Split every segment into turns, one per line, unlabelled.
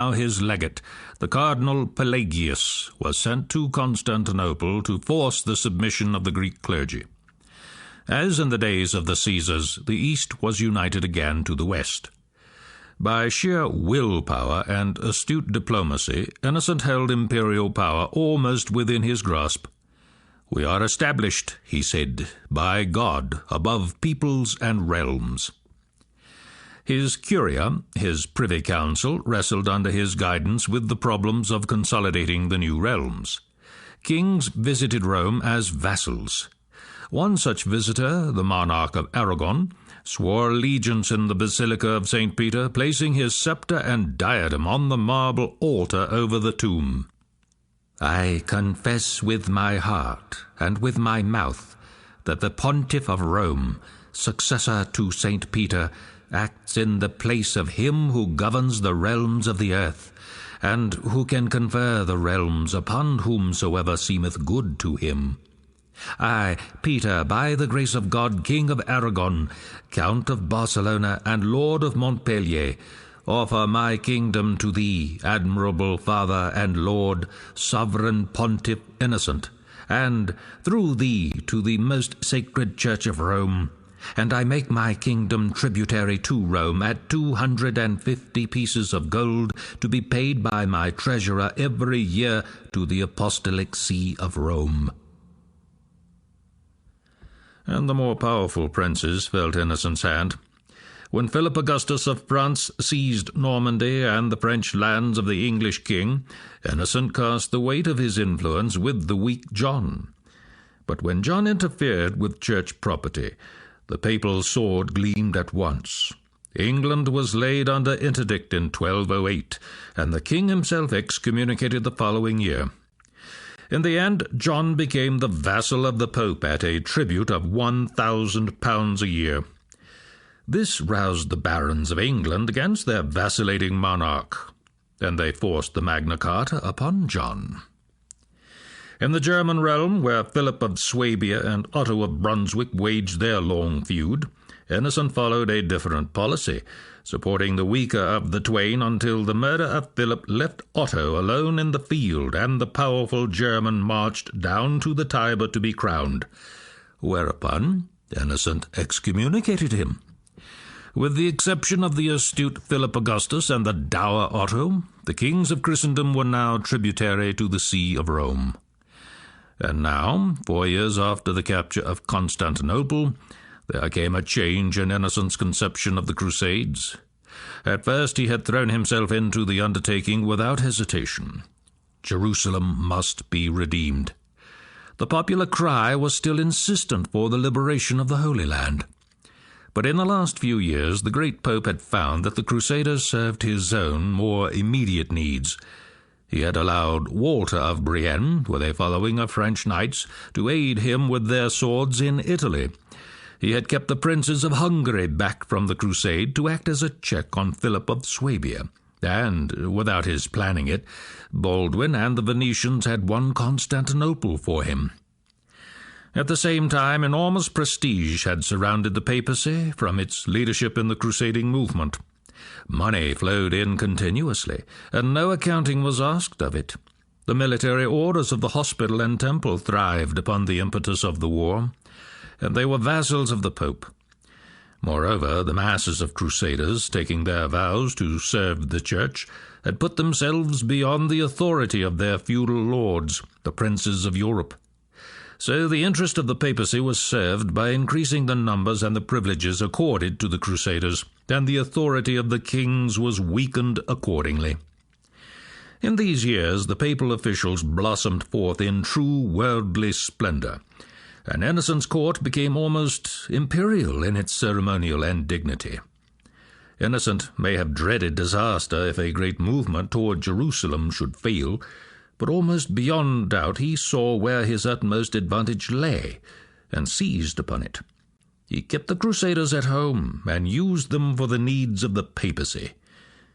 Now his legate, the Cardinal Pelagius, was sent to Constantinople to force the submission of the Greek clergy. As in the days of the Caesars, the East was united again to the West. By sheer willpower and astute diplomacy, Innocent held imperial power almost within his grasp. "We are established," he said, "by God, above peoples and realms." His curia, his privy council, wrestled under his guidance with the problems of consolidating the new realms. Kings visited Rome as vassals. One such visitor, the monarch of Aragon, swore allegiance in the Basilica of St. Peter, placing his scepter and diadem on the marble altar over the tomb. "I confess with my heart and with my mouth that the Pontiff of Rome, successor to St. Peter, acts in the place of him who governs the realms of the earth, and who can confer the realms upon whomsoever seemeth good to him. I, Peter, by the grace of God, King of Aragon, Count of Barcelona, and Lord of Montpellier, offer my kingdom to thee, admirable Father and Lord, Sovereign Pontiff Innocent, and, through thee, to the most sacred Church of Rome, and I make my kingdom tributary to Rome at 250 pieces of gold, to be paid by my treasurer every year to the Apostolic See of Rome." And the more powerful princes felt Innocent's hand. When Philip Augustus of France seized Normandy and the French lands of the English king, Innocent cast the weight of his influence with the weak John. But when John interfered with church property, the papal sword gleamed at once. England was laid under interdict in 1208, and the king himself excommunicated the following year. In the end, John became the vassal of the Pope at a tribute of £1,000 a year. This roused the barons of England against their vacillating monarch, and they forced the Magna Carta upon John. In the German realm, where Philip of Swabia and Otto of Brunswick waged their long feud, Innocent followed a different policy, supporting the weaker of the twain until the murder of Philip left Otto alone in the field, and the powerful German marched down to the Tiber to be crowned, whereupon Innocent excommunicated him. With the exception of the astute Philip Augustus and the dour Otto, the kings of Christendom were now tributary to the See of Rome. And now, 4 years after the capture of Constantinople, there came a change in Innocent's conception of the Crusades. At first he had thrown himself into the undertaking without hesitation. Jerusalem must be redeemed. The popular cry was still insistent for the liberation of the Holy Land. But in the last few years, the great Pope had found that the Crusaders served his own more immediate needs. He had allowed Walter of Brienne, with a following of French knights, to aid him with their swords in Italy. He had kept the princes of Hungary back from the crusade to act as a check on Philip of Swabia, and, without his planning it, Baldwin and the Venetians had won Constantinople for him. At the same time, enormous prestige had surrounded the papacy from its leadership in the crusading movement. Money flowed in continuously, and no accounting was asked of it. The military orders of the hospital and temple thrived upon the impetus of the war, and they were vassals of the Pope. Moreover, the masses of Crusaders, taking their vows to serve the Church, had put themselves beyond the authority of their feudal lords, the princes of Europe. So the interest of the papacy was served by increasing the numbers and the privileges accorded to the Crusaders, and the authority of the kings was weakened accordingly. In these years the papal officials blossomed forth in true worldly splendor, and Innocent's court became almost imperial in its ceremonial and dignity. Innocent may have dreaded disaster if a great movement toward Jerusalem should fail, but almost beyond doubt he saw where his utmost advantage lay, and seized upon it. He kept the Crusaders at home, and used them for the needs of the papacy.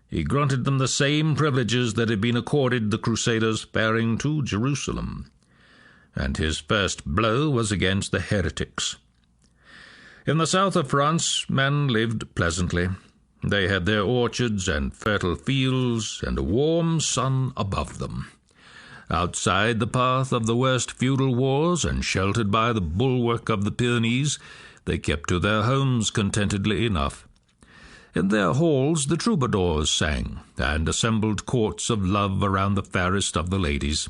He granted them the same privileges that had been accorded the Crusaders faring to Jerusalem. And his first blow was against the heretics. In the south of France men lived pleasantly. They had their orchards and fertile fields and a warm sun above them. Outside the path of the worst feudal wars and sheltered by the bulwark of the Pyrenees, they kept to their homes contentedly enough. In their halls the troubadours sang, and assembled courts of love around the fairest of the ladies.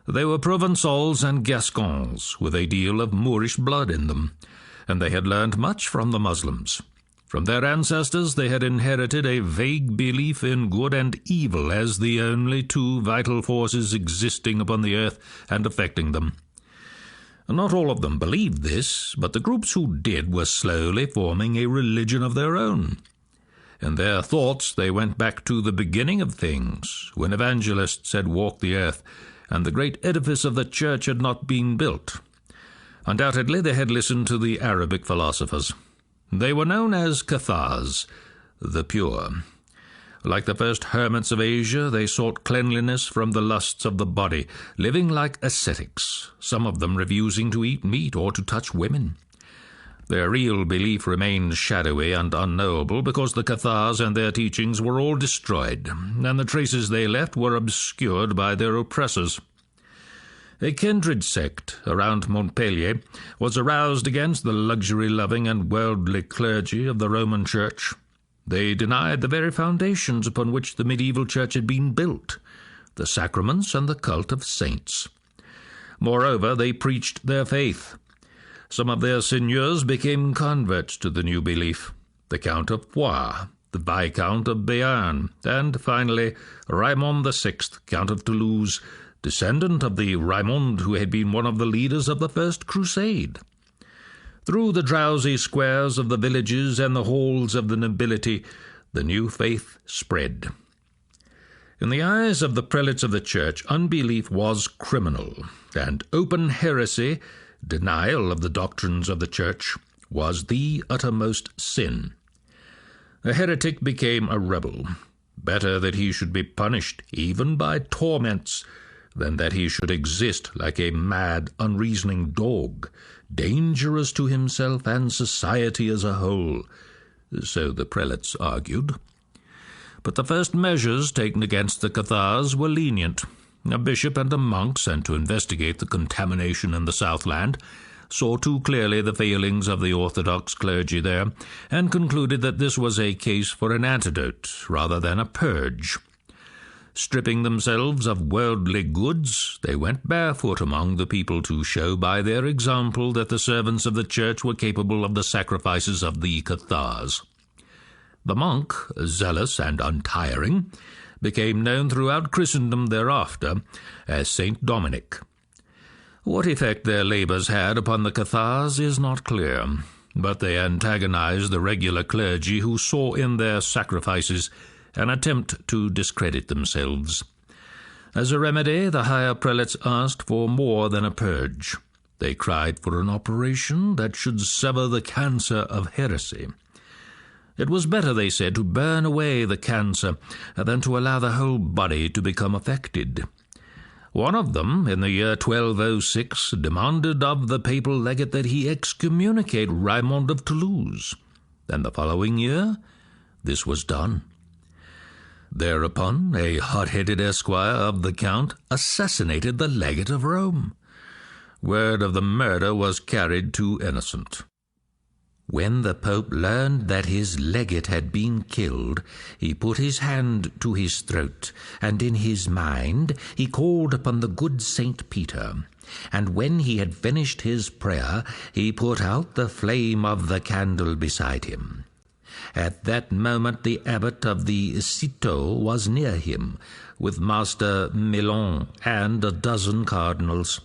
They were Provençals and Gascons, with a deal of Moorish blood in them, and they had learned much from the Muslims. From their ancestors they had inherited a vague belief in good and evil as the only two vital forces existing upon the earth and affecting them. Not all of them believed this, but the groups who did were slowly forming a religion of their own. In their thoughts they went back to the beginning of things, when evangelists had walked the earth, and the great edifice of the church had not been built. Undoubtedly they had listened to the Arabic philosophers. They were known as Cathars, the pure. Like the first hermits of Asia, they sought cleanliness from the lusts of the body, living like ascetics, some of them refusing to eat meat or to touch women. Their real belief remained shadowy and unknowable because the Cathars and their teachings were all destroyed, and the traces they left were obscured by their oppressors. A kindred sect around Montpellier was aroused against the luxury-loving and worldly clergy of the Roman Church. They denied the very foundations upon which the medieval church had been built, the sacraments and the cult of saints. Moreover, they preached their faith. Some of their seigneurs became converts to the new belief, the Count of Foix, the Viscount of Béarn, and finally Raymond VI, Count of Toulouse, descendant of the Raymond who had been one of the leaders of the First Crusade. Through the drowsy squares of the villages and the halls of the nobility, the new faith spread. In the eyes of the prelates of the church, unbelief was criminal, and open heresy, denial of the doctrines of the church, was the uttermost sin. A heretic became a rebel. Better that he should be punished, even by torments, than that he should exist like a mad, unreasoning dog, dangerous to himself and society as a whole, so the prelates argued. But the first measures taken against the Cathars were lenient. A bishop and a monk sent to investigate the contamination in the Southland saw too clearly the failings of the orthodox clergy there, and concluded that this was a case for an antidote rather than a purge. Stripping themselves of worldly goods, they went barefoot among the people to show by their example that the servants of the church were capable of the sacrifices of the Cathars. The monk, zealous and untiring, became known throughout Christendom thereafter as Saint Dominic. What effect their labours had upon the Cathars is not clear, but they antagonized the regular clergy who saw in their sacrifices an attempt to discredit themselves. As a remedy, the higher prelates asked for more than a purge. They cried for an operation that should sever the cancer of heresy. It was better, they said, to burn away the cancer than to allow the whole body to become affected. One of them, in the year 1206, demanded of the papal legate that he excommunicate Raymond of Toulouse, and the following year this was done. Thereupon a hot-headed esquire of the Count assassinated the legate of Rome. Word of the murder was carried to Innocent. When the Pope learned that his legate had been killed, he put his hand to his throat, and in his mind he called upon the good Saint Peter. And when he had finished his prayer, he put out the flame of the candle beside him. At that moment the abbot of the Citeaux was near him, with Master Milon and a dozen cardinals.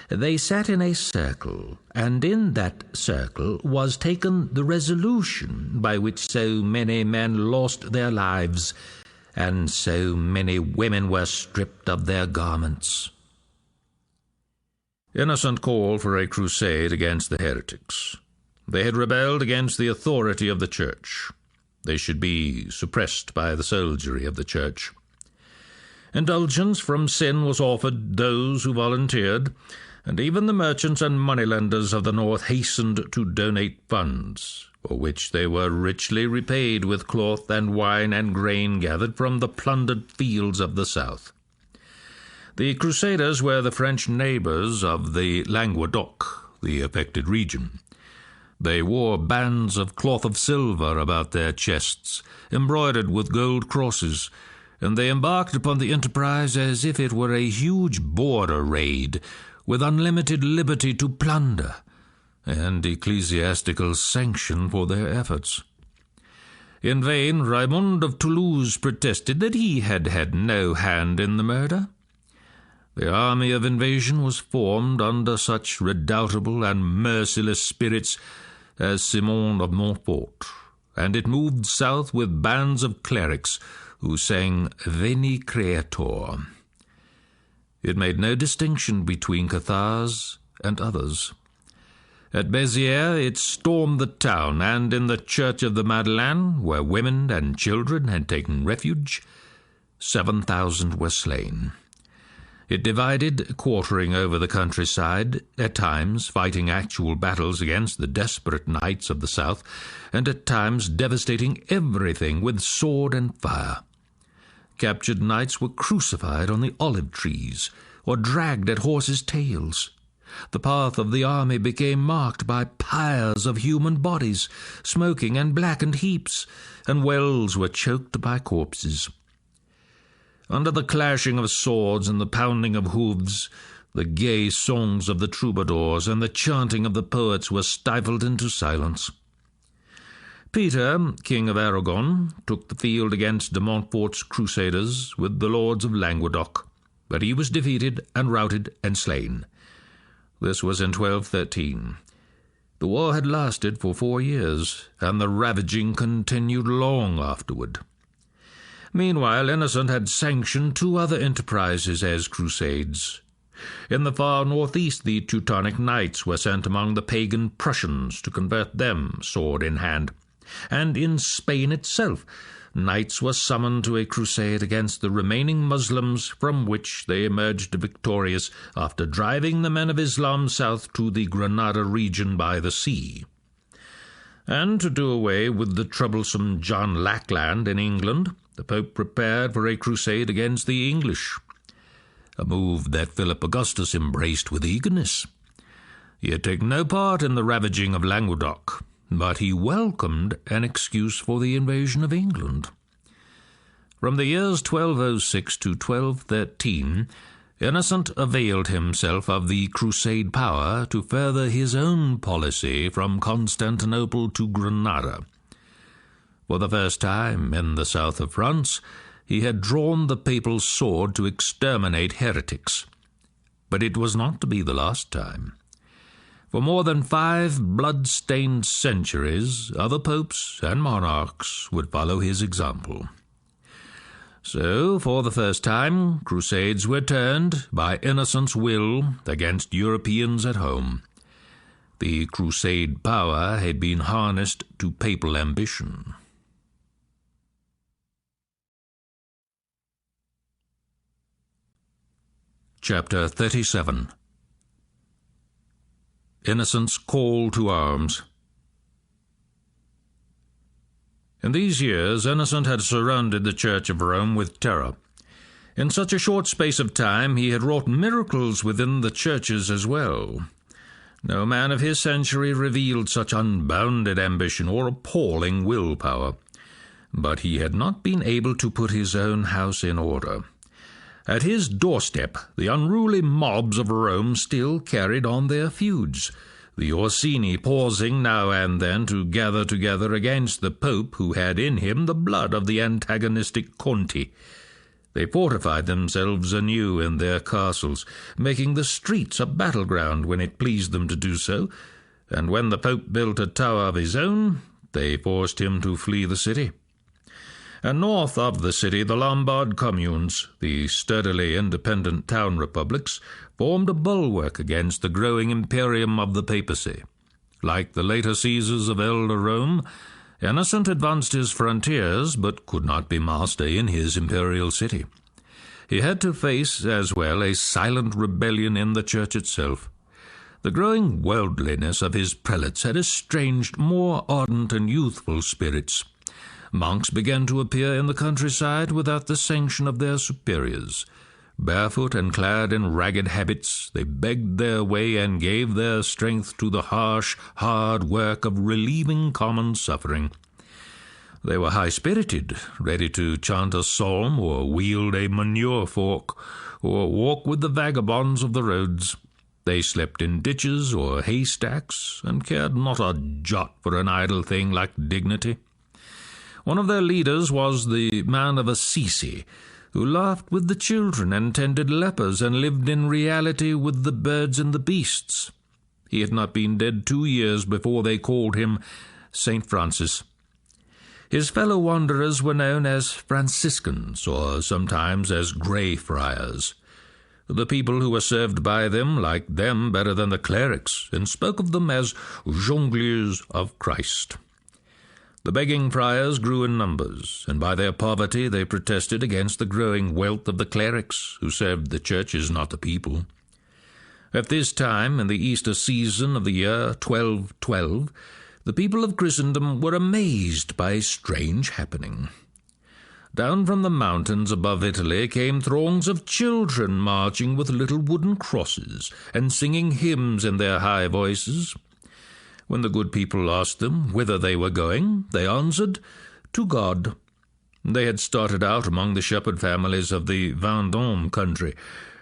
They sat in a circle, and in that circle was taken the resolution by which so many men lost their lives, and so many women were stripped of their garments. Innocent called for a crusade against the heretics. They had rebelled against the authority of the Church. They should be suppressed by the soldiery of the Church. Indulgence from sin was offered those who volunteered, and even the merchants and moneylenders of the north hastened to donate funds, for which they were richly repaid with cloth and wine and grain gathered from the plundered fields of the south. The Crusaders were the French neighbours of the Languedoc, the affected region. They wore bands of cloth of silver about their chests, embroidered with gold crosses, and they embarked upon the enterprise as if it were a huge border raid, with unlimited liberty to plunder, and ecclesiastical sanction for their efforts. In vain Raymond of Toulouse protested that he had had no hand in the murder. The army of invasion was formed under such redoubtable and merciless spirits as Simon of Montfort, and it moved south with bands of clerics who sang Veni Creator. It made no distinction between Cathars and others. At Béziers it stormed the town, and in the church of the Madeleine, where women and children had taken refuge, 7,000 were slain. It divided, quartering over the countryside, at times fighting actual battles against the desperate knights of the south, and at times devastating everything with sword and fire. Captured knights were crucified on the olive trees, or dragged at horses' tails. The path of the army became marked by pyres of human bodies, smoking and blackened heaps, and wells were choked by corpses. Under the clashing of swords and the pounding of hoofs, the gay songs of the troubadours and the chanting of the poets were stifled into silence. Peter, King of Aragon, took the field against de Montfort's Crusaders with the lords of Languedoc, but he was defeated and routed and slain. This was in 1213. The war had lasted for 4 years, and the ravaging continued long afterward. Meanwhile, Innocent had sanctioned 2 other enterprises as crusades. In the far northeast, the Teutonic Knights were sent among the pagan Prussians to convert them sword in hand. And in Spain itself, knights were summoned to a crusade against the remaining Muslims, from which they emerged victorious after driving the men of Islam south to the Granada region by the sea. And to do away with the troublesome John Lackland in England, the Pope prepared for a crusade against the English, a move that Philip Augustus embraced with eagerness. He had taken no part in the ravaging of Languedoc, but he welcomed an excuse for the invasion of England. From the years 1206 to 1213, Innocent availed himself of the crusade power to further his own policy from Constantinople to Granada. For the first time in the south of France, he had drawn the papal sword to exterminate heretics. But it was not to be the last time. For more than 5 blood-stained centuries, other popes and monarchs would follow his example. So, for the first time, crusades were turned, by Innocent's will, against Europeans at home. The crusade power had been harnessed to papal ambition. Chapter 37. Innocent's call to arms. In these years, Innocent had surrounded the Church of Rome with terror. In such a short space of time, he had wrought miracles within the churches as well. No man of his century revealed such unbounded ambition or appalling willpower. But he had not been able to put his own house in order. At his doorstep, the unruly mobs of Rome still carried on their feuds, the Orsini pausing now and then to gather together against the Pope, who had in him the blood of the antagonistic Conti. They fortified themselves anew in their castles, making the streets a battleground when it pleased them to do so, and when the Pope built a tower of his own, they forced him to flee the city. And north of the city, the Lombard communes, the sturdily independent town republics, formed a bulwark against the growing imperium of the papacy. Like the later Caesars of elder Rome, Innocent advanced his frontiers, but could not be master in his imperial city. He had to face as well a silent rebellion in the church itself, The growing worldliness of his prelates had estranged more ardent and youthful spirits. Monks began to appear in the countryside without the sanction of their superiors. Barefoot and clad in ragged habits, they begged their way and gave their strength to the harsh, hard work of relieving common suffering. They were high-spirited, ready to chant a psalm or wield a manure fork or walk with the vagabonds of the roads. They slept in ditches or haystacks and cared not a jot for an idle thing like dignity. One of their leaders was the man of Assisi, who laughed with the children and tended lepers and lived in reality with the birds and the beasts. He had not been dead 2 years before they called him St. Francis. His fellow wanderers were known as Franciscans, or sometimes as Grey Friars. The people who were served by them liked them better than the clerics, and spoke of them as jongleurs of Christ. The begging friars grew in numbers, and by their poverty they protested against the growing wealth of the clerics, who served the churches, not the people. At this time, in the Easter season of the year 1212, the people of Christendom were amazed by a strange happening. Down from the mountains above Italy came throngs of children marching with little wooden crosses and singing hymns in their high voices. When the good people asked them whither they were going, they answered, "To God." They had started out among the shepherd families of the Vendôme country,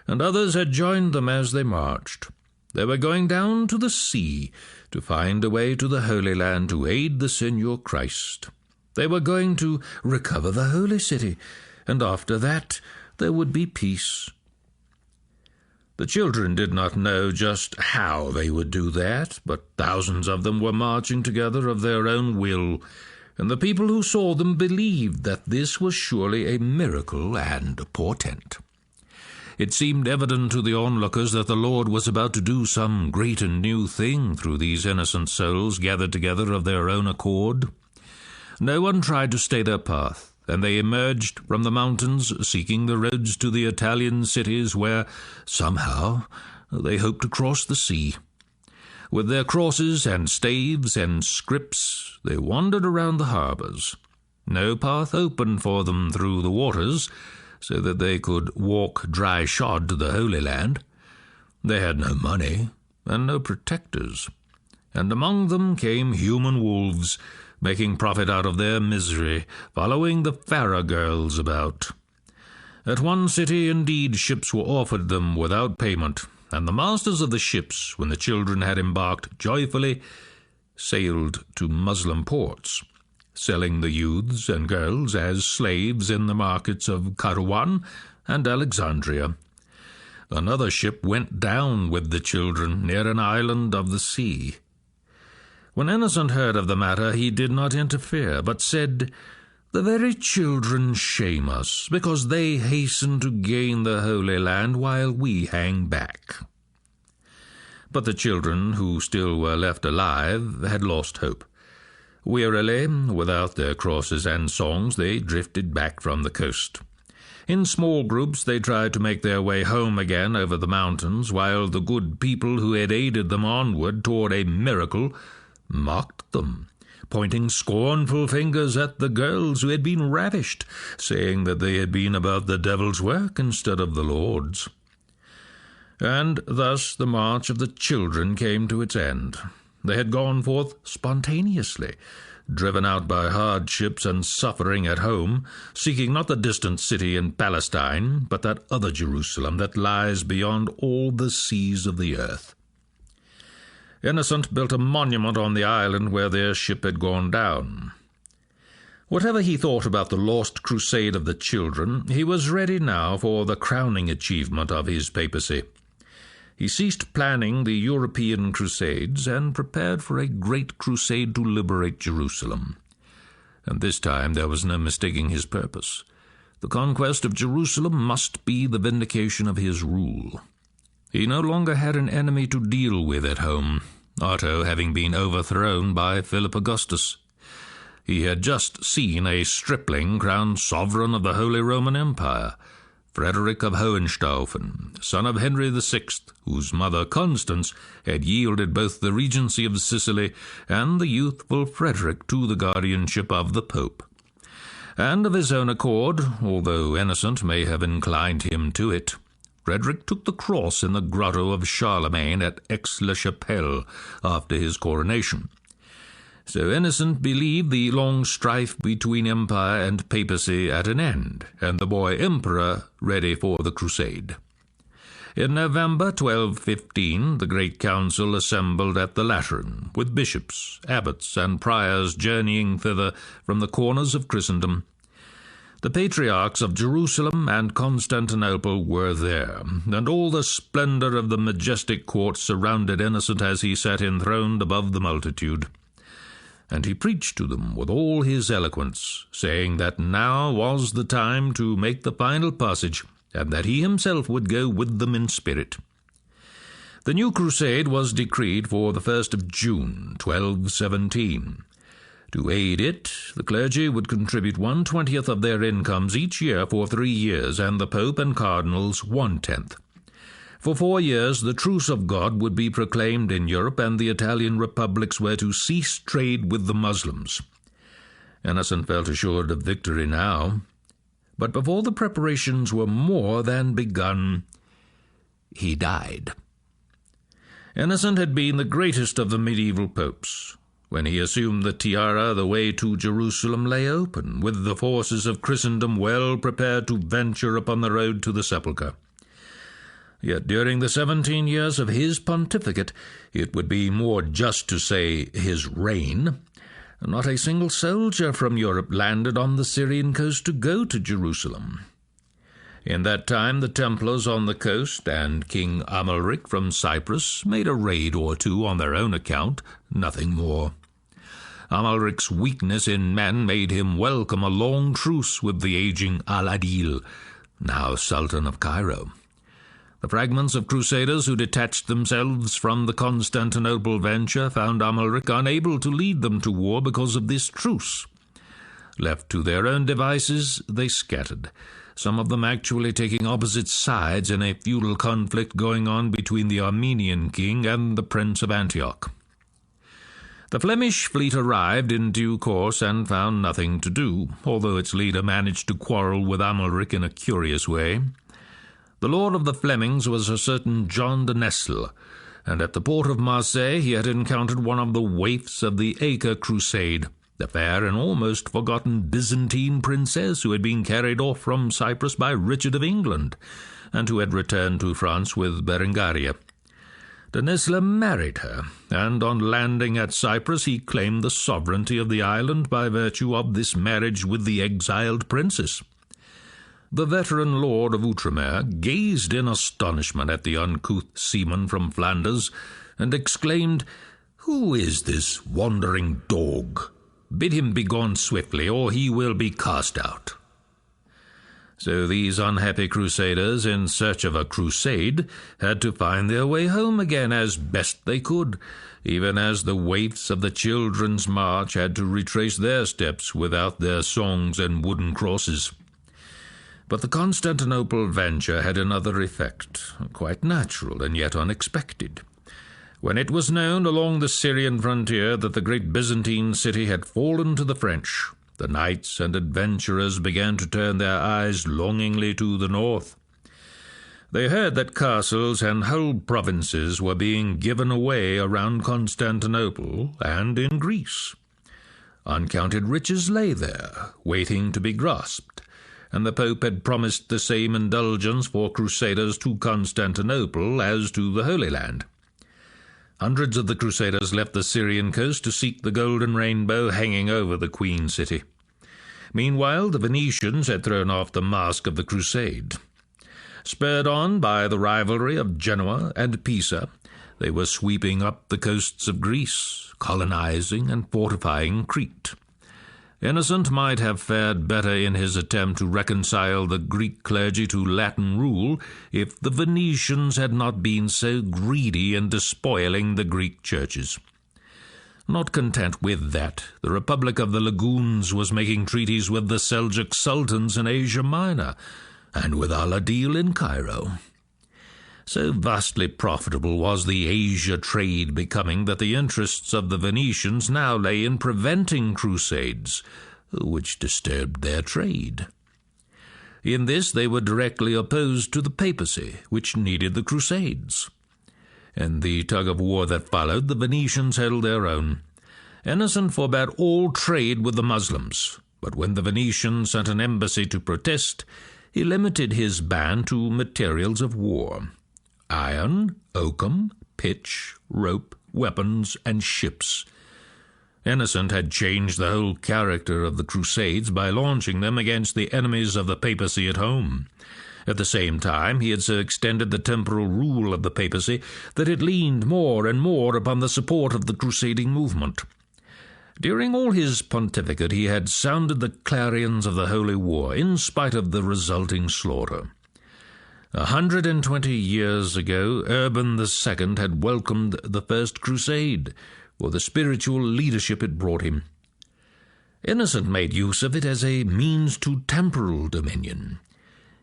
and others had joined them as they marched. They were going down to the sea to find a way to the Holy Land to aid the Signor Christ. They were going to recover the Holy City, and after that there would be peace. The children did not know just how they would do that, but thousands of them were marching together of their own will, and the people who saw them believed that this was surely a miracle and a portent. It seemed evident to the onlookers that the Lord was about to do some great and new thing through these innocent souls gathered together of their own accord. No one tried to stay their path, and they emerged from the mountains seeking the roads to the Italian cities where, somehow, they hoped to cross the sea. With their crosses and staves and scrips, they wandered around the harbours. No path opened for them through the waters, so that they could walk dry-shod to the Holy Land. They had no money and no protectors, and among them came human wolves, making profit out of their misery, following the Farah girls about. At one city, indeed, ships were offered them without payment, and the masters of the ships, when the children had embarked joyfully, sailed to Muslim ports, selling the youths and girls as slaves in the markets of Kairouan and Alexandria. Another ship went down with the children near an island of the sea. When Innocent heard of the matter, he did not interfere, but said, "The very children shame us, because they hasten to gain the Holy Land while we hang back." But the children, who still were left alive, had lost hope. Wearily, without their crosses and songs, they drifted back from the coast. In small groups they tried to make their way home again over the mountains, while the good people who had aided them onward toward a miracle mocked them, pointing scornful fingers at the girls who had been ravished, saying that they had been about the devil's work instead of the Lord's. And thus the march of the children came to its end. They had gone forth spontaneously, driven out by hardships and suffering at home, seeking not the distant city in Palestine, but that other Jerusalem that lies beyond all the seas of the earth. Innocent built a monument on the island where their ship had gone down. Whatever he thought about the lost crusade of the children, he was ready now for the crowning achievement of his papacy. He ceased planning the European Crusades and prepared for a great crusade to liberate Jerusalem. And this time there was no mistaking his purpose. The conquest of Jerusalem must be the vindication of his rule. He no longer had an enemy to deal with at home, Otto having been overthrown by Philip Augustus. He had just seen a stripling crowned sovereign of the Holy Roman Empire. Frederick of Hohenstaufen, son of Henry VI, whose mother Constance had yielded both the regency of Sicily and the youthful Frederick to the guardianship of the Pope. And of his own accord, although Innocent may have inclined him to it, Frederick took the cross in the grotto of Charlemagne at Aix-la-Chapelle after his coronation. So Innocent believed the long strife between empire and papacy at an end, and the boy emperor ready for the crusade. In November 1215, the great council assembled at the Lateran, with bishops, abbots, and priors journeying thither from the corners of Christendom. The patriarchs of Jerusalem and Constantinople were there, and all the splendor of the majestic court surrounded Innocent as he sat enthroned above the multitude. And he preached to them with all his eloquence, saying that now was the time to make the final passage, and that he himself would go with them in spirit. The new crusade was decreed for the 1st of June, 1217. To aid it, the clergy would contribute 1/20 of their incomes each year for 3 years, and the Pope and cardinals 1/10. For 4 years the truce of God would be proclaimed in Europe, and the Italian republics were to cease trade with the Muslims. Innocent felt assured of victory now, but before the preparations were more than begun, he died. Innocent had been the greatest of the medieval popes. When he assumed the tiara, the way to Jerusalem lay open, with the forces of Christendom well prepared to venture upon the road to the sepulchre. Yet during the 17 years of his pontificate, it would be more just to say his reign, not a single soldier from Europe landed on the Syrian coast to go to Jerusalem. In that time the Templars on the coast and King Amalric from Cyprus made a raid or two on their own account, nothing more. Amalric's weakness in men made him welcome a long truce with the aging Al-Adil, now Sultan of Cairo. The fragments of Crusaders who detached themselves from the Constantinople venture found Amalric unable to lead them to war because of this truce. Left to their own devices, they scattered, some of them actually taking opposite sides in a feudal conflict going on between the Armenian king and the Prince of Antioch. The Flemish fleet arrived in due course and found nothing to do, although its leader managed to quarrel with Amalric in a curious way. The lord of the Flemings was a certain John de Nesle, and at the port of Marseille he had encountered one of the waifs of the Acre Crusade, the fair and almost forgotten Byzantine princess who had been carried off from Cyprus by Richard of England, and who had returned to France with Berengaria. De Nesle married her, and on landing at Cyprus he claimed the sovereignty of the island by virtue of this marriage with the exiled princess. The veteran lord of Outremer gazed in astonishment at the uncouth seaman from Flanders, and exclaimed, "Who is this wandering dog? Bid him begone swiftly, or he will be cast out." So these unhappy crusaders, in search of a crusade, had to find their way home again as best they could, even as the waifs of the Children's March had to retrace their steps without their songs and wooden crosses. But the Constantinople venture had another effect, quite natural and yet unexpected. When it was known along the Syrian frontier that the great Byzantine city had fallen to the French, the knights and adventurers began to turn their eyes longingly to the north. They heard that castles and whole provinces were being given away around Constantinople and in Greece. Uncounted riches lay there, waiting to be grasped, and the Pope had promised the same indulgence for Crusaders to Constantinople as to the Holy Land. Hundreds of the Crusaders left the Syrian coast to seek the golden rainbow hanging over the Queen City. Meanwhile, the Venetians had thrown off the mask of the Crusade. Spurred on by the rivalry of Genoa and Pisa, they were sweeping up the coasts of Greece, colonizing and fortifying Crete. Innocent might have fared better in his attempt to reconcile the Greek clergy to Latin rule if the Venetians had not been so greedy in despoiling the Greek churches. Not content with that, the Republic of the Lagoons was making treaties with the Seljuk sultans in Asia Minor, and with Al-Adil in Cairo. So vastly profitable was the Asia trade becoming that the interests of the Venetians now lay in preventing crusades, which disturbed their trade. In this they were directly opposed to the papacy, which needed the Crusades. In the tug-of-war that followed, the Venetians held their own. Innocent forbade all trade with the Muslims, but when the Venetians sent an embassy to protest, he limited his ban to materials of war: iron, oakum, pitch, rope, weapons, and ships. Innocent had changed the whole character of the Crusades by launching them against the enemies of the papacy at home. At the same time, he had so extended the temporal rule of the papacy that it leaned more and more upon the support of the crusading movement. During all his pontificate he had sounded the clarions of the Holy War, in spite of the resulting slaughter. 120 years ago, Urban II had welcomed the First Crusade, for the spiritual leadership it brought him. Innocent made use of it as a means to temporal dominion.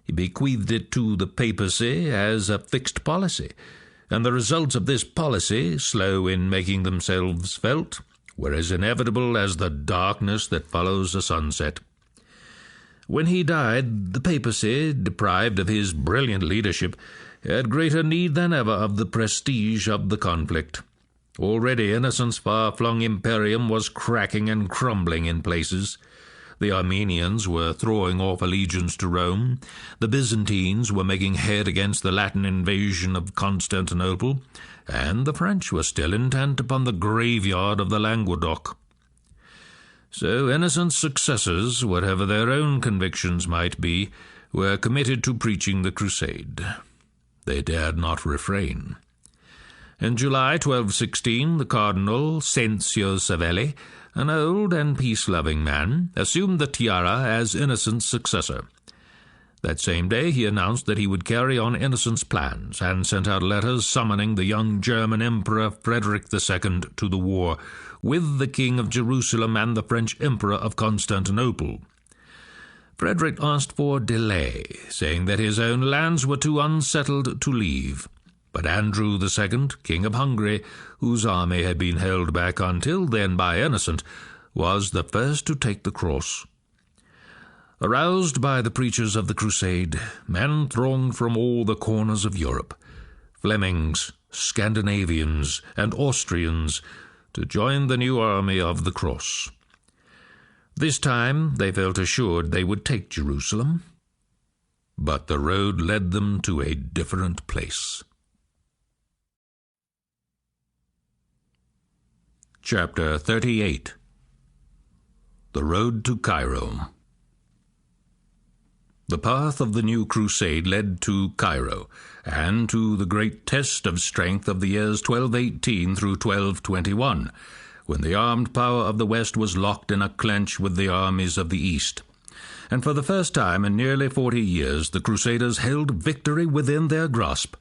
He bequeathed it to the papacy as a fixed policy, and the results of this policy, slow in making themselves felt, were as inevitable as the darkness that follows a sunset. When he died, the papacy, deprived of his brilliant leadership, had greater need than ever of the prestige of the conflict. Already Innocent's far-flung imperium was cracking and crumbling in places. The Armenians were throwing off allegiance to Rome, the Byzantines were making head against the Latin invasion of Constantinople, and the French were still intent upon the graveyard of the Languedoc. So Innocent's successors, whatever their own convictions might be, were committed to preaching the crusade. They dared not refrain. In July 1216, the Cardinal Cencio Savelli, an old and peace-loving man, assumed the tiara as Innocent's successor. That same day he announced that he would carry on Innocent's plans, and sent out letters summoning the young German Emperor Frederick II to the war, with the King of Jerusalem and the French Emperor of Constantinople. Frederick asked for delay, saying that his own lands were too unsettled to leave. But Andrew II, King of Hungary, whose army had been held back until then by Innocent, was the first to take the cross. Aroused by the preachers of the crusade, men thronged from all the corners of Europe, Flemings, Scandinavians, and Austrians, to join the new army of the cross. This time they felt assured they would take Jerusalem, but the road led them to a different place. Chapter 38. The Road to Cairo. The path of the new crusade led to Cairo, and to the great test of strength of the years 1218 through 1221, when the armed power of the West was locked in a clench with the armies of the East. And for the first time in nearly 40 years the Crusaders held victory within their grasp.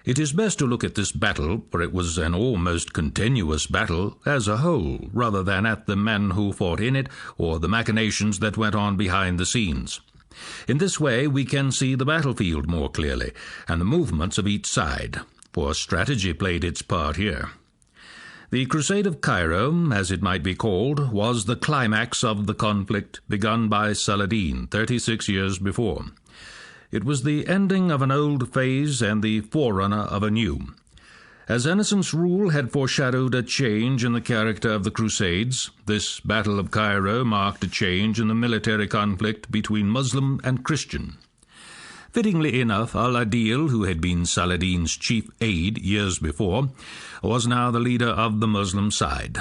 It is best to look at this battle, for it was an almost continuous battle, as a whole, rather than at the men who fought in it, or the machinations that went on behind the scenes. In this way we can see the battlefield more clearly, and the movements of each side, for strategy played its part here. The Crusade of Cairo, as it might be called, was the climax of the conflict begun by Saladin 36 years before. It was the ending of an old phase and the forerunner of a new. As Innocent's rule had foreshadowed a change in the character of the Crusades, this Battle of Cairo marked a change in the military conflict between Muslim and Christian. Fittingly enough, Al-Adil, who had been Saladin's chief aide years before, was now the leader of the Muslim side.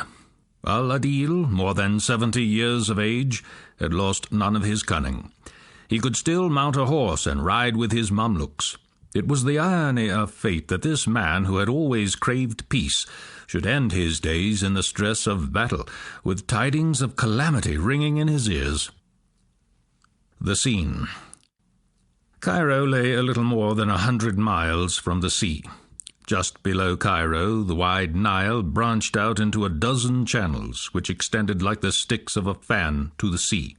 Al-Adil, more than 70 years of age, had lost none of his cunning. He could still mount a horse and ride with his Mamluks. It was the irony of fate that this man, who had always craved peace, should end his days in the stress of battle, with tidings of calamity ringing in his ears. The scene. Cairo lay a little more than 100 miles from the sea. Just below Cairo, the wide Nile branched out into a dozen channels, which extended like the sticks of a fan to the sea.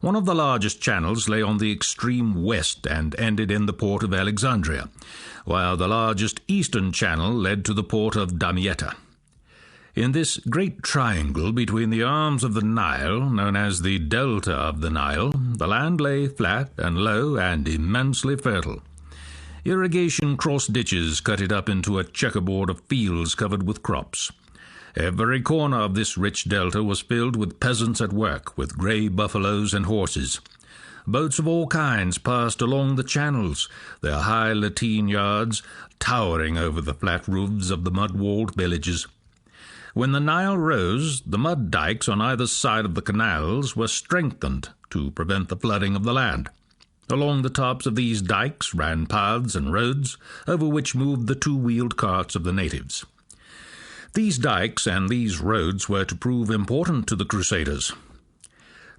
One of the largest channels lay on the extreme west and ended in the port of Alexandria, while the largest eastern channel led to the port of Damietta. In this great triangle between the arms of the Nile, known as the Delta of the Nile, the land lay flat and low and immensely fertile. Irrigation cross-ditches cut it up into a checkerboard of fields covered with crops. Every corner of this rich delta was filled with peasants at work, with grey buffaloes and horses. Boats of all kinds passed along the channels, their high lateen yards towering over the flat roofs of the mud-walled villages. When the Nile rose, the mud dikes on either side of the canals were strengthened to prevent the flooding of the land. Along the tops of these dikes ran paths and roads, over which moved the two-wheeled carts of the natives. These dikes and these roads were to prove important to the Crusaders.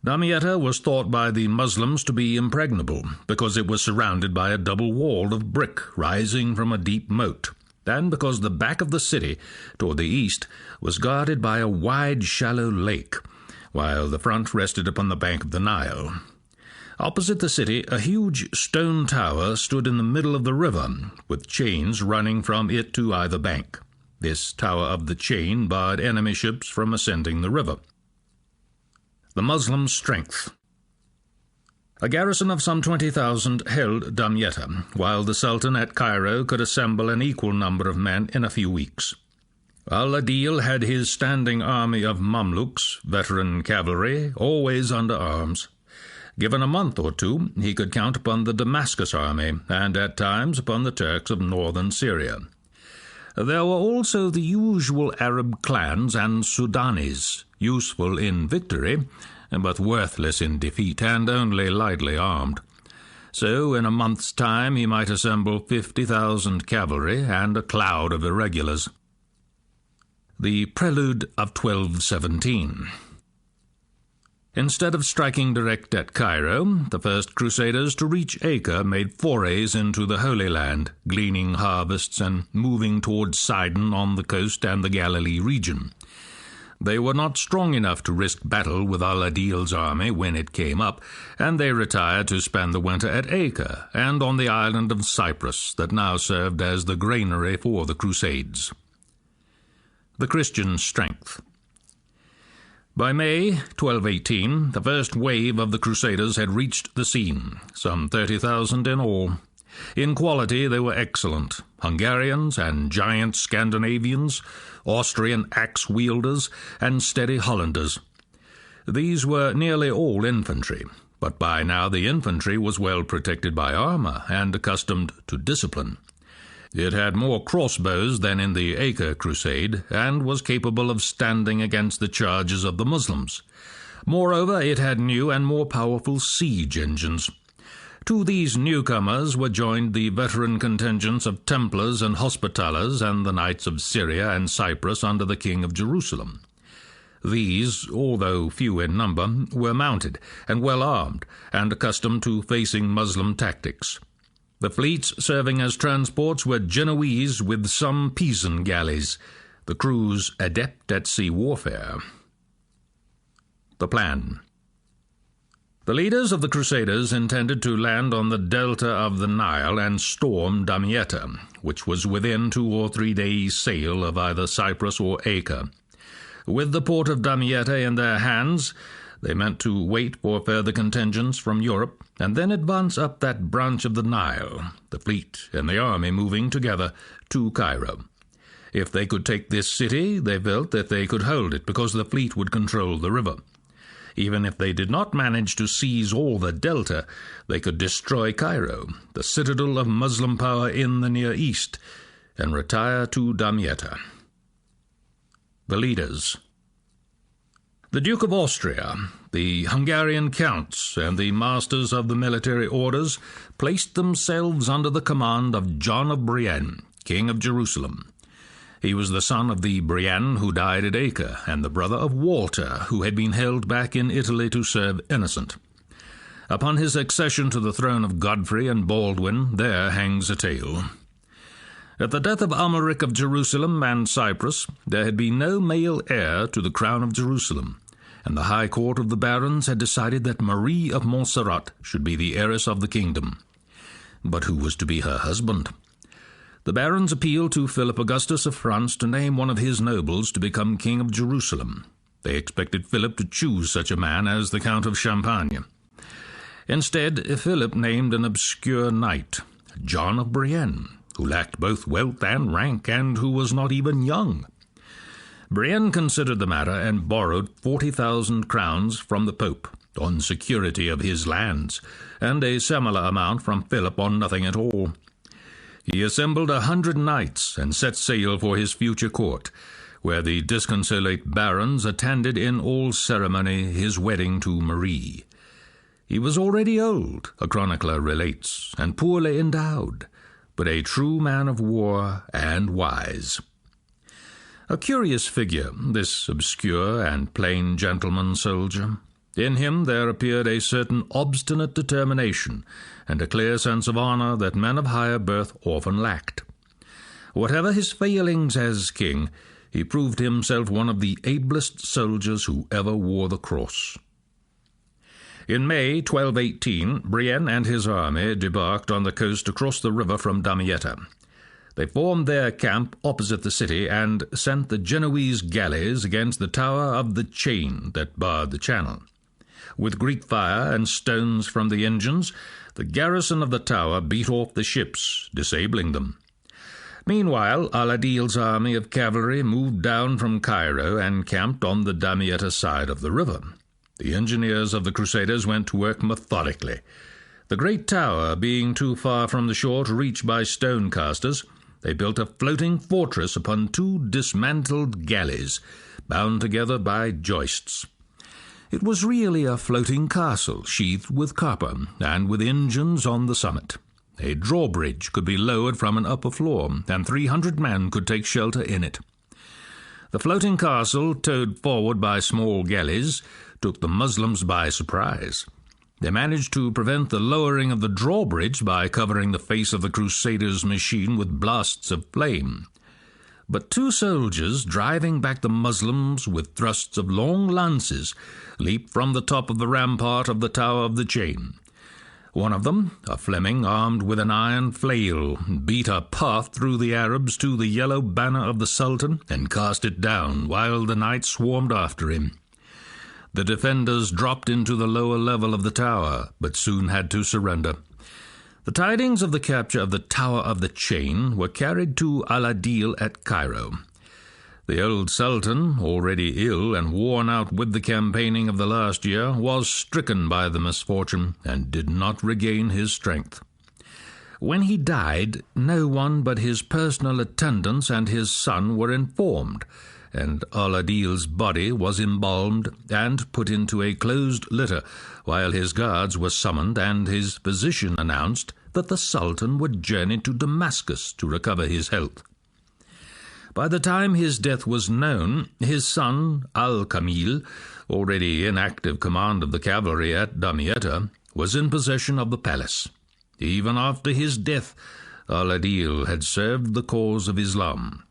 Damietta was thought by the Muslims to be impregnable, because it was surrounded by a double wall of brick rising from a deep moat, and because the back of the city, toward the east, was guarded by a wide, shallow lake, while the front rested upon the bank of the Nile. Opposite the city, a huge stone tower stood in the middle of the river, with chains running from it to either bank. This tower of the chain barred enemy ships from ascending the river. The Muslim strength. A garrison of some 20,000 held Damietta, while the Sultan at Cairo could assemble an equal number of men in a few weeks. Al-Adil had his standing army of Mamluks, veteran cavalry, always under arms. Given a month or two, he could count upon the Damascus army, and at times upon the Turks of northern Syria. There were also the usual Arab clans and Sudanis, useful in victory, but worthless in defeat, and only lightly armed. So in a month's time he might assemble 50,000 cavalry and a cloud of irregulars. The Prelude of 1217. Instead of striking direct at Cairo, the first Crusaders to reach Acre made forays into the Holy Land, gleaning harvests and moving towards Sidon on the coast and the Galilee region. They were not strong enough to risk battle with Al-Adil's army when it came up, and they retired to spend the winter at Acre and on the island of Cyprus that now served as the granary for the Crusades. The Christian strength. By May 1218, the first wave of the Crusaders had reached the scene, some 30,000 in all. In quality they were excellent, Hungarians and giant Scandinavians, Austrian axe-wielders, and steady Hollanders. These were nearly all infantry, but by now the infantry was well protected by armour and accustomed to discipline. It had more crossbows than in the Acre Crusade, and was capable of standing against the charges of the Muslims. Moreover, it had new and more powerful siege engines. To these newcomers were joined the veteran contingents of Templars and Hospitallers and the Knights of Syria and Cyprus under the King of Jerusalem. These, although few in number, were mounted and well armed, and accustomed to facing Muslim tactics. The fleets serving as transports were Genoese with some Pisan galleys, the crews adept at sea warfare. The plan. The leaders of the Crusaders intended to land on the delta of the Nile and storm Damietta, which was within 2 or 3 days' sail of either Cyprus or Acre. With the port of Damietta in their hands, they meant to wait for further contingents from Europe, and then advance up that branch of the Nile, the fleet and the army moving together, to Cairo. If they could take this city, they felt that they could hold it, because the fleet would control the river. Even if they did not manage to seize all the delta, they could destroy Cairo, the citadel of Muslim power in the Near East, and retire to Damietta. The leaders. The Duke of Austria, the Hungarian counts, and the masters of the military orders placed themselves under the command of John of Brienne, King of Jerusalem. He was the son of the Brienne who died at Acre, and the brother of Walter, who had been held back in Italy to serve Innocent. Upon his accession to the throne of Godfrey and Baldwin, there hangs a tale. At the death of Almaric of Jerusalem and Cyprus, there had been no male heir to the crown of Jerusalem, and the high court of the barons had decided that Marie of Montserrat should be the heiress of the kingdom. But who was to be her husband? The barons appealed to Philip Augustus of France to name one of his nobles to become king of Jerusalem. They expected Philip to choose such a man as the Count of Champagne. Instead, Philip named an obscure knight, John of Brienne, who lacked both wealth and rank, and who was not even young. Brienne considered the matter and borrowed 40,000 crowns from the Pope on security of his lands, and a similar amount from Philip on nothing at all. He assembled 100 knights and set sail for his future court, where the disconsolate barons attended in all ceremony his wedding to Marie. He was already old, a chronicler relates, and poorly endowed, but a true man of war and wise. A curious figure, this obscure and plain gentleman soldier. In him there appeared a certain obstinate determination and a clear sense of honour that men of higher birth often lacked. Whatever his failings as king, he proved himself one of the ablest soldiers who ever wore the cross. In May 1218, Brienne and his army debarked on the coast across the river from Damietta. They formed their camp opposite the city and sent the Genoese galleys against the tower of the chain that barred the channel. With Greek fire and stones from the engines, the garrison of the tower beat off the ships, disabling them. Meanwhile, Al-Adil's army of cavalry moved down from Cairo and camped on the Damietta side of the river. The engineers of the Crusaders went to work methodically. The great tower being too far from the shore to reach by stone casters, they built a floating fortress upon 2 dismantled galleys, bound together by joists. It was really a floating castle, sheathed with copper, and with engines on the summit. A drawbridge could be lowered from an upper floor, and 300 men could take shelter in it. The floating castle, towed forward by small galleys, took the Muslims by surprise. They managed to prevent the lowering of the drawbridge by covering the face of the Crusaders' machine with blasts of flame. But 2 soldiers, driving back the Muslims with thrusts of long lances, leaped from the top of the rampart of the Tower of the Chain. One of them, a Fleming armed with an iron flail, beat a path through the Arabs to the yellow banner of the Sultan and cast it down, while the knights swarmed after him. The defenders dropped into the lower level of the tower, but soon had to surrender. The tidings of the capture of the Tower of the Chain were carried to Al-Adil at Cairo. The old Sultan, already ill and worn out with the campaigning of the last year, was stricken by the misfortune and did not regain his strength. When he died, no one but his personal attendants and his son were informed, and Al-Adil's body was embalmed and put into a closed litter, while his guards were summoned and his physician announced that the Sultan would journey to Damascus to recover his health. By the time his death was known, his son, Al-Kamil, already in active command of the cavalry at Damietta, was in possession of the palace. Even after his death, Al-Adil had served the cause of Islam.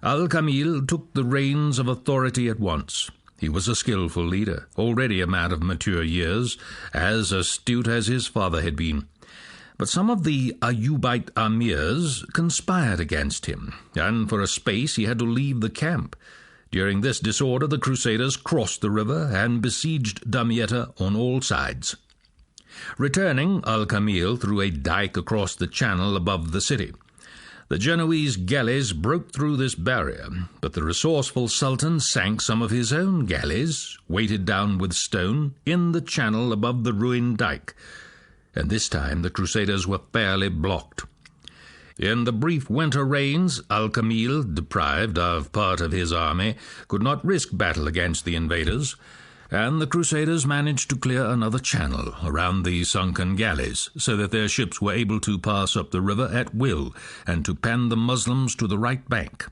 Al-Kamil took the reins of authority at once. He was a skillful leader, already a man of mature years, as astute as his father had been. But some of the Ayyubite amirs conspired against him, and for a space he had to leave the camp. During this disorder the Crusaders crossed the river and besieged Damietta on all sides. Returning, Al-Kamil threw a dike across the channel above the city. The Genoese galleys broke through this barrier, but the resourceful Sultan sank some of his own galleys, weighted down with stone, in the channel above the ruined dike, and this time the Crusaders were fairly blocked. In the brief winter rains, Al-Kamil, deprived of part of his army, could not risk battle against the invaders, and the Crusaders managed to clear another channel around the sunken galleys, so that their ships were able to pass up the river at will and to pen the Muslims to the right bank.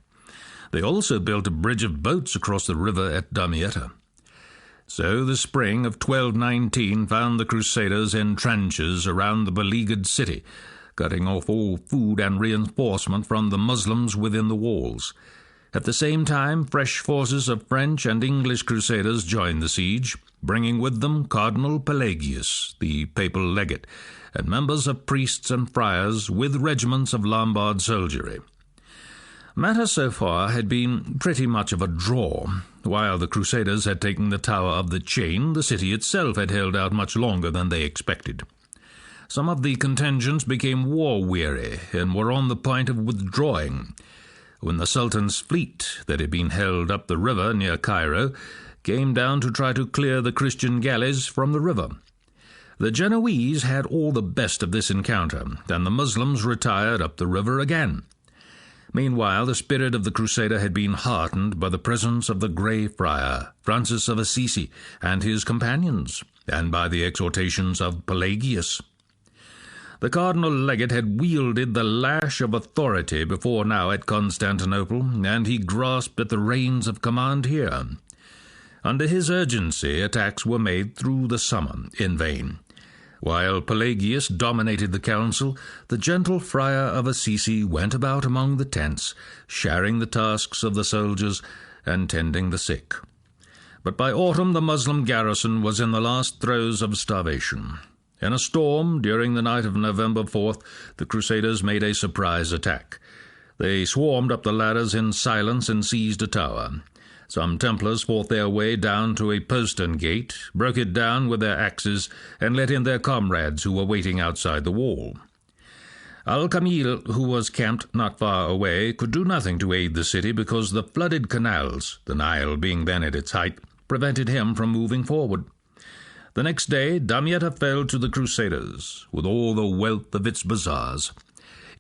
They also built a bridge of boats across the river at Damietta. So the spring of 1219 found the Crusaders in trenches around the beleaguered city, cutting off all food and reinforcement from the Muslims within the walls. At the same time, fresh forces of French and English Crusaders joined the siege, bringing with them Cardinal Pelagius, the papal legate, and members of priests and friars with regiments of Lombard soldiery. Matters so far had been pretty much of a draw. While the Crusaders had taken the Tower of the Chain, the city itself had held out much longer than they expected. Some of the contingents became war-weary and were on the point of withdrawing, when the Sultan's fleet, that had been held up the river near Cairo, came down to try to clear the Christian galleys from the river. The Genoese had all the best of this encounter, and the Muslims retired up the river again. Meanwhile, the spirit of the Crusader had been heartened by the presence of the Grey Friar, Francis of Assisi, and his companions, and by the exhortations of Pelagius. The Cardinal Legate had wielded the lash of authority before now at Constantinople, and he grasped at the reins of command here. Under his urgency, attacks were made through the summer, in vain. While Pelagius dominated the council, the gentle Friar of Assisi went about among the tents, sharing the tasks of the soldiers and tending the sick. But by autumn the Moslem garrison was in the last throes of starvation. In a storm, during the night of November 4th, the Crusaders made a surprise attack. They swarmed up the ladders in silence and seized a tower. Some Templars fought their way down to a postern gate, broke it down with their axes, and let in their comrades who were waiting outside the wall. Al-Kamil, who was camped not far away, could do nothing to aid the city because the flooded canals, the Nile being then at its height, prevented him from moving forward. The next day, Damietta fell to the Crusaders, with all the wealth of its bazaars.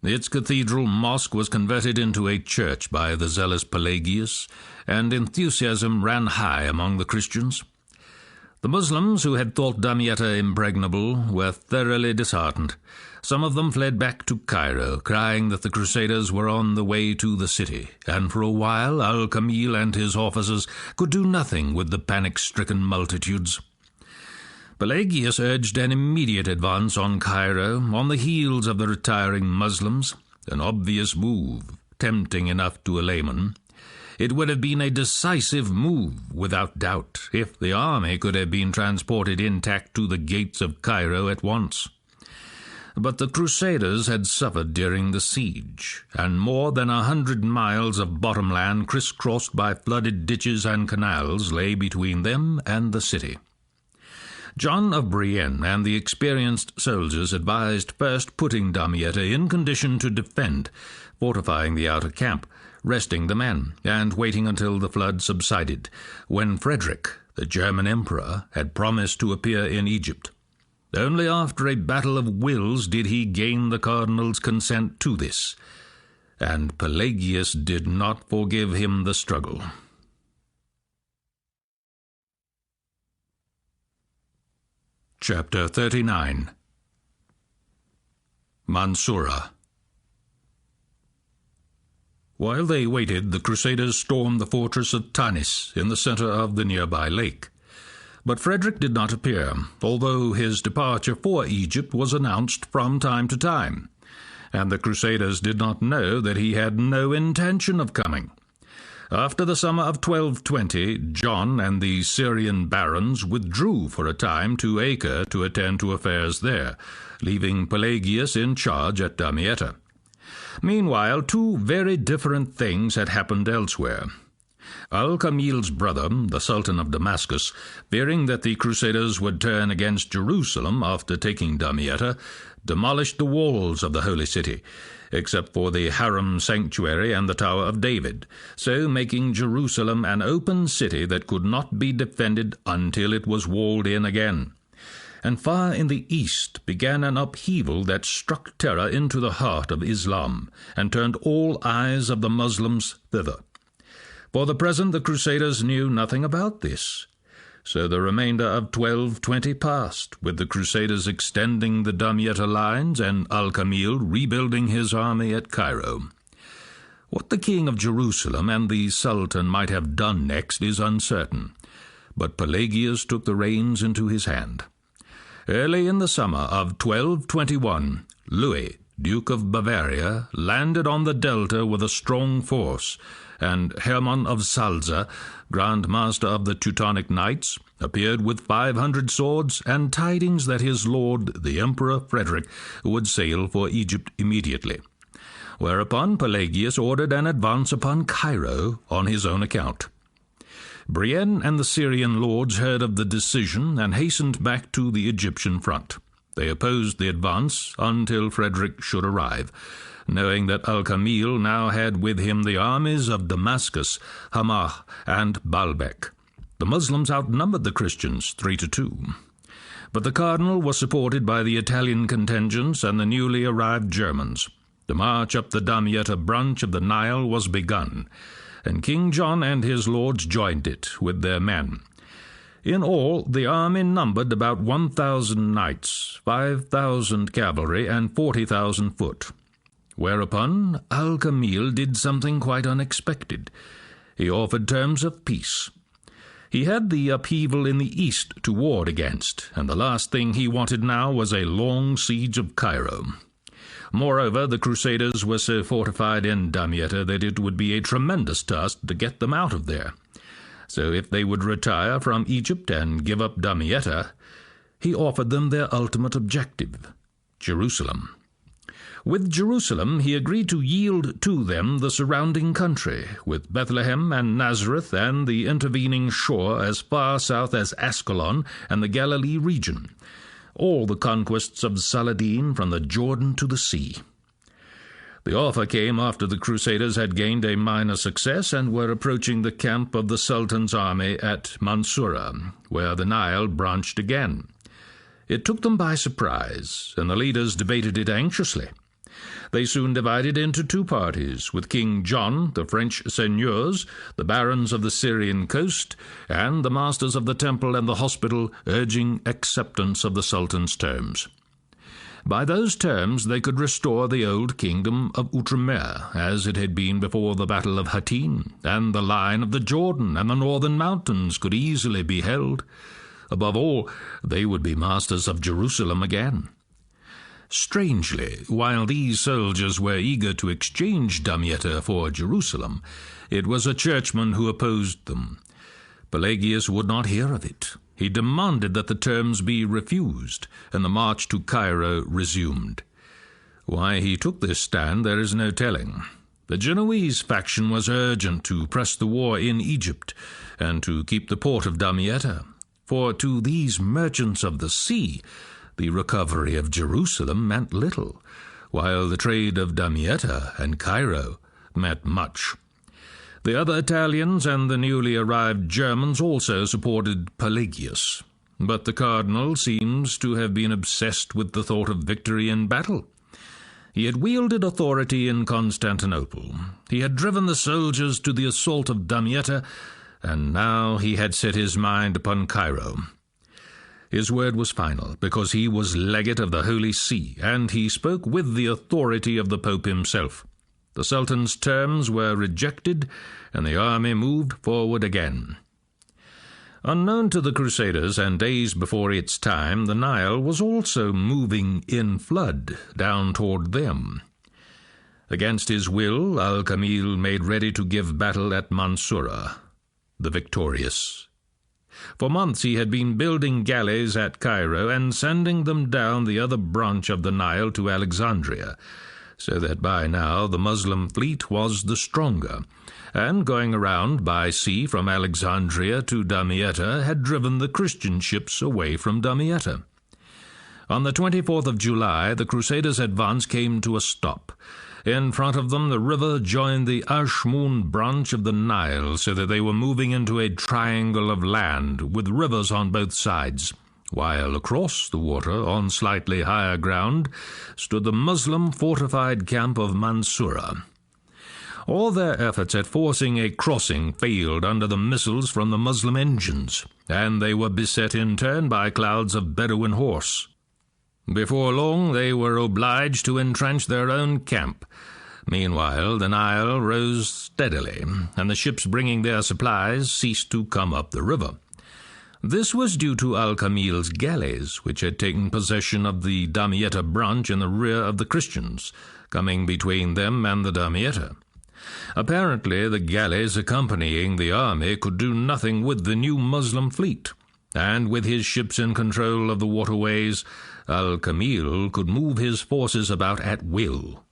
Its cathedral mosque was converted into a church by the zealous Pelagius, and enthusiasm ran high among the Christians. The Muslims, who had thought Damietta impregnable, were thoroughly disheartened. Some of them fled back to Cairo, crying that the Crusaders were on the way to the city, and for a while Al-Kamil and his officers could do nothing with the panic-stricken multitudes. Pelagius urged an immediate advance on Cairo, on the heels of the retiring Muslims, an obvious move, tempting enough to a layman. It would have been a decisive move, without doubt, if the army could have been transported intact to the gates of Cairo at once. But the Crusaders had suffered during the siege, and more than 100 miles of bottomland crisscrossed by flooded ditches and canals lay between them and the city. John of Brienne and the experienced soldiers advised first putting Damietta in condition to defend, fortifying the outer camp, resting the men, and waiting until the flood subsided, when Frederick, the German emperor, had promised to appear in Egypt. Only after a battle of wills did he gain the cardinal's consent to this, and Pelagius did not forgive him the struggle. Chapter 39. Mansoura. While they waited, the Crusaders stormed the fortress of Tanis in the center of the nearby lake. But Frederick did not appear, although his departure for Egypt was announced from time to time, and the Crusaders did not know that he had no intention of coming. After the summer of 1220, John and the Syrian barons withdrew for a time to Acre to attend to affairs there, leaving Pelagius in charge at Damietta. Meanwhile, two very different things had happened elsewhere. Al-Kamil's brother, the Sultan of Damascus, fearing that the Crusaders would turn against Jerusalem after taking Damietta, demolished the walls of the holy city, except for the Haram sanctuary and the Tower of David, so making Jerusalem an open city that could not be defended until it was walled in again. And far in the east began an upheaval that struck terror into the heart of Islam, and turned all eyes of the Muslims thither. For the present the Crusaders knew nothing about this. So the remainder of 1220 passed, with the Crusaders extending the Damietta lines and Al-Kamil rebuilding his army at Cairo. What the king of Jerusalem and the Sultan might have done next is uncertain, but Pelagius took the reins into his hand. Early in the summer of 1221, Louis, Duke of Bavaria, landed on the Delta with a strong force, and Hermann of Salza, Grand Master of the Teutonic Knights, appeared with 500 swords and tidings that his lord, the Emperor Frederick, would sail for Egypt immediately. Whereupon Pelagius ordered an advance upon Cairo on his own account. Brienne and the Syrian lords heard of the decision and hastened back to the Egyptian front. They opposed the advance until Frederick should arrive, knowing that Al-Kamil now had with him the armies of Damascus, Hamath, and Baalbek. The Muslims outnumbered the Christians 3-2. But the cardinal was supported by the Italian contingents and the newly arrived Germans. The march up the Damietta branch of the Nile was begun, and King John and his lords joined it with their men. In all, the army numbered about 1,000 knights, 5,000 cavalry, and 40,000 foot. Whereupon Al-Kamil did something quite unexpected. He offered terms of peace. He had the upheaval in the east to ward against, and the last thing he wanted now was a long siege of Cairo. Moreover, the Crusaders were so fortified in Damietta that it would be a tremendous task to get them out of there. So if they would retire from Egypt and give up Damietta, he offered them their ultimate objective, Jerusalem. With Jerusalem, he agreed to yield to them the surrounding country, with Bethlehem and Nazareth and the intervening shore as far south as Ascalon and the Galilee region, all the conquests of Saladin from the Jordan to the sea. The offer came after the Crusaders had gained a minor success and were approaching the camp of the Sultan's army at Mansoura, where the Nile branched again. It took them by surprise, and the leaders debated it anxiously. They soon divided into two parties, with King John, the French seigneurs, the barons of the Syrian coast, and the masters of the temple and the hospital urging acceptance of the Sultan's terms. By those terms they could restore the old kingdom of Outremer, as it had been before the Battle of Hattin, and the line of the Jordan and the northern mountains could easily be held. Above all, they would be masters of Jerusalem again. Strangely, while these soldiers were eager to exchange Damietta for Jerusalem, it was a churchman who opposed them. Pelagius would not hear of it. He demanded that the terms be refused, and the march to Cairo resumed. Why he took this stand there is no telling. The Genoese faction was urgent to press the war in Egypt, and to keep the port of Damietta, for to these merchants of the sea the recovery of Jerusalem meant little, while the trade of Damietta and Cairo meant much. The other Italians and the newly arrived Germans also supported Pelagius, but the cardinal seems to have been obsessed with the thought of victory in battle. He had wielded authority in Constantinople. He had driven the soldiers to the assault of Damietta, and now he had set his mind upon Cairo. His word was final, because he was legate of the Holy See, and he spoke with the authority of the Pope himself. The Sultan's terms were rejected, and the army moved forward again. Unknown to the Crusaders, and days before its time, the Nile was also moving in flood down toward them. Against his will, Al-Kamil made ready to give battle at Mansoura, the victorious. For months he had been building galleys at Cairo and sending them down the other branch of the Nile to Alexandria, so that by now the Muslim fleet was the stronger, and going around by sea from Alexandria to Damietta had driven the Christian ships away from Damietta. On the 24th of July, the Crusaders' advance came to a stop. In front of them the river joined the Ashmun branch of the Nile, so that they were moving into a triangle of land with rivers on both sides, while across the water, on slightly higher ground, stood the Muslim fortified camp of Mansoura. All their efforts at forcing a crossing failed under the missiles from the Muslim engines, and they were beset in turn by clouds of Bedouin horse. Before long they were obliged to entrench their own camp. Meanwhile the Nile rose steadily, and the ships bringing their supplies ceased to come up the river. This was due to Al-Kamil's galleys, which had taken possession of the Damietta branch in the rear of the Christians, coming between them and the Damietta. Apparently, the galleys accompanying the army could do nothing with the new Muslim fleet, and with his ships in control of the waterways, Al-Kamil could move his forces about at will.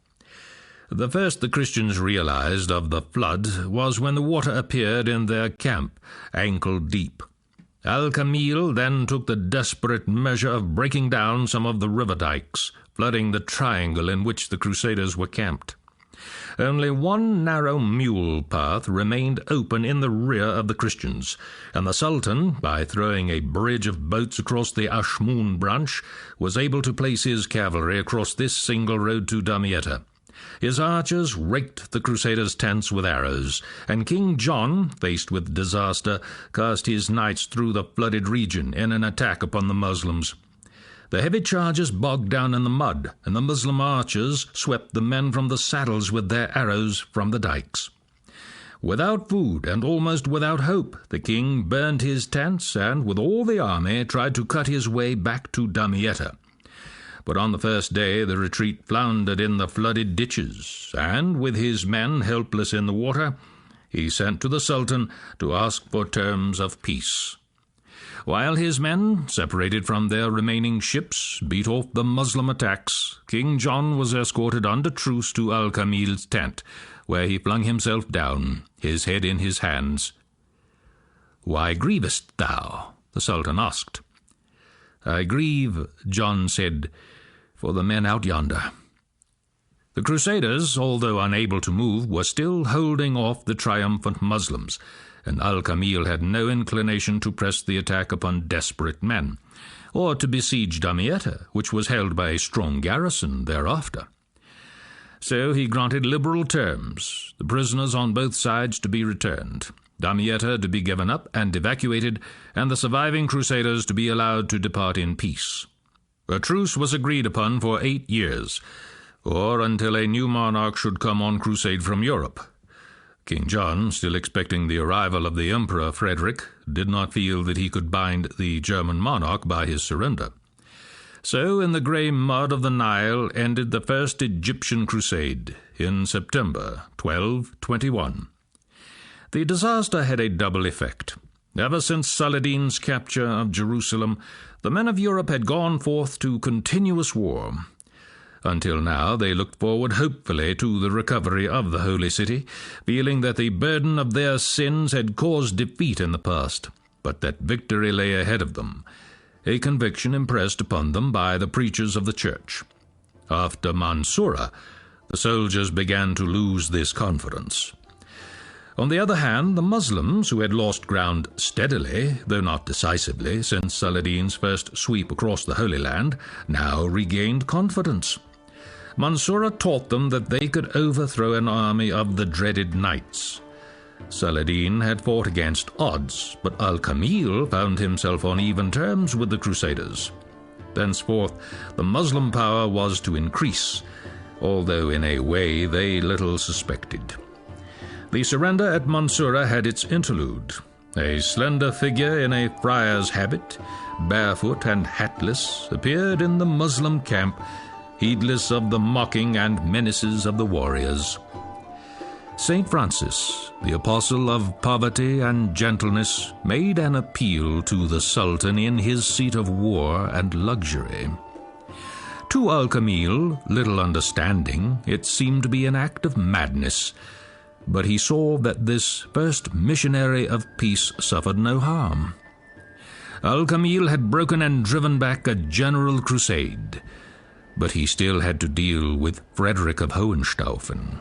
The first the Christians realized of the flood was when the water appeared in their camp, ankle-deep. Al-Kamil then took the desperate measure of breaking down some of the river dikes, flooding the triangle in which the Crusaders were camped. Only one narrow mule path remained open in the rear of the Christians, and the Sultan, by throwing a bridge of boats across the Ashmun branch, was able to place his cavalry across this single road to Damietta. His archers raked the Crusaders' tents with arrows, and King John, faced with disaster, cast his knights through the flooded region in an attack upon the Muslims. The heavy chargers bogged down in the mud, and the Muslim archers swept the men from the saddles with their arrows from the dikes. Without food and almost without hope, the king burned his tents and, with all the army, tried to cut his way back to Damietta. But on the first day the retreat floundered in the flooded ditches, and, with his men helpless in the water, he sent to the Sultan to ask for terms of peace. While his men, separated from their remaining ships, beat off the Muslim attacks, King John was escorted under truce to Al-Kamil's tent, where he flung himself down, his head in his hands. "Why grievest thou?" the Sultan asked. "I grieve," John said, "for the men out yonder." The Crusaders, although unable to move, were still holding off the triumphant Muslims, and Al-Kamil had no inclination to press the attack upon desperate men, or to besiege Damietta, which was held by a strong garrison thereafter. So he granted liberal terms, the prisoners on both sides to be returned, Damietta to be given up and evacuated, and the surviving Crusaders to be allowed to depart in peace. A truce was agreed upon for 8 years, or until a new monarch should come on crusade from Europe. King John, still expecting the arrival of the Emperor Frederick, did not feel that he could bind the German monarch by his surrender. So in the grey mud of the Nile ended the first Egyptian crusade in September 1221. The disaster had a double effect. Ever since Saladin's capture of Jerusalem, the men of Europe had gone forth to continuous war. Until now they looked forward hopefully to the recovery of the Holy City, feeling that the burden of their sins had caused defeat in the past, but that victory lay ahead of them, a conviction impressed upon them by the preachers of the Church. After Mansoura, the soldiers began to lose this confidence. On the other hand, the Muslims, who had lost ground steadily, though not decisively, since Saladin's first sweep across the Holy Land, now regained confidence. Mansoura taught them that they could overthrow an army of the dreaded knights. Saladin had fought against odds, but Al-Kamil found himself on even terms with the Crusaders. Thenceforth, the Muslim power was to increase, although in a way they little suspected. The surrender at Mansoura had its interlude. A slender figure in a friar's habit, barefoot and hatless, appeared in the Muslim camp, heedless of the mocking and menaces of the warriors. St. Francis, the apostle of poverty and gentleness, made an appeal to the Sultan in his seat of war and luxury. To Al-Kamil, little understanding, it seemed to be an act of madness, but he saw that this first missionary of peace suffered no harm. Al-Kamil had broken and driven back a general crusade, but he still had to deal with Frederick of Hohenstaufen.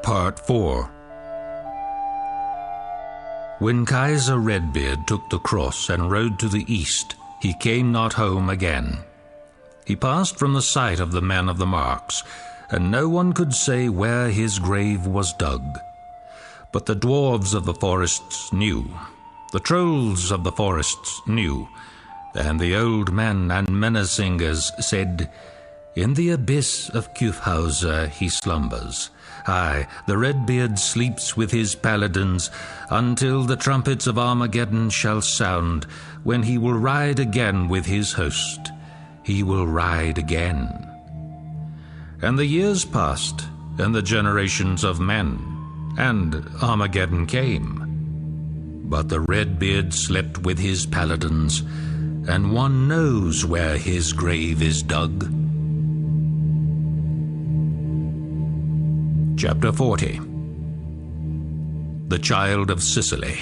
Part 4. When Kaiser Redbeard took the cross and rode to the east, he came not home again. He passed from the sight of the men of the marks, and no one could say where his grave was dug. But the dwarves of the forests knew, the trolls of the forests knew, and the old men and menacingers said, "In the abyss of Kyffhauser he slumbers. Aye, the Redbeard sleeps with his paladins until the trumpets of Armageddon shall sound, when he will ride again with his host. He will ride again." And the years passed, and the generations of men, and Armageddon came. But the Redbeard slept with his paladins, and one knows where his grave is dug. Chapter 40. The Child of Sicily.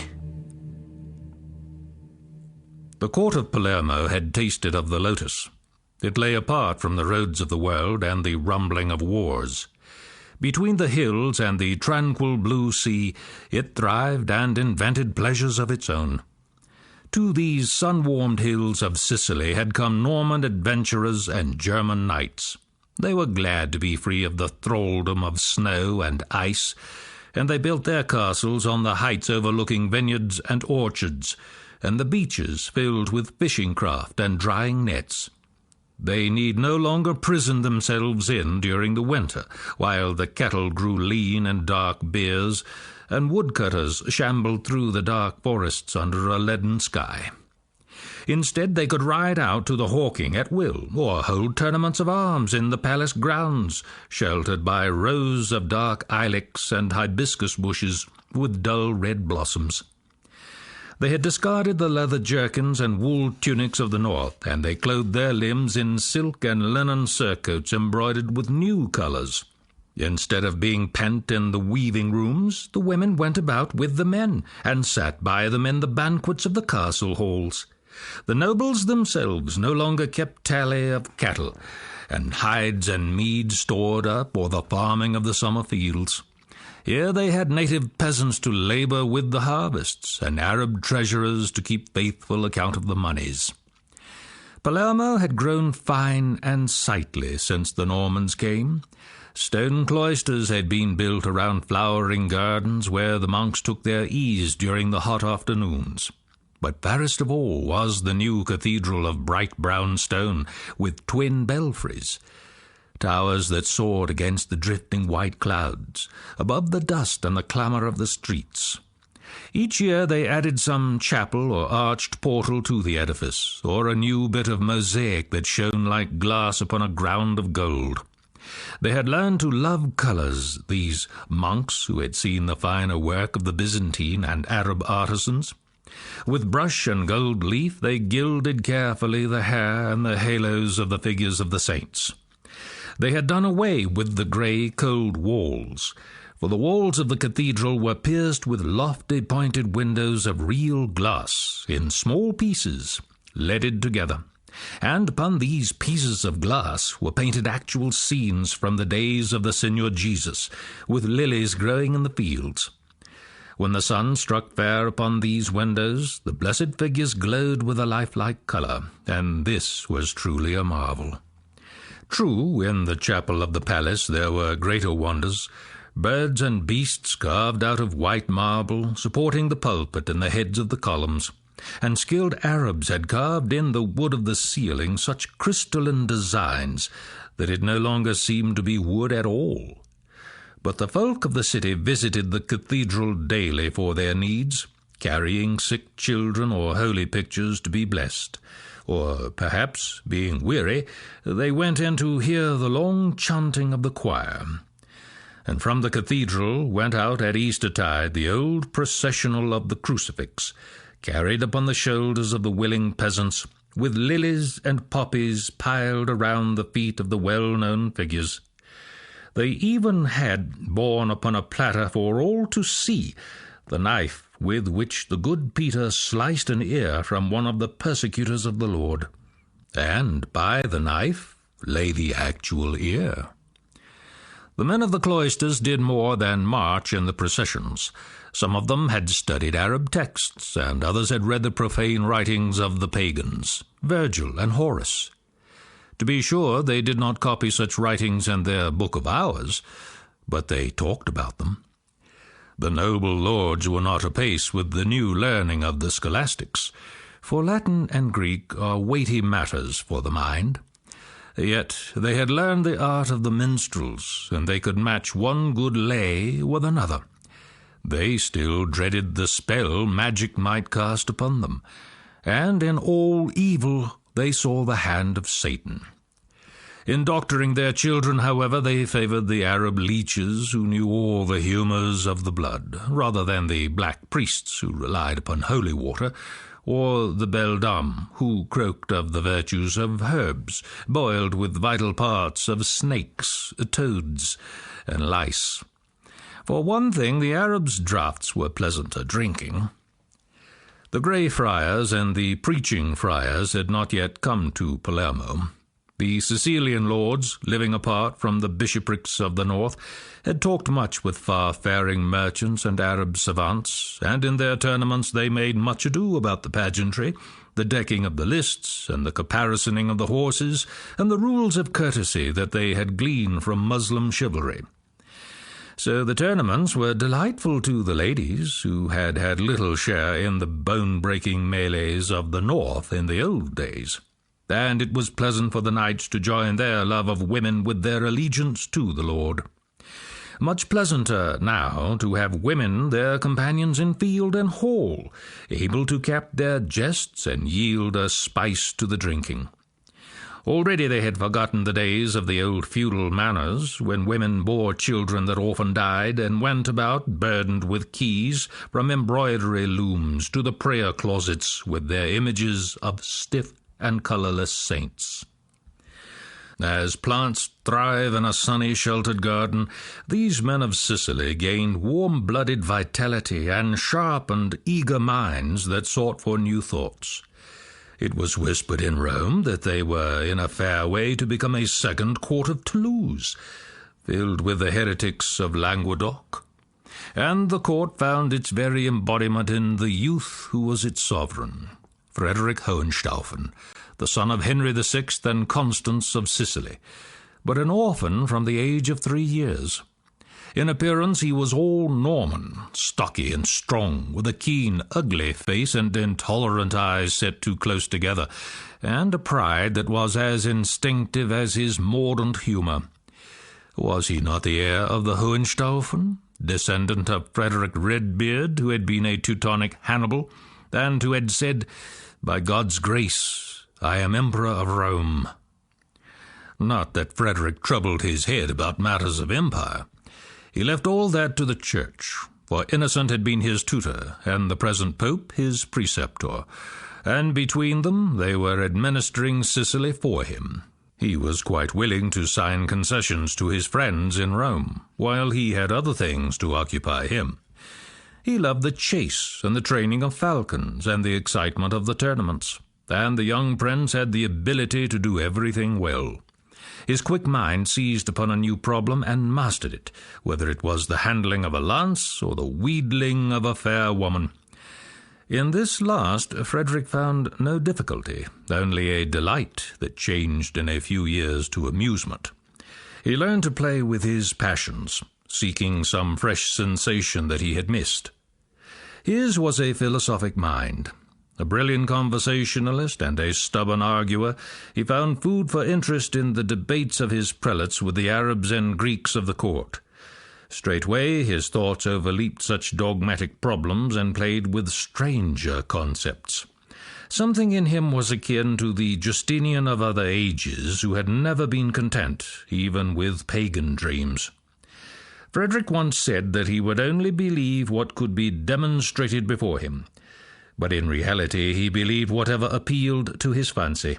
The court of Palermo had tasted of the lotus. It lay apart from the roads of the world and the rumbling of wars. Between the hills and the tranquil blue sea, it thrived and invented pleasures of its own. To these sun-warmed hills of Sicily had come Norman adventurers and German knights. They were glad to be free of the thraldom of snow and ice, and they built their castles on the heights overlooking vineyards and orchards, and the beaches filled with fishing craft and drying nets. They need no longer prison themselves in during the winter, while the cattle grew lean in dark beers, and woodcutters shambled through the dark forests under a leaden sky. Instead, they could ride out to the hawking at will, or hold tournaments of arms in the palace grounds, sheltered by rows of dark ilex and hibiscus bushes with dull red blossoms. They had discarded the leather jerkins and wool tunics of the north, and they clothed their limbs in silk and linen surcoats embroidered with new colours. Instead of being pent in the weaving rooms, the women went about with the men, and sat by them in the banquets of the castle halls. The nobles themselves no longer kept tally of cattle, and hides and mead stored up, or the farming of the summer fields. Here they had native peasants to labour with the harvests, and Arab treasurers to keep faithful account of the moneys. Palermo had grown fine and sightly since the Normans came. Stone cloisters had been built around flowering gardens where the monks took their ease during the hot afternoons. But fairest of all was the new cathedral of bright brown stone, with twin belfries, towers that soared against the drifting white clouds, above the dust and the clamour of the streets. Each year they added some chapel or arched portal to the edifice, or a new bit of mosaic that shone like glass upon a ground of gold. They had learned to love colours, these monks who had seen the finer work of the Byzantine and Arab artisans. With brush and gold leaf they gilded carefully the hair and the halos of the figures of the saints. They had done away with the grey, cold walls, for the walls of the cathedral were pierced with lofty pointed windows of real glass, in small pieces, leaded together. And upon these pieces of glass were painted actual scenes from the days of the Signor Jesus, with lilies growing in the fields. When the sun struck fair upon these windows, the blessed figures glowed with a lifelike colour, and this was truly a marvel. True, in the chapel of the palace there were greater wonders, birds and beasts carved out of white marble, supporting the pulpit and the heads of the columns, and skilled Arabs had carved in the wood of the ceiling such crystalline designs that it no longer seemed to be wood at all. But the folk of the city visited the cathedral daily for their needs, carrying sick children or holy pictures to be blessed. Or perhaps, being weary, they went in to hear the long chanting of the choir. And from the cathedral went out at Eastertide the old processional of the crucifix, carried upon the shoulders of the willing peasants, with lilies and poppies piled around the feet of the well-known figures. They even had borne upon a platter for all to see the knife with which the good Peter sliced an ear from one of the persecutors of the Lord, and by the knife lay the actual ear. The men of the cloisters did more than march in the processions. Some of them had studied Arab texts, and others had read the profane writings of the pagans, Virgil and Horace. To be sure, they did not copy such writings in their Book of Hours, but they talked about them. The noble lords were not apace with the new learning of the scholastics, for Latin and Greek are weighty matters for the mind. Yet they had learned the art of the minstrels, and they could match one good lay with another. They still dreaded the spell magic might cast upon them, and in all evil they saw the hand of Satan. In doctoring their children, however, they favoured the Arab leeches who knew all the humours of the blood, rather than the black priests who relied upon holy water, or the beldam who croaked of the virtues of herbs, boiled with vital parts of snakes, toads, and lice. For one thing, the Arabs' draughts were pleasanter drinking. The Grey Friars and the Preaching Friars had not yet come to Palermo. The Sicilian lords, living apart from the bishoprics of the north, had talked much with far-faring merchants and Arab savants, and in their tournaments they made much ado about the pageantry, the decking of the lists, and the caparissoning of the horses, and the rules of courtesy that they had gleaned from Muslim chivalry. So the tournaments were delightful to the ladies, who had had little share in the bone-breaking melees of the north in the old days, and it was pleasant for the knights to join their love of women with their allegiance to the lord. Much pleasanter now to have women their companions in field and hall, able to cap their jests and yield a spice to the drinking. Already they had forgotten the days of the old feudal manners, when women bore children that often died, and went about burdened with keys from embroidery looms to the prayer closets with their images of stiff and colourless saints. As plants thrive in a sunny, sheltered garden, these men of Sicily gained warm-blooded vitality and sharp and eager minds that sought for new thoughts. It was whispered in Rome that they were in a fair way to become a second court of Toulouse, filled with the heretics of Languedoc, and the court found its very embodiment in the youth who was its sovereign, Frederick Hohenstaufen, the son of Henry VI and Constance of Sicily, but an orphan from the age of 3 years. In appearance he was all Norman, stocky and strong, with a keen, ugly face and intolerant eyes set too close together, and a pride that was as instinctive as his mordant humour. Was he not the heir of the Hohenstaufen, descendant of Frederick Redbeard, who had been a Teutonic Hannibal, and who had said, "By God's grace, I am Emperor of Rome"? Not that Frederick troubled his head about matters of empire. He left all that to the Church, for Innocent had been his tutor, and the present Pope his preceptor, and between them they were administering Sicily for him. He was quite willing to sign concessions to his friends in Rome, while he had other things to occupy him. He loved the chase and the training of falcons and the excitement of the tournaments, and the young prince had the ability to do everything well. His quick mind seized upon a new problem and mastered it, whether it was the handling of a lance or the wheedling of a fair woman. In this last Frederick found no difficulty, only a delight that changed in a few years to amusement. He learned to play with his passions, seeking some fresh sensation that he had missed. His was a philosophic mind. A brilliant conversationalist and a stubborn arguer, he found food for interest in the debates of his prelates with the Arabs and Greeks of the court. Straightway his thoughts overleaped such dogmatic problems and played with stranger concepts. Something in him was akin to the Justinian of other ages, who had never been content, even with pagan dreams. Frederick once said that he would only believe what could be demonstrated before him, but in reality he believed whatever appealed to his fancy.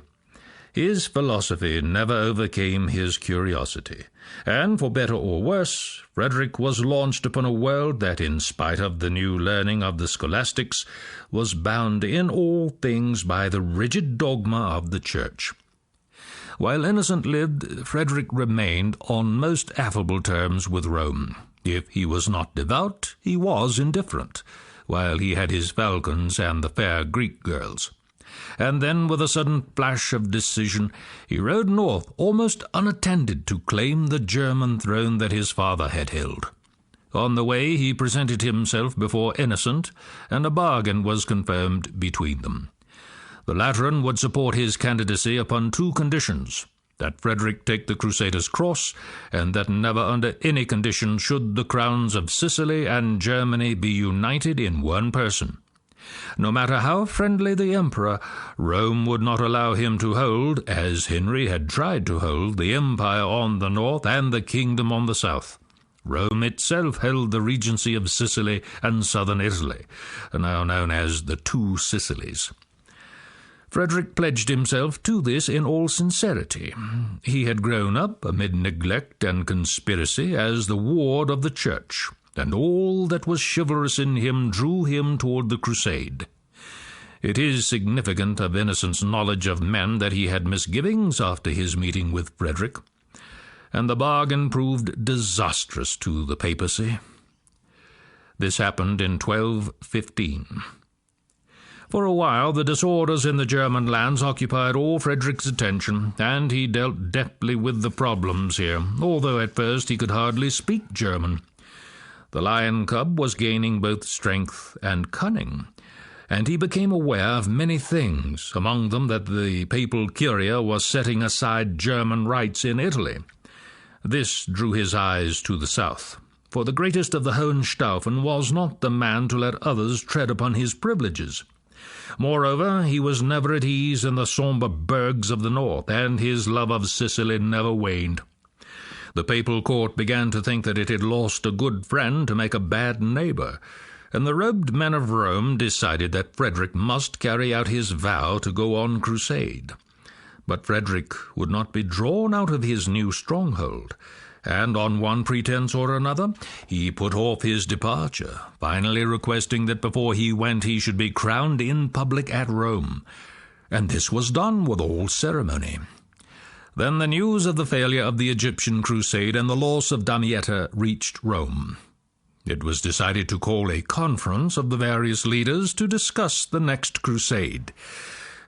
His philosophy never overcame his curiosity, and, for better or worse, Frederick was launched upon a world that, in spite of the new learning of the scholastics, was bound in all things by the rigid dogma of the Church. While Innocent lived, Frederick remained on most affable terms with Rome. If he was not devout, he was indifferent, while he had his falcons and the fair Greek girls. And then, with a sudden flash of decision, he rode north almost unattended to claim the German throne that his father had held. On the way he presented himself before Innocent, and a bargain was confirmed between them. The Lateran would support his candidacy upon two conditions: that Frederick take the Crusaders' cross, and that never under any condition should the crowns of Sicily and Germany be united in one person. No matter how friendly the emperor, Rome would not allow him to hold, as Henry had tried to hold, the empire on the north and the kingdom on the south. Rome itself held the regency of Sicily and southern Italy, now known as the Two Sicilies. Frederick pledged himself to this in all sincerity. He had grown up amid neglect and conspiracy as the ward of the church, and all that was chivalrous in him drew him toward the crusade. It is significant of Innocent's knowledge of men that he had misgivings after his meeting with Frederick, and the bargain proved disastrous to the papacy. This happened in 1215. For a while the disorders in the German lands occupied all Frederick's attention, and he dealt deftly with the problems here, although at first he could hardly speak German. The lion cub was gaining both strength and cunning, and he became aware of many things, among them that the papal curia was setting aside German rights in Italy. This drew his eyes to the south, for the greatest of the Hohenstaufen was not the man to let others tread upon his privileges. Moreover, he was never at ease in the sombre burghs of the north, and his love of Sicily never waned. The papal court began to think that it had lost a good friend to make a bad neighbor, and the robed men of Rome decided that Frederick must carry out his vow to go on crusade. But Frederick would not be drawn out of his new stronghold, and on one pretense or another he put off his departure, finally requesting that before he went he should be crowned in public at Rome, and this was done with all ceremony. Then the news of the failure of the Egyptian crusade and the loss of Damietta reached Rome. It was decided to call a conference of the various leaders to discuss the next crusade,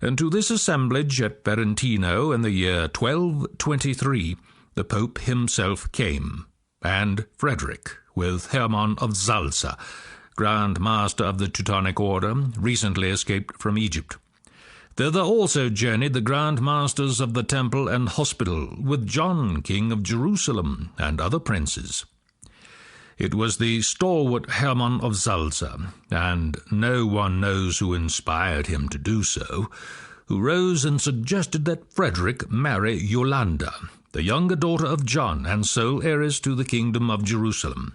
and to this assemblage at Ferentino in the year 1223 the Pope himself came, and Frederick, with Hermann of Salza, Grand Master of the Teutonic Order, recently escaped from Egypt. Thither also journeyed the Grand Masters of the Temple and Hospital, with John, King of Jerusalem, and other princes. It was the stalwart Hermann of Salza, and no one knows who inspired him to do so, who rose and suggested that Frederick marry Yolanda, the younger daughter of John and sole heiress to the kingdom of Jerusalem.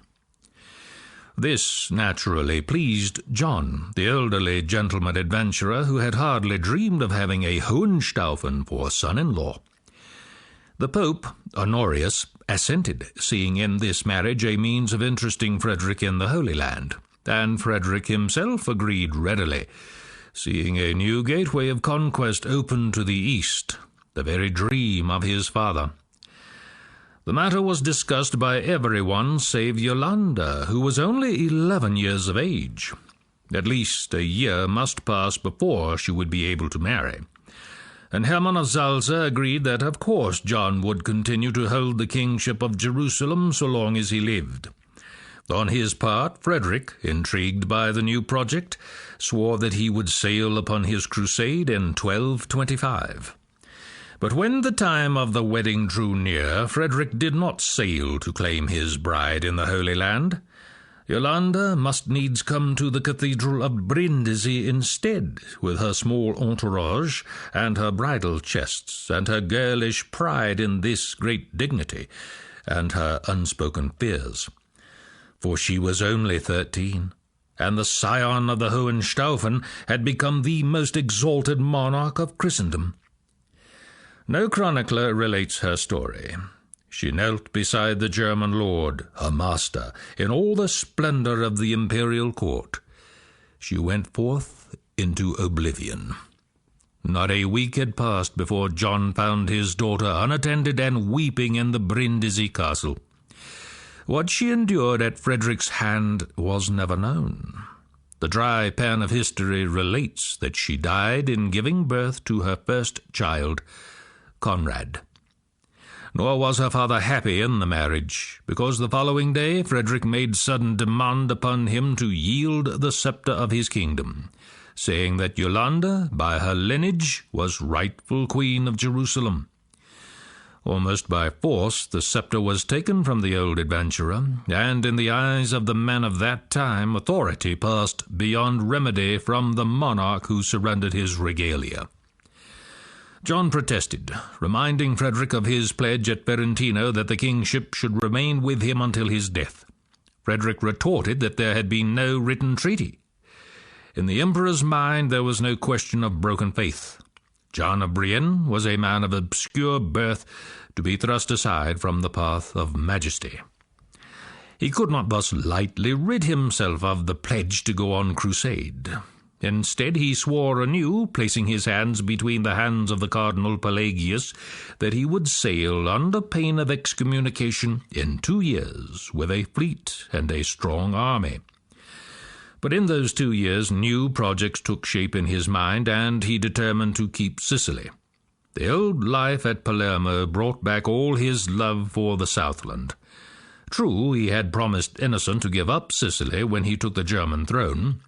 This naturally pleased John, the elderly gentleman adventurer who had hardly dreamed of having a Hohenstaufen for son-in-law. The Pope, Honorius, assented, seeing in this marriage a means of interesting Frederick in the Holy Land, and Frederick himself agreed readily, seeing a new gateway of conquest open to the east, the very dream of his father. The matter was discussed by everyone save Yolanda, who was only 11 years of age. At least a year must pass before she would be able to marry. And Hermann of Salza agreed that, of course, John would continue to hold the kingship of Jerusalem so long as he lived. On his part, Frederick, intrigued by the new project, swore that he would sail upon his crusade in 1225. But when the time of the wedding drew near, Frederick did not sail to claim his bride in the Holy Land. Yolanda must needs come to the Cathedral of Brindisi instead, with her small entourage, and her bridal chests, and her girlish pride in this great dignity, and her unspoken fears. For she was only 13, and the scion of the Hohenstaufen had become the most exalted monarch of Christendom. No chronicler relates her story. She knelt beside the German lord, her master, in all the splendor of the imperial court. She went forth into oblivion. Not a week had passed before John found his daughter unattended and weeping in the Brindisi castle. What she endured at Frederick's hand was never known. The dry pen of history relates that she died in giving birth to her first child, Conrad. Nor was her father happy in the marriage, because the following day Frederick made sudden demand upon him to yield the sceptre of his kingdom, saying that Yolande, by her lineage, was rightful queen of Jerusalem. Almost by force the sceptre was taken from the old adventurer, and in the eyes of the men of that time authority passed beyond remedy from the monarch who surrendered his regalia. John protested, reminding Frederick of his pledge at Ferentino that the kingship should remain with him until his death. Frederick retorted that there had been no written treaty. In the emperor's mind there was no question of broken faith. John of Brienne was a man of obscure birth, to be thrust aside from the path of majesty. He could not thus lightly rid himself of the pledge to go on crusade. Instead, he swore anew, placing his hands between the hands of the Cardinal Pelagius, that he would sail under pain of excommunication in 2 years with a fleet and a strong army. But in those 2 years new projects took shape in his mind, and he determined to keep Sicily. The old life at Palermo brought back all his love for the Southland. True, he had promised Innocent to give up Sicily when he took the German throne.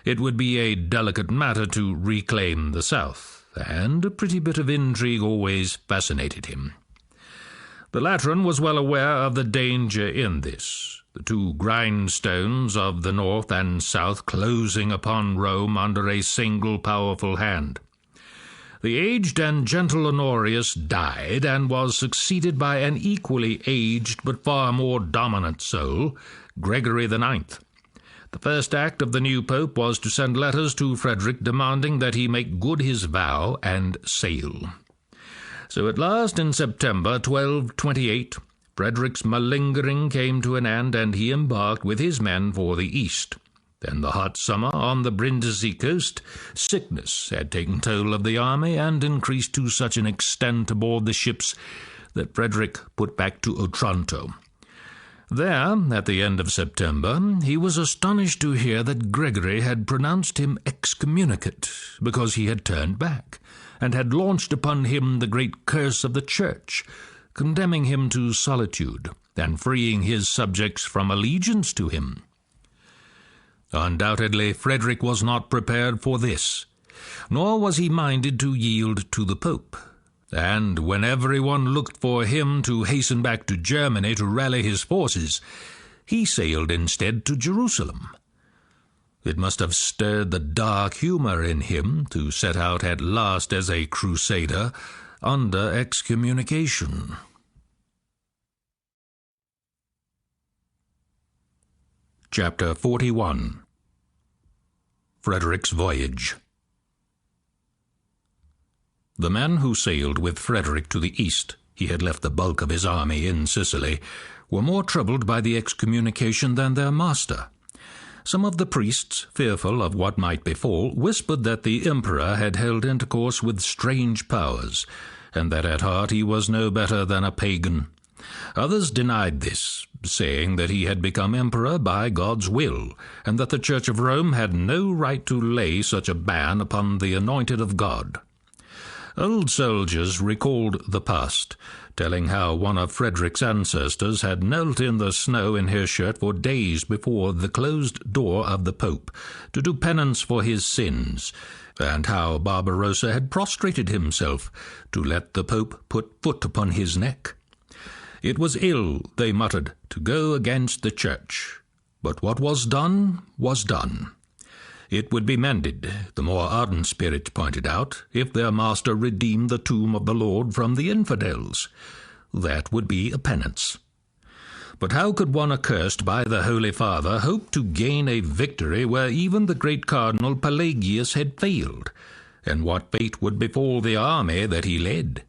It would be a delicate matter to reclaim the south, and a pretty bit of intrigue always fascinated him. The Lateran was well aware of the danger in this, the two grindstones of the north and south closing upon Rome under a single powerful hand. The aged and gentle Honorius died, and was succeeded by an equally aged but far more dominant soul, Gregory IX. The first act of the new pope was to send letters to Frederick demanding that he make good his vow and sail. So at last, in September 1228, Frederick's malingering came to an end, and he embarked with his men for the east. Then the hot summer on the Brindisi coast, sickness had taken toll of the army and increased to such an extent aboard the ships that Frederick put back to Otranto. There, at the end of September, he was astonished to hear that Gregory had pronounced him excommunicate because he had turned back, and had launched upon him the great curse of the Church, condemning him to solitude, and freeing his subjects from allegiance to him. Undoubtedly, Frederick was not prepared for this, nor was he minded to yield to the Pope. And when everyone looked for him to hasten back to Germany to rally his forces, he sailed instead to Jerusalem. It must have stirred the dark humor in him to set out at last as a crusader under excommunication. Chapter 41. Frederick's Voyage. The men who sailed with Frederick to the east, he had left the bulk of his army in Sicily, were more troubled by the excommunication than their master. Some of the priests, fearful of what might befall, whispered that the emperor had held intercourse with strange powers, and that at heart he was no better than a pagan. Others denied this, saying that he had become emperor by God's will, and that the Church of Rome had no right to lay such a ban upon the anointed of God. Old soldiers recalled the past, telling how one of Frederick's ancestors had knelt in the snow in his shirt for days before the closed door of the Pope to do penance for his sins, and how Barbarossa had prostrated himself to let the Pope put foot upon his neck. It was ill, they muttered, to go against the Church, but what was done was done. It would be mended, the more ardent spirit pointed out, if their master redeemed the tomb of the Lord from the infidels. That would be a penance. But how could one accursed by the Holy Father hope to gain a victory where even the great Cardinal Pelagius had failed? And what fate would befall the army that he led?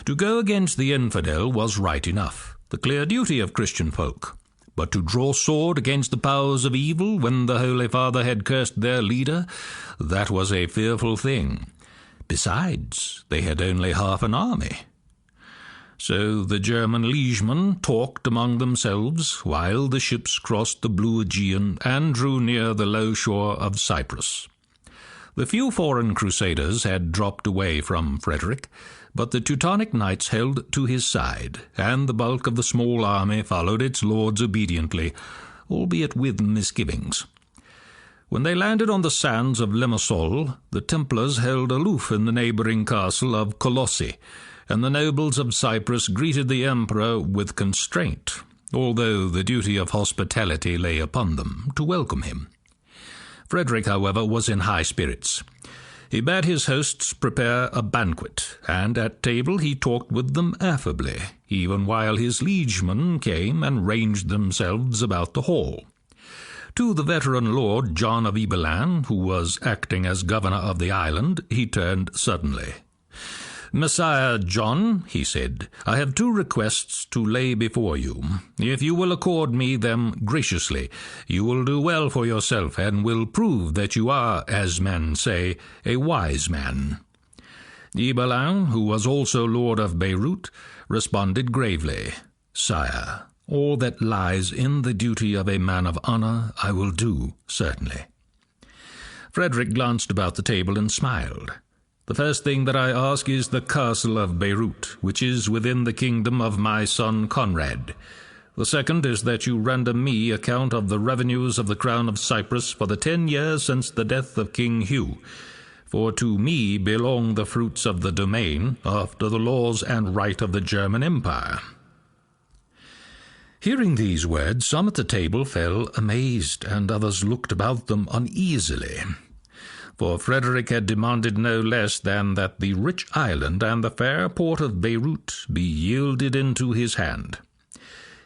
To go against the infidel was right enough, the clear duty of Christian folk. But to draw sword against the powers of evil when the Holy Father had cursed their leader, that was a fearful thing. Besides, they had only half an army. So the German liegemen talked among themselves while the ships crossed the blue Aegean and drew near the low shore of Cyprus. The few foreign crusaders had dropped away from Frederick, but the Teutonic knights held to his side, and the bulk of the small army followed its lords obediently, albeit with misgivings. When they landed on the sands of Limassol, the Templars held aloof in the neighbouring castle of Colossi, and the nobles of Cyprus greeted the emperor with constraint, although the duty of hospitality lay upon them to welcome him. Frederick, however, was in high spirits. He bade his hosts prepare a banquet, and at table he talked with them affably, even while his liegemen came and ranged themselves about the hall. To the veteran lord John of Ibelin, who was acting as governor of the island, he turned suddenly. "Messire John," he said, "I have two requests to lay before you. If you will accord me them graciously, you will do well for yourself, and will prove that you are, as men say, a wise man." Ibelin, who was also lord of Beirut, responded gravely, "Sire, all that lies in the duty of a man of honour I will do, certainly." Frederick glanced about the table and smiled. "The first thing that I ask is the castle of Beirut, which is within the kingdom of my son Conrad. The second is that you render me account of the revenues of the crown of Cyprus for the 10 years since the death of King Hugh, for to me belong the fruits of the domain, after the laws and right of the German Empire." Hearing these words, some at the table fell amazed, and others looked about them uneasily. For Frederick had demanded no less than that the rich island and the fair port of Beirut be yielded into his hand.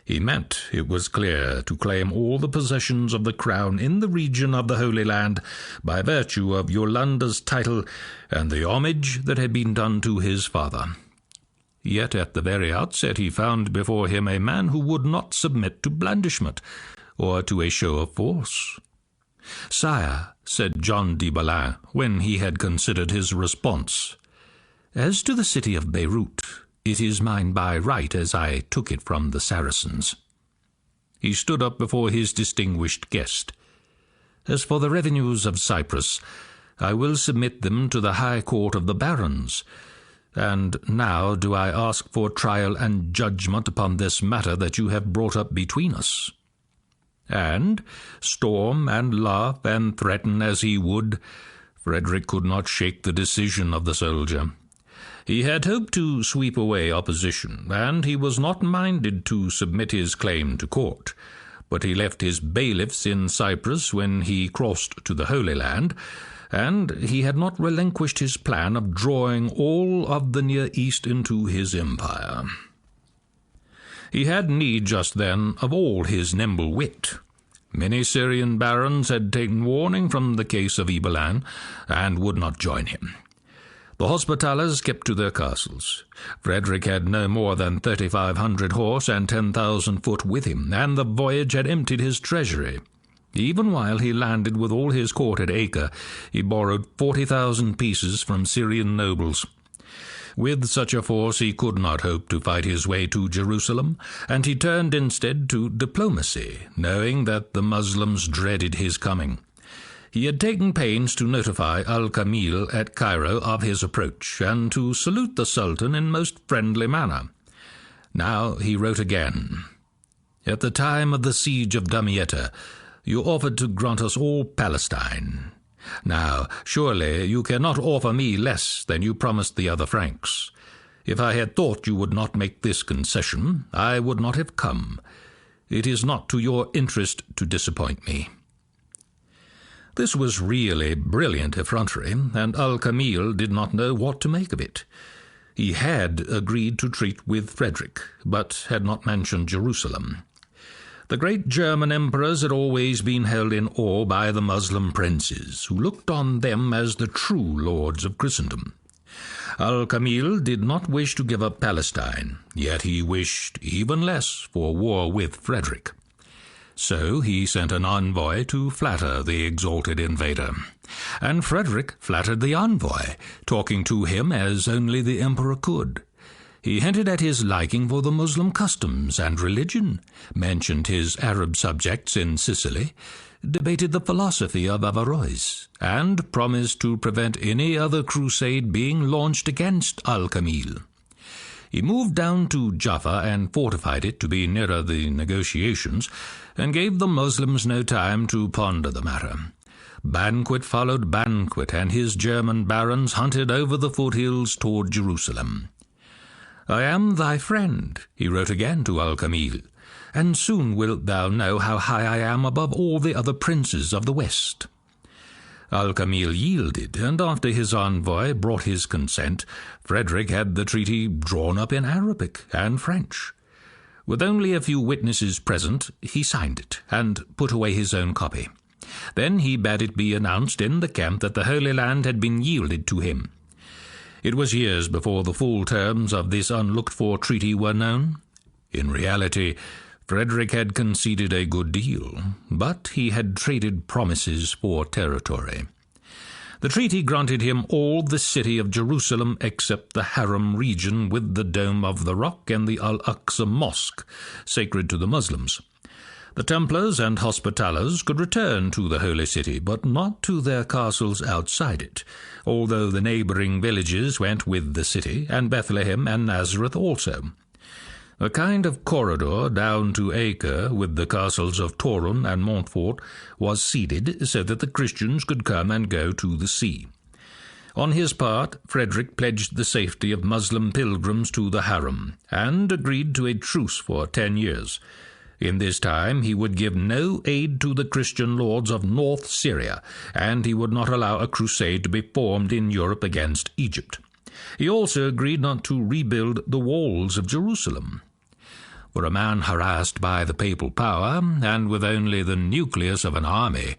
He meant, it was clear, to claim all the possessions of the crown in the region of the Holy Land by virtue of Yolanda's title and the homage that had been done to his father. Yet at the very outset he found before him a man who would not submit to blandishment or to a show of force. "Sire," said John d'Ibelin, when he had considered his response, "as to the city of Beirut, it is mine by right, as I took it from the Saracens." He stood up before his distinguished guest. "As for the revenues of Cyprus, I will submit them to the high court of the barons. And now do I ask for trial and judgment upon this matter that you have brought up between us." And, storm and laugh and threaten as he would, Frederick could not shake the decision of the soldier. He had hoped to sweep away opposition, and he was not minded to submit his claim to court, but he left his bailiffs in Cyprus when he crossed to the Holy Land, and he had not relinquished his plan of drawing all of the Near East into his empire. He had need just then of all his nimble wit. Many Syrian barons had taken warning from the case of Ibelin, and would not join him. The Hospitallers kept to their castles. Frederick had no more than 3,500 horse and 10,000 foot with him, and the voyage had emptied his treasury. Even while he landed with all his court at Acre, he borrowed 40,000 pieces from Syrian nobles. With such a force he could not hope to fight his way to Jerusalem, and he turned instead to diplomacy, knowing that the Muslims dreaded his coming. He had taken pains to notify Al-Kamil at Cairo of his approach, and to salute the Sultan in most friendly manner. Now he wrote again. "At the time of the siege of Damietta, you offered to grant us all Palestine. Now, surely you cannot offer me less than you promised the other Franks. If I had thought you would not make this concession, I would not have come. It is not to your interest to disappoint me." This was really brilliant effrontery, and Al-Kamil did not know what to make of it. He had agreed to treat with Frederick, but had not mentioned Jerusalem. The great German emperors had always been held in awe by the Muslim princes, who looked on them as the true lords of Christendom. Al-Kamil did not wish to give up Palestine, yet he wished even less for war with Frederick. So he sent an envoy to flatter the exalted invader. and Frederick flattered the envoy, talking to him as only the emperor could. He hinted at his liking for the Muslim customs and religion, mentioned his Arab subjects in Sicily, debated the philosophy of Averroes, and promised to prevent any other crusade being launched against Al-Kamil. He moved down to Jaffa and fortified it to be nearer the negotiations, and gave the Muslims no time to ponder the matter. Banquet followed banquet, and his German barons hunted over the foothills toward Jerusalem. "I am thy friend," he wrote again to Al-Kamil, "and soon wilt thou know how high I am above all the other princes of the West." Al-Kamil yielded, and after his envoy brought his consent, Frederick had the treaty drawn up in Arabic and French. With only a few witnesses present, he signed it, and put away his own copy. Then he bade it be announced in the camp that the Holy Land had been yielded to him. It was years before the full terms of this unlooked-for treaty were known. In reality, Frederick had conceded a good deal, but he had traded promises for territory. The treaty granted him all the city of Jerusalem except the Haram region with the Dome of the Rock and the Al-Aqsa Mosque, sacred to the Muslims. The Templars and Hospitallers could return to the Holy City, but not to their castles outside it, although the neighbouring villages went with the city, and Bethlehem and Nazareth also. A kind of corridor down to Acre, with the castles of Torun and Montfort, was ceded so that the Christians could come and go to the sea. On his part, Frederick pledged the safety of Muslim pilgrims to the Haram, and agreed to a truce for 10 years. In this time he would give no aid to the Christian lords of North Syria, and he would not allow a crusade to be formed in Europe against Egypt. He also agreed not to rebuild the walls of Jerusalem. For a man harassed by the papal power, and with only the nucleus of an army,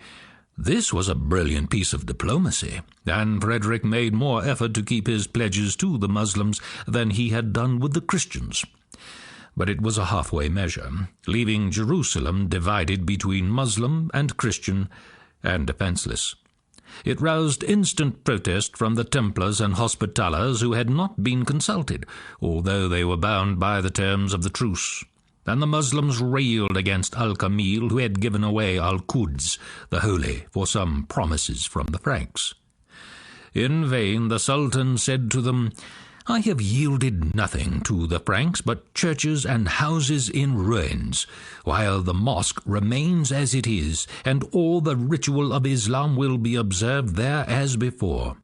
this was a brilliant piece of diplomacy, and Frederick made more effort to keep his pledges to the Muslims than he had done with the Christians. But it was a halfway measure, leaving Jerusalem divided between Muslim and Christian, and defenseless. It roused instant protest from the Templars and Hospitallers, who had not been consulted, although they were bound by the terms of the truce. And the Muslims railed against Al-Kamil, who had given away Al-Quds, the Holy, for some promises from the Franks. In vain the Sultan said to them, "I have yielded nothing to the Franks but churches and houses in ruins, while the mosque remains as it is, and all the ritual of Islam will be observed there as before."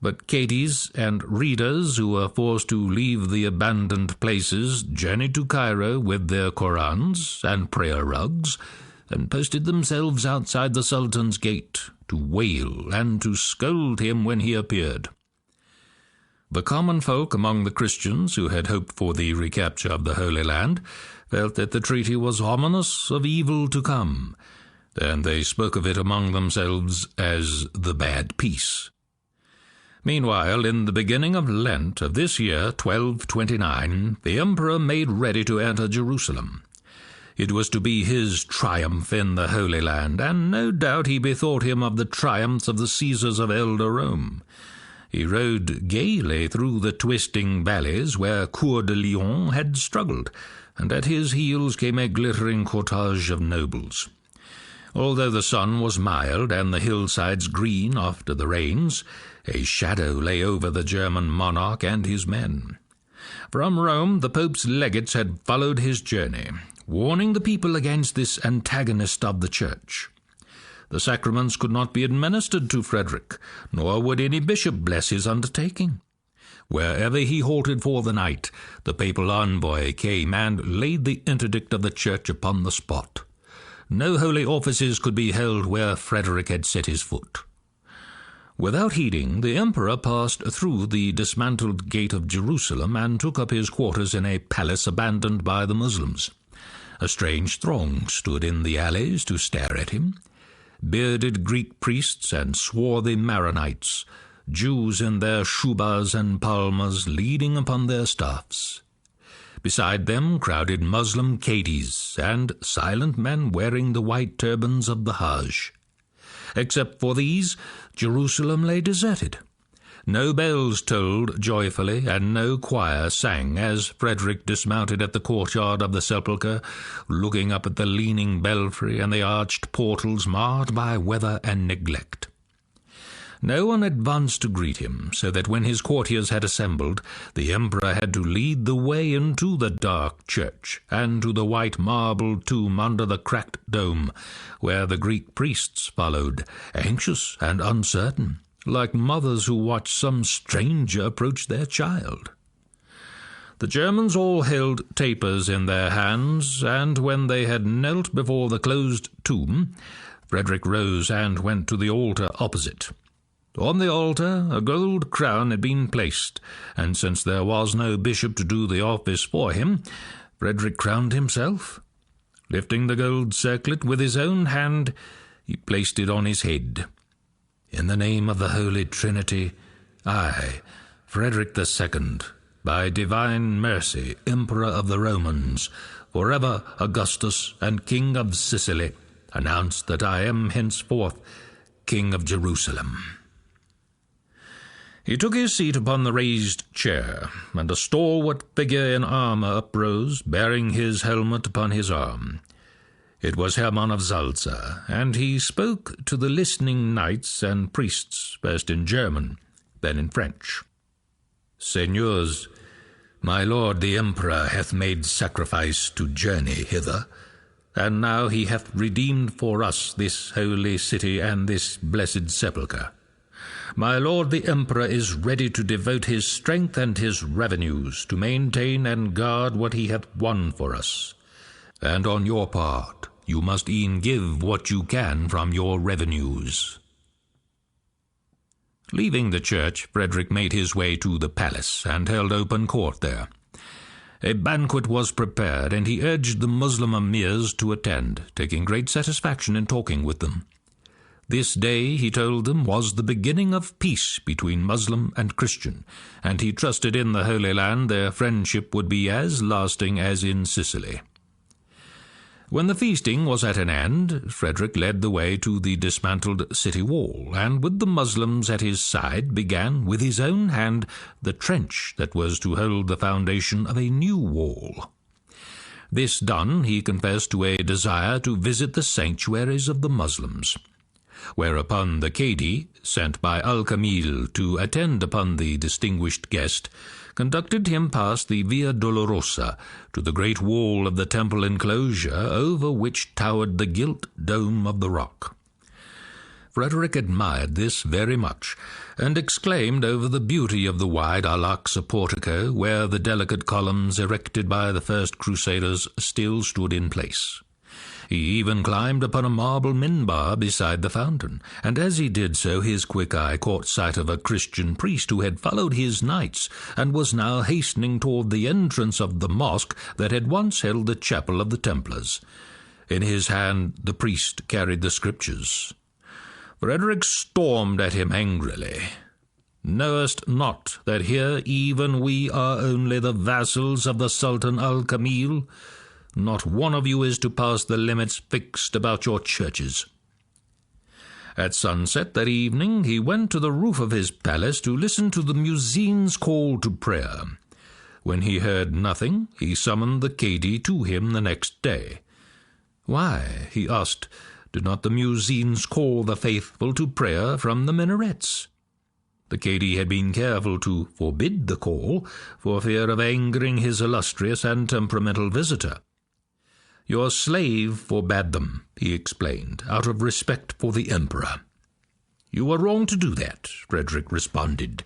But Cadies and readers who were forced to leave the abandoned places journeyed to Cairo with their Korans and prayer rugs, and posted themselves outside the Sultan's gate to wail and to scold him when he appeared. The common folk among the Christians, who had hoped for the recapture of the Holy Land, felt that the treaty was ominous of evil to come, and they spoke of it among themselves as the Bad Peace. Meanwhile, in the beginning of Lent of this year, 1229, the emperor made ready to enter Jerusalem. It was to be his triumph in the Holy Land, and no doubt he bethought him of the triumphs of the Caesars of elder Rome. He rode gaily through the twisting valleys where Coeur de Lion had struggled, and at his heels came a glittering cortege of nobles. Although the sun was mild and the hillsides green after the rains, a shadow lay over the German monarch and his men. From Rome the Pope's legates had followed his journey, warning the people against this antagonist of the Church. The sacraments could not be administered to Frederick, nor would any bishop bless his undertaking. Wherever he halted for the night, the papal envoy came and laid the interdict of the Church upon the spot. No holy offices could be held where Frederick had set his foot. Without heeding, the emperor passed through the dismantled gate of Jerusalem and took up his quarters in a palace abandoned by the Muslims. A strange throng stood in the alleys to stare at him. Bearded Greek priests and swarthy Maronites, Jews in their shubas and palmas leaning upon their staffs. Beside them crowded Muslim Cadies and silent men wearing the white turbans of the Hajj. Except for these, Jerusalem lay deserted. No bells tolled joyfully, and no choir sang as Frederick dismounted at the courtyard of the sepulchre, looking up at the leaning belfry and the arched portals marred by weather and neglect. No one advanced to greet him, so that when his courtiers had assembled, the emperor had to lead the way into the dark church, and to the white marble tomb under the cracked dome, where the Greek priests followed, anxious and uncertain, like mothers who watch some stranger approach their child. The Germans all held tapers in their hands, and when they had knelt before the closed tomb, Frederick rose and went to the altar opposite. On the altar a gold crown had been placed, and since there was no bishop to do the office for him, Frederick crowned himself. Lifting the gold circlet with his own hand, he placed it on his head. In the name of the Holy Trinity, I, Frederick II, by divine mercy, Emperor of the Romans, forever Augustus and King of Sicily, announce that I am henceforth King of Jerusalem. He took his seat upon the raised chair, and a stalwart figure in armour uprose, bearing his helmet upon his arm. It was Hermann of Salza, and he spoke to the listening knights and priests, first in German, then in French. Seigneurs, my lord the emperor hath made sacrifice to journey hither, and now he hath redeemed for us this holy city and this blessed sepulchre. My lord the emperor is ready to devote his strength and his revenues to maintain and guard what he hath won for us. And on your part, you must e'en give what you can from your revenues. Leaving the church, Frederick made his way to the palace, and held open court there. A banquet was prepared, and he urged the Muslim emirs to attend, taking great satisfaction in talking with them. This day, he told them, was the beginning of peace between Muslim and Christian, and he trusted in the Holy Land their friendship would be as lasting as in Sicily. When the feasting was at an end, Frederick led the way to the dismantled city wall, and with the Muslims at his side began with his own hand the trench that was to hold the foundation of a new wall. This done, he confessed to a desire to visit the sanctuaries of the Muslims. Whereupon the Cadi, sent by Al-Kamil to attend upon the distinguished guest, conducted him past the Via Dolorosa to the great wall of the temple enclosure, over which towered the gilt dome of the rock. Frederick admired this very much, and exclaimed over the beauty of the wide Al-Aqsa portico, where the delicate columns erected by the first Crusaders still stood in place. He even climbed upon a marble minbar beside the fountain, and as he did so his quick eye caught sight of a Christian priest who had followed his knights, and was now hastening toward the entrance of the mosque that had once held the chapel of the Templars. In his hand the priest carried the Scriptures. Frederick stormed at him angrily. "Knowest not that here even we are only the vassals of the Sultan Al-Kamil? Not one of you is to pass the limits fixed about your churches." At sunset that evening he went to the roof of his palace to listen to the muezzin's call to prayer. When he heard nothing, he summoned the Cadi to him the next day. "Why," he asked, "do not the muezzins call the faithful to prayer from the minarets?" The Cadi had been careful to forbid the call, for fear of angering his illustrious and temperamental visitor. "Your slave forbade them," he explained, "out of respect for the emperor." "You were wrong to do that," Frederick responded,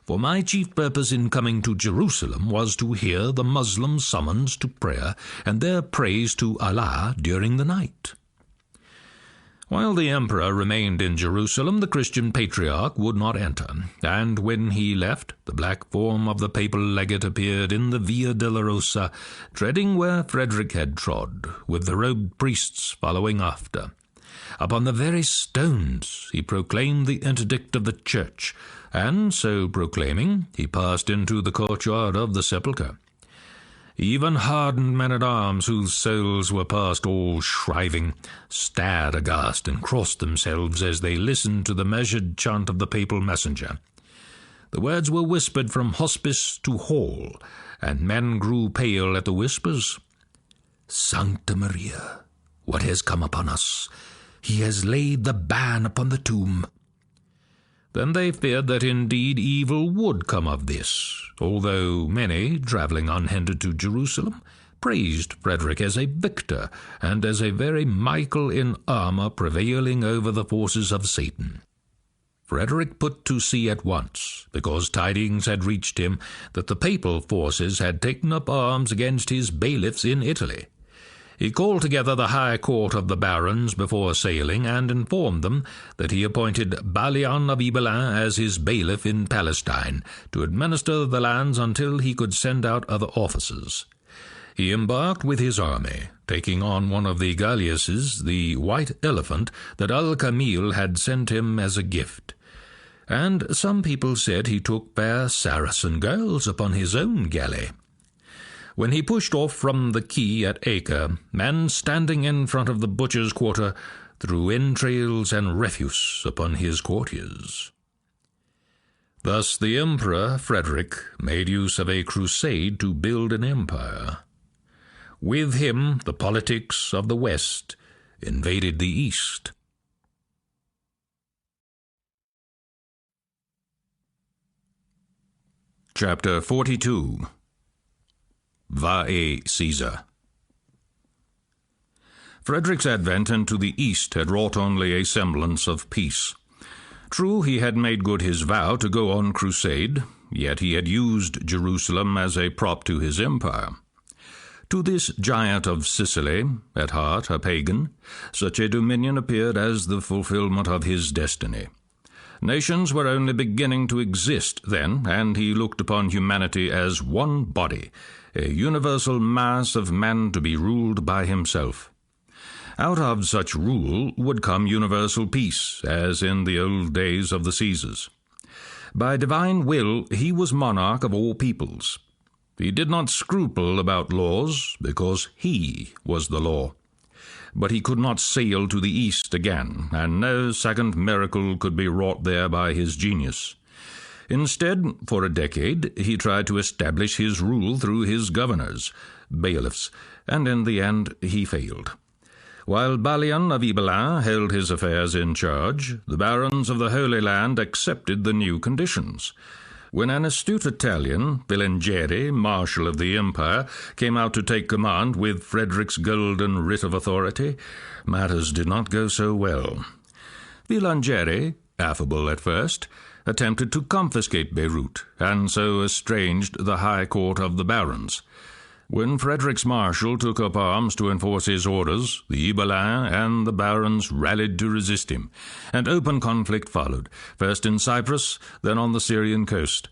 "for my chief purpose in coming to Jerusalem was to hear the Muslim summons to prayer and their praise to Allah during the night." While the emperor remained in Jerusalem, the Christian patriarch would not enter, and when he left, the black form of the papal legate appeared in the Via Dolorosa, treading where Frederick had trod, with the robed priests following after. Upon the very stones he proclaimed the interdict of the church, and so proclaiming, he passed into the courtyard of the sepulchre. Even hardened men-at-arms, whose souls were past all shriving, stared aghast and crossed themselves as they listened to the measured chant of the papal messenger. The words were whispered from hospice to hall, and men grew pale at the whispers. "Sancta Maria, what has come upon us? He has laid the ban upon the tomb." Then they feared that indeed evil would come of this, although many, travelling unhindered to Jerusalem, praised Frederick as a victor and as a very Michael in armour prevailing over the forces of Satan. Frederick put to sea at once, because tidings had reached him that the papal forces had taken up arms against his bailiffs in Italy. He called together the high court of the barons before sailing, and informed them that he appointed Balian of Ibelin as his bailiff in Palestine, to administer the lands until he could send out other officers. He embarked with his army, taking on one of the galleasses, the White Elephant, that Al-Kamil had sent him as a gift. And some people said he took fair Saracen girls upon his own galley. When he pushed off from the quay at Acre, men standing in front of the butcher's quarter threw entrails and refuse upon his courtiers. Thus the Emperor Frederick made use of a crusade to build an empire. With him the politics of the West invaded the East. Chapter 42. Vae Caesar. Frederick's advent into the East had wrought only a semblance of peace. True, he had made good his vow to go on crusade, yet he had used Jerusalem as a prop to his empire. To this giant of Sicily, at heart a pagan, such a dominion appeared as the fulfillment of his destiny. Nations were only beginning to exist then, and he looked upon humanity as one body, a universal mass of men to be ruled by himself. Out of such rule would come universal peace, as in the old days of the Caesars. By divine will he was monarch of all peoples. He did not scruple about laws, because he was the law. But he could not sail to the East again, and no second miracle could be wrought there by his genius. Instead, for a decade, he tried to establish his rule through his governors, bailiffs, and in the end he failed. While Balian of Ibelin held his affairs in charge, the barons of the Holy Land accepted the new conditions. When an astute Italian, Filangieri, marshal of the empire, came out to take command with Frederick's golden writ of authority, matters did not go so well. Filangieri, affable at first, attempted to confiscate Beirut, and so estranged the high court of the barons. When Frederick's marshal took up arms to enforce his orders, the Ibelins and the barons rallied to resist him, and open conflict followed, first in Cyprus, then on the Syrian coast.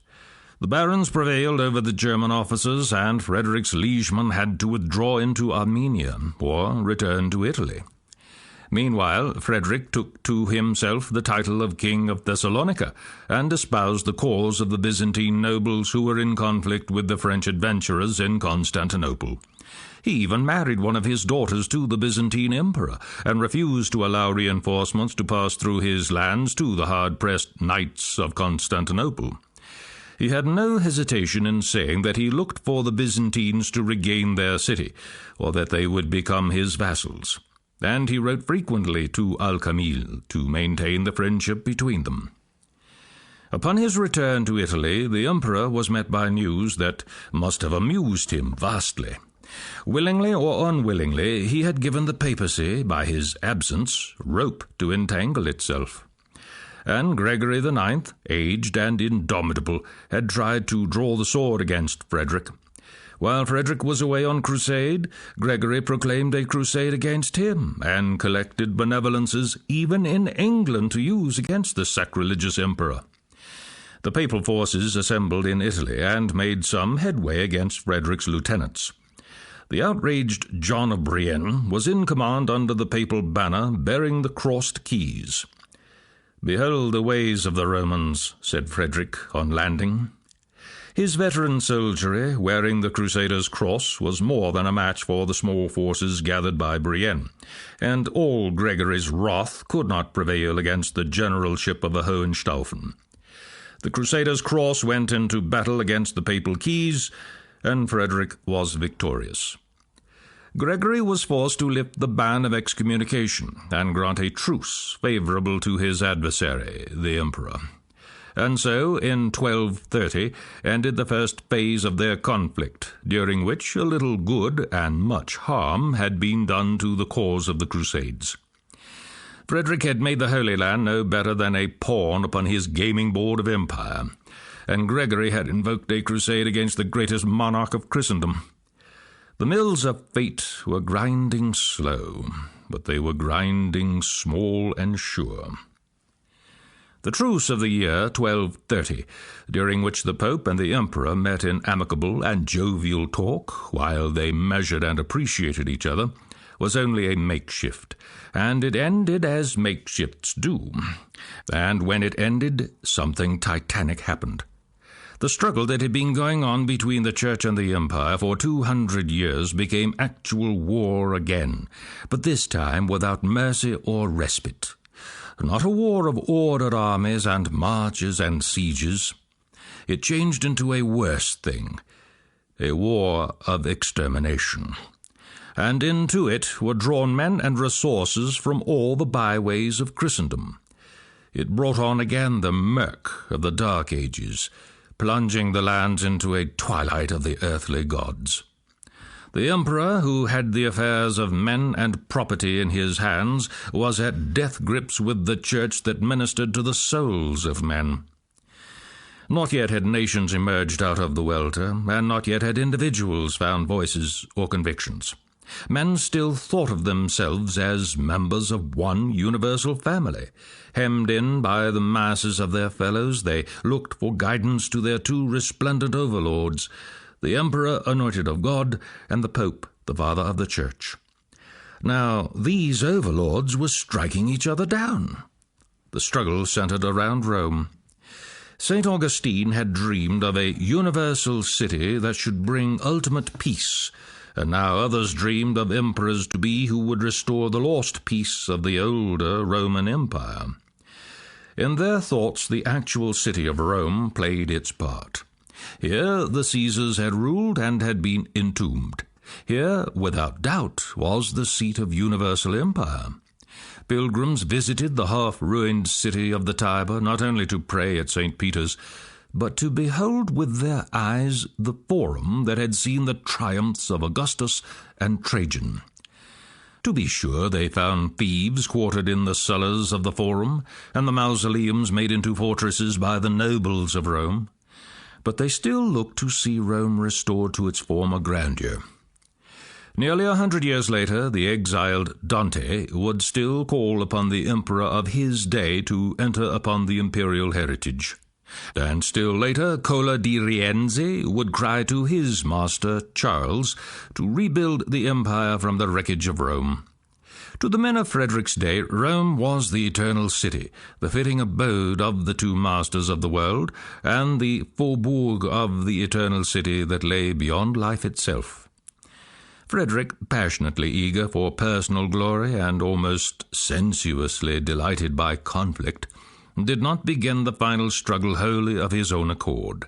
The barons prevailed over the German officers, and Frederick's liegemen had to withdraw into Armenia, or return to Italy. Meanwhile, Frederick took to himself the title of King of Thessalonica, and espoused the cause of the Byzantine nobles who were in conflict with the French adventurers in Constantinople. He even married one of his daughters to the Byzantine emperor, and refused to allow reinforcements to pass through his lands to the hard-pressed knights of Constantinople. He had no hesitation in saying that he looked for the Byzantines to regain their city, or that they would become his vassals. And he wrote frequently to Al-Kamil to maintain the friendship between them. Upon his return to Italy, the emperor was met by news that must have amused him vastly. Willingly or unwillingly, he had given the papacy, by his absence, rope to entangle itself. And Gregory IX, aged and indomitable, had tried to draw the sword against Frederick. While Frederick was away on crusade, Gregory proclaimed a crusade against him, and collected benevolences even in England to use against the sacrilegious emperor. The papal forces assembled in Italy, and made some headway against Frederick's lieutenants. The outraged John of Brienne was in command under the papal banner, bearing the crossed keys. "Behold the ways of the Romans," said Frederick on landing. His veteran soldiery, wearing the Crusaders' cross, was more than a match for the small forces gathered by Brienne, and all Gregory's wrath could not prevail against the generalship of the Hohenstaufen. The Crusaders' cross went into battle against the papal keys, and Frederick was victorious. Gregory was forced to lift the ban of excommunication and grant a truce favourable to his adversary, the emperor. And so, in 1230, ended the first phase of their conflict, during which a little good and much harm had been done to the cause of the Crusades. Frederick had made the Holy Land no better than a pawn upon his gaming board of empire, and Gregory had invoked a crusade against the greatest monarch of Christendom. The mills of fate were grinding slow, but they were grinding small and sure. The truce of the year 1230, during which the Pope and the Emperor met in amicable and jovial talk, while they measured and appreciated each other, was only a makeshift, and it ended as makeshifts do. And when it ended, something titanic happened. The struggle that had been going on between the Church and the Empire for 200 years became actual war again, but this time without mercy or respite. Not a war of ordered armies and marches and sieges. It changed into a worse thing, a war of extermination. And into it were drawn men and resources from all the byways of Christendom. It brought on again the murk of the Dark Ages, plunging the lands into a twilight of the earthly gods. The emperor, who had the affairs of men and property in his hands, was at death grips with the church that ministered to the souls of men. Not yet had nations emerged out of the welter, and not yet had individuals found voices or convictions. Men still thought of themselves as members of one universal family. Hemmed in by the masses of their fellows, they looked for guidance to their two resplendent overlords, the Emperor anointed of God, and the Pope, the Father of the Church. Now, these overlords were striking each other down. The struggle centered around Rome. St. Augustine had dreamed of a universal city that should bring ultimate peace, and now others dreamed of emperors to be who would restore the lost peace of the older Roman Empire. In their thoughts, the actual city of Rome played its part. Here the Caesars had ruled and had been entombed. Here, without doubt, was the seat of universal empire. Pilgrims visited the half-ruined city of the Tiber not only to pray at St. Peter's, but to behold with their eyes the forum that had seen the triumphs of Augustus and Trajan. To be sure, they found thieves quartered in the cellars of the forum, and the mausoleums made into fortresses by the nobles of Rome, but they still looked to see Rome restored to its former grandeur. Nearly 100 years later, the exiled Dante would still call upon the emperor of his day to enter upon the imperial heritage. And still later, Cola di Rienzi would cry to his master, Charles, to rebuild the empire from the wreckage of Rome. To the men of Frederick's day, Rome was the eternal city, the fitting abode of the two masters of the world, and the faubourg of the eternal city that lay beyond life itself. Frederick, passionately eager for personal glory and almost sensuously delighted by conflict, did not begin the final struggle wholly of his own accord.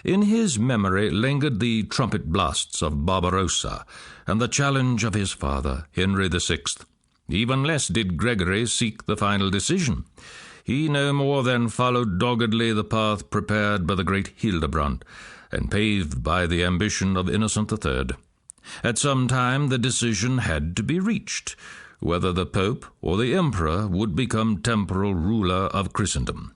In his memory lingered the trumpet blasts of Barbarossa and the challenge of his father, Henry VI. Even less did Gregory seek the final decision. He no more than followed doggedly the path prepared by the great Hildebrand and paved by the ambition of Innocent III. At some time the decision had to be reached, whether the Pope or the Emperor would become temporal ruler of Christendom.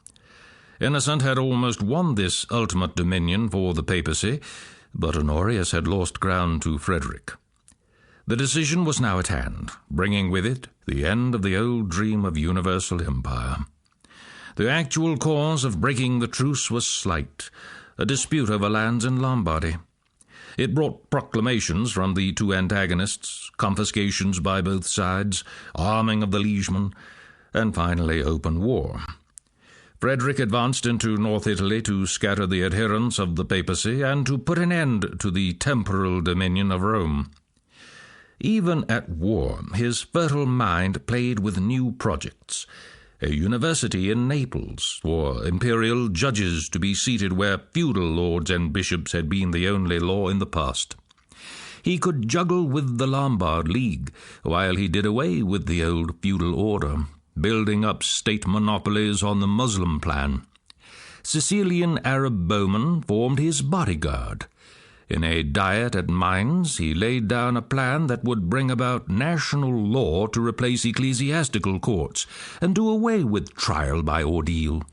Innocent had almost won this ultimate dominion for the papacy, but Honorius had lost ground to Frederick. The decision was now at hand, bringing with it the end of the old dream of universal empire. The actual cause of breaking the truce was slight, a dispute over lands in Lombardy. It brought proclamations from the two antagonists, confiscations by both sides, arming of the liegemen, and finally open war. Frederick advanced into North Italy to scatter the adherents of the papacy and to put an end to the temporal dominion of Rome. Even at war, his fertile mind played with new projects. A university in Naples, for imperial judges to be seated where feudal lords and bishops had been the only law in the past. He could juggle with the Lombard League, while he did away with the old feudal order, building up state monopolies on the Muslim plan. Sicilian Arab bowmen formed his bodyguard. In a diet at Mainz, he laid down a plan that would bring about national law to replace ecclesiastical courts, and do away with trial by ordeal.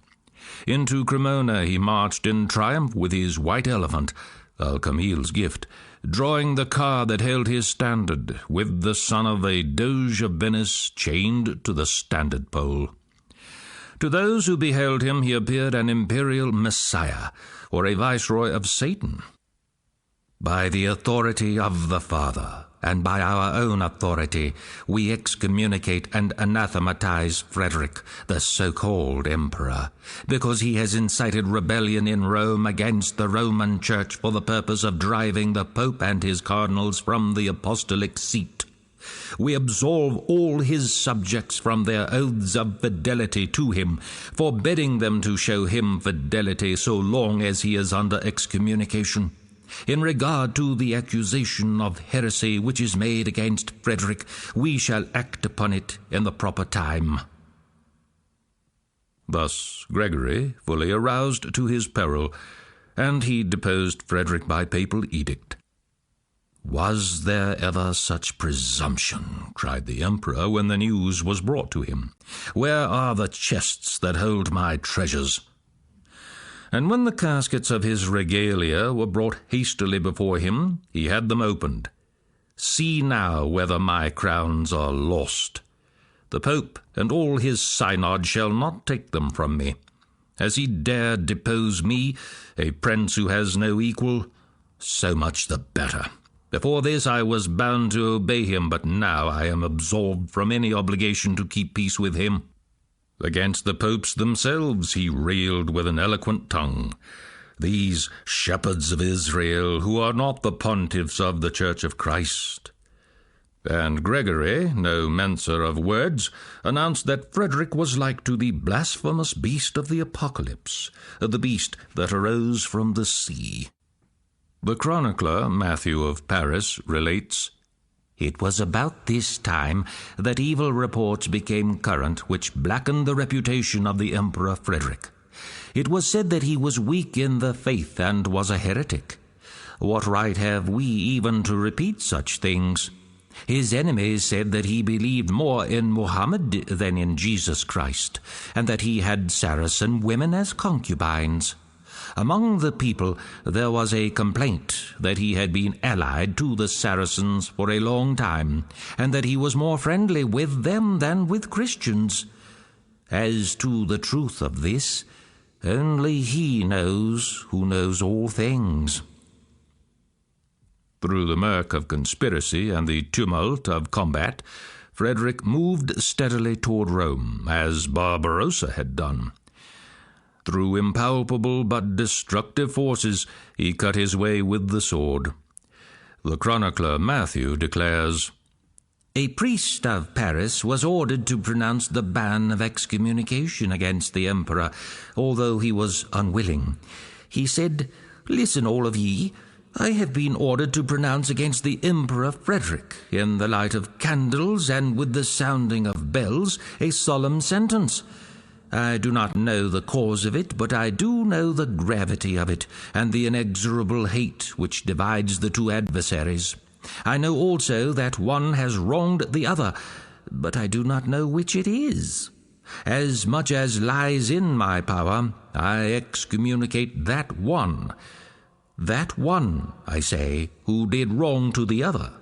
Into Cremona he marched in triumph with his white elephant, Al-Kamil's gift, drawing the car that held his standard, with the son of a Doge of Venice chained to the standard pole. To those who beheld him he appeared an imperial messiah, or a viceroy of Satan. By the authority of the Father, and by our own authority, we excommunicate and anathematize Frederick, the so-called emperor, because he has incited rebellion in Rome against the Roman Church for the purpose of driving the Pope and his cardinals from the apostolic seat. We absolve all his subjects from their oaths of fidelity to him, forbidding them to show him fidelity so long as he is under excommunication. In regard to the accusation of heresy which is made against Frederick, we shall act upon it in the proper time." Thus Gregory, fully aroused to his peril, and he deposed Frederick by papal edict. "Was there ever such presumption?" cried the emperor when the news was brought to him. "Where are the chests that hold my treasures?" And when the caskets of his regalia were brought hastily before him, he had them opened. "See now whether my crowns are lost. The Pope and all his synod shall not take them from me. Has he dared depose me, a prince who has no equal? So much the better. Before this I was bound to obey him, but now I am absolved from any obligation to keep peace with him." Against the popes themselves he railed with an eloquent tongue. "These shepherds of Israel, who are not the pontiffs of the Church of Christ." And Gregory, no mincer of words, announced that Frederick was like to the blasphemous beast of the Apocalypse, the beast that arose from the sea. The chronicler Matthew of Paris relates, "It was about this time that evil reports became current which blackened the reputation of the Emperor Frederick. It was said that he was weak in the faith and was a heretic. What right have we even to repeat such things? His enemies said that he believed more in Muhammad than in Jesus Christ, and that he had Saracen women as concubines. Among the people there was a complaint that he had been allied to the Saracens for a long time, and that he was more friendly with them than with Christians. As to the truth of this, only he knows who knows all things." Through the murk of conspiracy and the tumult of combat, Frederick moved steadily toward Rome, as Barbarossa had done. Through impalpable but destructive forces he cut his way with the sword. The chronicler Matthew declares, "A priest of Paris was ordered to pronounce the ban of excommunication against the emperor, although he was unwilling. He said, 'Listen, all of ye, I have been ordered to pronounce against the Emperor Frederick, in the light of candles and with the sounding of bells, a solemn sentence. I do not know the cause of it, but I do know the gravity of it, and the inexorable hate which divides the two adversaries. I know also that one has wronged the other, but I do not know which it is. As much as lies in my power, I excommunicate that one, I say, who did wrong to the other,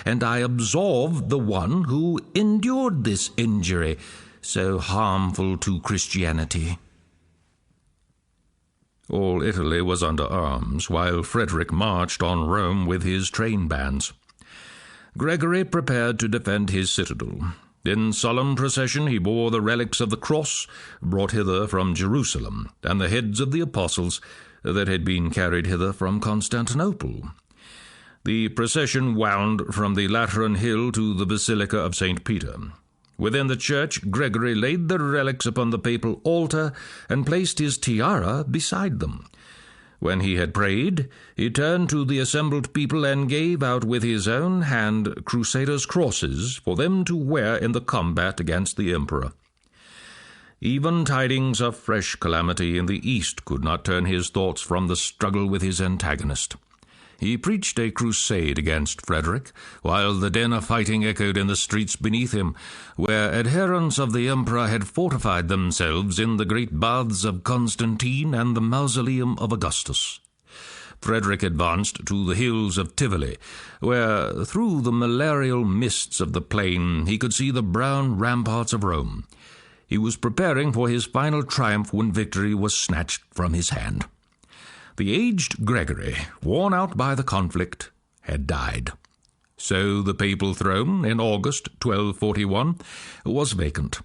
and I absolve the one who endured this injury, so harmful to Christianity." All Italy was under arms, while Frederick marched on Rome with his train bands. Gregory prepared to defend his citadel. In solemn procession he bore the relics of the cross, brought hither from Jerusalem, and the heads of the apostles that had been carried hither from Constantinople. The procession wound from the Lateran Hill to the Basilica of St. Peter. Within the church, Gregory laid the relics upon the papal altar and placed his tiara beside them. When he had prayed, he turned to the assembled people and gave out with his own hand Crusaders' crosses for them to wear in the combat against the emperor. Even tidings of fresh calamity in the east could not turn his thoughts from the struggle with his antagonist. He preached a crusade against Frederick, while the din of fighting echoed in the streets beneath him, where adherents of the emperor had fortified themselves in the great baths of Constantine and the mausoleum of Augustus. Frederick advanced to the hills of Tivoli, where, through the malarial mists of the plain, he could see the brown ramparts of Rome. He was preparing for his final triumph when victory was snatched from his hand. The aged Gregory, worn out by the conflict, had died. So the papal throne, in August 1241, was vacant.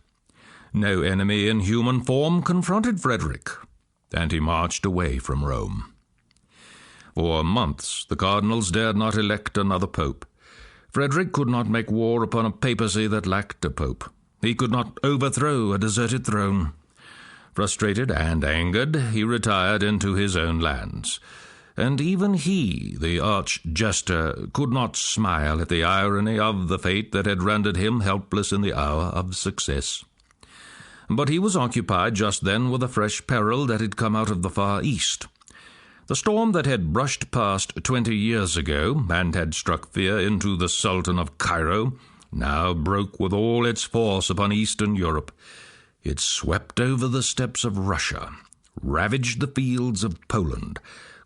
No enemy in human form confronted Frederick, and he marched away from Rome. For months the cardinals dared not elect another pope. Frederick could not make war upon a papacy that lacked a pope. He could not overthrow a deserted throne. Frustrated and angered, he retired into his own lands. And even he, the arch-jester, could not smile at the irony of the fate that had rendered him helpless in the hour of success. But he was occupied just then with a fresh peril that had come out of the far east. The storm that had brushed past 20 years ago and had struck fear into the Sultan of Cairo now broke with all its force upon Eastern Europe. It swept over the steppes of Russia, ravaged the fields of Poland,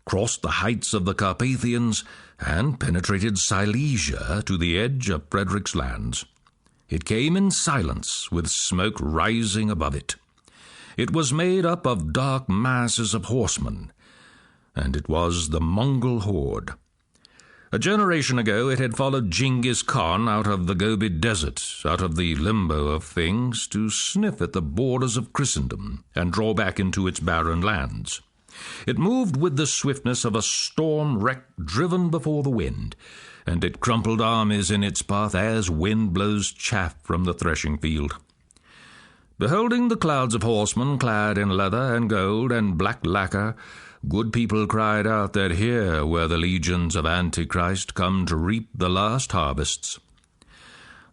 crossed the heights of the Carpathians, and penetrated Silesia to the edge of Frederick's lands. It came in silence, with smoke rising above it. It was made up of dark masses of horsemen, and it was the Mongol horde. A generation ago it had followed Genghis Khan out of the Gobi Desert, out of the limbo of things, to sniff at the borders of Christendom and draw back into its barren lands. It moved with the swiftness of a storm wreck driven before the wind, and it crumpled armies in its path as wind blows chaff from the threshing field. Beholding the clouds of horsemen clad in leather and gold and black lacquer, good people cried out that here were the legions of Antichrist come to reap the last harvests.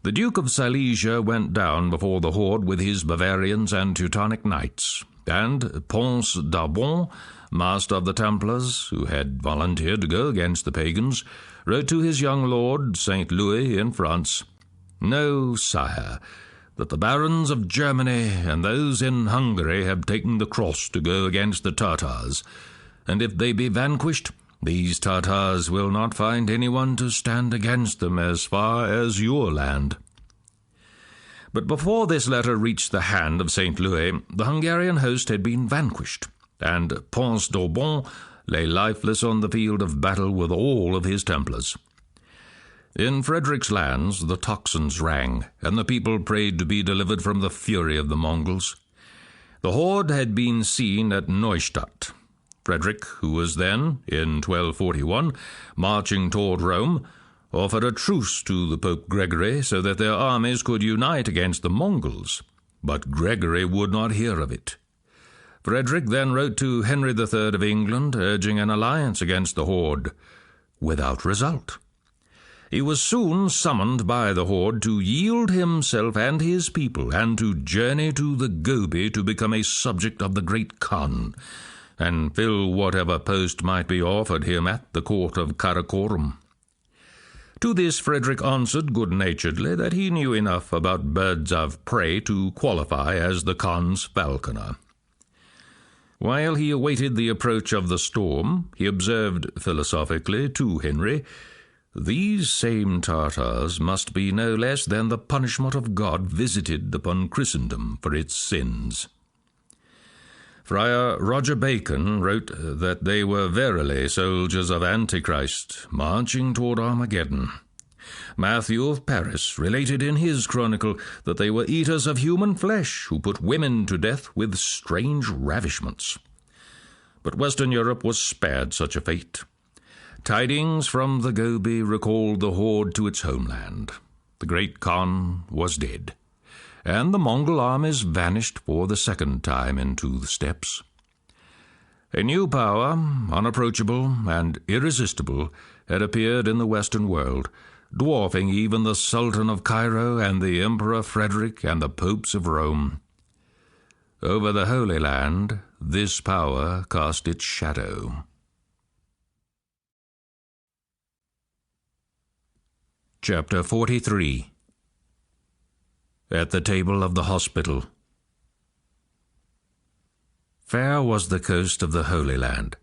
The Duke of Silesia went down before the horde with his Bavarians and Teutonic knights, and Pons d'Arbon, master of the Templars, who had volunteered to go against the pagans, wrote to his young lord, St. Louis, in France, "Know, sire, that the barons of Germany and those in Hungary have taken the cross to go against the Tartars, and if they be vanquished, these Tartars will not find anyone to stand against them as far as your land." But before this letter reached the hand of St. Louis, the Hungarian host had been vanquished, and Pons d'Arbon lay lifeless on the field of battle with all of his Templars. In Frederick's lands the tocsins rang, and the people prayed to be delivered from the fury of the Mongols. The horde had been seen at Neustadt. Frederick, who was then, in 1241, marching toward Rome, offered a truce to the Pope Gregory so that their armies could unite against the Mongols, but Gregory would not hear of it. Frederick then wrote to Henry III of England, urging an alliance against the horde, without result. He was soon summoned by the horde to yield himself and his people, and to journey to the Gobi to become a subject of the great Khan, and fill whatever post might be offered him at the court of Karakorum. To this Frederick answered good-naturedly that he knew enough about birds of prey to qualify as the Khan's falconer. While he awaited the approach of the storm, he observed philosophically to Henry, "These same Tartars must be no less than the punishment of God visited upon Christendom for its sins." Friar Roger Bacon wrote that they were verily soldiers of Antichrist, marching toward Armageddon. Matthew of Paris related in his chronicle that they were eaters of human flesh who put women to death with strange ravishments. But Western Europe was spared such a fate. Tidings from the Gobi recalled the horde to its homeland. The great Khan was dead, and the Mongol armies vanished for the second time into the steppes. A new power, unapproachable and irresistible, had appeared in the Western world, dwarfing even the Sultan of Cairo and the Emperor Frederick and the popes of Rome. Over the Holy Land, this power cast its shadow. Chapter 43. At the Table of the Hospital. Fair was the coast of the Holy Land.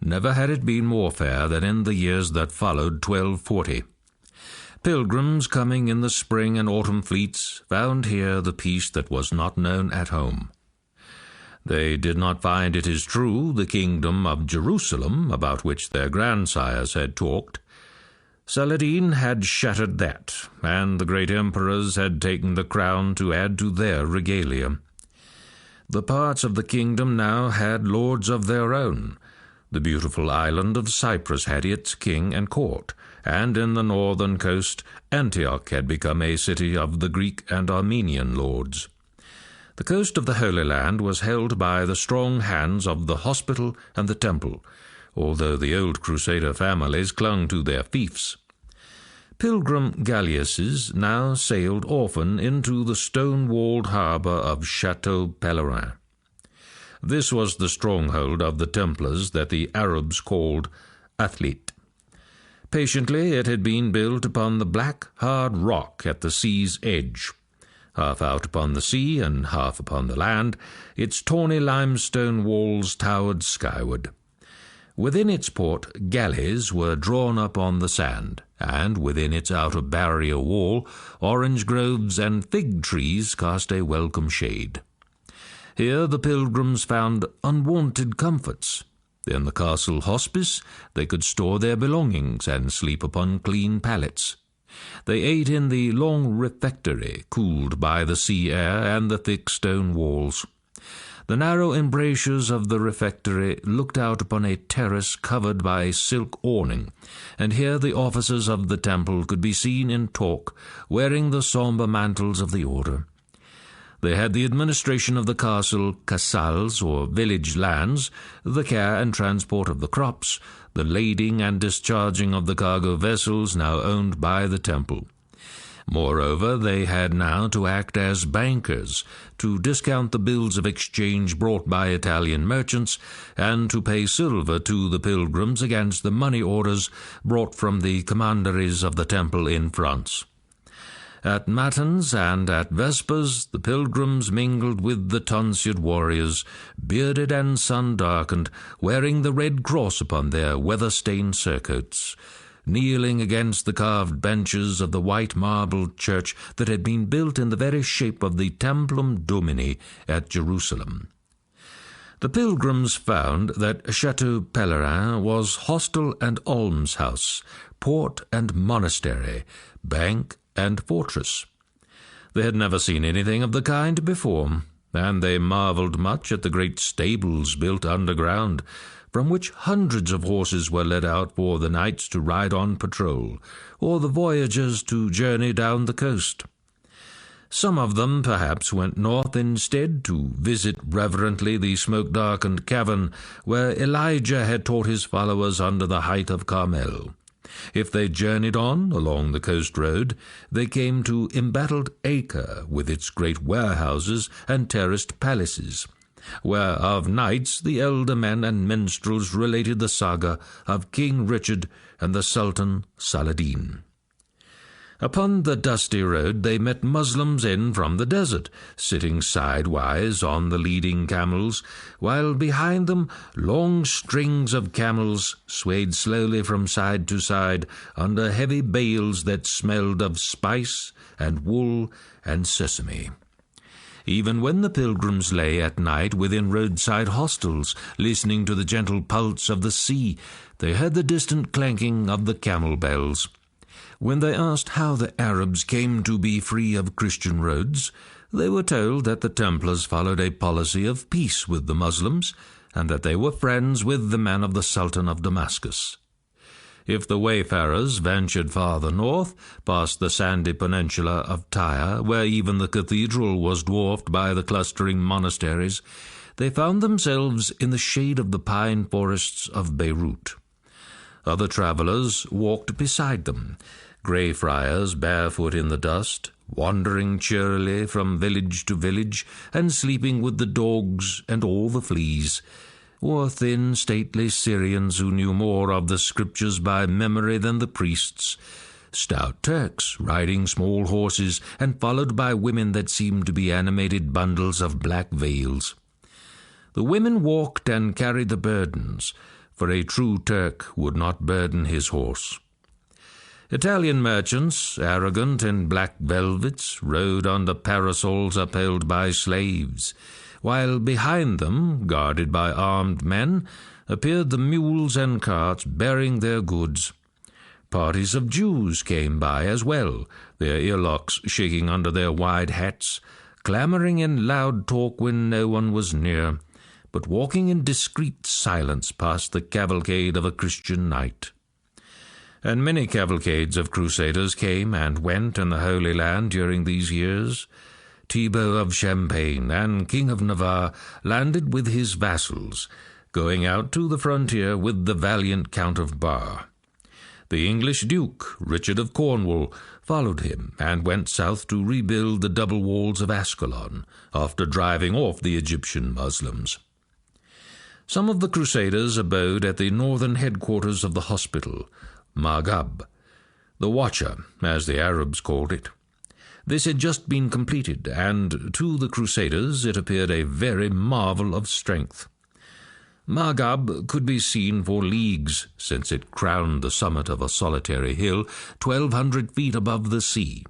Never had it been more fair than in the years that followed 1240. Pilgrims coming in the spring and autumn fleets found here the peace that was not known at home. They did not find, it is true, the kingdom of Jerusalem, about which their grandsires had talked. Saladin had shattered that, and the great emperors had taken the crown to add to their regalia. The parts of the kingdom now had lords of their own. The beautiful island of Cyprus had its king and court, and in the northern coast Antioch had become a city of the Greek and Armenian lords. The coast of the Holy Land was held by the strong hands of the hospital and the temple, although the old Crusader families clung to their fiefs. Pilgrim galleasses now sailed often into the stone-walled harbour of Chateau Pèlerin. This was the stronghold of the Templars that the Arabs called Athlit. Patiently it had been built upon the black, hard rock at the sea's edge. Half out upon the sea and half upon the land, its tawny limestone walls towered skyward. Within its port, galleys were drawn up on the sand, and within its outer barrier wall, orange groves and fig trees cast a welcome shade. Here the pilgrims found unwonted comforts. In the castle hospice they could store their belongings and sleep upon clean pallets. They ate in the long refectory, cooled by the sea air and the thick stone walls. The narrow embrasures of the refectory looked out upon a terrace covered by a silk awning, and here the officers of the temple could be seen in talk, wearing the sombre mantles of the order. They had the administration of the castle casals, or village lands, the care and transport of the crops, the lading and discharging of the cargo vessels now owned by the temple. Moreover, they had now to act as bankers, to discount the bills of exchange brought by Italian merchants, and to pay silver to the pilgrims against the money orders brought from the commanderies of the temple in France. At matins and at vespers the pilgrims mingled with the tonsured warriors, bearded and sun-darkened, wearing the red cross upon their weather-stained surcoats, kneeling against the carved benches of the white marble church that had been built in the very shape of the Templum Domini at Jerusalem. The pilgrims found that Chateau Pèlerin was hostel and almshouse, port and monastery, bank and fortress. They had never seen anything of the kind before, and they marvelled much at the great stables built underground, from which hundreds of horses were led out for the knights to ride on patrol, or the voyagers to journey down the coast. Some of them perhaps went north instead to visit reverently the smoke-darkened cavern where Elijah had taught his followers under the height of Carmel. If they journeyed on along the coast road, they came to embattled Acre with its great warehouses and terraced palaces, where of nights the elder men and minstrels related the saga of King Richard and the Sultan Saladin. Upon the dusty road they met Muslims in from the desert, sitting sidewise on the leading camels, while behind them long strings of camels swayed slowly from side to side under heavy bales that smelled of spice and wool and sesame. Even when the pilgrims lay at night within roadside hostels, listening to the gentle pulse of the sea, they heard the distant clanking of the camel bells. When they asked how the Arabs came to be free of Christian roads, they were told that the Templars followed a policy of peace with the Muslims, and that they were friends with the men of the Sultan of Damascus. If the wayfarers ventured farther north, past the sandy peninsula of Tyre, where even the cathedral was dwarfed by the clustering monasteries, they found themselves in the shade of the pine forests of Beirut. Other travellers walked beside them, grey friars barefoot in the dust, wandering cheerily from village to village, and sleeping with the dogs and all the fleas, or thin, stately Syrians who knew more of the Scriptures by memory than the priests, stout Turks riding small horses and followed by women that seemed to be animated bundles of black veils. The women walked and carried the burdens, for a true Turk would not burden his horse. Italian merchants, arrogant in black velvets, rode under parasols upheld by slaves, while behind them, guarded by armed men, appeared the mules and carts bearing their goods. Parties of Jews came by as well, their earlocks shaking under their wide hats, clamouring in loud talk when no one was near, but walking in discreet silence past the cavalcade of a Christian knight. And many cavalcades of Crusaders came and went in the Holy Land during these years. Thibaut of Champagne and King of Navarre landed with his vassals, going out to the frontier with the valiant Count of Bar. The English Duke, Richard of Cornwall, followed him and went south to rebuild the double walls of Ascalon, after driving off the Egyptian Muslims. Some of the Crusaders abode at the northern headquarters of the hospital, Magab, the Watcher, as the Arabs called it. This had just been completed, and to the Crusaders it appeared a very marvel of strength. Magab could be seen for leagues, since it crowned the summit of a solitary hill 1,200 feet above the sea.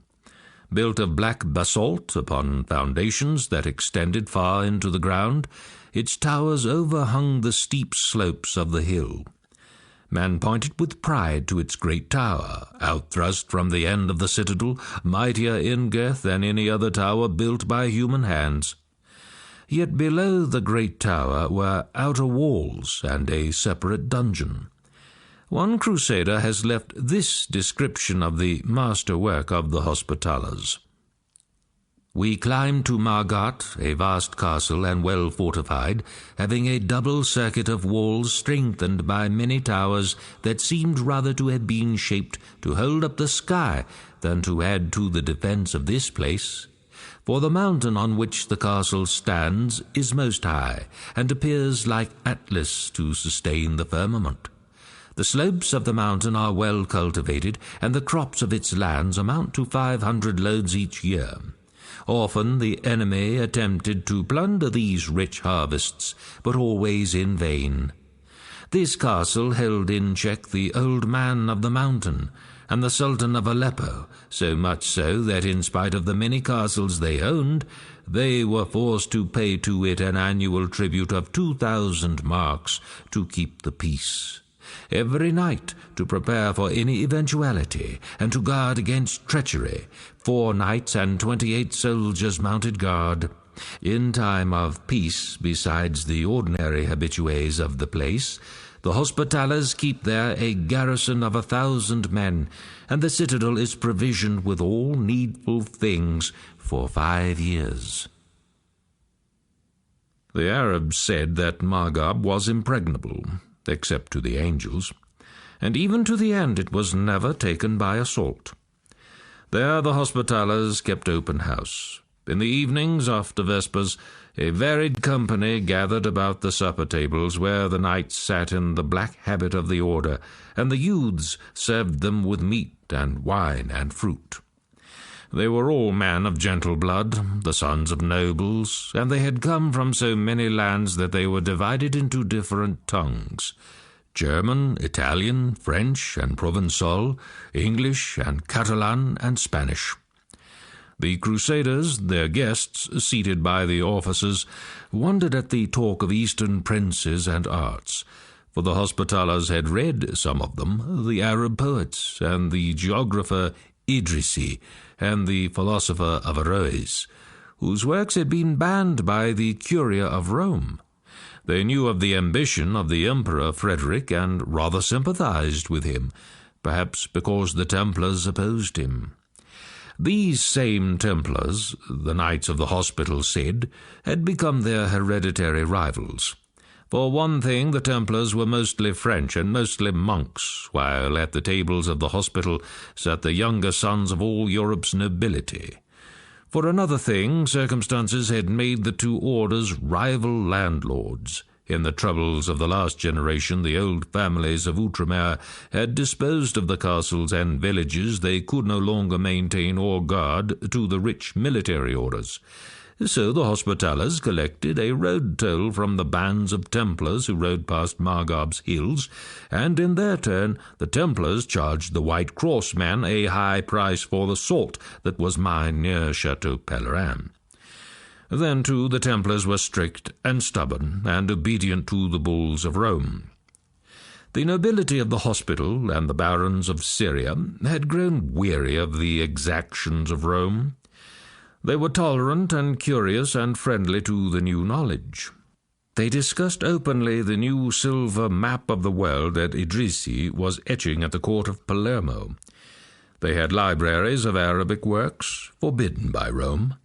Built of black basalt upon foundations that extended far into the ground, its towers overhung the steep slopes of the hill. Man pointed with pride to its great tower, outthrust from the end of the citadel, mightier in girth than any other tower built by human hands. Yet below the great tower were outer walls and a separate dungeon. One Crusader has left this description of the masterwork of the Hospitallers. We climbed to Margat, a vast castle and well fortified, having a double circuit of walls strengthened by many towers that seemed rather to have been shaped to hold up the sky than to add to the defence of this place. For the mountain on which the castle stands is most high, and appears like Atlas to sustain the firmament. The slopes of the mountain are well cultivated, and the crops of its lands amount to 500 loads each year. Often the enemy attempted to plunder these rich harvests, but always in vain. This castle held in check the old man of the mountain, and the Sultan of Aleppo, so much so that in spite of the many castles they owned, they were forced to pay to it an annual tribute of 2,000 marks to keep the peace. Every night, to prepare for any eventuality, and to guard against treachery, 4 knights and 28 soldiers mounted guard. In time of peace, besides the ordinary habitués of the place, the Hospitallers keep there a garrison of 1,000 men, and the citadel is provisioned with all needful things for 5 years. The Arabs said that Magab was impregnable, except to the angels, and even to the end it was never taken by assault. There the Hospitallers kept open house. In the evenings, after vespers, a varied company gathered about the supper tables, where the knights sat in the black habit of the order, and the youths served them with meat and wine and fruit. They were all men of gentle blood, the sons of nobles, and they had come from so many lands that they were divided into different tongues: German, Italian, French and Provençal, English and Catalan and Spanish. The Crusaders, their guests, seated by the officers, wondered at the talk of Eastern princes and arts, for the Hospitallers had read some of them, the Arab poets, and the geographer Idrisi, and the philosopher Averroes, whose works had been banned by the Curia of Rome. They knew of the ambition of the Emperor Frederick, and rather sympathized with him, perhaps because the Templars opposed him. These same Templars, the Knights of the Hospital said, had become their hereditary rivals. For one thing, the Templars were mostly French and mostly monks, while at the tables of the hospital sat the younger sons of all Europe's nobility. For another thing, circumstances had made the two orders rival landlords. In the troubles of the last generation, the old families of Outremer had disposed of the castles and villages they could no longer maintain or guard to the rich military orders. So the Hospitallers collected a road toll from the bands of Templars who rode past Margob's hills, and in their turn the Templars charged the White Cross man a high price for the salt that was mined near Chateau Pellerin. Then, too, the Templars were strict and stubborn and obedient to the bulls of Rome. The nobility of the hospital and the barons of Syria had grown weary of the exactions of Rome. They were tolerant and curious and friendly to the new knowledge. They discussed openly the new silver map of the world that Idrisi was etching at the court of Palermo. They had libraries of Arabic works, forbidden by Rome.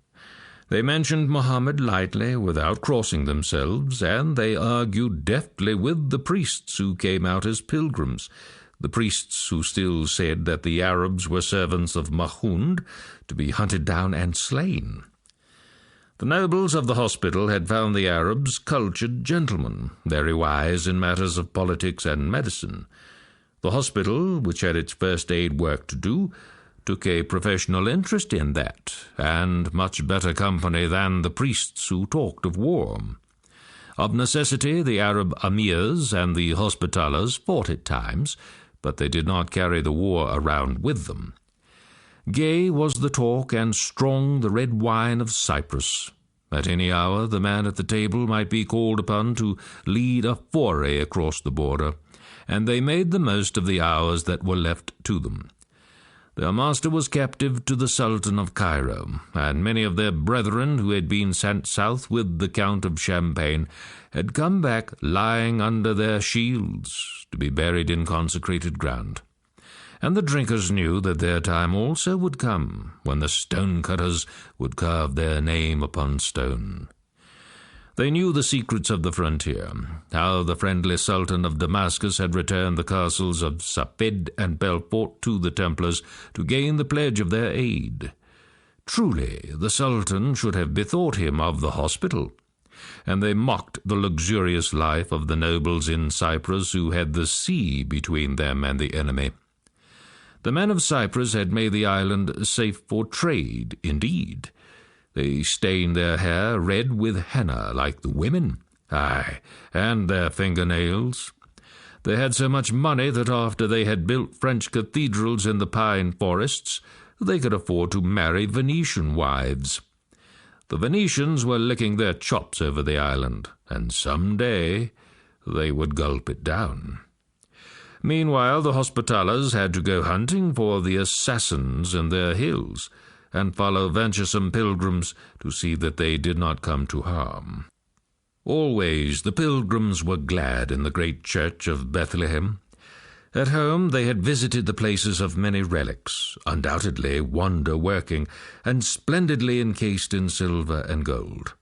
They mentioned Mohammed lightly, without crossing themselves, and they argued deftly with the priests who came out as pilgrims, the priests who still said that the Arabs were servants of Mahmud, to be hunted down and slain. The nobles of the hospital had found the Arabs cultured gentlemen, very wise in matters of politics and medicine. The hospital, which had its first aid work to do, took a professional interest in that, and much better company than the priests who talked of war. Of necessity, the Arab amirs and the Hospitallers fought at times, but they did not carry the war around with them. Gay was the talk, and strong the red wine of Cyprus. At any hour the man at the table might be called upon to lead a foray across the border, and they made the most of the hours that were left to them. Their master was captive to the Sultan of Cairo, and many of their brethren who had been sent south with the Count of Champagne had come back lying under their shields to be buried in consecrated ground. And the drinkers knew that their time also would come, when the stone-cutters would carve their name upon stone. They knew the secrets of the frontier, how the friendly Sultan of Damascus had returned the castles of Safed and Belfort to the Templars to gain the pledge of their aid. Truly, the Sultan should have bethought him of the hospital, and they mocked the luxurious life of the nobles in Cyprus who had the sea between them and the enemy. The men of Cyprus had made the island safe for trade, indeed. They stained their hair red with henna like the women, aye, and their fingernails. They had so much money that after they had built French cathedrals in the pine forests, they could afford to marry Venetian wives. The Venetians were licking their chops over the island, and some day they would gulp it down. Meanwhile, the Hospitallers had to go hunting for the assassins in their hills, and follow venturesome pilgrims to see that they did not come to harm. Always the pilgrims were glad in the great church of Bethlehem. At home they had visited the places of many relics, undoubtedly wonder-working, and splendidly encased in silver and gold.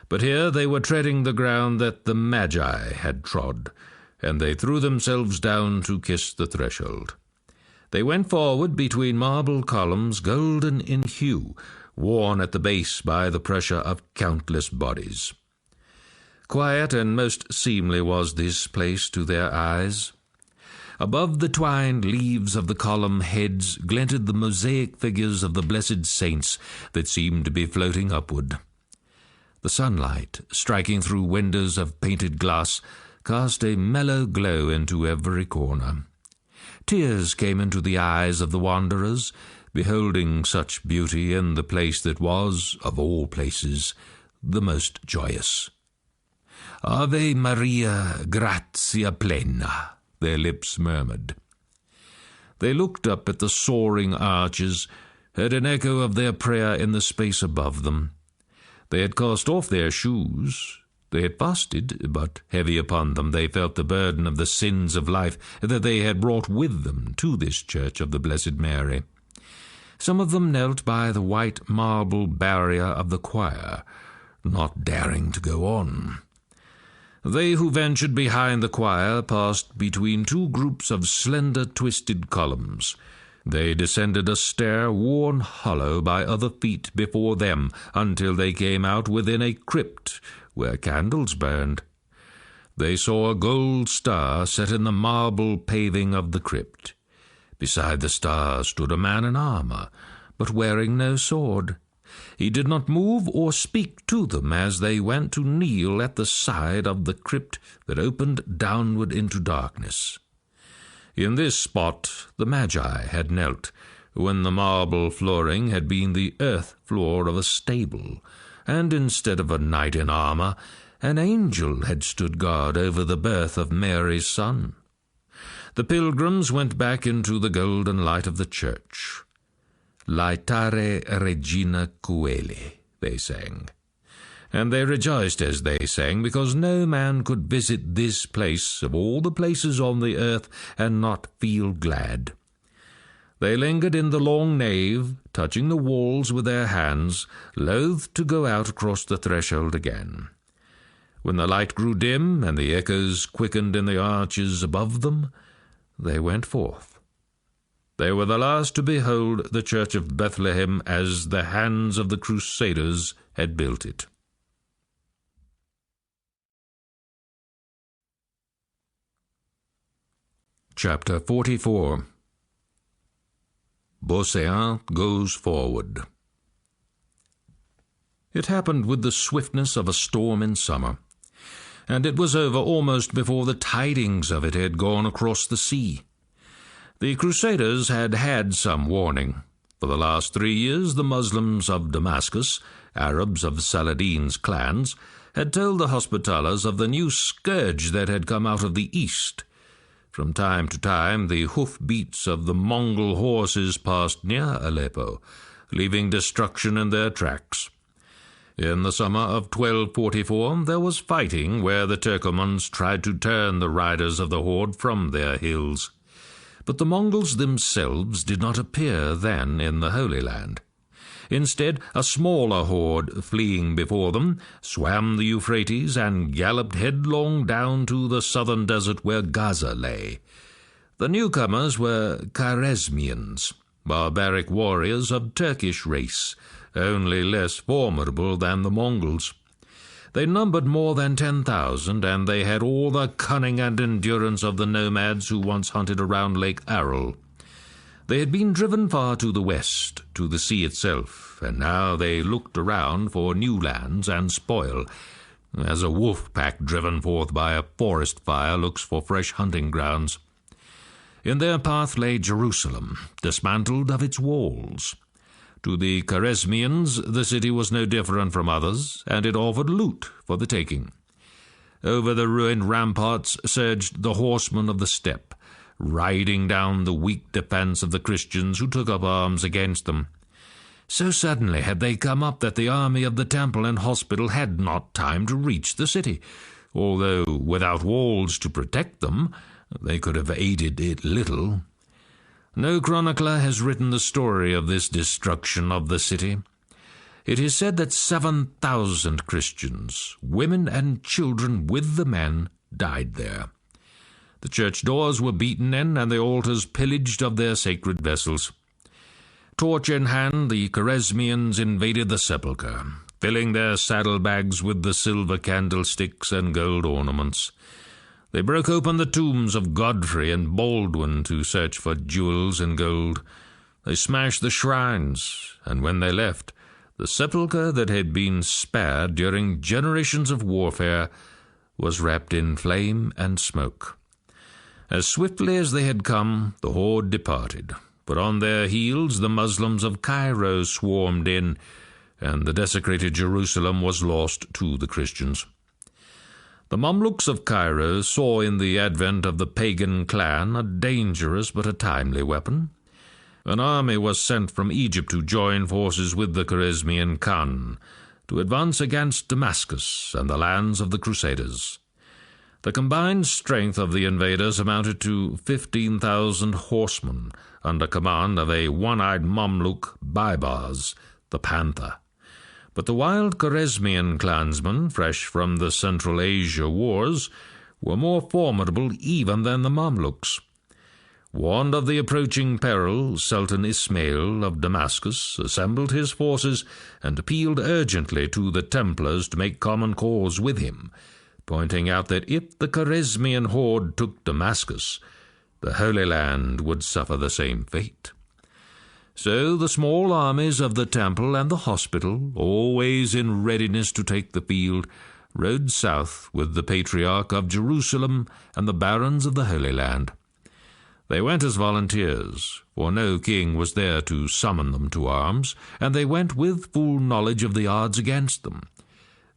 But here they were treading the ground that the Magi had trod, and they threw themselves down to kiss the threshold. They went forward between marble columns golden in hue, worn at the base by the pressure of countless bodies. Quiet and most seemly was this place to their eyes. Above the twined leaves of the column heads glinted the mosaic figures of the blessed saints that seemed to be floating upward. The sunlight, striking through windows of painted glass, cast a mellow glow into every corner. Tears came into the eyes of the wanderers, beholding such beauty in the place that was, of all places, the most joyous. "Ave Maria, gratia plena," their lips murmured. They looked up at the soaring arches, heard an echo of their prayer in the space above them. They had cast off their shoes. They had fasted, but heavy upon them they felt the burden of the sins of life that they had brought with them to this church of the Blessed Mary. Some of them knelt by the white marble barrier of the choir, not daring to go on. They who ventured behind the choir passed between two groups of slender twisted columns. They descended a stair worn hollow by other feet before them until they came out within a crypt where candles burned. They saw a gold star set in the marble paving of the crypt. Beside the star stood a man in armour, but wearing no sword. He did not move or speak to them as they went to kneel at the side of the crypt that opened downward into darkness. In this spot the Magi had knelt, when the marble flooring had been the earth floor of a stable, and instead of a knight in armour, an angel had stood guard over the birth of Mary's son. The pilgrims went back into the golden light of the church. "Laetare Regina Coeli," they sang. And they rejoiced as they sang, because no man could visit this place of all the places on the earth and not feel glad. They lingered in the long nave, touching the walls with their hands, loath to go out across the threshold again. When the light grew dim and the echoes quickened in the arches above them, they went forth. They were the last to behold the church of Bethlehem as the hands of the Crusaders had built it. Chapter 44. Beauséant goes forward. It happened with the swiftness of a storm in summer, and it was over almost before the tidings of it had gone across the sea. The Crusaders had had some warning. For the last 3 years the Muslims of Damascus, Arabs of Saladin's clans, had told the Hospitallers of the new scourge that had come out of the east. From time to time the hoof-beats of the Mongol horses passed near Aleppo, leaving destruction in their tracks. In the summer of 1244 there was fighting where the Turkomans tried to turn the riders of the horde from their hills. But the Mongols themselves did not appear then in the Holy Land. Instead, a smaller horde, fleeing before them, swam the Euphrates and galloped headlong down to the southern desert where Gaza lay. The newcomers were Khwarezmians, barbaric warriors of Turkish race, only less formidable than the Mongols. They numbered more than 10,000, and they had all the cunning and endurance of the nomads who once hunted around Lake Aral. They had been driven far to the west, to the sea itself, and now they looked around for new lands and spoil, as a wolf pack driven forth by a forest fire looks for fresh hunting grounds. In their path lay Jerusalem, dismantled of its walls. To the Khwarezmians the city was no different from others, and it offered loot for the taking. Over the ruined ramparts surged the horsemen of the steppe, riding down the weak defence of the Christians who took up arms against them. So suddenly had they come up that the army of the temple and hospital had not time to reach the city, although without walls to protect them they could have aided it little. No chronicler has written the story of this destruction of the city. It is said that 7,000 Christians, women and children with the men, died there. The church doors were beaten in and the altars pillaged of their sacred vessels. Torch in hand, the Khwarezmians invaded the sepulchre, filling their saddlebags with the silver candlesticks and gold ornaments. They broke open the tombs of Godfrey and Baldwin to search for jewels and gold. They smashed the shrines, and when they left, the sepulchre that had been spared during generations of warfare was wrapped in flame and smoke. As swiftly as they had come, the horde departed, but on their heels the Muslims of Cairo swarmed in, and the desecrated Jerusalem was lost to the Christians. The Mamluks of Cairo saw in the advent of the pagan clan a dangerous but a timely weapon. An army was sent from Egypt to join forces with the Khwarezmian Khan to advance against Damascus and the lands of the Crusaders. The combined strength of the invaders amounted to 15,000 horsemen under command of a one-eyed Mamluk Baibars, the Panther. But the wild Khwarezmian clansmen, fresh from the Central Asia wars, were more formidable even than the Mamluks. Warned of the approaching peril, Sultan Ismail of Damascus assembled his forces and appealed urgently to the Templars to make common cause with him, pointing out that if the Khwarezmian horde took Damascus, the Holy Land would suffer the same fate. So the small armies of the Temple and the Hospital, always in readiness to take the field, rode south with the Patriarch of Jerusalem and the barons of the Holy Land. They went as volunteers, for no king was there to summon them to arms, and they went with full knowledge of the odds against them.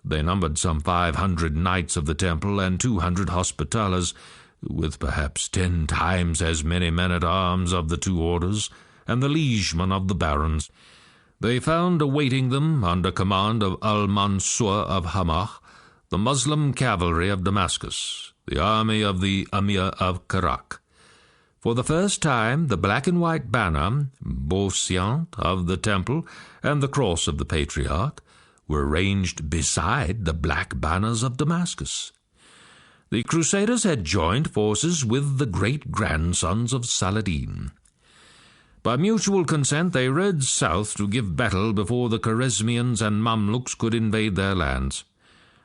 They numbered some 500 knights of the Temple and 200 Hospitallers, with perhaps 10 times as many men-at-arms of the two orders, and the liegemen of the barons. They found awaiting them, under command of Al-Mansur of Hamah, the Muslim cavalry of Damascus, the army of the Emir of Karak. For the first time, the black and white banner, Beauseant of the Temple, and the cross of the Patriarch were ranged beside the black banners of Damascus. The Crusaders had joined forces with the great-grandsons of Saladin. By mutual consent they rode south to give battle before the Khwarezmians and Mamluks could invade their lands.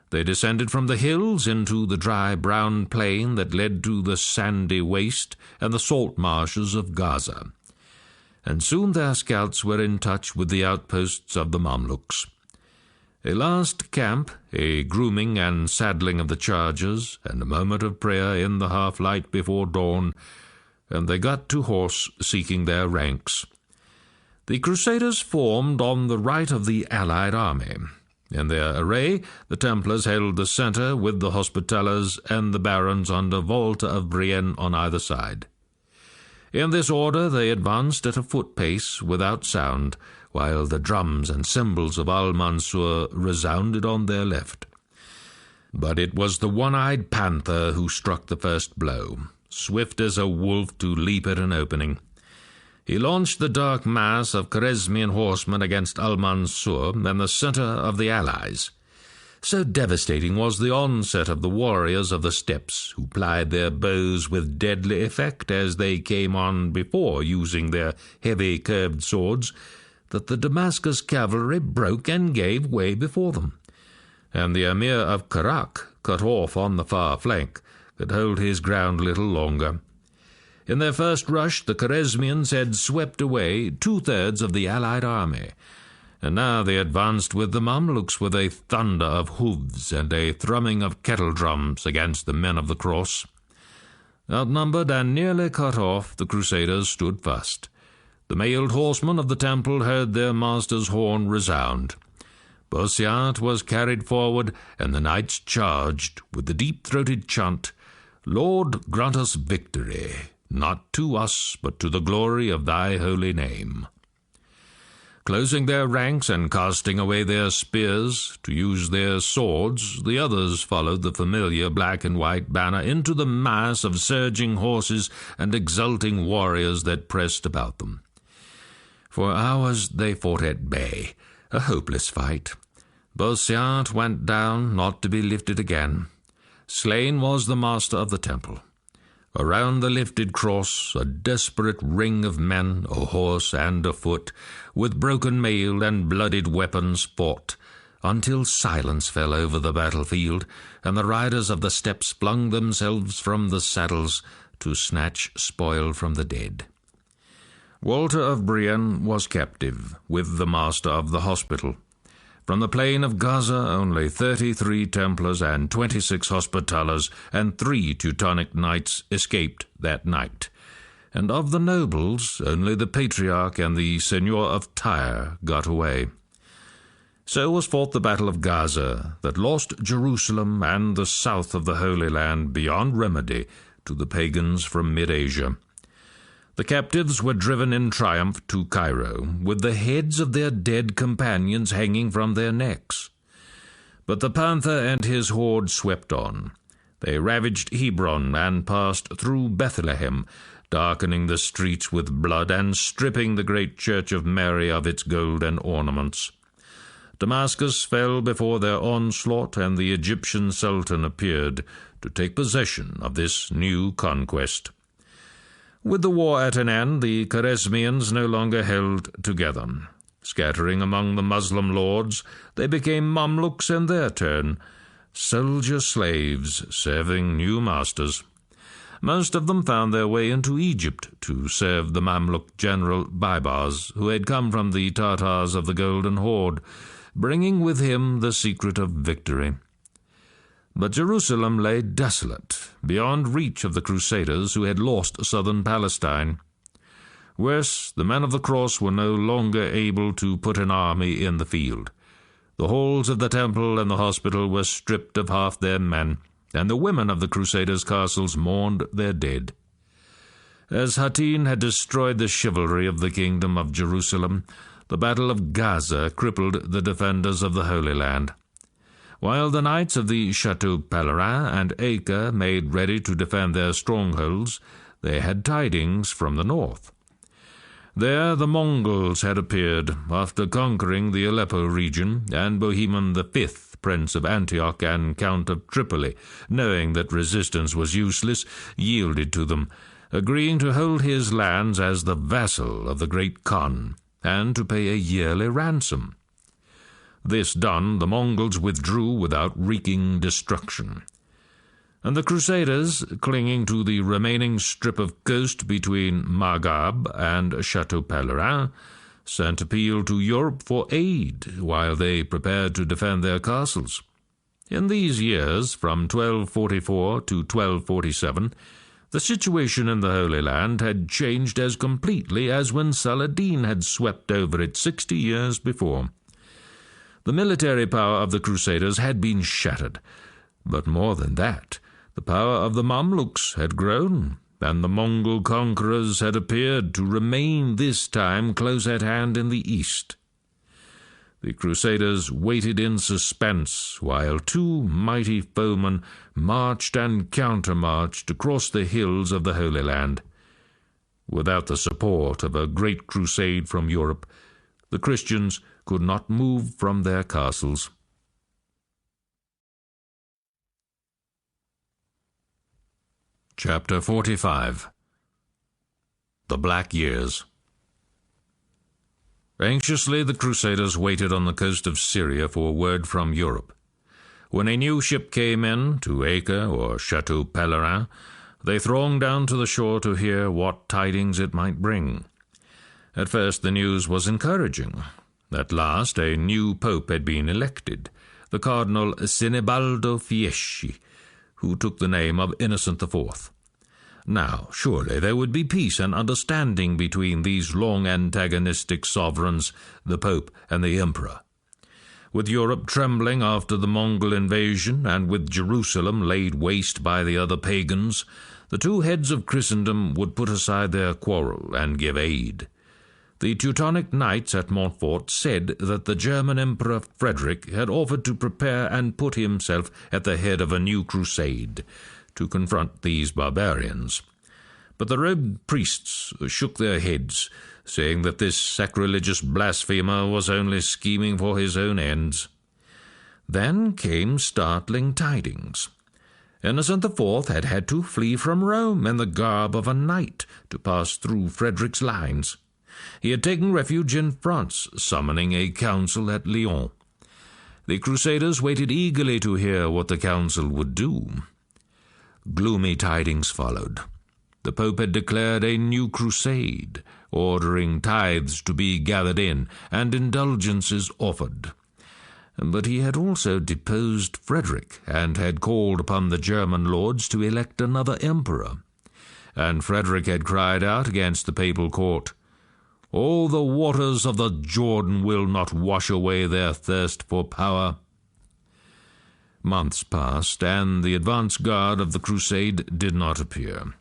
They descended from the hills into the dry brown plain that led to the sandy waste and the salt marshes of Gaza, and soon their scouts were in touch with the outposts of the Mamluks. A last camp, a grooming and saddling of the chargers, and a moment of prayer in the half-light before dawn, and they got to horse, seeking their ranks. The Crusaders formed on the right of the allied army. In their array, the Templars held the centre with the Hospitallers and the barons under Volta of Brienne on either side. In this order they advanced at a foot-pace without sound, while the drums and cymbals of Al-Mansur resounded on their left. But it was the one-eyed Panther who struck the first blow, swift as a wolf to leap at an opening. He launched the dark mass of Khwarezmian horsemen against Al-Mansur and the centre of the allies. So devastating was the onset of the warriors of the steppes, who plied their bows with deadly effect as they came on before using their heavy curved swords, that the Damascus cavalry broke and gave way before them, and the Emir of Karak, cut off on the far flank, could hold his ground little longer. In their first rush, the Khwarezmians had swept away 2/3 of the allied army, and now they advanced with the Mamluks with a thunder of hoofs and a thrumming of kettle-drums against the men of the cross. Outnumbered and nearly cut off, the Crusaders stood fast. The mailed horsemen of the Temple heard their master's horn resound. Beauseant was carried forward, and the knights charged with the deep-throated chant, "Lord, grant us victory, not to us, but to the glory of thy holy name." Closing their ranks and casting away their spears to use their swords, the others followed the familiar black and white banner into the mass of surging horses and exulting warriors that pressed about them. For hours they fought at bay, a hopeless fight. Beauseant went down, not to be lifted again. Slain was the master of the Temple. Around the lifted cross, a desperate ring of men, ahorse and afoot, with broken mail and blooded weapons fought, until silence fell over the battlefield, and the riders of the steppes flung themselves from the saddles to snatch spoil from the dead. Walter of Brienne was captive, with the master of the hospital. From the plain of Gaza, only 33 Templars and 26 Hospitallers and 3 Teutonic knights escaped that night, and of the nobles, only the Patriarch and the Seigneur of Tyre got away. So was fought the Battle of Gaza, that lost Jerusalem and the south of the Holy Land beyond remedy to the pagans from mid-Asia. The captives were driven in triumph to Cairo, with the heads of their dead companions hanging from their necks. But the panther and his horde swept on. They ravaged Hebron and passed through Bethlehem, darkening the streets with blood and stripping the great church of Mary of its gold and ornaments. Damascus fell before their onslaught, and the Egyptian sultan appeared to take possession of this new conquest. With the war at an end, the Khwarezmians no longer held together. Scattering among the Muslim lords, they became Mamluks in their turn, soldier-slaves serving new masters. Most of them found their way into Egypt to serve the Mamluk general Baibars, who had come from the Tartars of the Golden Horde, bringing with him the secret of victory. But Jerusalem lay desolate, beyond reach of the Crusaders who had lost southern Palestine. Worse, the men of the cross were no longer able to put an army in the field. The halls of the temple and the hospital were stripped of half their men, and the women of the Crusaders' castles mourned their dead. As Hattin had destroyed the chivalry of the kingdom of Jerusalem, the Battle of Gaza crippled the defenders of the Holy Land. While the knights of the Chateau Pèlerin and Acre made ready to defend their strongholds, they had tidings from the north. There the Mongols had appeared, after conquering the Aleppo region, and Bohemond V, Prince of Antioch and Count of Tripoli, knowing that resistance was useless, yielded to them, agreeing to hold his lands as the vassal of the great Khan, and to pay a yearly ransom. This done, the Mongols withdrew without wreaking destruction. And the Crusaders, clinging to the remaining strip of coast between Maghreb and Chateau Pèlerin, sent appeal to Europe for aid while they prepared to defend their castles. In these years, from 1244 to 1247, the situation in the Holy Land had changed as completely as when Saladin had swept over it 60 years before. The military power of the Crusaders had been shattered, but more than that, the power of the Mamluks had grown, and the Mongol conquerors had appeared to remain this time close at hand in the east. The Crusaders waited in suspense while two mighty foemen marched and countermarched across the hills of the Holy Land. Without the support of a great crusade from Europe, the Christians could not move from their castles. Chapter 45. The Black Years. Anxiously the Crusaders waited on the coast of Syria for word from Europe. When a new ship came in to Acre or Chateau Pèlerin, they thronged down to the shore to hear what tidings it might bring. At first the news was encouraging. At last a new pope had been elected, the Cardinal Sinibaldo Fieschi, who took the name of Innocent IV. Now, surely there would be peace and understanding between these long antagonistic sovereigns, the Pope and the Emperor. With Europe trembling after the Mongol invasion, and with Jerusalem laid waste by the other pagans, the two heads of Christendom would put aside their quarrel and give aid. The Teutonic knights at Montfort said that the German Emperor Frederick had offered to prepare and put himself at the head of a new crusade to confront these barbarians. But the robed priests shook their heads, saying that this sacrilegious blasphemer was only scheming for his own ends. Then came startling tidings. Innocent IV had had to flee from Rome in the garb of a knight to pass through Frederick's lines. He had taken refuge in France, summoning a council at Lyons. The Crusaders waited eagerly to hear what the council would do. Gloomy tidings followed. The Pope had declared a new crusade, ordering tithes to be gathered in and indulgences offered. But he had also deposed Frederick and had called upon the German lords to elect another emperor. And Frederick had cried out against the papal court, All the waters of the Jordan will not wash away their thirst for power." Months passed, and the advance guard of the crusade did not appear.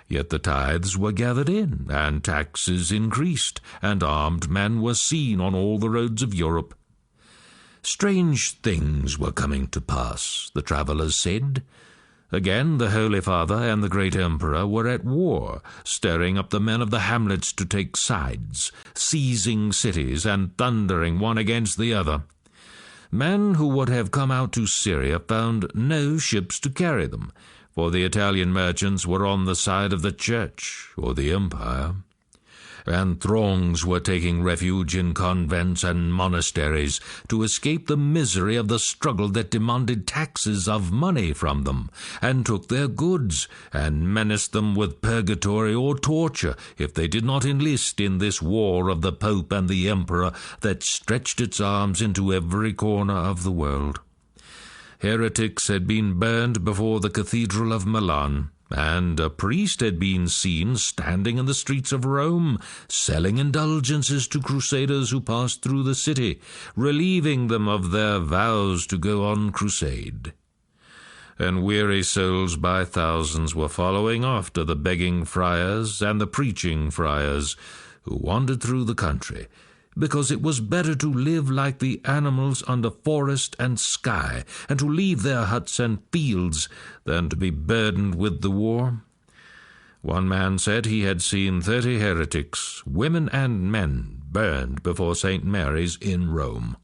Yet the tithes were gathered in, and taxes increased, and armed men were seen on all the roads of Europe. Strange things were coming to pass, the travellers said. Again the Holy Father and the great Emperor were at war, stirring up the men of the hamlets to take sides, seizing cities and thundering one against the other. Men who would have come out to Syria found no ships to carry them, for the Italian merchants were on the side of the Church or the Empire, and throngs were taking refuge in convents and monasteries to escape the misery of the struggle that demanded taxes of money from them, and took their goods, and menaced them with purgatory or torture if they did not enlist in this war of the Pope and the Emperor that stretched its arms into every corner of the world. Heretics had been burned before the Cathedral of Milan, and a priest had been seen standing in the streets of Rome, selling indulgences to Crusaders who passed through the city, relieving them of their vows to go on crusade. And weary souls by thousands were following after the begging friars and the preaching friars, who wandered through the country, because it was better to live like the animals under forest and sky, and to leave their huts and fields, than to be burdened with the war. One man said he had seen 30 heretics, women and men, burned before St. Mary's in Rome.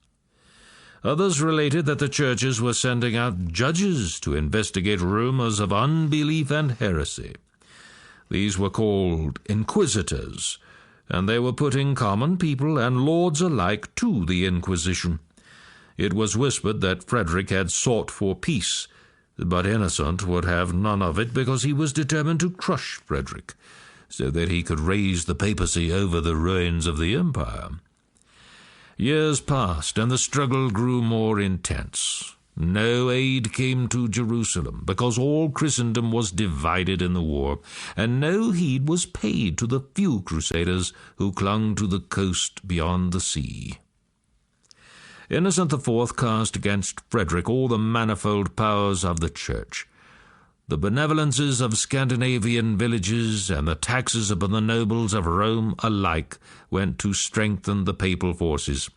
Others related that the churches were sending out judges to investigate rumors of unbelief and heresy. These were called inquisitors, and they were putting common people and lords alike to the Inquisition. It was whispered that Frederick had sought for peace, but Innocent would have none of it because he was determined to crush Frederick, so that he could raise the papacy over the ruins of the empire. Years passed, and the struggle grew more intense. No aid came to Jerusalem, because all Christendom was divided in the war, and no heed was paid to the few Crusaders who clung to the coast beyond the sea. Innocent IV cast against Frederick all the manifold powers of the Church. The benevolences of Scandinavian villages and the taxes upon the nobles of Rome alike went to strengthen the papal forces.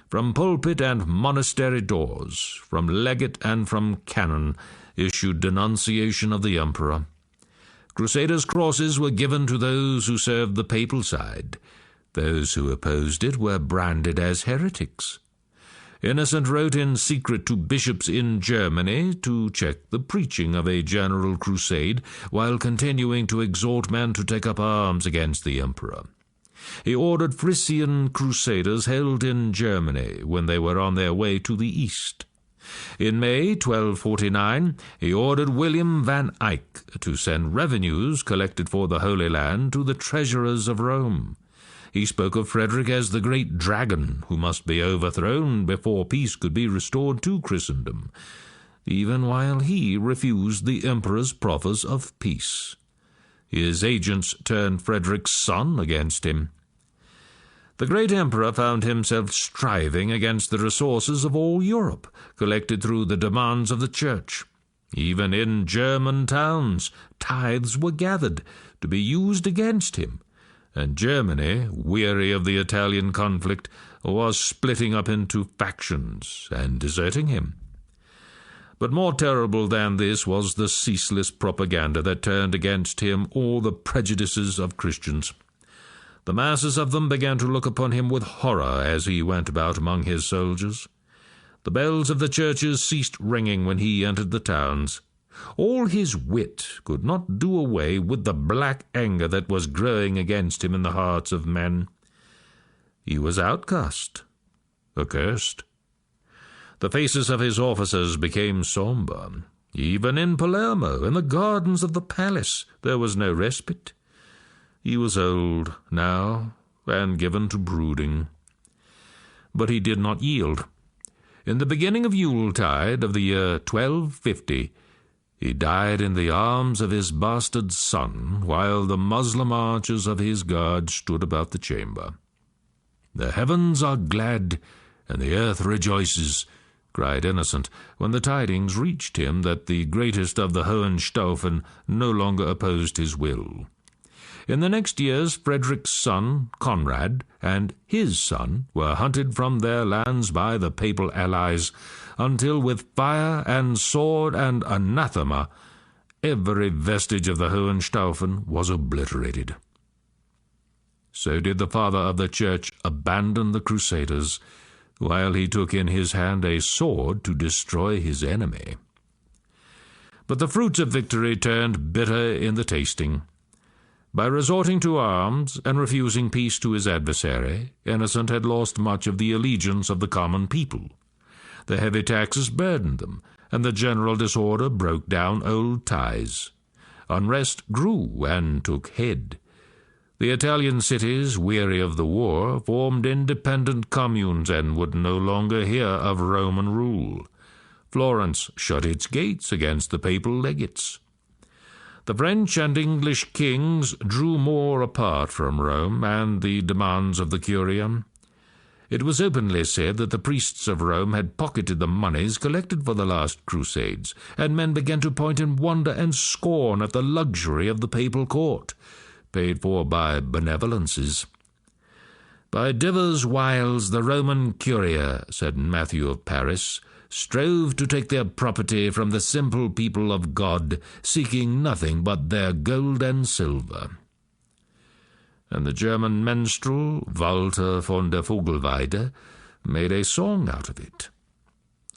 From pulpit and monastery doors, from legate and from canon, issued denunciation of the emperor. Crusaders' crosses were given to those who served the papal side. Those who opposed it were branded as heretics. Innocent wrote in secret to bishops in Germany to check the preaching of a general crusade, while continuing to exhort men to take up arms against the emperor. He ordered Frisian Crusaders held in Germany when they were on their way to the east. In May 1249, he ordered William van Eyck to send revenues collected for the Holy Land to the treasurers of Rome. He spoke of Frederick as the great dragon who must be overthrown before peace could be restored to Christendom, even while he refused the emperor's proffers of peace. His agents turned Frederick's son against him. The great emperor found himself striving against the resources of all Europe, collected through the demands of the Church. Even in German towns, tithes were gathered to be used against him, and Germany, weary of the Italian conflict, was splitting up into factions and deserting him. But more terrible than this was the ceaseless propaganda that turned against him all the prejudices of Christians. The masses of them began to look upon him with horror as he went about among his soldiers. The bells of the churches ceased ringing when he entered the towns. All his wit could not do away with the black anger that was growing against him in the hearts of men. He was outcast, accursed. The faces of his officers became sombre. Even in Palermo, in the gardens of the palace, there was no respite. He was old now, and given to brooding. But he did not yield. In the beginning of Yuletide of the year 1250, He died in the arms of his bastard son, while the Moslem archers of his guard stood about the chamber. "The heavens are glad, and the earth rejoices," cried Innocent, when the tidings reached him that the greatest of the Hohenstaufen no longer opposed his will. In the next years, Frederick's son, Conrad, and his son were hunted from their lands by the papal allies, until with fire and sword and anathema every vestige of the Hohenstaufen was obliterated. So did the father of the Church abandon the Crusaders, while he took in his hand a sword to destroy his enemy. But the fruits of victory turned bitter in the tasting. By resorting to arms and refusing peace to his adversary, Innocent had lost much of the allegiance of the common people. The heavy taxes burdened them, and the general disorder broke down old ties. Unrest grew and took head. The Italian cities, weary of the war, formed independent communes and would no longer hear of Roman rule. Florence shut its gates against the papal legates. The French and English kings drew more apart from Rome and the demands of the Curia. It was openly said that the priests of Rome had pocketed the moneys collected for the last Crusades, and men began to point in wonder and scorn at the luxury of the papal court, paid for by benevolences. "By divers wiles the Roman Curia," said Matthew of Paris, "strove to take their property from the simple people of God, seeking nothing but their gold and silver." And the German minstrel, Walter von der Vogelweide, made a song out of it.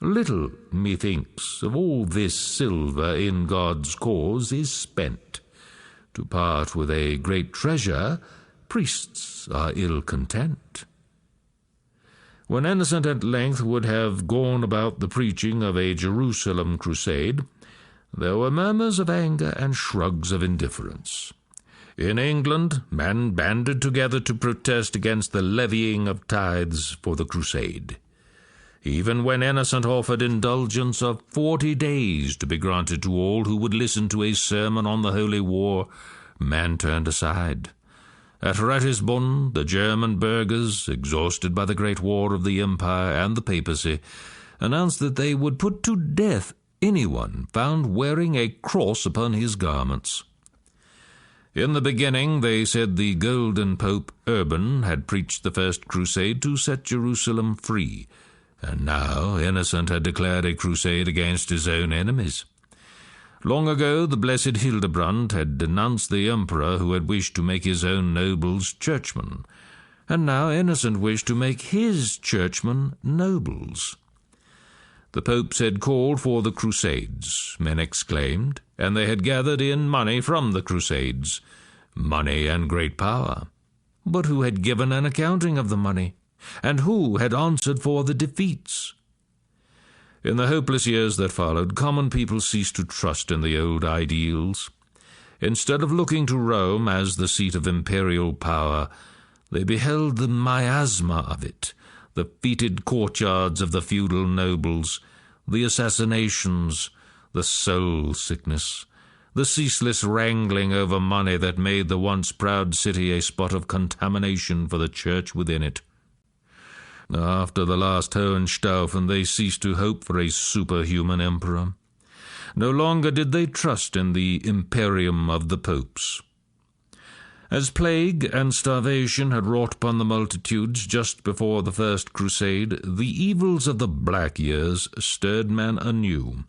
"Little, methinks, of all this silver in God's cause is spent. To part with a great treasure, priests are ill content." When Innocent at length would have gone about the preaching of a Jerusalem crusade, there were murmurs of anger and shrugs of indifference. In England, men banded together to protest against the levying of tithes for the crusade. Even when Innocent offered indulgence of 40 days to be granted to all who would listen to a sermon on the Holy War, men turned aside. At Ratisbon, the German burghers, exhausted by the great war of the Empire and the papacy, announced that they would put to death anyone found wearing a cross upon his garments. In the beginning, they said the Golden Pope Urban had preached the first crusade to set Jerusalem free, and now Innocent had declared a crusade against his own enemies. Long ago, the blessed Hildebrand had denounced the emperor who had wished to make his own nobles churchmen, and now Innocent wished to make his churchmen nobles. The popes had called for the Crusades, men exclaimed, and they had gathered in money from the Crusades, money and great power. But who had given an accounting of the money, and who had answered for the defeats? In the hopeless years that followed, common people ceased to trust in the old ideals. Instead of looking to Rome as the seat of imperial power, they beheld the miasma of it, the fetid courtyards of the feudal nobles, the assassinations, the soul sickness, the ceaseless wrangling over money that made the once proud city a spot of contamination for the church within it. After the last Hohenstaufen, they ceased to hope for a superhuman emperor. No longer did they trust in the imperium of the popes. As plague and starvation had wrought upon the multitudes just before the first crusade, the evils of the Black Years stirred men anew.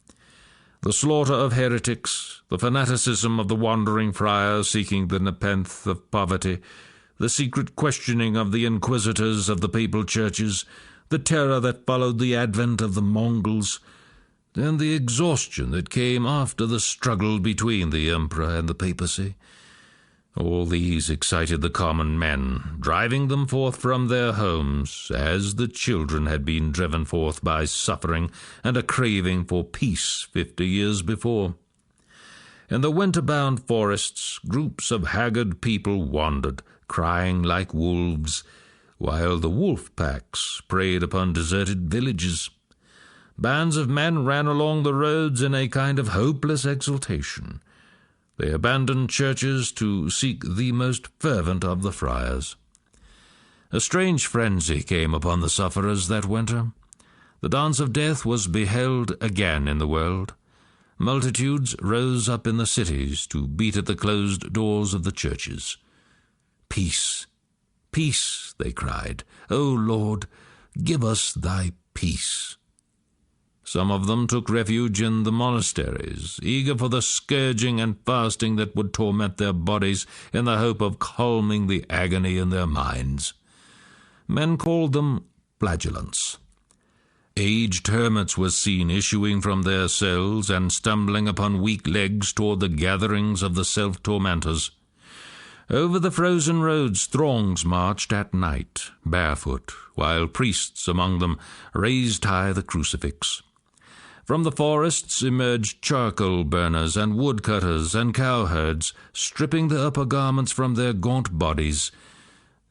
The slaughter of heretics, the fanaticism of the wandering friars seeking the nepenthe of poverty, the secret questioning of the inquisitors of the papal churches, the terror that followed the advent of the Mongols, and the exhaustion that came after the struggle between the emperor and the papacy. All these excited the common men, driving them forth from their homes, as the children had been driven forth by suffering and a craving for peace 50 years before. In the winter-bound forests, groups of haggard people wandered, crying like wolves, while the wolf packs preyed upon deserted villages. Bands of men ran along the roads in a kind of hopeless exultation. They abandoned churches to seek the most fervent of the friars. A strange frenzy came upon the sufferers that winter. The dance of death was beheld again in the world. Multitudes rose up in the cities to beat at the closed doors of the churches. "Peace, peace," they cried. "O Lord, give us thy peace." Some of them took refuge in the monasteries, eager for the scourging and fasting that would torment their bodies in the hope of calming the agony in their minds. Men called them flagellants. Aged hermits were seen issuing from their cells and stumbling upon weak legs toward the gatherings of the self-tormentors. Over the frozen roads throngs marched at night, barefoot, while priests among them raised high the crucifix. From the forests emerged charcoal burners and woodcutters and cowherds, stripping the upper garments from their gaunt bodies.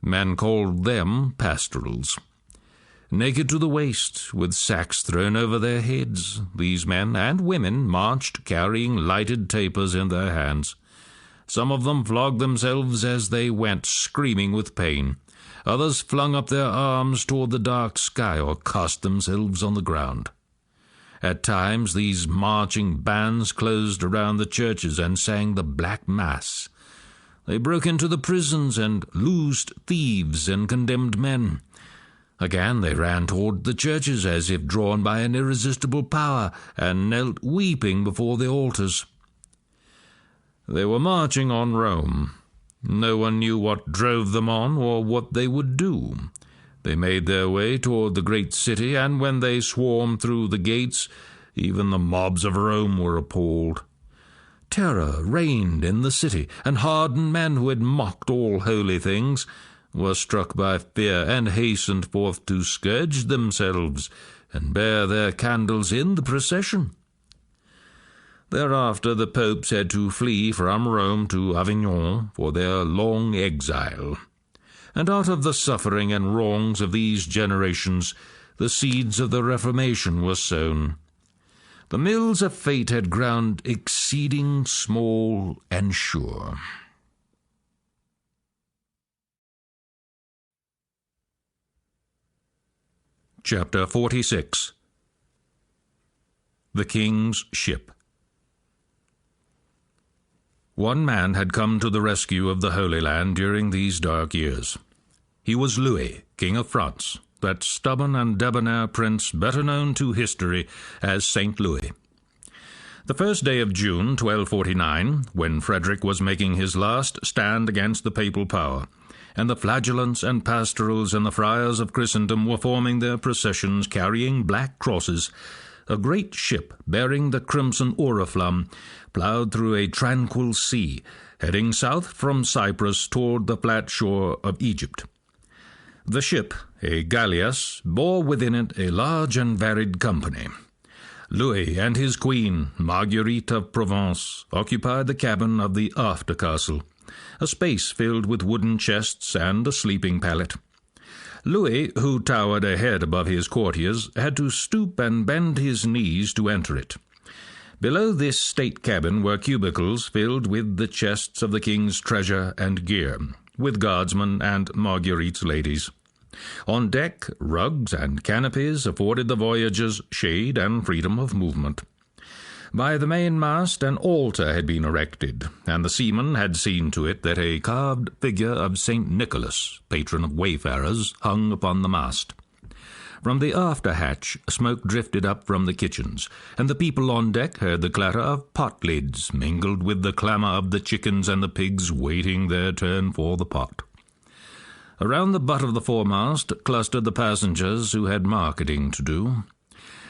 Men called them pastorals. Naked to the waist, with sacks thrown over their heads, these men and women marched carrying lighted tapers in their hands. Some of them flogged themselves as they went, screaming with pain. Others flung up their arms toward the dark sky or cast themselves on the ground. At times these marching bands closed around the churches and sang the Black Mass. They broke into the prisons and loosed thieves and condemned men. Again they ran toward the churches as if drawn by an irresistible power, and knelt weeping before the altars. They were marching on Rome. No one knew what drove them on or what they would do. They made their way toward the great city, and when they swarmed through the gates, even the mobs of Rome were appalled. Terror reigned in the city, and hardened men who had mocked all holy things were struck by fear and hastened forth to scourge themselves and bear their candles in the procession. Thereafter the popes had to flee from Rome to Avignon for their long exile. And out of the suffering and wrongs of these generations the seeds of the Reformation were sown. The mills of fate had ground exceeding small and sure. Chapter 46. The King's Ship. One man had come to the rescue of the Holy Land during these dark years. He was Louis, King of France, that stubborn and debonair prince better known to history as Saint Louis. The first day of June, 1249, when Frederick was making his last stand against the papal power, and the flagellants and pastorals and the friars of Christendom were forming their processions carrying black crosses, a great ship bearing the crimson oriflamme ploughed through a tranquil sea, heading south from Cyprus toward the flat shore of Egypt. The ship, a galleass, bore within it a large and varied company. Louis and his queen, Marguerite of Provence, occupied the cabin of the after-castle, a space filled with wooden chests and a sleeping pallet. Louis, who towered a head above his courtiers, had to stoop and bend his knees to enter it. Below this state cabin were cubicles filled with the chests of the king's treasure and gear, with guardsmen and Marguerite's ladies. On deck, rugs and canopies afforded the voyagers shade and freedom of movement. By the mainmast an altar had been erected, and the seamen had seen to it that a carved figure of St. Nicholas, patron of wayfarers, hung upon the mast. From the after hatch smoke drifted up from the kitchens, and the people on deck heard the clatter of pot lids mingled with the clamour of the chickens and the pigs waiting their turn for the pot. Around the butt of the foremast clustered the passengers who had marketing to do.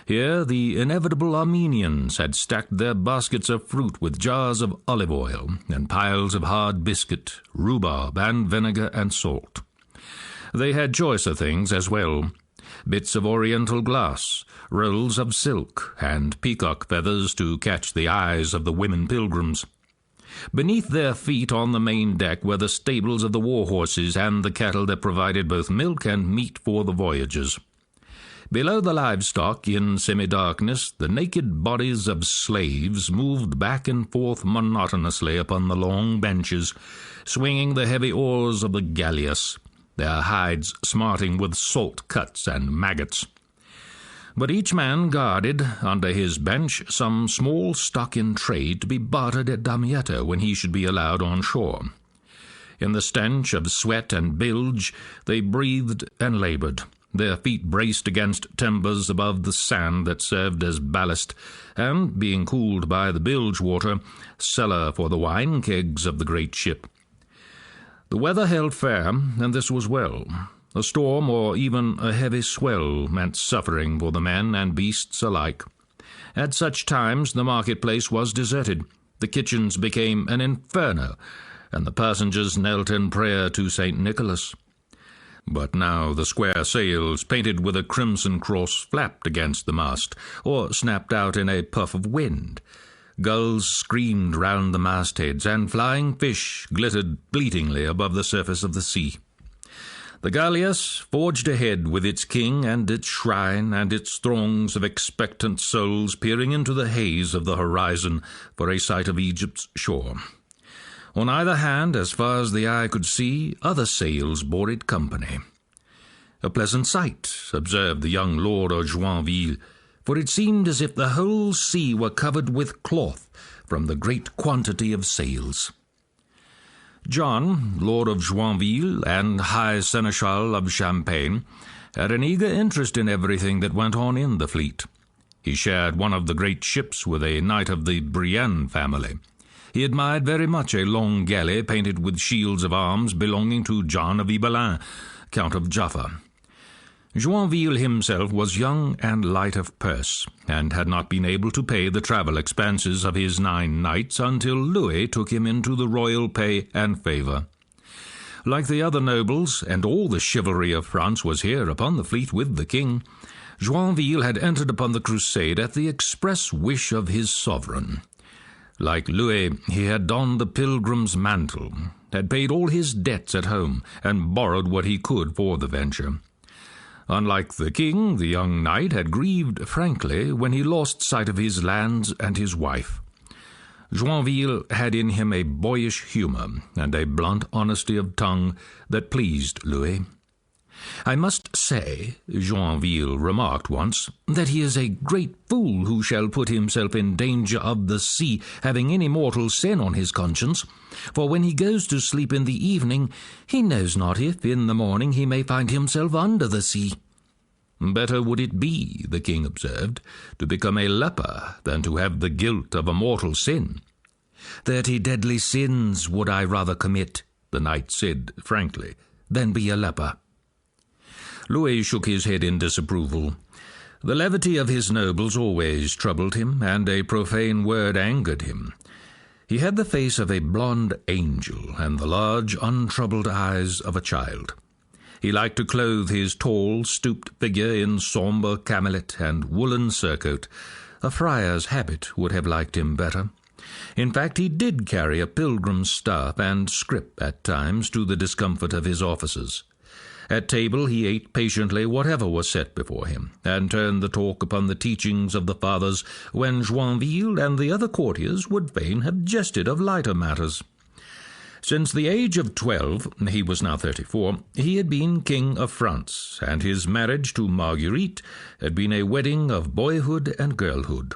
Here the inevitable Armenians had stacked their baskets of fruit with jars of olive oil and piles of hard biscuit, rhubarb, and vinegar and salt. They had choicer things as well, bits of oriental glass, rolls of silk, and peacock feathers to catch the eyes of the women pilgrims. Beneath their feet on the main deck were the stables of the war horses and the cattle that provided both milk and meat for the voyagers. Below the livestock, in semi-darkness, the naked bodies of slaves moved back and forth monotonously upon the long benches, swinging the heavy oars of the galleass, their hides smarting with salt cuts and maggots. But each man guarded, under his bench, some small stock in trade to be bartered at Damietta when he should be allowed on shore. In the stench of sweat and bilge they breathed and laboured, their feet braced against timbers above the sand that served as ballast, and, being cooled by the bilge water, cellar for the wine kegs of the great ship. The weather held fair, and this was well. A storm or even a heavy swell meant suffering for the men and beasts alike. At such times the marketplace was deserted, the kitchens became an inferno, and the passengers knelt in prayer to St. Nicholas. But now the square sails, painted with a crimson cross, flapped against the mast, or snapped out in a puff of wind. Gulls screamed round the mastheads, and flying fish glittered bleatingly above the surface of the sea. The galleass forged ahead with its king and its shrine and its throngs of expectant souls peering into the haze of the horizon for a sight of Egypt's shore. On either hand, as far as the eye could see, other sails bore it company. A pleasant sight, observed the young lord of Joinville, for it seemed as if the whole sea were covered with cloth from the great quantity of sails. John, lord of Joinville and high seneschal of Champagne, had an eager interest in everything that went on in the fleet. He shared one of the great ships with a knight of the Brienne family. He admired very much a long galley painted with shields of arms belonging to John of Ibelin, Count of Jaffa. Joinville himself was young and light of purse, and had not been able to pay the travel expenses of his 9 knights until Louis took him into the royal pay and favour. Like the other nobles, and all the chivalry of France was here upon the fleet with the king, Joinville had entered upon the crusade at the express wish of his sovereign. Like Louis, he had donned the pilgrim's mantle, had paid all his debts at home, and borrowed what he could for the venture. Unlike the king, the young knight had grieved frankly when he lost sight of his lands and his wife. Joinville had in him a boyish humour and a blunt honesty of tongue that pleased Louis. "I must say," Joinville remarked once, "that he is a great fool who shall put himself in danger of the sea, having any mortal sin on his conscience. For when he goes to sleep in the evening, he knows not if in the morning he may find himself under the sea." "Better would it be," the king observed, "to become a leper than to have the guilt of a mortal sin." 30 deadly sins would I rather commit," the knight said frankly, "than be a leper." Louis shook his head in disapproval. The levity of his nobles always troubled him, and a profane word angered him. He had the face of a blonde angel, and the large, untroubled eyes of a child. He liked to clothe his tall, stooped figure in sombre camelet and woolen surcoat. A friar's habit would have liked him better. In fact, he did carry a pilgrim's staff and scrip at times, to the discomfort of his officers. At table he ate patiently whatever was set before him, and turned the talk upon the teachings of the fathers, when Joinville and the other courtiers would fain have jested of lighter matters. Since the age of 12, he was now 34, he had been king of France, and his marriage to Marguerite had been a wedding of boyhood and girlhood.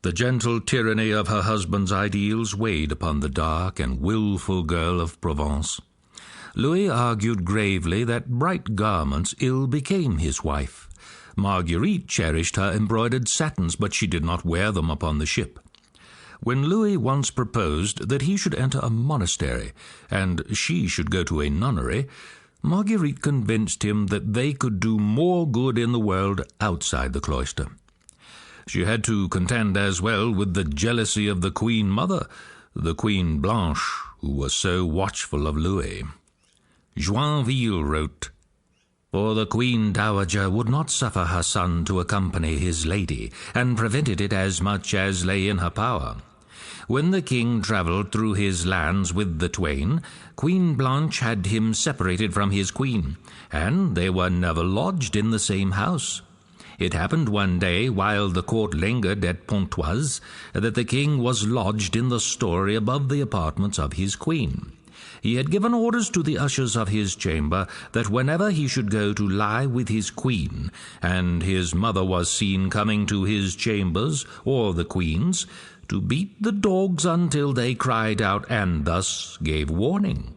The gentle tyranny of her husband's ideals weighed upon the dark and wilful girl of Provence. Louis argued gravely that bright garments ill became his wife. Marguerite cherished her embroidered satins, but she did not wear them upon the ship. When Louis once proposed that he should enter a monastery, and she should go to a nunnery, Marguerite convinced him that they could do more good in the world outside the cloister. She had to contend as well with the jealousy of the Queen Mother, the Queen Blanche, who was so watchful of Louis. Joinville wrote, "For the Queen Dowager would not suffer her son to accompany his lady, and prevented it as much as lay in her power. When the king travelled through his lands with the twain, Queen Blanche had him separated from his queen, and they were never lodged in the same house. It happened one day, while the court lingered at Pontoise, that the king was lodged in the story above the apartments of his queen. He had given orders to the ushers of his chamber that whenever he should go to lie with his queen, and his mother was seen coming to his chambers or the queen's, to beat the dogs until they cried out, and thus gave warning.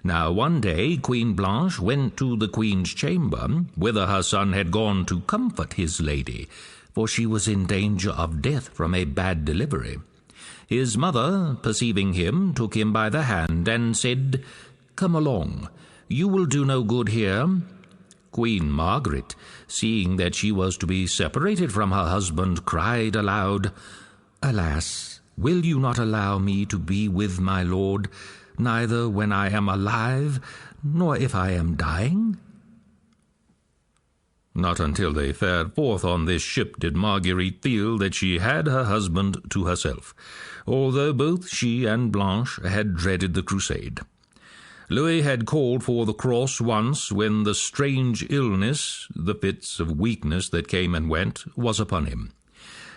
Now one day Queen Blanche went to the queen's chamber, whither her son had gone to comfort his lady, for she was in danger of death from a bad delivery. His mother, perceiving him, took him by the hand, and said, "Come along, you will do no good here." Queen Margaret, seeing that she was to be separated from her husband, cried aloud, "Alas, will you not allow me to be with my lord, neither when I am alive, nor if I am dying?" Not until they fared forth on this ship did Marguerite feel that she had her husband to herself, although both she and Blanche had dreaded the crusade. Louis had called for the cross once when the strange illness, the fits of weakness that came and went, was upon him.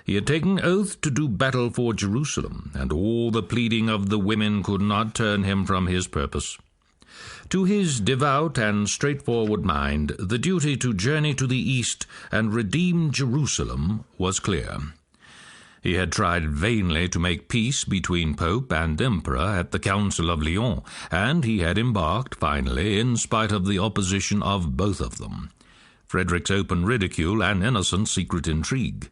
He had taken oath to do battle for Jerusalem, and all the pleading of the women could not turn him from his purpose. To his devout and straightforward mind, the duty to journey to the east and redeem Jerusalem was clear. He had tried vainly to make peace between Pope and Emperor at the Council of Lyons, and he had embarked, finally, in spite of the opposition of both of them, Frederick's open ridicule and Innocent's secret intrigue.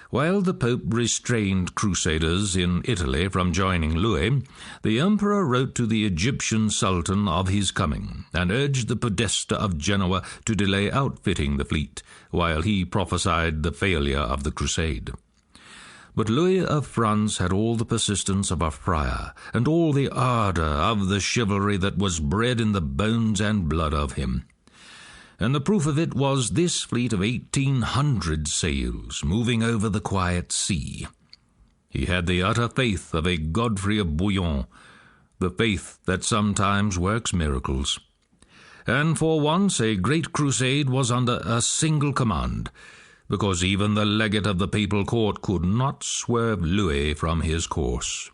While the Pope restrained Crusaders in Italy from joining Louis, the Emperor wrote to the Egyptian Sultan of his coming, and urged the Podesta of Genoa to delay outfitting the fleet, while he prophesied the failure of the crusade. But Louis of France had all the persistence of a friar, and all the ardour of the chivalry that was bred in the bones and blood of him. And the proof of it was this fleet of 1,800 sails moving over the quiet sea. He had the utter faith of a Godfrey of Bouillon, the faith that sometimes works miracles. And for once a great crusade was under a single command, because even the legate of the papal court could not swerve Louis from his course.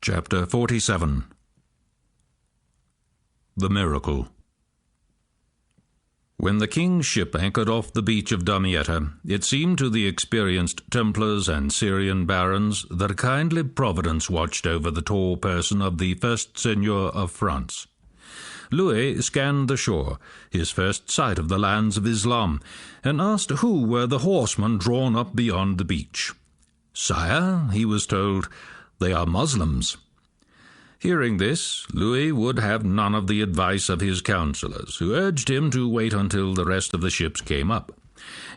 Chapter 47. The Miracle. When the king's ship anchored off the beach of Damietta, it seemed to the experienced Templars and Syrian barons that a kindly providence watched over the tall person of the first seigneur of France. Louis scanned the shore, his first sight of the lands of Islam, and asked who were the horsemen drawn up beyond the beach. "Sire," he was told, "they are Moslems." Hearing this, Louis would have none of the advice of his councillors, who urged him to wait until the rest of the ships came up.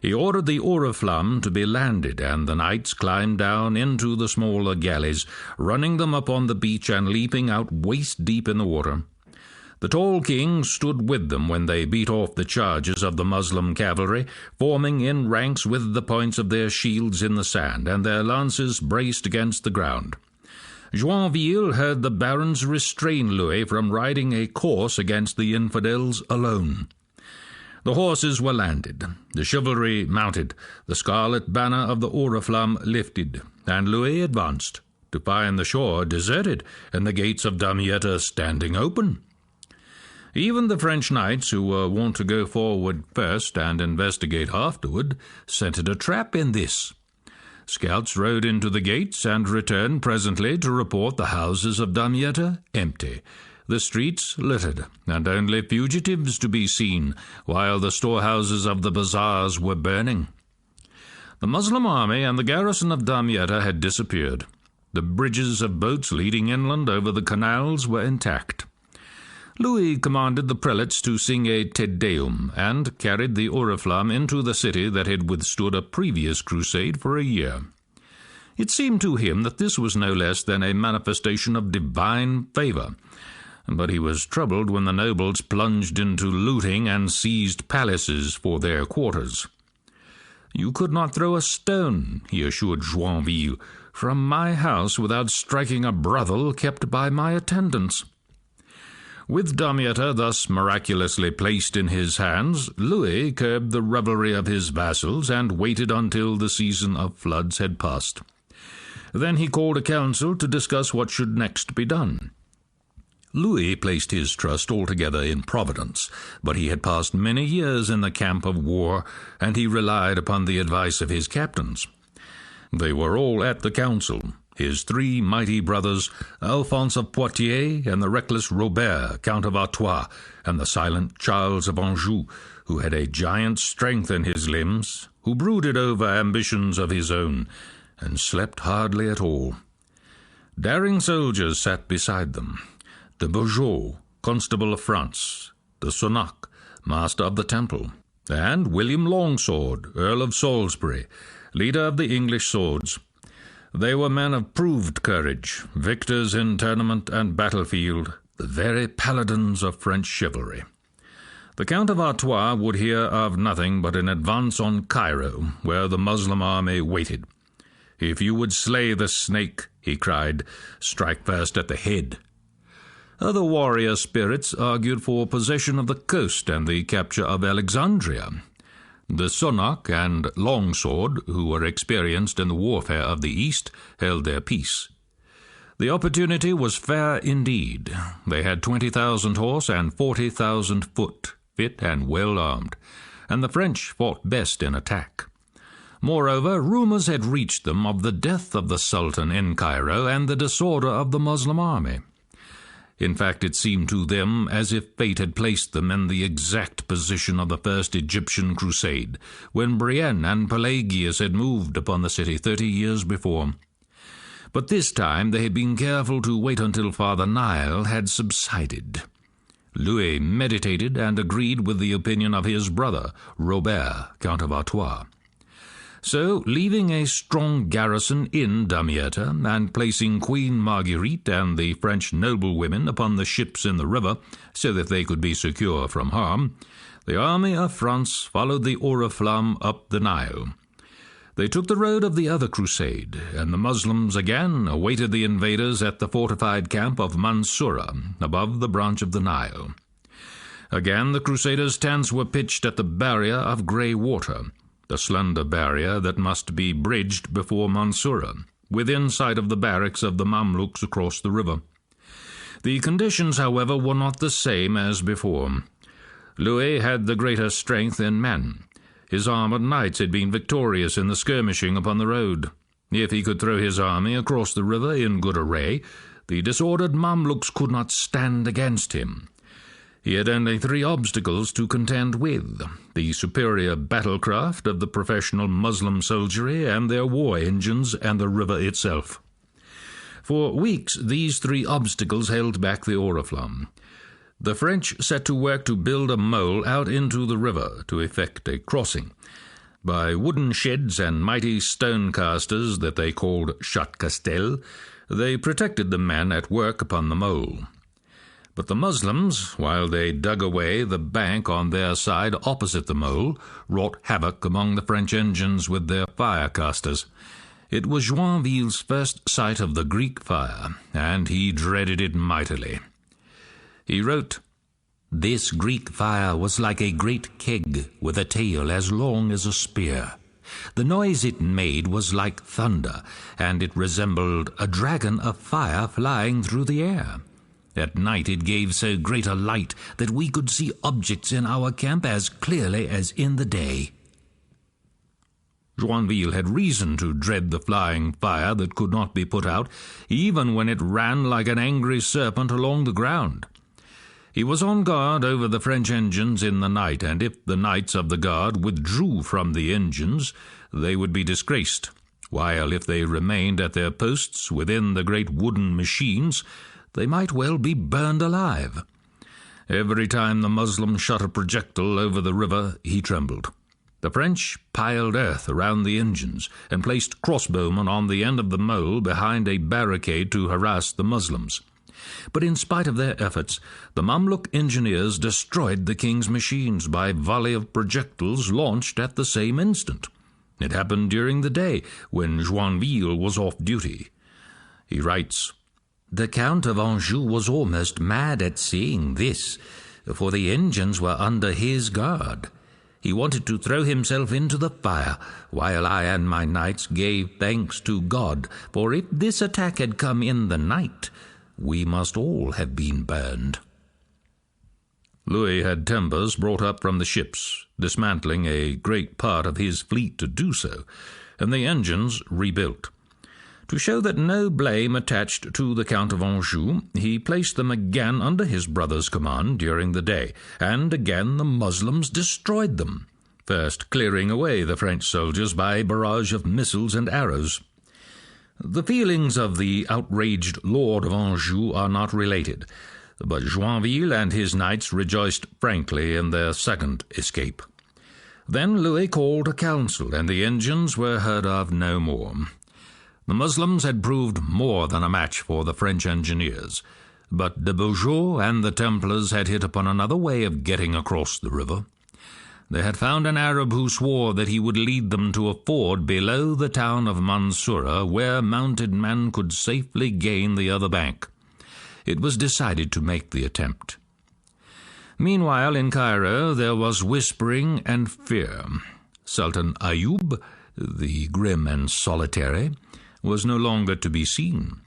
He ordered the oriflamme to be landed, and the knights climbed down into the smaller galleys, running them up on the beach and leaping out waist-deep in the water. The tall king stood with them when they beat off the charges of the Moslem cavalry, forming in ranks with the points of their shields in the sand, and their lances braced against the ground. Joinville heard the barons restrain Louis from riding a course against the infidels alone. The horses were landed, the chivalry mounted, the scarlet banner of the oriflamme lifted, and Louis advanced, to find the shore deserted and the gates of Damietta standing open. Even the French knights, who were wont to go forward first and investigate afterward, scented a trap in this. Scouts rode into the gates and returned presently to report the houses of Damietta empty, the streets littered, and only fugitives to be seen, while the storehouses of the bazaars were burning. The Moslem army and the garrison of Damietta had disappeared. The bridges of boats leading inland over the canals were intact. Louis commanded the prelates to sing a Te Deum, and carried the oriflamme into the city that had withstood a previous crusade for a year. It seemed to him that this was no less than a manifestation of divine favour, but he was troubled when the nobles plunged into looting and seized palaces for their quarters. "You could not throw a stone," he assured Joinville, "from my house without striking a brothel kept by my attendants." With Damietta thus miraculously placed in his hands, Louis curbed the revelry of his vassals and waited until the season of floods had passed. Then he called a council to discuss what should next be done. Louis placed his trust altogether in Providence, but he had passed many years in the camp of war, and he relied upon the advice of his captains. They were all at the council, his three mighty brothers, Alphonse of Poitiers, and the reckless Robert, Count of Artois, and the silent Charles of Anjou, who had a giant strength in his limbs, who brooded over ambitions of his own, and slept hardly at all. Daring soldiers sat beside them. De Beaujeu, Constable of France, de Sonnac, Master of the Temple, and William Longsword, Earl of Salisbury, leader of the English swords. They were men of proved courage, victors in tournament and battlefield, the very paladins of French chivalry. The Count of Artois would hear of nothing but an advance on Cairo, where the Moslem army waited. "If you would slay the snake," he cried, "strike first at the head." Other warrior spirits argued for possession of the coast and the capture of Alexandria. The Sonnac and Longsword, who were experienced in the warfare of the East, held their peace. The opportunity was fair indeed. They had 20,000 horse and 40,000 foot, fit and well armed, and the French fought best in attack. Moreover, rumours had reached them of the death of the Sultan in Cairo and the disorder of the Moslem army. In fact, it seemed to them as if fate had placed them in the exact position of the first Egyptian crusade, when Brienne and Pelagius had moved upon the city 30 years before. But this time they had been careful to wait until Father Nile had subsided. Louis meditated and agreed with the opinion of his brother, Robert, Count of Artois. So, leaving a strong garrison in Damietta, and placing Queen Marguerite and the French noblewomen upon the ships in the river, so that they could be secure from harm, the army of France followed the Oriflamme up the Nile. They took the road of the other crusade, and the Moslems again awaited the invaders at the fortified camp of Mansoura, above the branch of the Nile. Again the Crusaders' tents were pitched at the barrier of grey water, the slender barrier that must be bridged before Mansoura, within sight of the barracks of the Mamluks across the river. The conditions, however, were not the same as before. Louis had the greater strength in men. His armoured knights had been victorious in the skirmishing upon the road. If he could throw his army across the river in good array, the disordered Mamluks could not stand against him. He had only 3 obstacles to contend with: the superior battlecraft of the professional Muslim soldiery and their war engines and the river itself. For weeks these 3 obstacles held back the Oriflamme. The French set to work to build a mole out into the river to effect a crossing. By wooden sheds and mighty stone casters that they called chat-castel, they protected the men at work upon the mole. But the Moslems, while they dug away the bank on their side opposite the mole, wrought havoc among the French engines with their fire-casters. It was Joinville's first sight of the Greek fire, and he dreaded it mightily. He wrote, "This Greek fire was like a great keg with a tail as long as a spear. The noise it made was like thunder, and it resembled a dragon of fire flying through the air. At night it gave so great a light that we could see objects in our camp as clearly as in the day." Joinville had reason to dread the flying fire that could not be put out, even when it ran like an angry serpent along the ground. He was on guard over the French engines in the night, and if the knights of the guard withdrew from the engines, they would be disgraced, while if they remained at their posts within the great wooden machines, they might well be burned alive. Every time the Moslem shot a projectile over the river, he trembled. The French piled earth around the engines and placed crossbowmen on the end of the mole behind a barricade to harass the Moslems. But in spite of their efforts, the Mamluk engineers destroyed the king's machines by volley of projectiles launched at the same instant. It happened during the day, when Joinville was off duty. He writes,
The Count of Anjou was almost mad at seeing this, for the engines were under his guard. He wanted to throw himself into the fire, while I and my knights gave thanks to God, for if this attack had come in the night, we must all have been burned.
Louis had timbers brought up from the ships, dismantling a great part of his fleet to do so, and the engines rebuilt. To show that no blame attached to the Count of Anjou, he placed them again under his brother's command during the day, and again the Moslems destroyed them, first clearing away the French soldiers by a barrage of missiles and arrows. The feelings of the outraged Lord of Anjou are not related, but Joinville and his knights rejoiced frankly in their second escape. Then Louis called a council, and the engines were heard of no more. The Moslems had proved more than a match for the French engineers, but de Beaujeu and the Templars had hit upon another way of getting across the river. They had found an Arab who swore that he would lead them to a ford below the town of Mansoura, where mounted men could safely gain the other bank. It was decided to make the attempt. Meanwhile, in Cairo, there was whispering and fear. Sultan Ayyub, the grim and solitary, was no longer to be seen.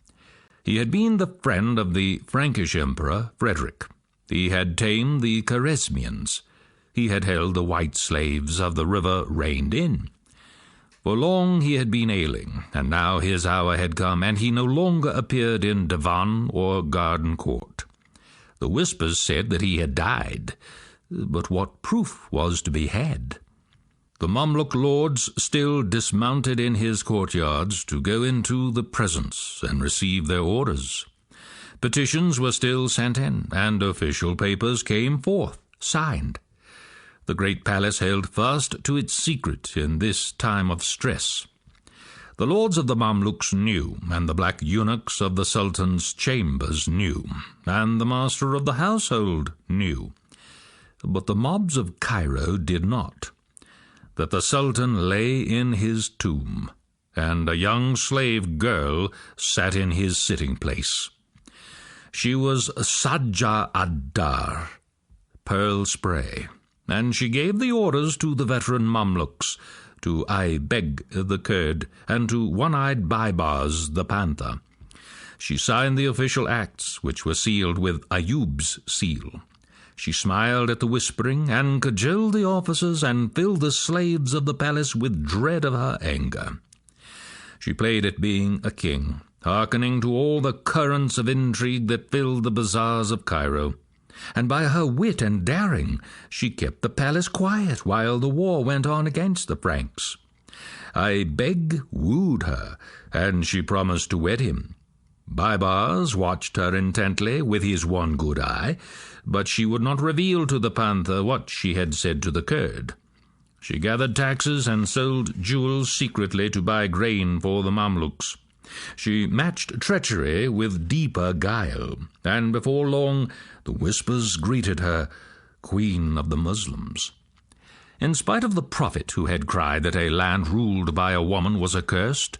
He had been the friend of the Frankish Emperor Frederick. He had tamed the Caresmians. He had held the white slaves of the river reined in. For long he had been ailing, and now his hour had come, and he no longer appeared in divan or garden court. The whispers said that he had died, but what proof was to be had? The Mamluk lords still dismounted in his courtyards to go into the presence and receive their orders. Petitions were still sent in, and official papers came forth, signed. The great palace held fast to its secret in this time of stress. The lords of the Mamluks knew, and the black eunuchs of the Sultan's chambers knew, and the master of the household knew. But the mobs of Cairo did not. That the Sultan lay in his tomb, and a young slave girl sat in his sitting place. She was Sajja ad-Dar, Pearl Spray, and she gave the orders to the veteran Mamluks, to Aybeg the Kurd, and to One-Eyed Baibars the Panther. She signed the official acts, which were sealed with Ayyub's seal. She smiled at the whispering, and cajoled the officers, and filled the slaves of the palace with dread of her anger. She played at being a king, hearkening to all the currents of intrigue that filled the bazaars of Cairo, and by her wit and daring she kept the palace quiet while the war went on against the Franks. Aybeg wooed her, and she promised to wed him. Baibars watched her intently with his one good eye, but she would not reveal to the Panther what she had said to the Kurd. She gathered taxes and sold jewels secretly to buy grain for the Mamluks. She matched treachery with deeper guile, and before long the whispers greeted her Queen of the Muslims. In spite of the prophet who had cried that a land ruled by a woman was accursed,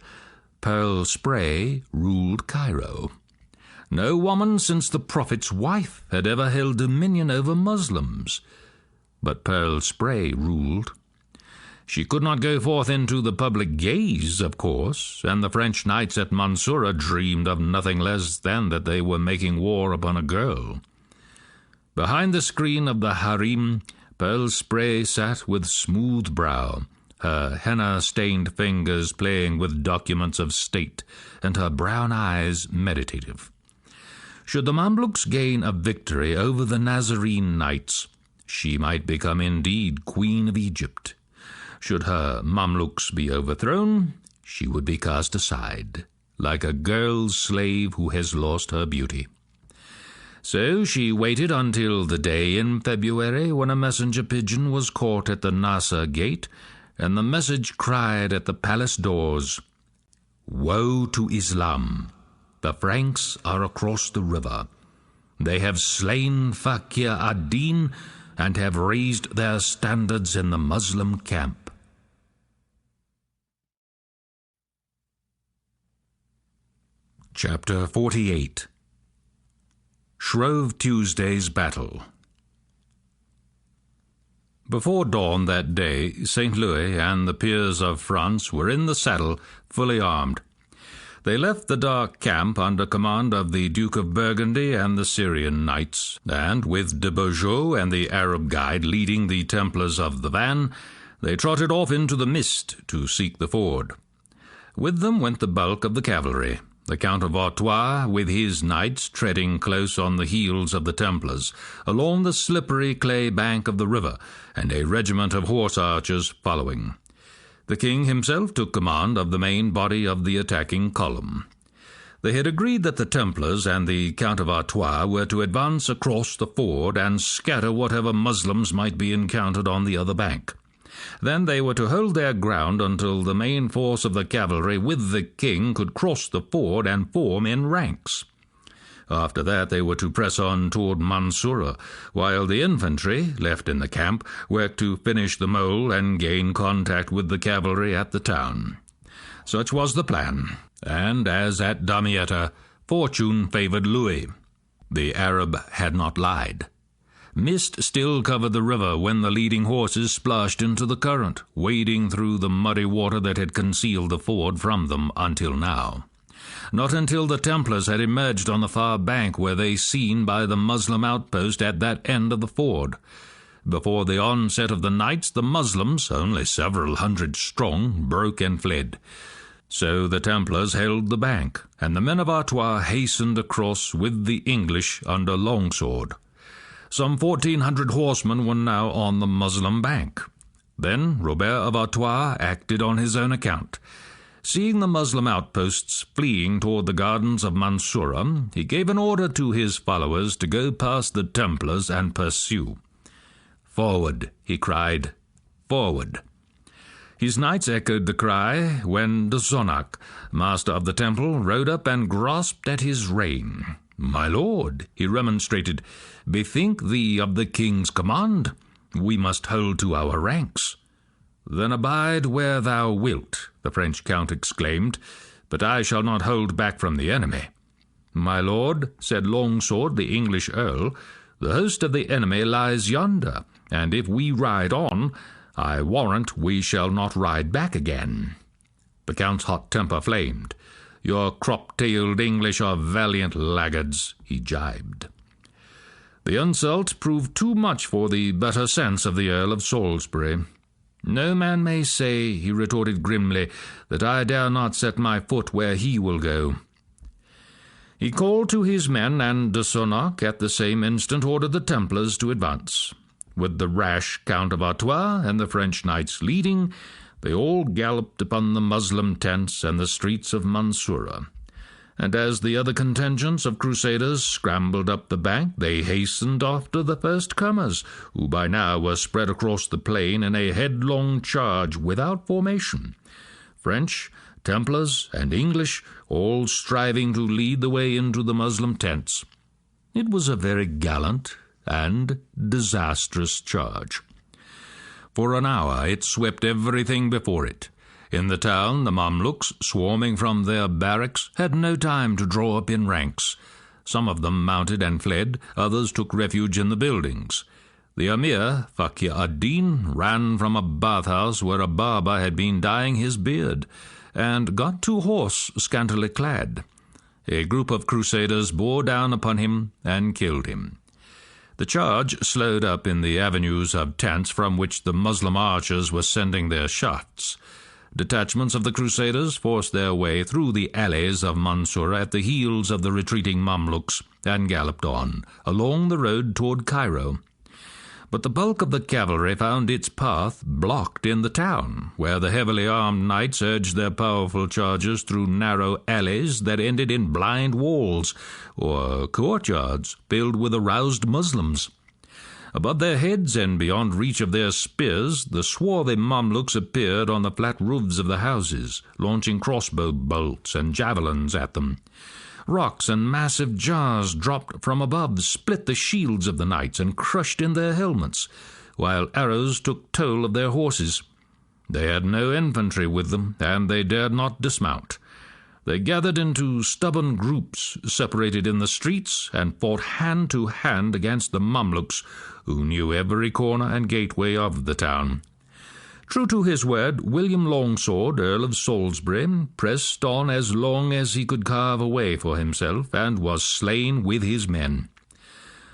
Pearl Spray ruled Cairo. No woman since the prophet's wife had ever held dominion over Muslims, but Pearl Spray ruled. She could not go forth into the public gaze, of course, and the French knights at Mansoura dreamed of nothing less than that they were making war upon a girl. Behind the screen of the harem, Pearl Spray sat with smooth brow, her henna-stained fingers playing with documents of state, and her brown eyes meditative. Should the Mamluks gain a victory over the Nazarene knights, she might become indeed Queen of Egypt. Should her Mamluks be overthrown, she would be cast aside, like a girl's slave who has lost her beauty. So she waited until the day in February when a messenger pigeon was caught at the Nasser gate, and the message cried at the palace doors, "Woe to Islam! The Franks are across the river. They have slain Fakir ad-Din and have raised their standards in the Muslim camp." Chapter 48. Shrove Tuesday's Battle. Before dawn that day, St. Louis and the peers of France were in the saddle, fully armed. They left the dark camp under command of the Duke of Burgundy and the Syrian knights, and with de Beaujeu and the Arab guide leading the Templars of the van, they trotted off into the mist to seek the ford. With them went the bulk of the cavalry, the Count of Artois with his knights treading close on the heels of the Templars, along the slippery clay bank of the river, and a regiment of horse archers following. The king himself took command of the main body of the attacking column. They had agreed that the Templars and the Count of Artois were to advance across the ford and scatter whatever Moslems might be encountered on the other bank. Then they were to hold their ground until the main force of the cavalry with the king could cross the ford and form in ranks. After that they were to press on toward Mansoura, while the infantry, left in the camp, worked to finish the mole and gain contact with the cavalry at the town. Such was the plan, and as at Damietta, fortune favored Louis. The Arab had not lied. Mist still covered the river when the leading horses splashed into the current, wading through the muddy water that had concealed the ford from them until now. Not until the Templars had emerged on the far bank were they seen by the Moslem outpost at that end of the ford. Before the onset of the knights, the Moslems, only several hundred strong, broke and fled. So the Templars held the bank, and the men of Artois hastened across with the English under Longsword. Some 1,400 horsemen were now on the Moslem bank. Then Robert of Artois acted on his own account. Seeing the Moslem outposts fleeing toward the gardens of Mansoura, he gave an order to his followers to go past the Templars and pursue. "Forward," he cried, "forward." His knights echoed the cry when de Sonnac, master of the temple, rode up and grasped at his rein. "My lord," he remonstrated, "bethink thee of the king's command. We must hold to our ranks." "Then abide where thou wilt," the French count exclaimed, "but I shall not hold back from the enemy." "My lord," said Longsword, the English earl, "the host of the enemy lies yonder, and if we ride on, I warrant we shall not ride back again." The count's hot temper flamed. "Your crop-tailed English are valiant laggards," he gibed. The insult proved too much for the better sense of the Earl of Salisbury. "No man may say," he retorted grimly, "that I dare not set my foot where he will go." He called to his men, and de Sonnac at the same instant ordered the Templars to advance. With the rash Count of Artois and the French knights leading, they all galloped upon the Moslem tents and the streets of Mansoura. And as the other contingents of Crusaders scrambled up the bank, they hastened after the first comers, who by now were spread across the plain in a headlong charge without formation. French, Templars, and English, all striving to lead the way into the Moslem tents. It was a very gallant and disastrous charge. For an hour it swept everything before it. In the town, the Mamluks, swarming from their barracks, had no time to draw up in ranks. Some of them mounted and fled, others took refuge in the buildings. The Emir, Fakir ad-Din, ran from a bathhouse where a barber had been dyeing his beard, and got to horse scantily clad. A group of Crusaders bore down upon him and killed him. The charge slowed up in the avenues of tents from which the Moslem archers were sending their shafts. Detachments of the Crusaders forced their way through the alleys of Mansoura at the heels of the retreating Mamluks and galloped on, along the road toward Cairo. But the bulk of the cavalry found its path blocked in the town, where the heavily armed knights urged their powerful chargers through narrow alleys that ended in blind walls, or courtyards filled with aroused Muslims. Above their heads and beyond reach of their spears, the swarthy Mamluks appeared on the flat roofs of the houses, launching crossbow bolts and javelins at them. Rocks and massive jars dropped from above split the shields of the knights and crushed in their helmets, while arrows took toll of their horses. They had no infantry with them, and they dared not dismount. They gathered into stubborn groups, separated in the streets, and fought hand to hand against the Mamluks, who knew every corner and gateway of the town. True to his word, William Longsword, Earl of Salisbury, pressed on as long as he could carve a way for himself, and was slain with his men.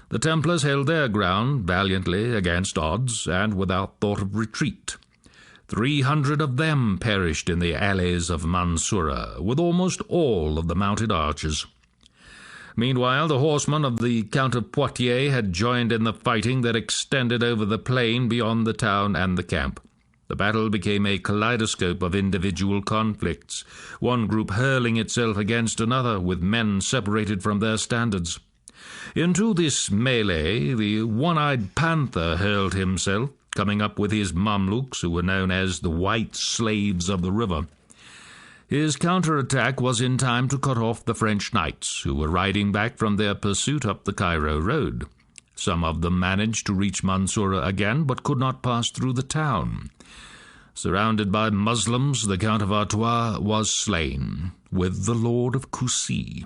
The Templars held their ground valiantly against odds, and without thought of retreat. 300 of them perished in the alleys of Mansoura, with almost all of the mounted archers. Meanwhile, the horsemen of the Count of Poitiers had joined in the fighting that extended over the plain beyond the town and the camp. The battle became a kaleidoscope of individual conflicts, one group hurling itself against another, with men separated from their standards. Into this melee the one-eyed panther hurled himself, coming up with his Mamluks, who were known as the White Slaves of the River. His counter-attack was in time to cut off the French knights, who were riding back from their pursuit up the Cairo road. Some of them managed to reach Mansoura again, but could not pass through the town. Surrounded by Muslims, the Count of Artois was slain, with the Lord of Coucy.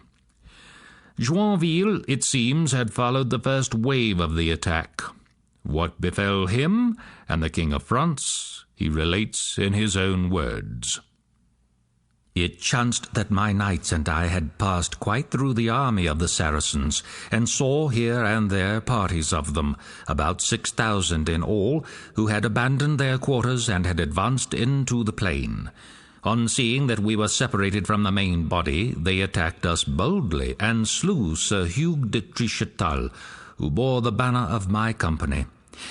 Joinville, it seems, had followed the first wave of the attack. What befell him and the King of France, he relates in his own words.
It chanced that my knights and I had passed quite through the army of the Saracens, and saw here and there parties of them, about 6,000 in all, who had abandoned their quarters and had advanced into the plain. On seeing that we were separated from the main body, they attacked us boldly, and slew Sir Hugh de Trichetal, who bore the banner of my company.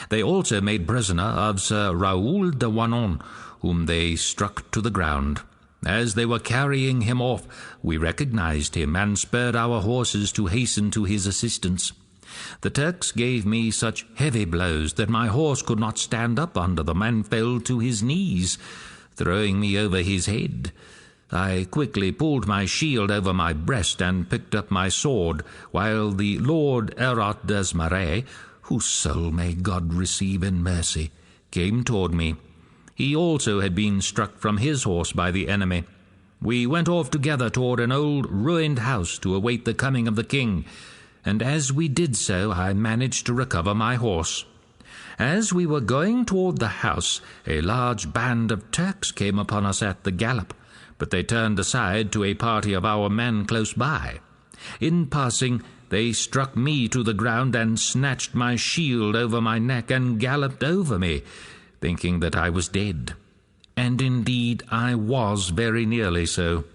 They also made prisoner of Sir Raoul de Wanon, whom they struck to the ground. As they were carrying him off, we recognized him, and spurred our horses to hasten to his assistance. The Turks gave me such heavy blows that my horse could not stand up under them, and fell to his knees, throwing me over his head. I quickly pulled my shield over my breast, and picked up my sword, while the Lord Herat Desmarais, whose soul may God receive in mercy, came toward me. He also had been struck from his horse by the enemy. We went off together toward an old ruined house to await the coming of the king, and as we did so I managed to recover my horse. As we were going toward the house, a large band of Turks came upon us at the gallop, but they turned aside to a party of our men close by. In passing, they struck me to the ground and snatched my shield over my neck and galloped over me, thinking that I was dead. And indeed I was very nearly so.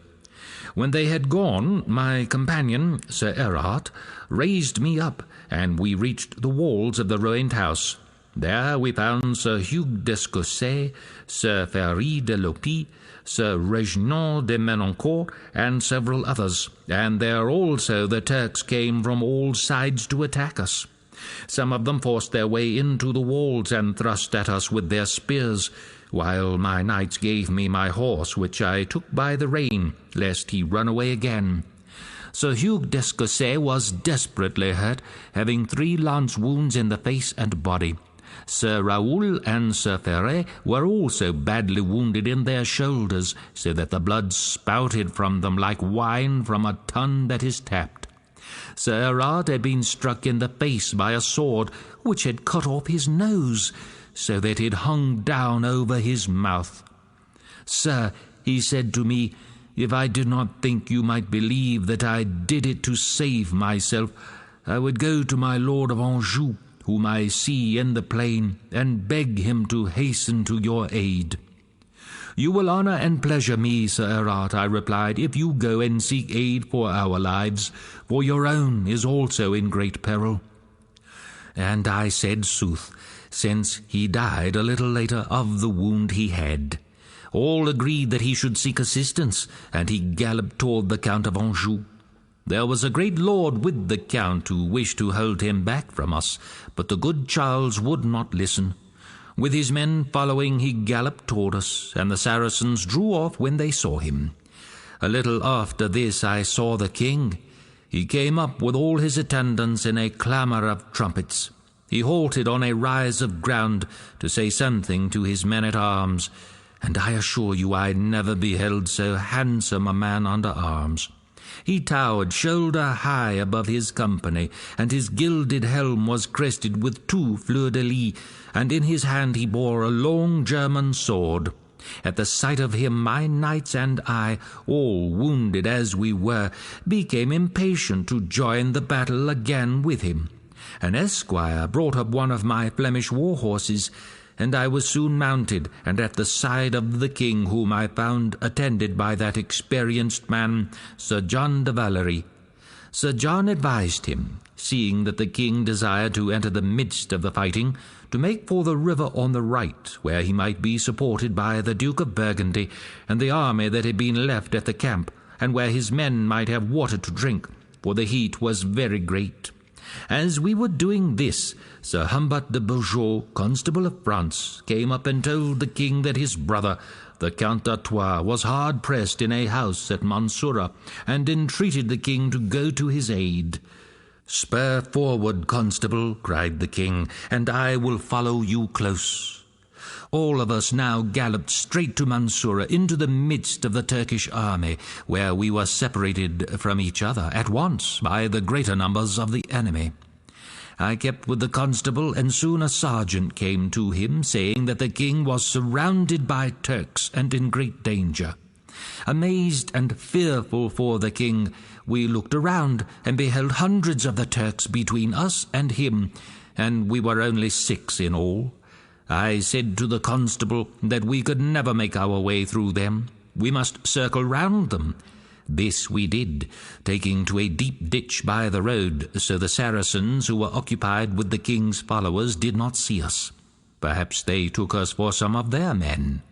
When they had gone, my companion, Sir Erhard, raised me up, and we reached the walls of the ruined house. There we found Sir Hugh d'Escosset, Sir Ferry de Lopy, Sir Reginald de Menoncourt, and several others, and there also the Turks came from all sides to attack us. Some of them forced their way into the walls and thrust at us with their spears, while my knights gave me my horse, which I took by the rein, lest he run away again. Sir Hugh d'Escosset was desperately hurt, having 3 lance wounds in the face and body. Sir Raoul and Sir Ferret were also badly wounded in their shoulders, so that the blood spouted from them like wine from a tun that is tapped. Sir Erhard had been struck in the face by a sword which had cut off his nose, so that it hung down over his mouth. "Sir," he said to me, "if I did not think you might believe that I did it to save myself, I would go to my Lord of Anjou, whom I see in the plain, and beg him to hasten to your aid." "You will honor and pleasure me, Sir Erhard," I replied, "if you go and seek aid for our lives, for your own is also in great peril." And I said sooth, since he died a little later of the wound he had. All agreed that he should seek assistance, and he galloped toward the Count of Anjou. There was a great lord with the Count who wished to hold him back from us, but the good Charles would not listen. With his men following, he galloped toward us, and the Saracens drew off when they saw him. A little after this I saw the king. He came up with all his attendants in a clamour of trumpets. He halted on a rise of ground to say something to his men-at-arms, and I assure you I never beheld so handsome a man under arms. He towered shoulder high above his company, and his gilded helm was crested with 2 fleurs-de-lis, and in his hand he bore a long German sword. At the sight of him my knights and I, all wounded as we were, became impatient to join the battle again with him. An esquire brought up one of my Flemish war horses, and I was soon mounted, and at the side of the king, whom I found attended by that experienced man, Sir John de Valery. Sir John advised him, seeing that the king desired to enter the midst of the fighting, to make for the river on the right, where he might be supported by the Duke of Burgundy and the army that had been left at the camp, and where his men might have water to drink, for the heat was very great. As we were doing this, Sir Humbert de Beaujeu, Constable of France, came up and told the king that his brother, the Count d'Artois, was hard pressed in a house at Mansoura, and entreated the king to go to his aid. "Spur forward, Constable," cried the king, "and I will follow you close." All of us now galloped straight to Mansoura, into the midst of the Turkish army, where we were separated from each other at once by the greater numbers of the enemy. I kept with the constable, and soon a sergeant came to him, saying that the king was surrounded by Turks and in great danger. Amazed and fearful for the king, we looked around and beheld hundreds of the Turks between us and him, and we were only 6 in all. I said to the constable that we could never make our way through them. We must circle round them. This we did, taking to a deep ditch by the road, so the Saracens who were occupied with the king's followers did not see us. Perhaps they took us for some of their men.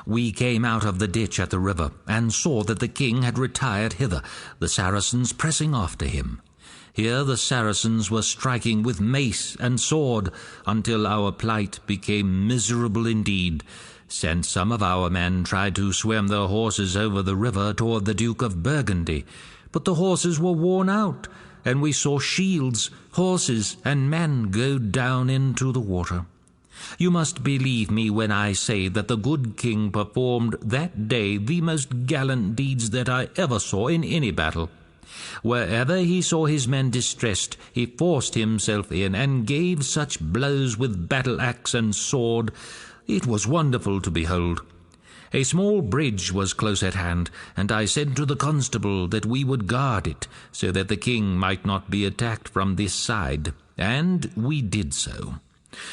We came out of the ditch at the river, and saw that the king had retired hither, the Saracens pressing after him. Here the Saracens were striking with mace and sword, until our plight became miserable indeed, since some of our men tried to swim their horses over the river toward the Duke of Burgundy. But the horses were worn out, and we saw shields, horses, and men go down into the water. You must believe me when I say that the good king performed that day the most gallant deeds that I ever saw in any battle. Wherever he saw his men distressed, he forced himself in, and gave such blows with battle-axe and sword. It was wonderful to behold. A small bridge was close at hand, and I said to the constable that we would guard it, so that the king might not be attacked from this side, and we did so.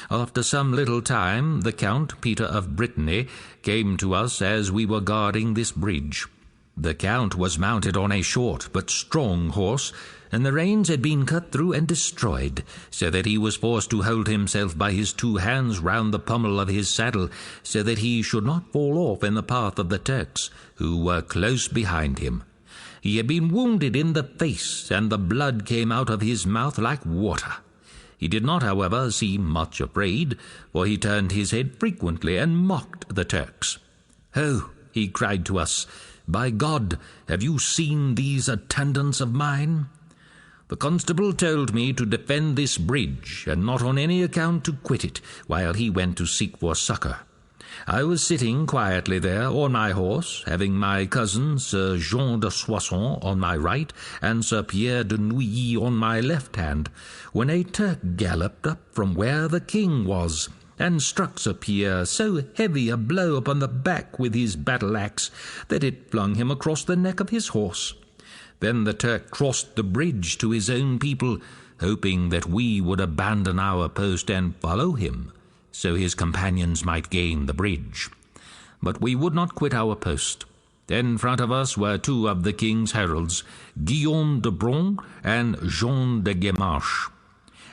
After some little time, the Count Peter of Brittany came to us as we were guarding this bridge. The Count was mounted on a short but strong horse, and the reins had been cut through and destroyed, so that he was forced to hold himself by his 2 hands round the pommel of his saddle, so that he should not fall off in the path of the Turks, who were close behind him. He had been wounded in the face, and the blood came out of his mouth like water. He did not, however, seem much afraid, for he turned his head frequently and mocked the Turks. "Oh," he cried to us, "by God, have you seen these attendants of mine?" The constable told me to defend this bridge, and not on any account to quit it, while he went to seek for succour. I was sitting quietly there on my horse, having my cousin Sir Jean de Soissons on my right, and Sir Pierre de Neuilly on my left hand, when a Turk galloped up from where the king was, and struck Sir Pierre so heavy a blow upon the back with his battle-axe that it flung him across the neck of his horse. Then the Turk crossed the bridge to his own people, hoping that we would abandon our post and follow him, so his companions might gain the bridge. But we would not quit our post. In front of us were 2 of the king's heralds, Guillaume de Bron and Jean de Guimarche.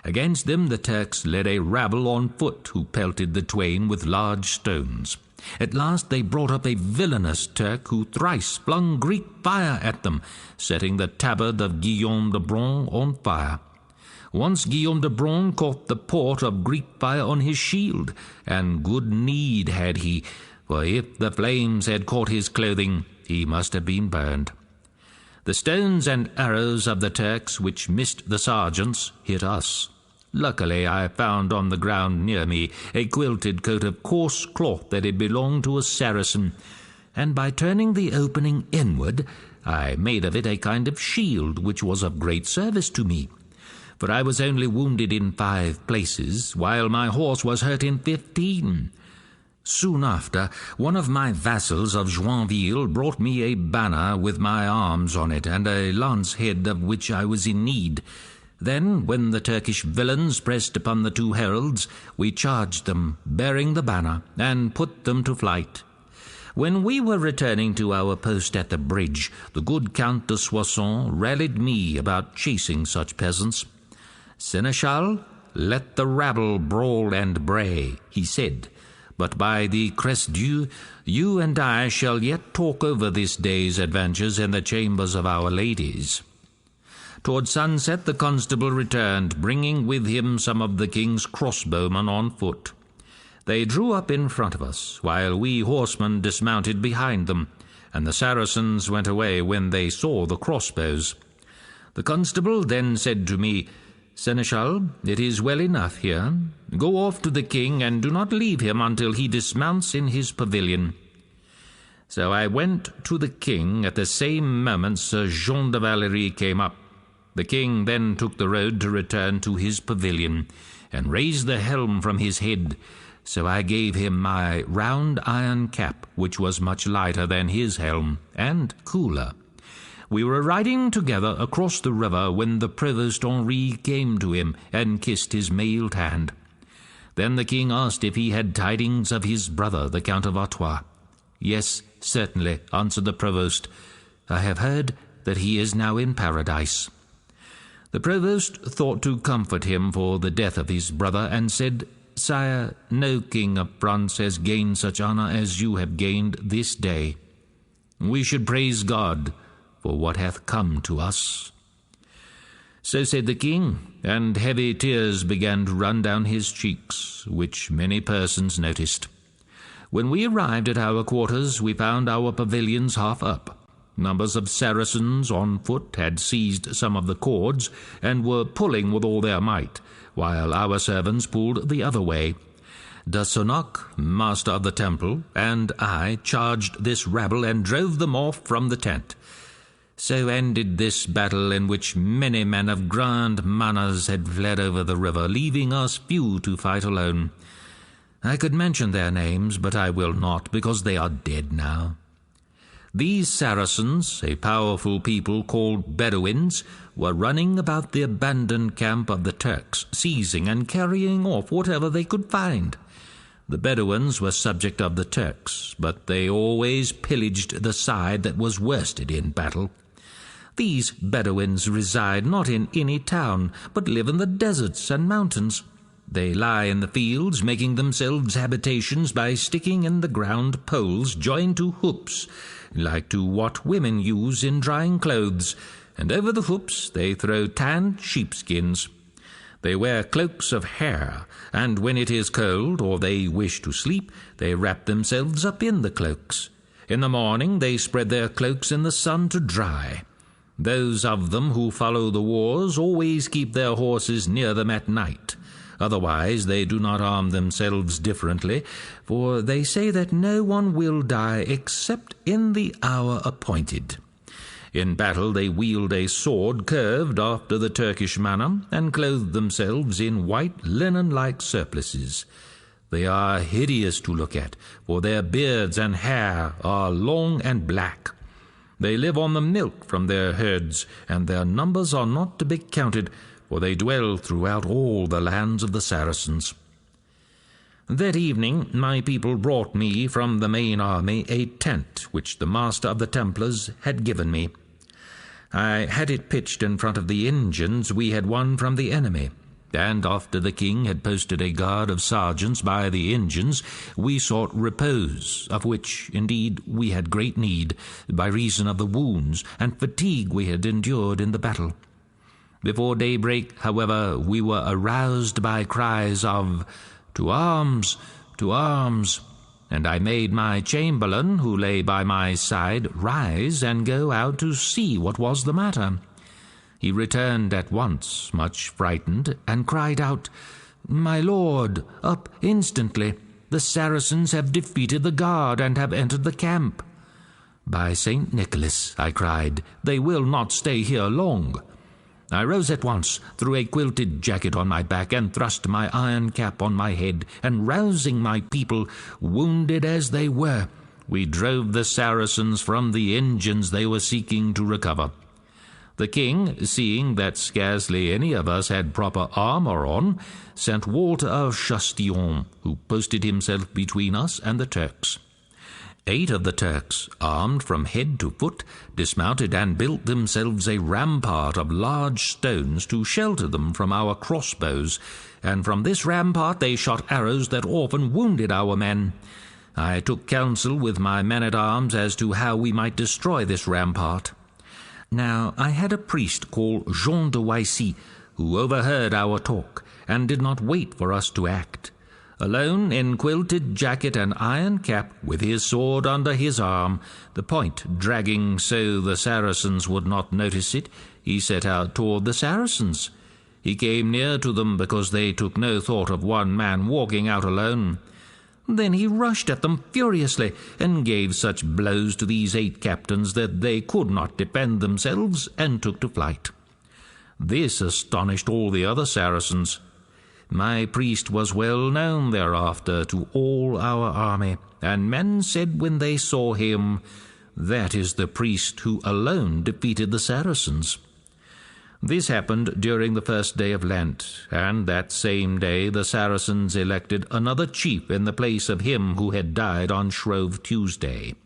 Against them the Turks led a rabble on foot, who pelted the twain with large stones. At last they brought up a villainous Turk, who thrice flung Greek fire at them, setting the tabard of Guillaume de Bron on fire. Once Guillaume de Bron caught the port of Greek fire on his shield, and good need had he, for if the flames had caught his clothing, he must have been burned. The stones and arrows of the Turks, which missed the sergeants, hit us. Luckily, I found on the ground near me a quilted coat of coarse cloth that had belonged to a Saracen, and by turning the opening inward, I made of it a kind of shield, which was of great service to me. For I was only wounded in 5 places, while my horse was hurt in 15. Soon after, one of my vassals of Joinville brought me a banner with my arms on it, and a lance head of which I was in need. Then, when the Turkish villains pressed upon the 2 heralds, we charged them, bearing the banner, and put them to flight. When we were returning to our post at the bridge, the good Count de Soissons rallied me about chasing such peasants. "Seneschal, let the rabble brawl and bray," he said, "but by the Crest-Dieu, you and I shall yet talk over this day's adventures in the chambers of our ladies." Toward sunset the constable returned, bringing with him some of the king's crossbowmen on foot. They drew up in front of us, while we horsemen dismounted behind them, and the Saracens went away when they saw the crossbows. The constable then said to me, "Seneschal, it is well enough here. Go off to the king, and do not leave him until he dismounts in his pavilion." So I went to the king. At the same moment Sir Jean de Valery came up. The king then took the road to return to his pavilion, and raised the helm from his head. So I gave him my round iron cap, which was much lighter than his helm, and cooler. We were riding together across the river when the Provost Henri came to him and kissed his mailed hand. Then the king asked if he had tidings of his brother, the Count of Artois. "Yes, certainly," answered the provost. "I have heard that he is now in paradise." The provost thought to comfort him for the death of his brother, and said, "Sire, no king of France has gained such honor as you have gained this day. We should praise God for what hath come to us." So said the king, and heavy tears began to run down his cheeks, which many persons noticed. When we arrived at our quarters, we found our pavilions half up. Numbers of Saracens on foot had seized some of the cords, and were pulling with all their might, while our servants pulled the other way. De Sonnac, master of the temple, and I charged this rabble and drove them off from the tent. So ended this battle, in which many men of grand manners had fled over the river, leaving us few to fight alone. I could mention their names, but I will not, because they are dead now. These Saracens, a powerful people called Bedouins, were running about the abandoned camp of the Turks, seizing and carrying off whatever they could find. The Bedouins were subject of the Turks, but they always pillaged the side that was worsted in battle. These Bedouins reside not in any town, but live in the deserts and mountains. They lie in the fields, making themselves habitations by sticking in the ground poles joined to hoops, like to what women use in drying clothes, and over the hoops they throw tanned sheepskins. They wear cloaks of hair, and when it is cold or they wish to sleep, they wrap themselves up in the cloaks. In the morning they spread their cloaks in the sun to dry. Those of them who follow the wars always keep their horses near them at night. Otherwise they do not arm themselves differently, for they say that no one will die except in the hour appointed. In battle they wield a sword curved after the Turkish manner, and clothe themselves in white linen-like surplices. They are hideous to look at, for their beards and hair are long and black. They live on the milk from their herds, and their numbers are not to be counted, for they dwell throughout all the lands of the Saracens. That evening my people brought me from the main army a tent which the master of the Templars had given me. I had it pitched in front of the engines we had won from the enemy, and after the king had posted a guard of sergeants by the engines, we sought repose, of which, indeed, we had great need, by reason of the wounds and fatigue we had endured in the battle. Before daybreak, however, we were aroused by cries of, "To arms! To arms!" and I made my chamberlain, who lay by my side, rise and go out to see what was the matter. He returned at once, much frightened, and cried out, "My lord, up instantly! The Saracens have defeated the guard and have entered the camp." "By St. Nicholas," I cried, "they will not stay here long." I rose at once, threw a quilted jacket on my back, and thrust my iron cap on my head, and rousing my people, wounded as they were, we drove the Saracens from the engines they were seeking to recover. The king, seeing that scarcely any of us had proper armour on, sent Walter of Chastillon, who posted himself between us and the Turks. 8 of the Turks, armed from head to foot, dismounted and built themselves a rampart of large stones to shelter them from our crossbows, and from this rampart they shot arrows that often wounded our men. I took counsel with my men-at-arms as to how we might destroy this rampart. Now I had a priest called Jean de Waissy, who overheard our talk, and did not wait for us to act. Alone, in quilted jacket and iron cap, with his sword under his arm, the point dragging so the Saracens would not notice it, he set out toward the Saracens. He came near to them because they took no thought of one man walking out alone. Then he rushed at them furiously, and gave such blows to these 8 captains that they could not defend themselves, and took to flight. This astonished all the other Saracens. My priest was well known thereafter to all our army, and men said when they saw him, "That is the priest who alone defeated the Saracens." This happened during the first day of Lent, and that same day the Saracens elected another chief in the place of him who had died on Shrove Tuesday.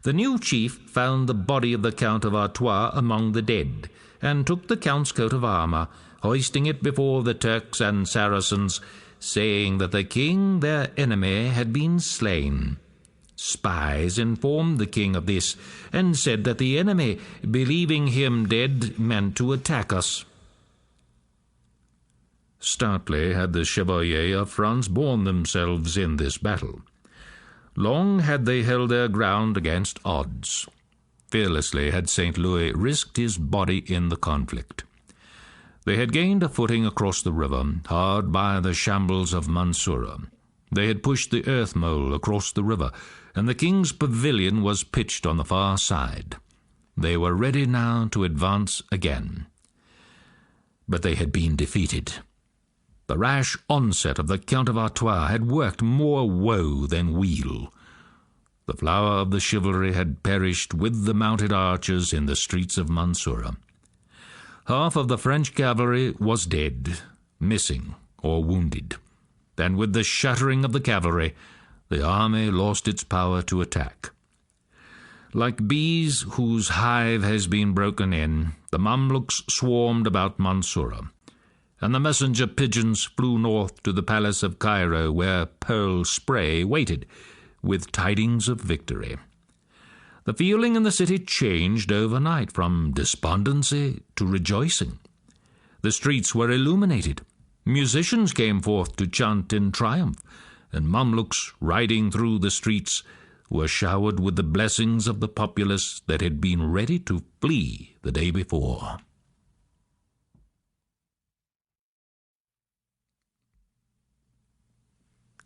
The new chief found the body of the Count of Artois among the dead, and took the Count's coat of armour, hoisting it before the Turks and Saracens, saying that the king, their enemy, had been slain. Spies informed the king of this, and said that the enemy, believing him dead, meant to attack us.
Stoutly had the Chevaliers of France borne themselves in this battle. Long had they held their ground against odds. Fearlessly had St. Louis risked his body in the conflict. They had gained a footing across the river, hard by the shambles of Mansoura. They had pushed the earth mole across the river, and the king's pavilion was pitched on the far side. They were ready now to advance again. But they had been defeated. The rash onset of the Count of Artois had worked more woe than weal. The flower of the chivalry had perished with the mounted archers in the streets of Mansoura. Half of the French cavalry was dead, missing, or wounded, and with the shattering of the cavalry, the army lost its power to attack. Like bees whose hive has been broken in, the Mamluks swarmed about Mansoura, and the messenger pigeons flew north to the palace of Cairo, where Pearl Spray waited, with tidings of victory. The feeling in the city changed overnight from despondency to rejoicing. The streets were illuminated. Musicians came forth to chant in triumph, and Mamluks, riding through the streets, were showered with the blessings of the populace that had been ready to flee the day before.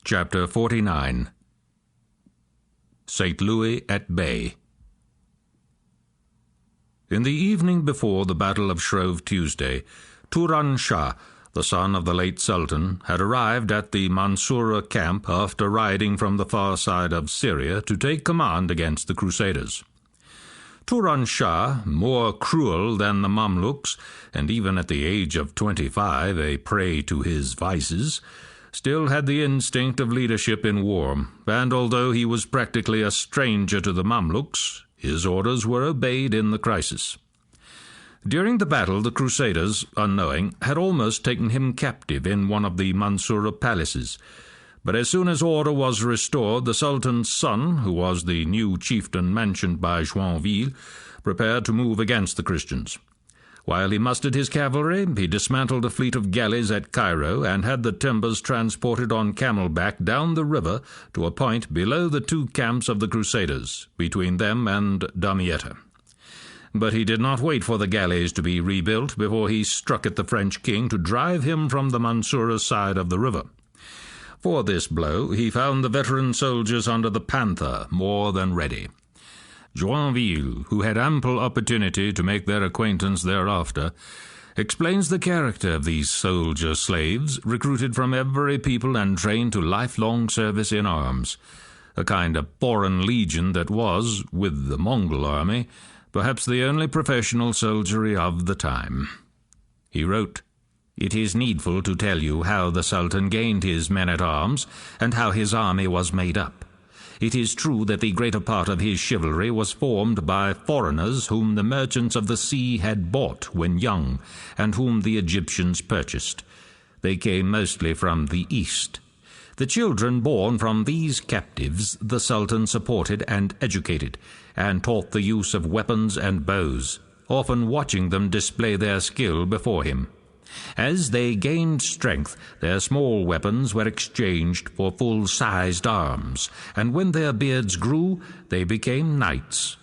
Chapter 49. St. Louis at Bay. In the evening before the Battle of Shrove Tuesday, Turan Shah, the son of the late Sultan, had arrived at the Mansoura camp after riding from the far side of Syria to take command against the Crusaders. Turan Shah, more cruel than the Mamluks, and even at the age of 25 a prey to his vices, still had the instinct of leadership in war, and although he was practically a stranger to the Mamluks, his orders were obeyed in the crisis. During the battle, the Crusaders, unknowing, had almost taken him captive in one of the Mansoura palaces, but as soon as order was restored, the Sultan's son, who was the new chieftain mentioned by Joinville, prepared to move against the Christians. While he mustered his cavalry, he dismantled a fleet of galleys at Cairo and had the timbers transported on camelback down the river to a point below the 2 camps of the Crusaders, between them and Damietta. But he did not wait for the galleys to be rebuilt before he struck at the French king to drive him from the Mansoura side of the river. For this blow he found the veteran soldiers under the Panther more than ready. Joinville, who had ample opportunity to make their acquaintance thereafter, explains the character of these soldier-slaves, recruited from every people and trained to lifelong service in arms, a kind of foreign legion that was, with the Mongol army, perhaps the only professional soldiery of the time. He wrote, "It is needful to tell you how the Sultan gained his men-at-arms, and how his army was made up. It is true that the greater part of his chivalry was formed by foreigners whom the merchants of the sea had bought when young, and whom the Egyptians purchased. They came mostly from the east. The children born from these captives the Sultan supported and educated, and taught the use of weapons and bows, often watching them display their skill before him. As they gained strength, their small weapons were exchanged for full-sized arms, and when their beards grew, they became knights.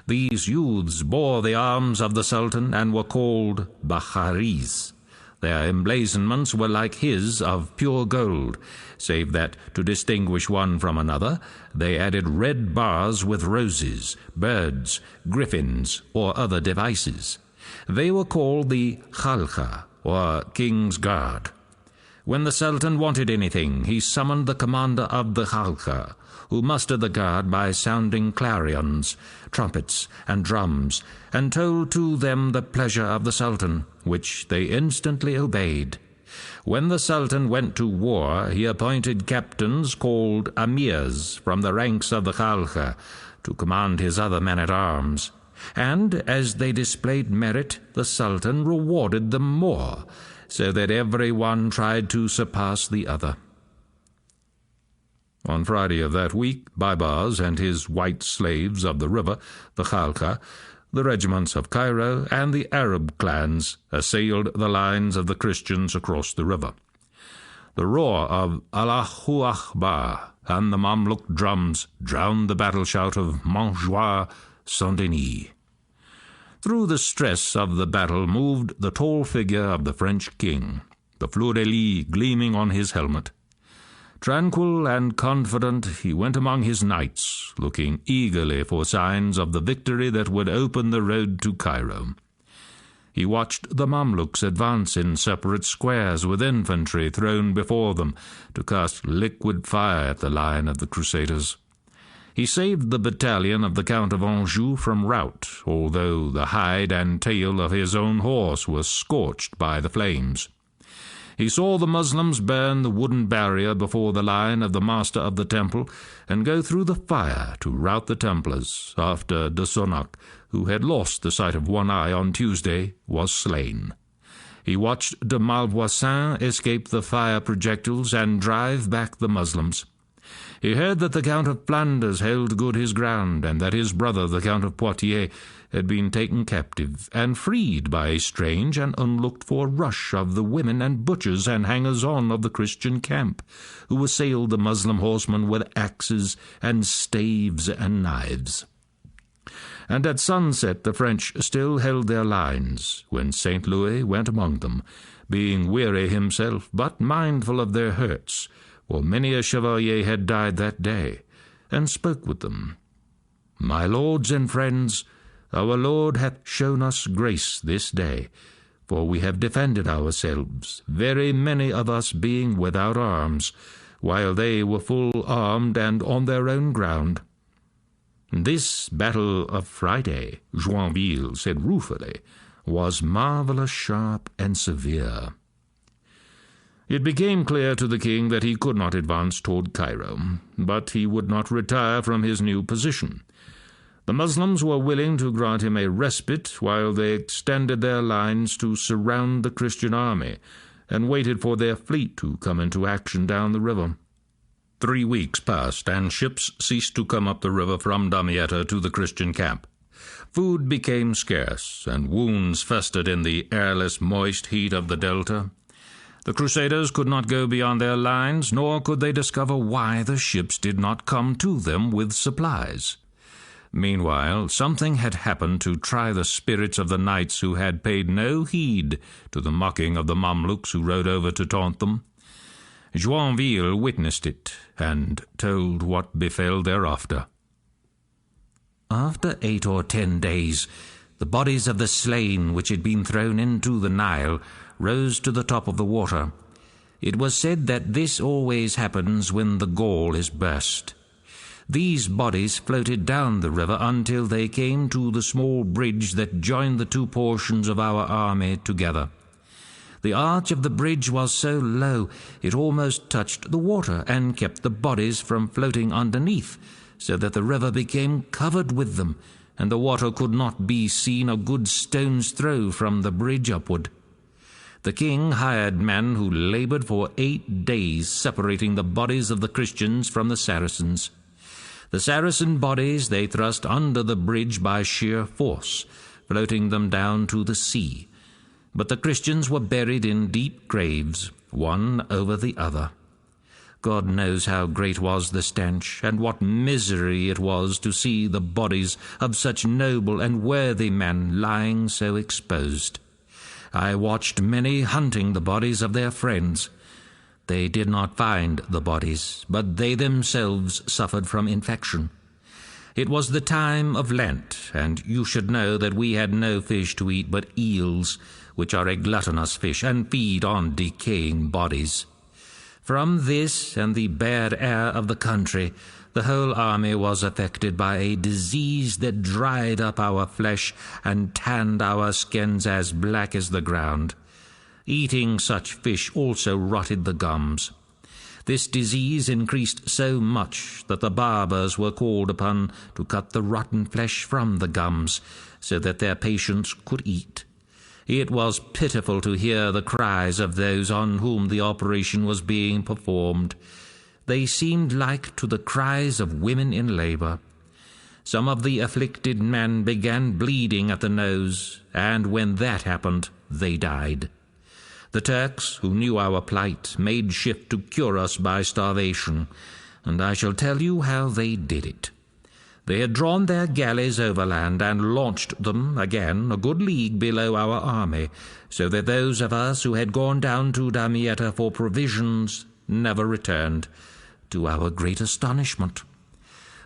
These youths bore the arms of the Sultan and were called Bakharis. Their emblazonments were like his of pure gold, save that, to distinguish one from another, they added red bars with roses, birds, griffins, or other devices. They were called the Khalkha, or King's Guard. When the Sultan wanted anything, he summoned the commander of the Khalkha, who mustered the guard by sounding clarions, trumpets, and drums, and told to them the pleasure of the Sultan, which they instantly obeyed. When the Sultan went to war, he appointed captains called amirs from the ranks of the Khalkha to command his other men-at-arms. And as they displayed merit, the Sultan rewarded them more, so that every one tried to surpass the other. On Friday of that week, Baibars and his white slaves of the river, the Khalkha, the regiments of Cairo, and the Arab clans assailed the lines of the Christians across the river. The roar of Allahu Akbar and the Mamluk drums drowned the battle shout of Montjoie Saint-Denis. Through the stress of the battle moved the tall figure of the French king, the fleur-de-lis gleaming on his helmet. Tranquil and confident, he went among his knights, looking eagerly for signs of the victory that would open the road to Cairo. He watched the Mamluks advance in separate squares with infantry thrown before them to cast liquid fire at the line of the Crusaders. He saved the battalion of the Count of Anjou from rout, although the hide and tail of his own horse were scorched by the flames. He saw the Muslims burn the wooden barrier before the line of the Master of the Temple and go through the fire to rout the Templars after de Sonnac, who had lost the sight of one eye on Tuesday, was slain. He watched de Malvoisin escape the fire projectiles and drive back the Muslims. He heard that the Count of Flanders held good his ground, and that his brother, the Count of Poitiers, had been taken captive and freed by a strange and unlooked-for rush of the women and butchers and hangers-on of the Christian camp, who assailed the Muslim horsemen with axes and staves and knives. And at sunset the French still held their lines, when St. Louis went among them, being weary himself, but mindful of their hurts, for many a chevalier had died that day, and spoke with them. "My lords and friends, our Lord hath shown us grace this day, for we have defended ourselves, very many of us being without arms, while they were full armed and on their own ground." This battle of Friday, Joinville said ruefully, was marvellous sharp and severe. It became clear to the king that he could not advance toward Cairo, but he would not retire from his new position. The Muslims were willing to grant him a respite while they extended their lines to surround the Christian army, and waited for their fleet to come into action down the river. 3 weeks passed, and ships ceased to come up the river from Damietta to the Christian camp. Food became scarce, and wounds festered in the airless, moist heat of the delta. The Crusaders could not go beyond their lines, nor could they discover why the ships did not come to them with supplies. Meanwhile, something had happened to try the spirits of the knights who had paid no heed to the mocking of the Mamluks who rode over to taunt them. Joinville witnessed it, and told what befell thereafter.
After 8 or 10 days, the bodies of the slain which had been thrown into the Nile rose to the top of the water. It was said that this always happens when the Gaul is burst. These bodies floated down the river until they came to the small bridge that joined the two portions of our army together. The arch of the bridge was so low it almost touched the water and kept the bodies from floating underneath, so that the river became covered with them, and the water could not be seen a good stone's throw from the bridge upward. The king hired men who labored for 8 days separating the bodies of the Christians from the Saracens. The Saracen bodies they thrust under the bridge by sheer force, floating them down to the sea. But the Christians were buried in deep graves, one over the other. God knows how great was the stench, and what misery it was to see the bodies of such noble and worthy men lying so exposed. I watched many hunting the bodies of their friends. They did not find the bodies, but they themselves suffered from infection. It was the time of Lent, and you should know that we had no fish to eat but eels, which are a gluttonous fish, and feed on decaying bodies. From this and the bad air of the country, the whole army was affected by a disease that dried up our flesh and tanned our skins as black as the ground. Eating such fish also rotted the gums. This disease increased so much that the barbers were called upon to cut the rotten flesh from the gums, so that their patients could eat. It was pitiful to hear the cries of those on whom the operation was being performed. They seemed like to the cries of women in labor. Some of the afflicted men began bleeding at the nose, and when that happened, they died. The Turks, who knew our plight, made shift to cure us by starvation, and I shall tell you how they did it. They had drawn their galleys overland and launched them again a good league below our army, so that those of us who had gone down to Damietta for provisions never returned, to our great astonishment.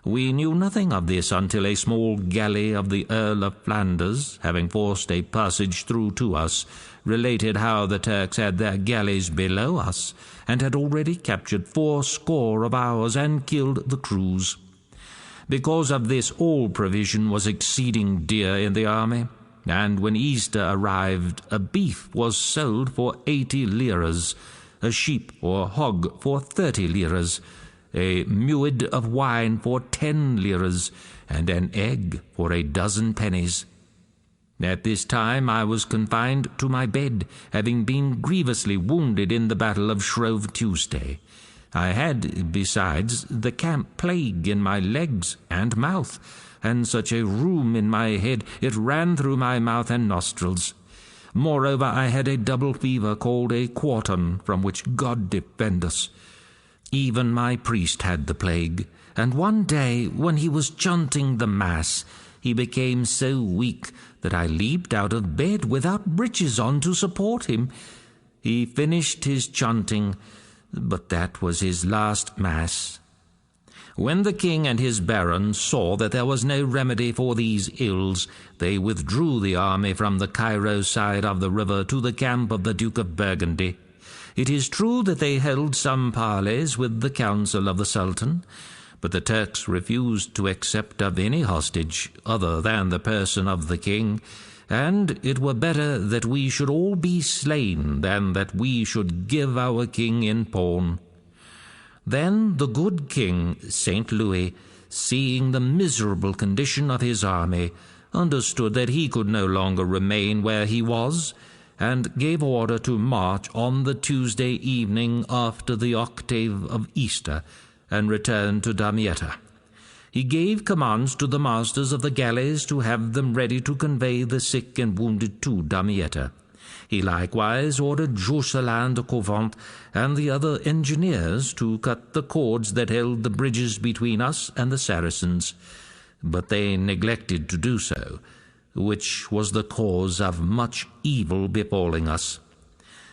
We knew nothing of this until a small galley of the Earl of Flanders, having forced a passage through to us, related how the Turks had their galleys below us, and had already captured 80 of ours and killed the crews. Because of this, all provision was exceeding dear in the army, and when Easter arrived, a beef was sold for 80 liras, a sheep or hog for 30 liras, a mewed of wine for 10 liras, and an egg for 12 pennies. At this time I was confined to my bed, having been grievously wounded in the battle of Shrove Tuesday. I had, besides, the camp plague in my legs and mouth, and such a rheum in my head it ran through my mouth and nostrils. Moreover, I had a double fever called a quartan, from which God defend us. Even my priest had the plague, and one day, when he was chanting the Mass, he became so weak that I leaped out of bed without breeches on to support him. He finished his chanting, but that was his last Mass. When the king and his barons saw that there was no remedy for these ills, they withdrew the army from the Cairo side of the river to the camp of the Duke of Burgundy. It is true that they held some parleys with the council of the Sultan, but the Turks refused to accept of any hostage other than the person of the king, and it were better that we should all be slain than that we should give our king in pawn. Then the good king, St. Louis, seeing the miserable condition of his army, understood that he could no longer remain where he was, and gave order to march on the Tuesday evening after the octave of Easter, and return to Damietta. He gave commands to the masters of the galleys to have them ready to convey the sick and wounded to Damietta. He likewise ordered Jocelyn de Covent and the other engineers to cut the cords that held the bridges between us and the Saracens. but they neglected to do so, which was the cause of much evil befalling us.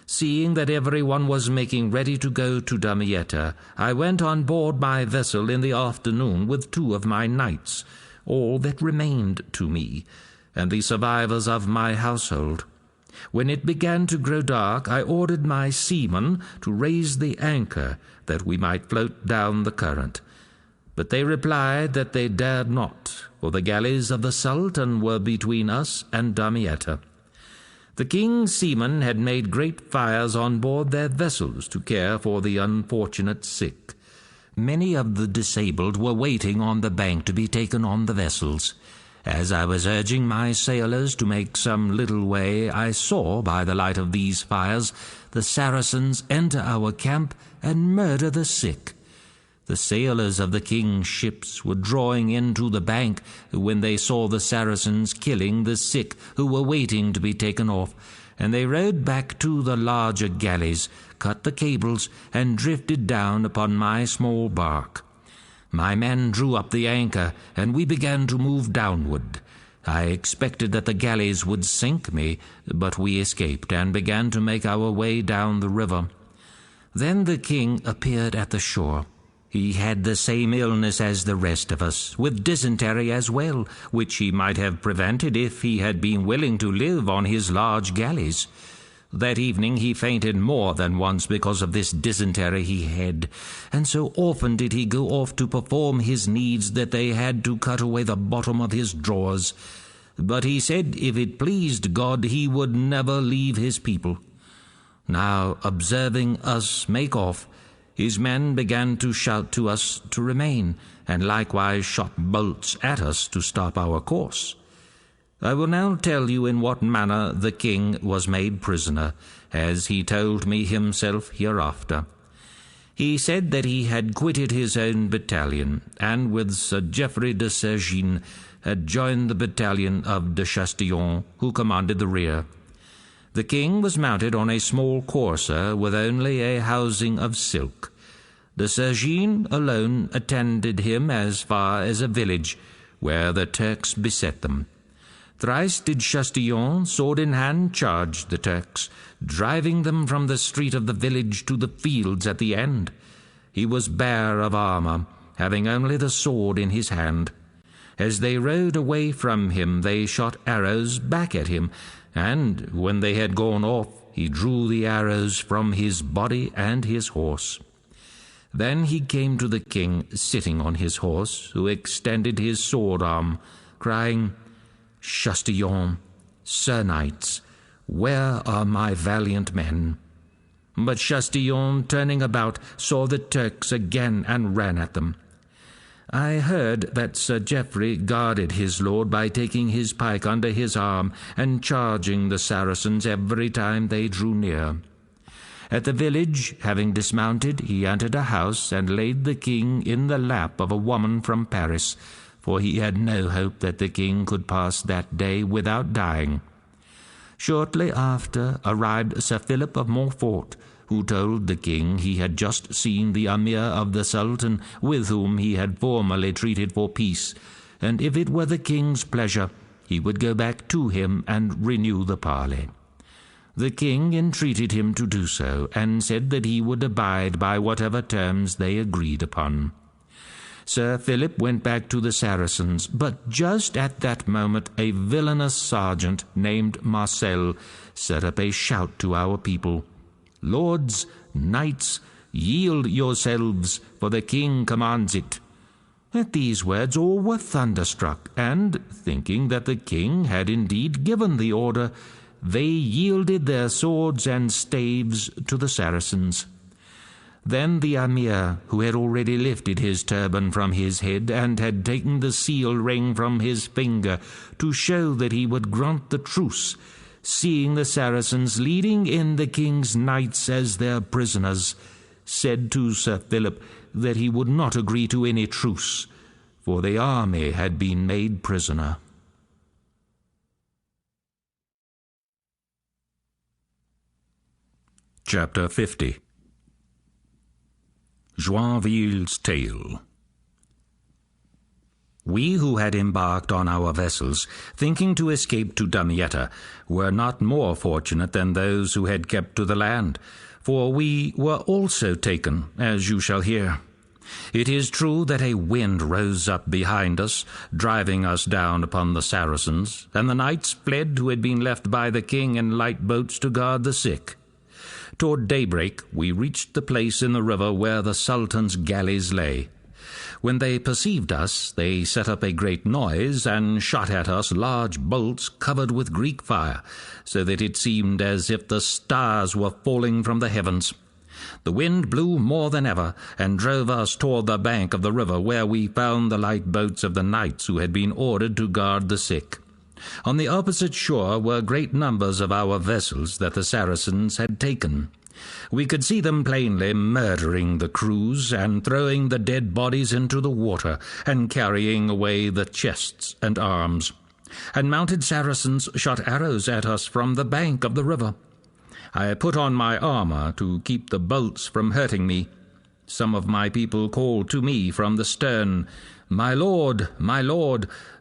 Seeing that everyone was making ready to go to Damietta, I went on board my vessel in the afternoon with 2 of my knights, all that remained to me, and the survivors of my household. When it began to grow dark, I ordered my seamen to raise the anchor, that we might float down the current. But they replied that they dared not, for the galleys of the Sultan were between us and Damietta. The king's seamen had made great fires on board their vessels to care for the unfortunate sick. Many of the disabled were waiting on the bank to be taken on the vessels. As I was urging my sailors to make some little way, I saw, by the light of these fires, the Saracens enter our camp and murder the sick. The sailors of the king's ships were drawing into the bank when they saw the Saracens killing the sick who were waiting to be taken off, and they rowed back to the larger galleys, cut the cables, and drifted down upon my small bark. My men drew up the anchor, and we began to move downward. I expected that the galleys would sink me, but we escaped and began to make our way down the river. Then the king appeared at the shore. He had the same illness as the rest of us, with dysentery as well, which he might have prevented if he had been willing to live on his large galleys. That evening he fainted more than once because of this dysentery he had, and so often did he go off to perform his needs that they had to cut away the bottom of his drawers. But he said if it pleased God he would never leave his people. Now, observing us make off, his men began to shout to us to remain, and likewise shot bolts at us to stop our course. I will now tell you in what manner the king was made prisoner, as he told me himself hereafter. He said that he had quitted his own battalion, and with Sir Geoffrey de Sergine had joined the battalion of de Chastillon, who commanded the rear. The king was mounted on a small courser with only a housing of silk. De Sergine alone attended him as far as a village, where the Turks beset them. Thrice did Chastillon, sword in hand, charge the Turks, driving them from the street of the village to the fields at the end. He was bare of armour, having only the sword in his hand. As they rode away from him, they shot arrows back at him, and when they had gone off, he drew the arrows from his body and his horse. Then he came to the king, sitting on his horse, who extended his sword arm, crying, "Chastillon, Sir Knights, where are my valiant men?" But Chastillon, turning about, saw the Turks again and ran at them. I heard that Sir Geoffrey guarded his lord by taking his pike under his arm and charging the Saracens every time they drew near. At the village, having dismounted, he entered a house and laid the king in the lap of a woman from Paris, for he had no hope that the king could pass that day without dying. Shortly after arrived Sir Philip of Montfort, who told the king he had just seen the Emir of the Sultan, with whom he had formerly treated for peace, and if it were the king's pleasure, he would go back to him and renew the parley. The king entreated him to do so, and said that he would abide by whatever terms they agreed upon. Sir Philip went back to the Saracens, but just at that moment a villainous sergeant named Marcel set up a shout to our people, "Lords, knights, yield yourselves, for the king commands it." At these words all were thunderstruck, and, thinking that the king had indeed given the order, they yielded their swords and staves to the Saracens. Then the Emir, who had already lifted his turban from his head and had taken the seal ring from his finger to show that he would grant the truce, seeing the Saracens leading in the king's knights as their prisoners, said to Sir Philip that he would not agree to any truce, for the army had been made prisoner.
Chapter 50. Joinville's Tale.
We who had embarked on our vessels, thinking to escape to Damietta, were not more fortunate than those who had kept to the land, for we were also taken, as you shall hear. It is true that a wind rose up behind us, driving us down upon the Saracens, and the knights fled who had been left by the king in light boats to guard the sick. Toward daybreak we reached the place in the river where the Sultan's galleys lay. When they perceived us, they set up a great noise, and shot at us large bolts covered with Greek fire, so that it seemed as if the stars were falling from the heavens. The wind blew more than ever, and drove us toward the bank of the river, where we found the light boats of the knights who had been ordered to guard the sick. On the opposite shore were great numbers of our vessels that the Saracens had taken. We could see them plainly murdering the crews, and throwing the dead bodies into the water, and carrying away the chests and arms. And mounted Saracens shot arrows at us from the bank of the river. I put on my armor to keep the bolts from hurting me. Some of my people called to me from the stern, my lord,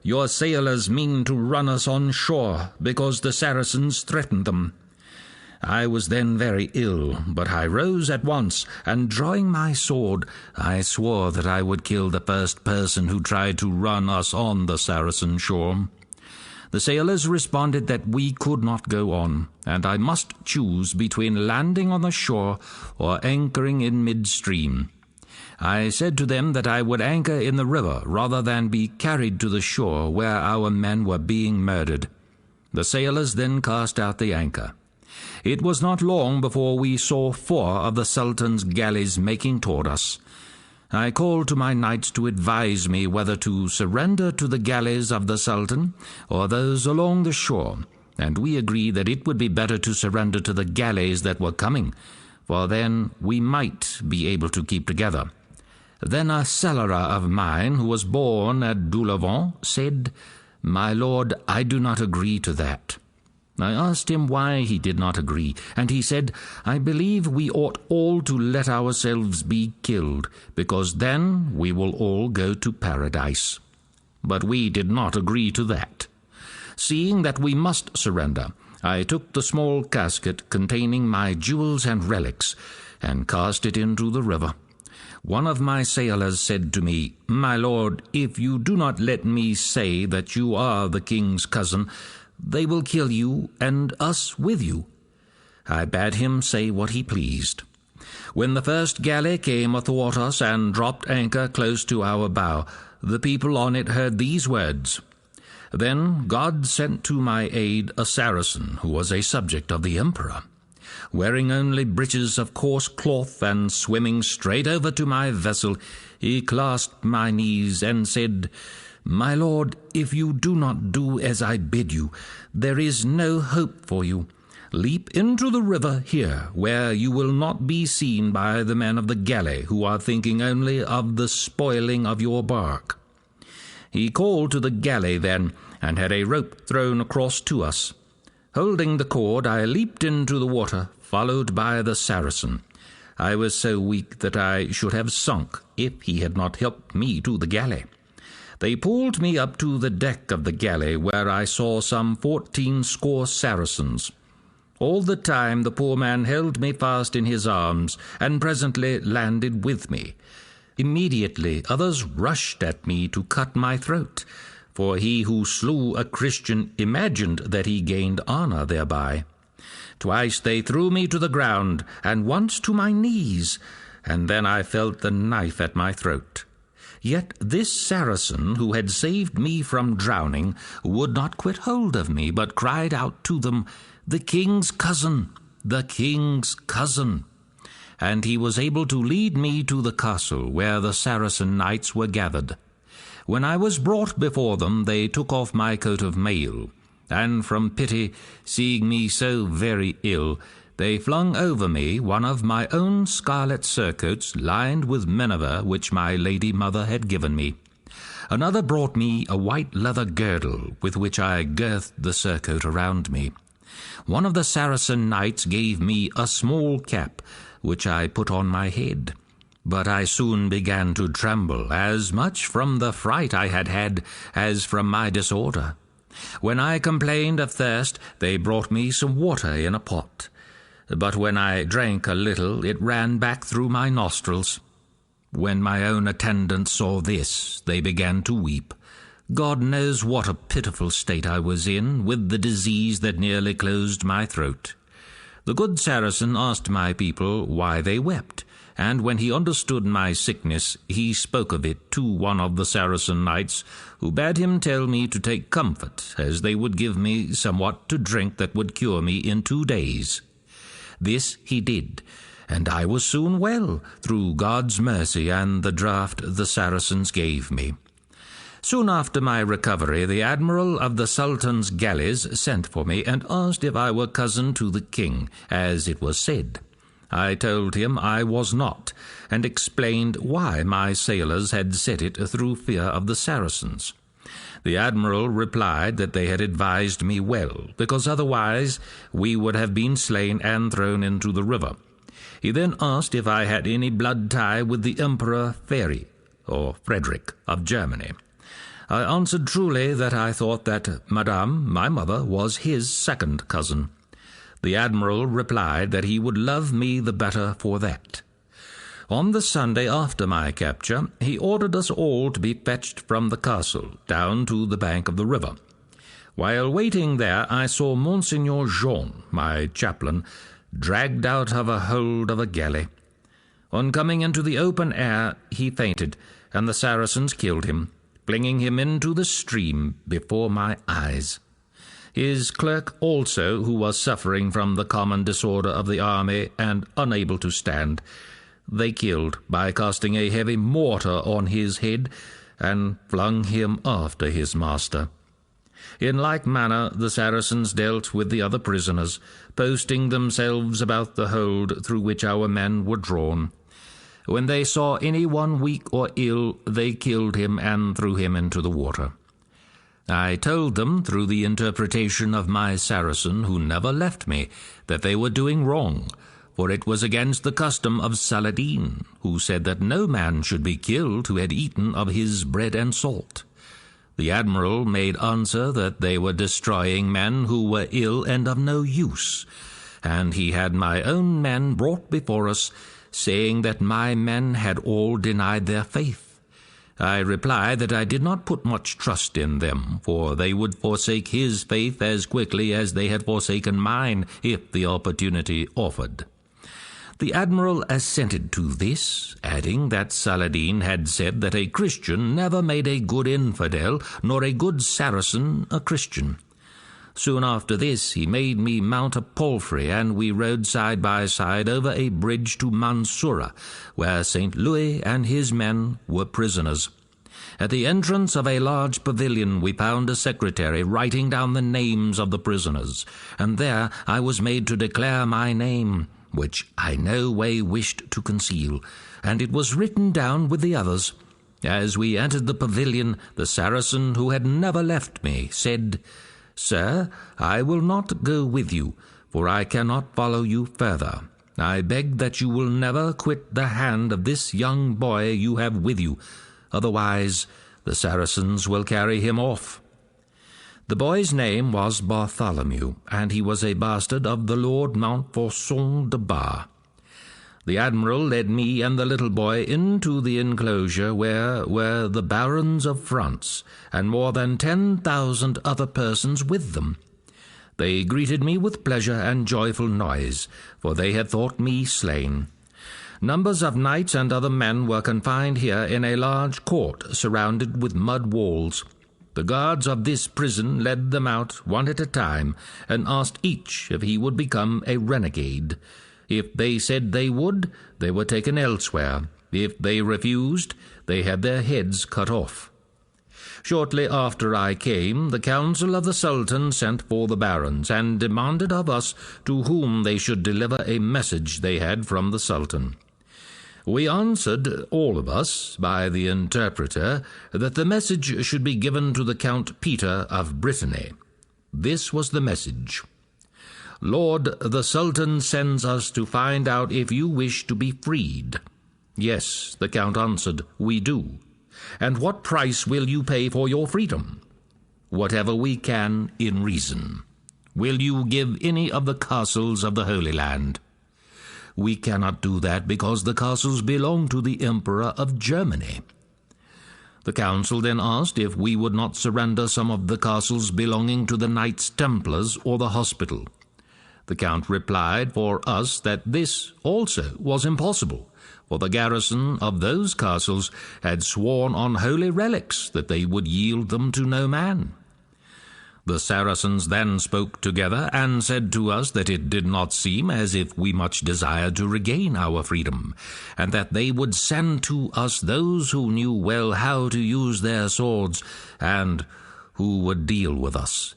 your sailors mean to run us on shore, because the Saracens threatened them." I was then very ill, but I rose at once, and drawing my sword, I swore that I would kill the first person who tried to run us on the Saracen shore. The sailors responded that we could not go on, and I must choose between landing on the shore or anchoring in midstream. I said to them that I would anchor in the river rather than be carried to the shore where our men were being murdered. The sailors then cast out the anchor. It was not long before we saw 4 of the Sultan's galleys making toward us. I called to my knights to advise me whether to surrender to the galleys of the Sultan or those along the shore, and we agreed that it would be better to surrender to the galleys that were coming, for then we might be able to keep together. Then a cellarer of mine, who was born at Doulavant, said, "My lord, I do not agree to that." I asked him why he did not agree, and he said, "I believe we ought all to let ourselves be killed, because then we will all go to paradise." But we did not agree to that. Seeing that we must surrender, I took the small casket containing my jewels and relics, and cast it into the river. One of my sailors said to me, "My lord, if you do not let me say that you are the king's cousin, they will kill you and us with you." I bade him say what he pleased. When the first galley came athwart us and dropped anchor close to our bow, the people on it heard these words. Then God sent to my aid a Saracen who was a subject of the emperor. Wearing only breeches of coarse cloth and swimming straight over to my vessel, he clasped my knees and said, "My lord, if you do not do as I bid you, there is no hope for you. Leap into the river here, where you will not be seen by the men of the galley, who are thinking only of the spoiling of your bark." He called to the galley then, and had a rope thrown across to us. Holding the cord, I leaped into the water, followed by the Saracen. I was so weak that I should have sunk if he had not helped me to the galley. They pulled me up to the deck of the galley, where I saw some 14 score Saracens. All the time the poor man held me fast in his arms, and presently landed with me. Immediately others rushed at me to cut my throat, for he who slew a Christian imagined that he gained honor thereby. Twice they threw me to the ground, and once to my knees, and then I felt the knife at my throat. Yet this Saracen, who had saved me from drowning, would not quit hold of me, but cried out to them, "The king's cousin! The king's cousin!" And he was able to lead me to the castle, where the Saracen knights were gathered. When I was brought before them, they took off my coat of mail, and from pity, seeing me so very ill, they flung over me one of my own scarlet surcoats lined with minever which my lady mother had given me. Another brought me a white leather girdle with which I girthed the surcoat around me. One of the Saracen knights gave me a small cap which I put on my head. But I soon began to tremble, as much from the fright I had had as from my disorder. When I complained of thirst, they brought me some water in a pot. But when I drank a little, it ran back through my nostrils. When my own attendants saw this, they began to weep. God knows what a pitiful state I was in, with the disease that nearly closed my throat. The good Saracen asked my people why they wept, and when he understood my sickness, he spoke of it to one of the Saracen knights, who bade him tell me to take comfort, as they would give me somewhat to drink that would cure me in 2 days. This he did, and I was soon well, through God's mercy and the draught the Saracens gave me. Soon after my recovery, the admiral of the Sultan's galleys sent for me and asked if I were cousin to the king, as it was said. I told him I was not, and explained why my sailors had set it through fear of the Saracens. The admiral replied that they had advised me well, because otherwise we would have been slain and thrown into the river. He then asked if I had any blood tie with the Emperor Frederick of Germany. I answered truly that I thought that Madame, my mother, was his second cousin. The admiral replied that he would love me the better for that. On the Sunday after my capture, he ordered us all to be fetched from the castle down to the bank of the river. While waiting there, I saw Monseigneur Jean, my chaplain, dragged out of a hold of a galley. On coming into the open air, he fainted, and the Saracens killed him, flinging him into the stream before my eyes. His clerk also, who was suffering from the common disorder of the army and unable to stand, they killed by casting a heavy mortar on his head and flung him after his master. In like manner the Saracens dealt with the other prisoners, posting themselves about the hold through which our men were drawn. When they saw any one weak or ill, they killed him and threw him into the water. I told them, through the interpretation of my Saracen, who never left me, that they were doing wrong, for it was against the custom of Saladin, who said that no man should be killed who had eaten of his bread and salt. The admiral made answer that they were destroying men who were ill and of no use, and he had my own men brought before us, saying that my men had all denied their faith. I replied that I did not put much trust in them, for they would forsake his faith as quickly as they had forsaken mine, if the opportunity offered. The admiral assented to this, adding that Saladin had said that a Christian never made a good infidel, nor a good Saracen a Christian. Soon after this he made me mount a palfrey, and we rode side by side over a bridge to Mansoura, where St. Louis and his men were prisoners. At the entrance of a large pavilion we found a secretary writing down the names of the prisoners, and there I was made to declare my name, which I no way wished to conceal, and it was written down with the others. As we entered the pavilion, the Saracen, who had never left me, said, "Sir, I will not go with you, for I cannot follow you further. I beg that you will never quit the hand of this young boy you have with you, otherwise the Saracens will carry him off." The boy's name was Bartholomew, and he was a bastard of the Lord Montfaucon de Bar. The admiral led me and the little boy into the enclosure where were the barons of France, and more than 10,000 other persons with them. They greeted me with pleasure and joyful noise, for they had thought me slain. Numbers of knights and other men were confined here in a large court surrounded with mud walls. The guards of this prison led them out one at a time, and asked each if he would become a renegade. If they said they would, they were taken elsewhere. If they refused, they had their heads cut off. Shortly after I came, the council of the Sultan sent for the barons, and demanded of us to whom they should deliver a message they had from the Sultan. We answered, all of us, by the interpreter, that the message should be given to the Count Peter of Brittany. This was the message: "Lord, the Sultan sends us to find out if you wish to be freed.
"Yes," the Count answered, "we do. And what price will you pay for your freedom?" "Whatever we can in reason." "Will you give any of the castles of the Holy Land?" "We cannot do that because the castles belong to the Emperor of Germany." The council then asked if we would not surrender some of the castles belonging to the Knights Templars or the hospital. The Count replied for us that this also was impossible, for the garrison of those castles had sworn on holy relics that they would yield them to no man. The Saracens then spoke together and said to us that it did not seem as if we much desired to regain our freedom, and that they would send to us those who knew well how to use their swords and who would deal with us.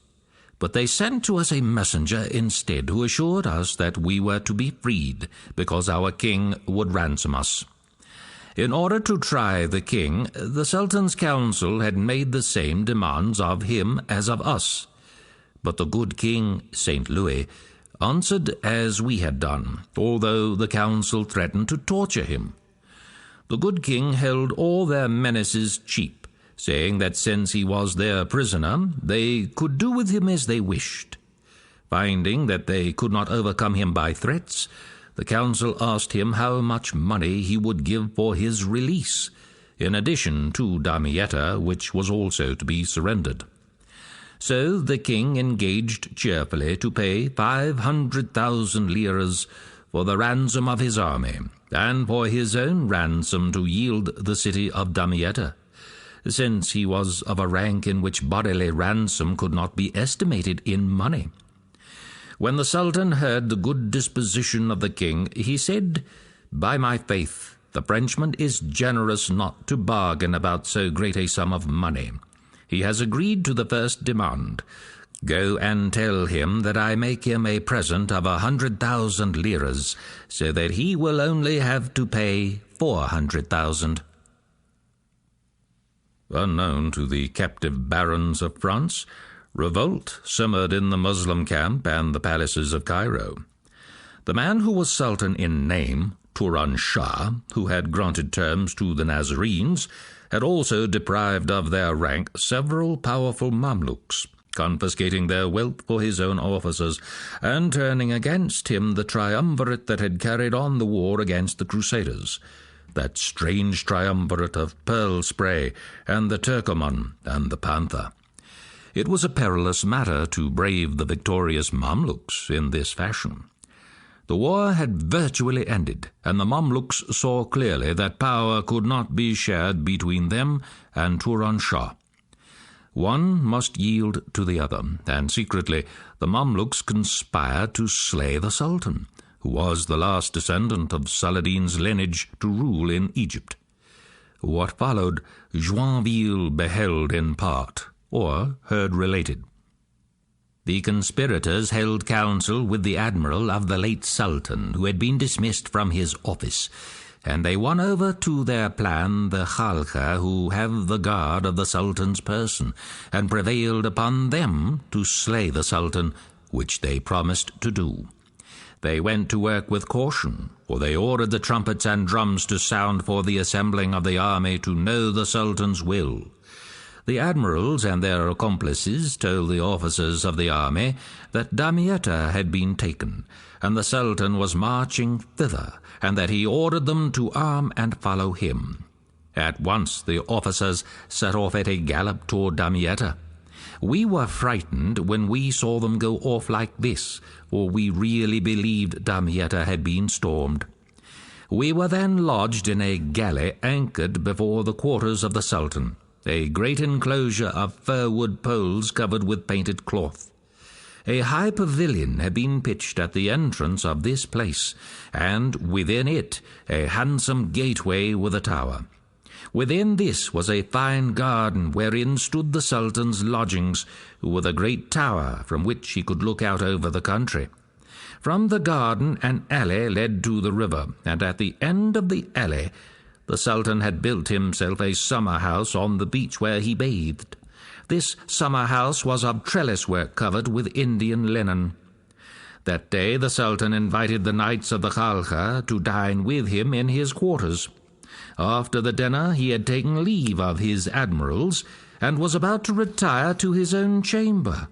But they sent to us a messenger instead, who assured us that we were to be freed, because our king would ransom us. In order to try the king, the Sultan's council had made the same demands of him as of us. But the good king, St. Louis, answered as we had done, although the council threatened to torture him. The good king held all their menaces cheap, saying that since he was their prisoner, they could do with him as they wished. Finding that they could not overcome him by threats, the council asked him how much money he would give for his release, in addition to Damietta, which was also to be surrendered. So the king engaged cheerfully to pay 500,000 liras for the ransom of his army, and for his own ransom to yield the city of Damietta, since he was of a rank in which bodily ransom could not be estimated in money. When the Sultan heard the good disposition of the king, he said, "By my faith, the Frenchman is generous not to bargain about so great a sum of money. He has agreed to the first demand. Go and tell him that I make him a present of 100,000 liras, so that he will only have to pay 400,000. Unknown to the captive barons of France, revolt simmered in the Muslim camp and the palaces of Cairo. The man who was sultan in name, Turan Shah, who had granted terms to the Nazarenes, had also deprived of their rank several powerful Mamluks, confiscating their wealth for his own officers, and turning against him the triumvirate that had carried on the war against the Crusaders, that strange triumvirate of Pearl Spray and the Turkoman and the Panther. It was a perilous matter to brave the victorious Mamluks in this fashion. The war had virtually ended, and the Mamluks saw clearly that power could not be shared between them and Turan Shah. One must yield to the other, and secretly the Mamluks conspired to slay the Sultan, who was the last descendant of Saladin's lineage to rule in Egypt. What followed, Joinville beheld in part, or heard related. The conspirators held council with the admiral of the late Sultan, who had been dismissed from his office, and they won over to their plan the Khalkha, who have the guard of the Sultan's person, and prevailed upon them to slay the Sultan, which they promised to do. They went to work with caution, for they ordered the trumpets and drums to sound for the assembling of the army to know the Sultan's will. The admirals and their accomplices told the officers of the army that Damietta had been taken, and the Sultan was marching thither, and that he ordered them to arm and follow him. At once the officers set off at a gallop toward Damietta. We were frightened when we saw them go off like this, for we really believed Damietta had been stormed. We were then lodged in a galley anchored before the quarters of the Sultan, a great enclosure of fir-wood poles covered with painted cloth. A high pavilion had been pitched at the entrance of this place, and within it a handsome gateway with a tower. Within this was a fine garden wherein stood the Sultan's lodgings, with a great tower from which he could look out over the country. From the garden an alley led to the river, and at the end of the alley the Sultan had built himself a summer house on the beach where he bathed. This summer house was of trellis work covered with Indian linen. That day the Sultan invited the knights of the Khalkha to dine with him in his quarters.
After the dinner he had taken leave of his admirals, and was about to retire to his own chamber,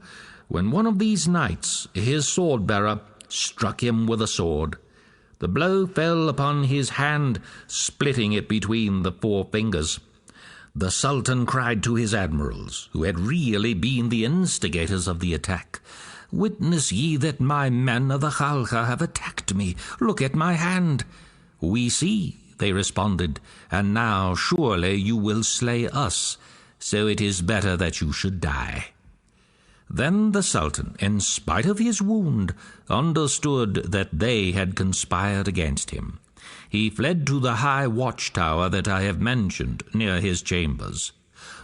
when one of these knights, his sword-bearer, struck him with a sword. The blow fell upon his hand, splitting it between the 4 fingers. The Sultan cried to his admirals, who had really been the instigators of the attack, "Witness ye that my men of the Khalkha have attacked me. Look at my hand." "We see," they responded, "and now surely you will slay us, so it is better that you should die." Then the Sultan, in spite of his wound, understood that they had conspired against him. He fled to the high watchtower that I have mentioned, near his chambers.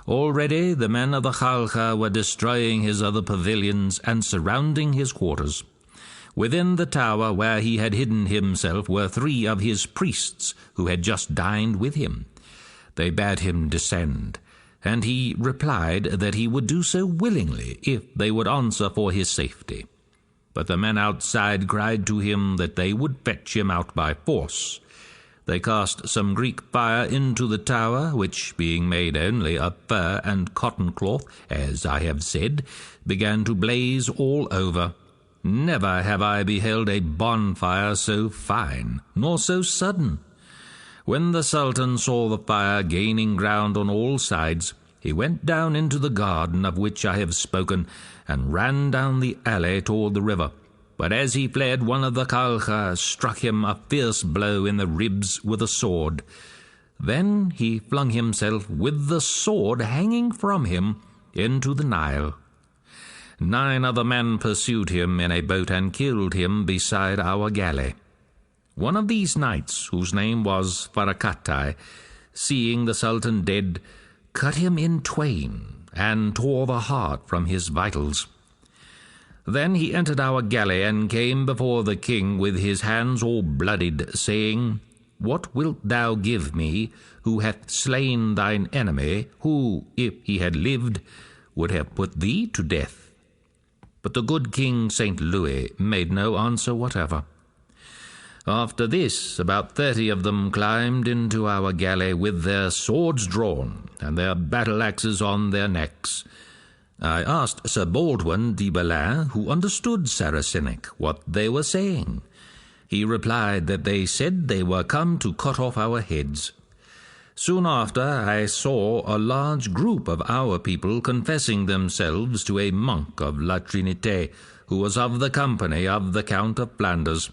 Already the men of the Khalkha were destroying his other pavilions and surrounding his quarters. Within the tower where he had hidden himself were 3 of his priests who had just dined with him. They bade him descend, and he replied that he would do so willingly if they would answer for his safety. But the men outside cried to him that they would fetch him out by force. They cast some Greek fire into the tower, which, being made only of fur and cotton cloth, as I have said, began to blaze all over. Never have I beheld a bonfire so fine, nor so sudden. When the Sultan saw the fire gaining ground on all sides, he went down into the garden of which I have spoken, and ran down the alley toward the river. But as he fled, one of the Khalkha struck him a fierce blow in the ribs with a sword. Then he flung himself, with the sword hanging from him, into the Nile. 9 other men pursued him in a boat and killed him beside our galley. One of these knights, whose name was Farakatai, seeing the Sultan dead, cut him in twain and tore the heart from his vitals. Then he entered our galley and came before the king with his hands all blooded, saying, "What wilt thou give me, who hath slain thine enemy, who, if he had lived, would have put thee to death?" But the good King St. Louis made no answer whatever. After this, about 30 of them climbed into our galley with their swords drawn and their battle-axes on their necks. I asked Sir Baldwin de Belin, who understood Saracenic, what they were saying. He replied that they said they were come to cut off our heads. Soon after, I saw a large group of our people confessing themselves to a monk of La Trinité, who was of the company of the Count of Flanders.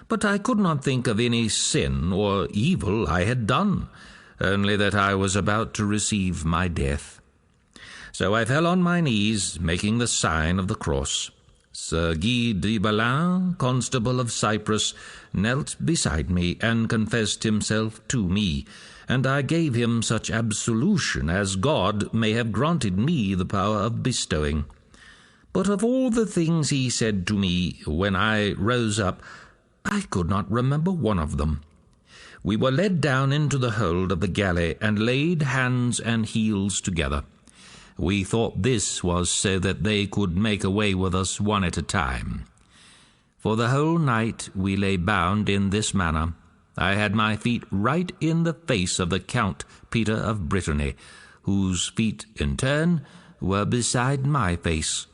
But I could not think of any sin or evil I had done, only that I was about to receive my death. So I fell on my knees, making the sign of the cross. Sir Guy de Belin, Constable of Cyprus, knelt beside me and confessed himself to me, and I gave him such absolution as God may have granted me the power of bestowing. But of all the things he said to me when I rose up, I could not remember one of them. We were led down into the hold of the galley and laid hands and heels together. We thought this was so that they could make away with us one at a time. For the whole night we lay bound in this manner. I had my feet right in the face of the Count Peter of Brittany, whose feet, in turn, were beside my face.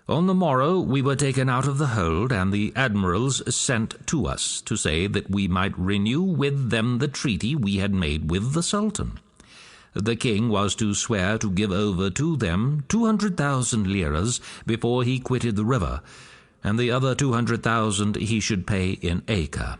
On the morrow we were taken out of the hold, and the admirals sent to us to say that we might renew with them the treaty we had made with the Sultan. The king was to swear to give over to them 200,000 liras before he quitted the river, and the other 200,000 he should pay in Acre.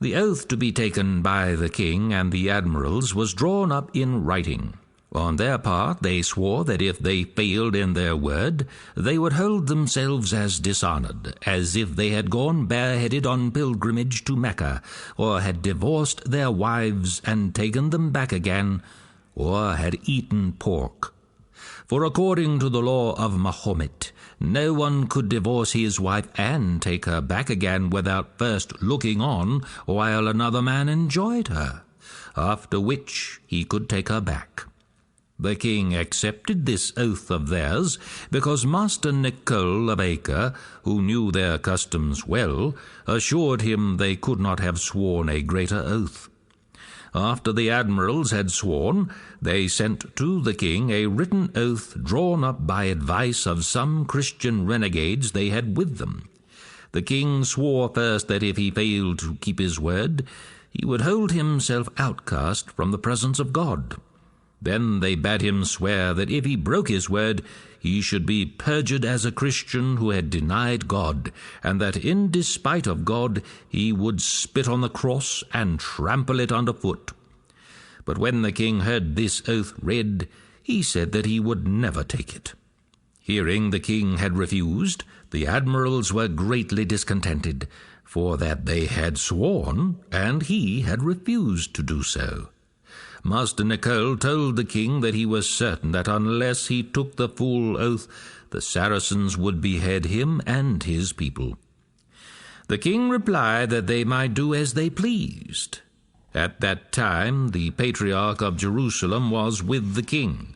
The oath to be taken by the king and the admirals was drawn up in writing. On their part, they swore that if they failed in their word, they would hold themselves as dishonored, as if they had gone bareheaded on pilgrimage to Mecca, or had divorced their wives and taken them back again, or had eaten pork. For according to the law of Mahomet, no one could divorce his wife and take her back again without first looking on while another man enjoyed her, after which he could take her back. The king accepted this oath of theirs, because Master Nicole of Acre, who knew their customs well, assured him they could not have sworn a greater oath. After the admirals had sworn, they sent to the king a written oath drawn up by advice of some Christian renegades they had with them. The king swore first that if he failed to keep his word, he would hold himself outcast from the presence of God. Then they bade him swear that if he broke his word, he should be perjured as a Christian who had denied God, and that in despite of God he would spit on the cross and trample it underfoot. But when the king heard this oath read, he said that he would never take it. Hearing the king had refused, the admirals were greatly discontented, for that they had sworn, and he had refused to do so. Master Nicole told the king that he was certain that unless he took the full oath, the Saracens would behead him and his people. The king replied that they might do as they pleased. At that time the Patriarch of Jerusalem was with the king.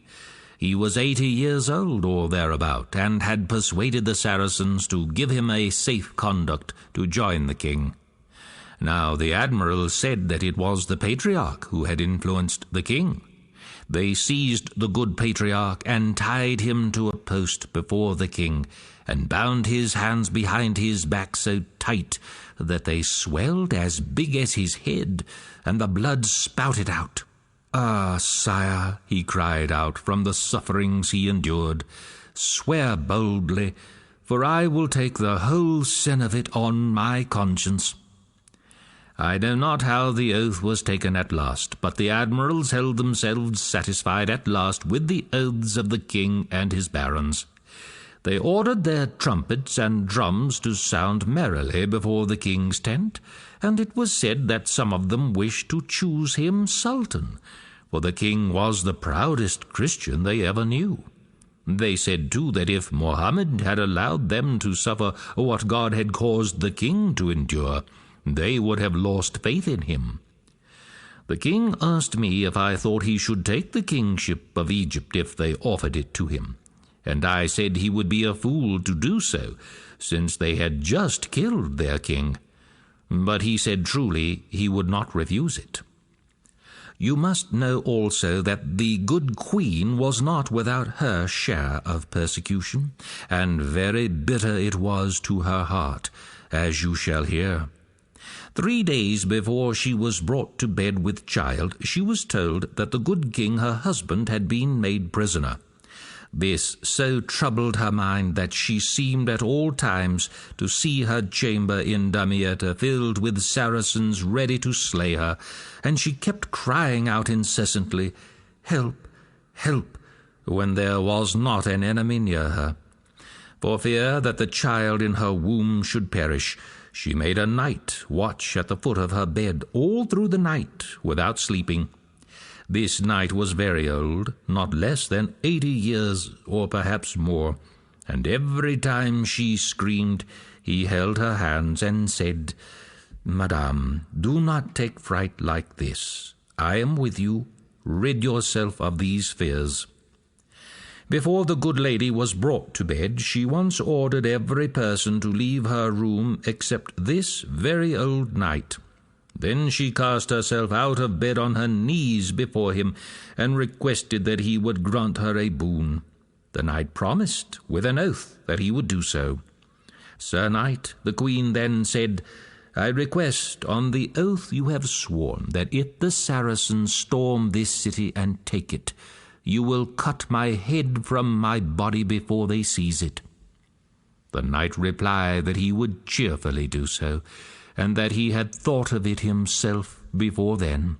He was 80 years old or thereabout, and had persuaded the Saracens to give him a safe conduct to join the king. Now the admirals said that it was the Patriarch who had influenced the king. They seized the good Patriarch and tied him to a post before the king, and bound his hands behind his back so tight that they swelled as big as his head, and the blood spouted out. "Ah, sire," he cried out from the sufferings he endured, "swear boldly, for I will take the whole sin of it on my conscience." I know not how the oath was taken at last, but the admirals held themselves satisfied at last with the oaths of the king and his barons. They ordered their trumpets and drums to sound merrily before the king's tent, and it was said that some of them wished to choose him sultan, for the king was the proudest Christian they ever knew. They said, too, that if Mohammed had allowed them to suffer what God had caused the king to endure, they would have lost faith in him. The king asked me if I thought he should take the kingship of Egypt if they offered it to him, and I said he would be a fool to do so, since they had just killed their king. But he said truly he would not refuse it. You must know also that the good queen was not without her share of persecution, and very bitter it was to her heart, as you shall hear. 3 days before she was brought to bed with child, she was told that the good king her husband had been made prisoner. This so troubled her mind that she seemed at all times to see her chamber in Damietta filled with Saracens ready to slay her, and she kept crying out incessantly, "Help, help," when there was not an enemy near her. For fear that the child in her womb should perish, she made a night watch at the foot of her bed all through the night without sleeping. This knight was very old, not less than 80 years or perhaps more, and every time she screamed, he held her hands and said, "Madame, do not take fright like this. I am with you. Rid yourself of these fears." Before the good lady was brought to bed, she once ordered every person to leave her room except this very old knight. Then she cast herself out of bed on her knees before him, and requested that he would grant her a boon. The knight promised, with an oath, that he would do so. "Sir Knight," the queen then said, "I request, on the oath you have sworn, that if the Saracens storm this city and take it, you will cut my head from my body before they seize it." The knight replied that he would cheerfully do so, and that he had thought of it himself before then.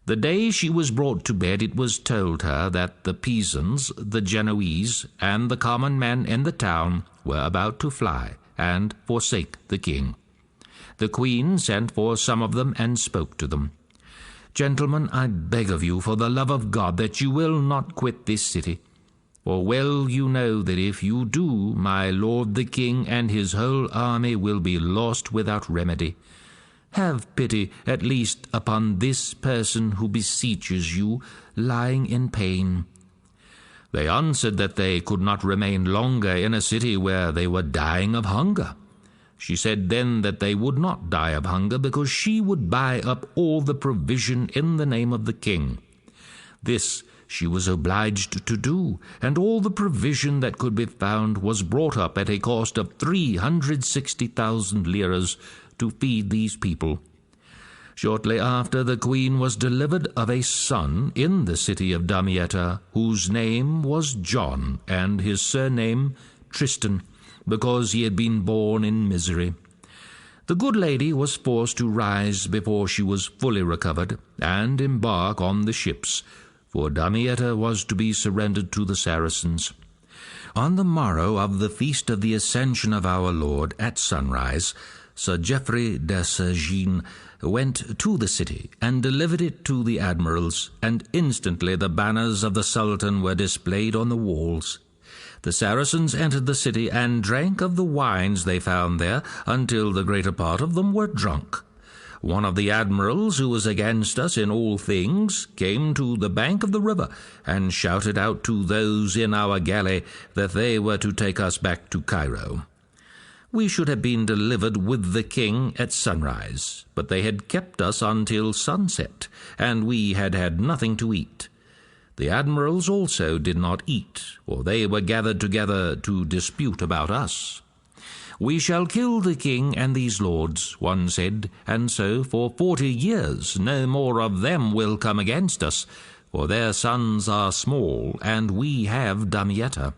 The day she was brought to bed, it was told her that the Pisans, the Genoese, and the common men in the town were about to fly and forsake the king. The queen sent for some of them and spoke to them. "Gentlemen, I beg of you, for the love of God, that you will not quit this city. For well you know that if you do, my lord the king and his whole army will be lost without remedy. Have pity at least upon this person who beseeches you, lying in pain." They answered that they could not remain longer in a city where they were dying of hunger. She said then that they would not die of hunger, because she would buy up all the provision in the name of the king. This she was obliged to do, and all the provision that could be found was brought up at a cost of 360,000 liras to feed these people. Shortly after, the queen was delivered of a son in the city of Damietta, whose name was John, and his surname Tristan, because he had been born in misery. The good lady was forced to rise before she was fully recovered, and embark on the ships, for Damietta was to be surrendered to the Saracens. On the morrow of the feast of the Ascension of our Lord, at sunrise, Sir Geoffrey de Sergine went to the city, and delivered it to the admirals, and instantly the banners of the Sultan were displayed on the walls. The Saracens entered the city, and drank of the wines they found there, until the greater part of them were drunk. One of the admirals, who was against us in all things, came to the bank of the river, and shouted out to those in our galley that they were to take us back to Cairo. We should have been delivered with the king at sunrise, but they had kept us until sunset, and we had had nothing to eat. The admirals also did not eat, for they were gathered together to dispute about us. "We shall kill the king and these lords," one said, "and so for 40 years no more of them will come against us, for their sons are small, and we have Damietta."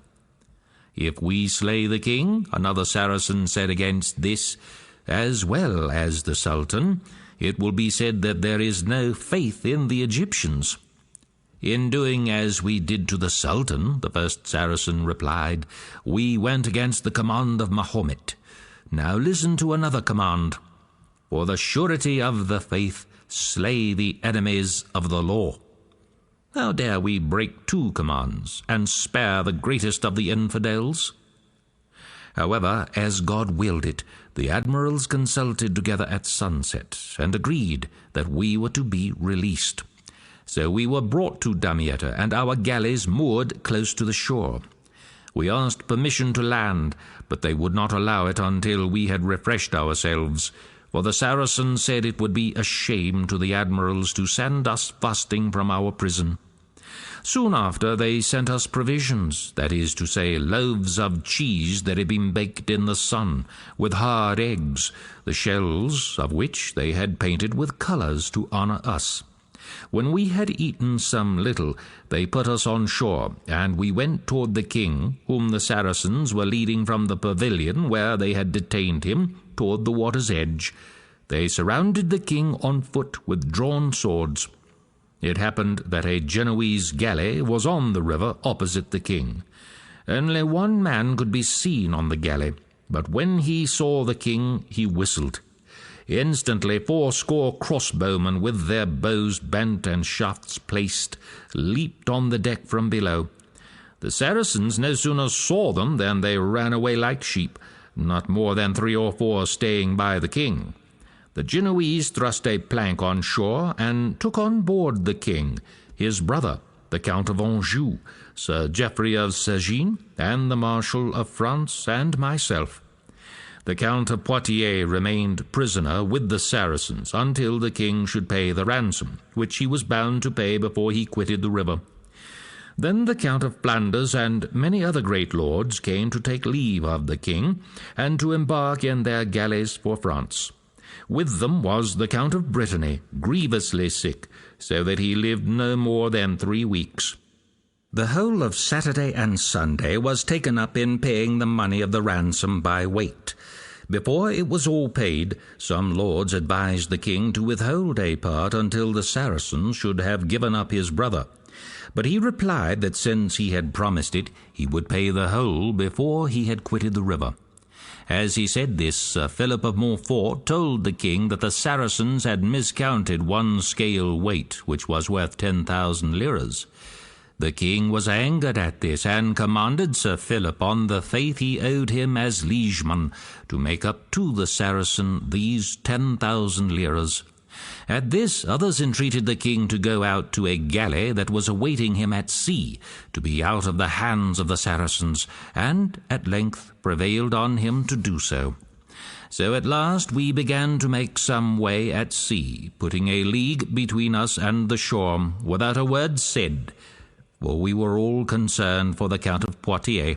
"If we slay the king," another Saracen said against this, "as well as the Sultan, it will be said that there is no faith in the Egyptians." "In doing as we did to the Sultan," the first Saracen replied, "we went against the command of Mahomet. Now listen to another command. For the surety of the faith, slay the enemies of the law." How dare we break 2 commands, and spare the greatest of the infidels? However, as God willed it, the admirals consulted together at sunset, and agreed that we were to be released. So we were brought to Damietta, and our galleys moored close to the shore. We asked permission to land, but they would not allow it until we had refreshed ourselves, for the Saracens said it would be a shame to the admirals to send us fasting from our prison. Soon after, they sent us provisions, that is to say, loaves of cheese that had been baked in the sun, with hard eggs, the shells of which they had painted with colours to honour us. When we had eaten some little, they put us on shore, and we went toward the king, whom the Saracens were leading from the pavilion where they had detained him, toward the water's edge. They surrounded the king on foot with drawn swords. It happened that a Genoese galley was on the river opposite the king. Only one man could be seen on the galley, but when he saw the king, he whistled. Instantly 80 crossbowmen, with their bows bent and shafts placed, leaped on the deck from below. The Saracens no sooner saw them than they ran away like sheep, not more than 3 or 4 staying by the king. The Genoese thrust a plank on shore, and took on board the king, his brother, the Count of Anjou, Sir Geoffrey of Sergine, and the Marshal of France, and myself. The Count of Poitiers remained prisoner with the Saracens until the king should pay the ransom, which he was bound to pay before he quitted the river. Then the Count of Flanders and many other great lords came to take leave of the king, and to embark in their galleys for France. With them was the Count of Brittany, grievously sick, so that he lived no more than 3 weeks. The whole of Saturday and Sunday was taken up in paying the money of the ransom by weight. Before it was all paid, some lords advised the king to withhold a part until the Saracens should have given up his brother. But he replied that since he had promised it, he would pay the whole before he had quitted the river. As he said this, Sir Philip of Montfort told the king that the Saracens had miscounted 1 scale weight, which was worth 10,000 liras. The king was angered at this, and commanded Sir Philip, on the faith he owed him as liegeman, to make up to the Saracen these 10,000 liras. At this, others entreated the king to go out to a galley that was awaiting him at sea, to be out of the hands of the Saracens, and at length prevailed on him to do so. So at last we began to make some way at sea, putting a league between us and the shore, without a word said, for we were all concerned for the Count of Poitiers.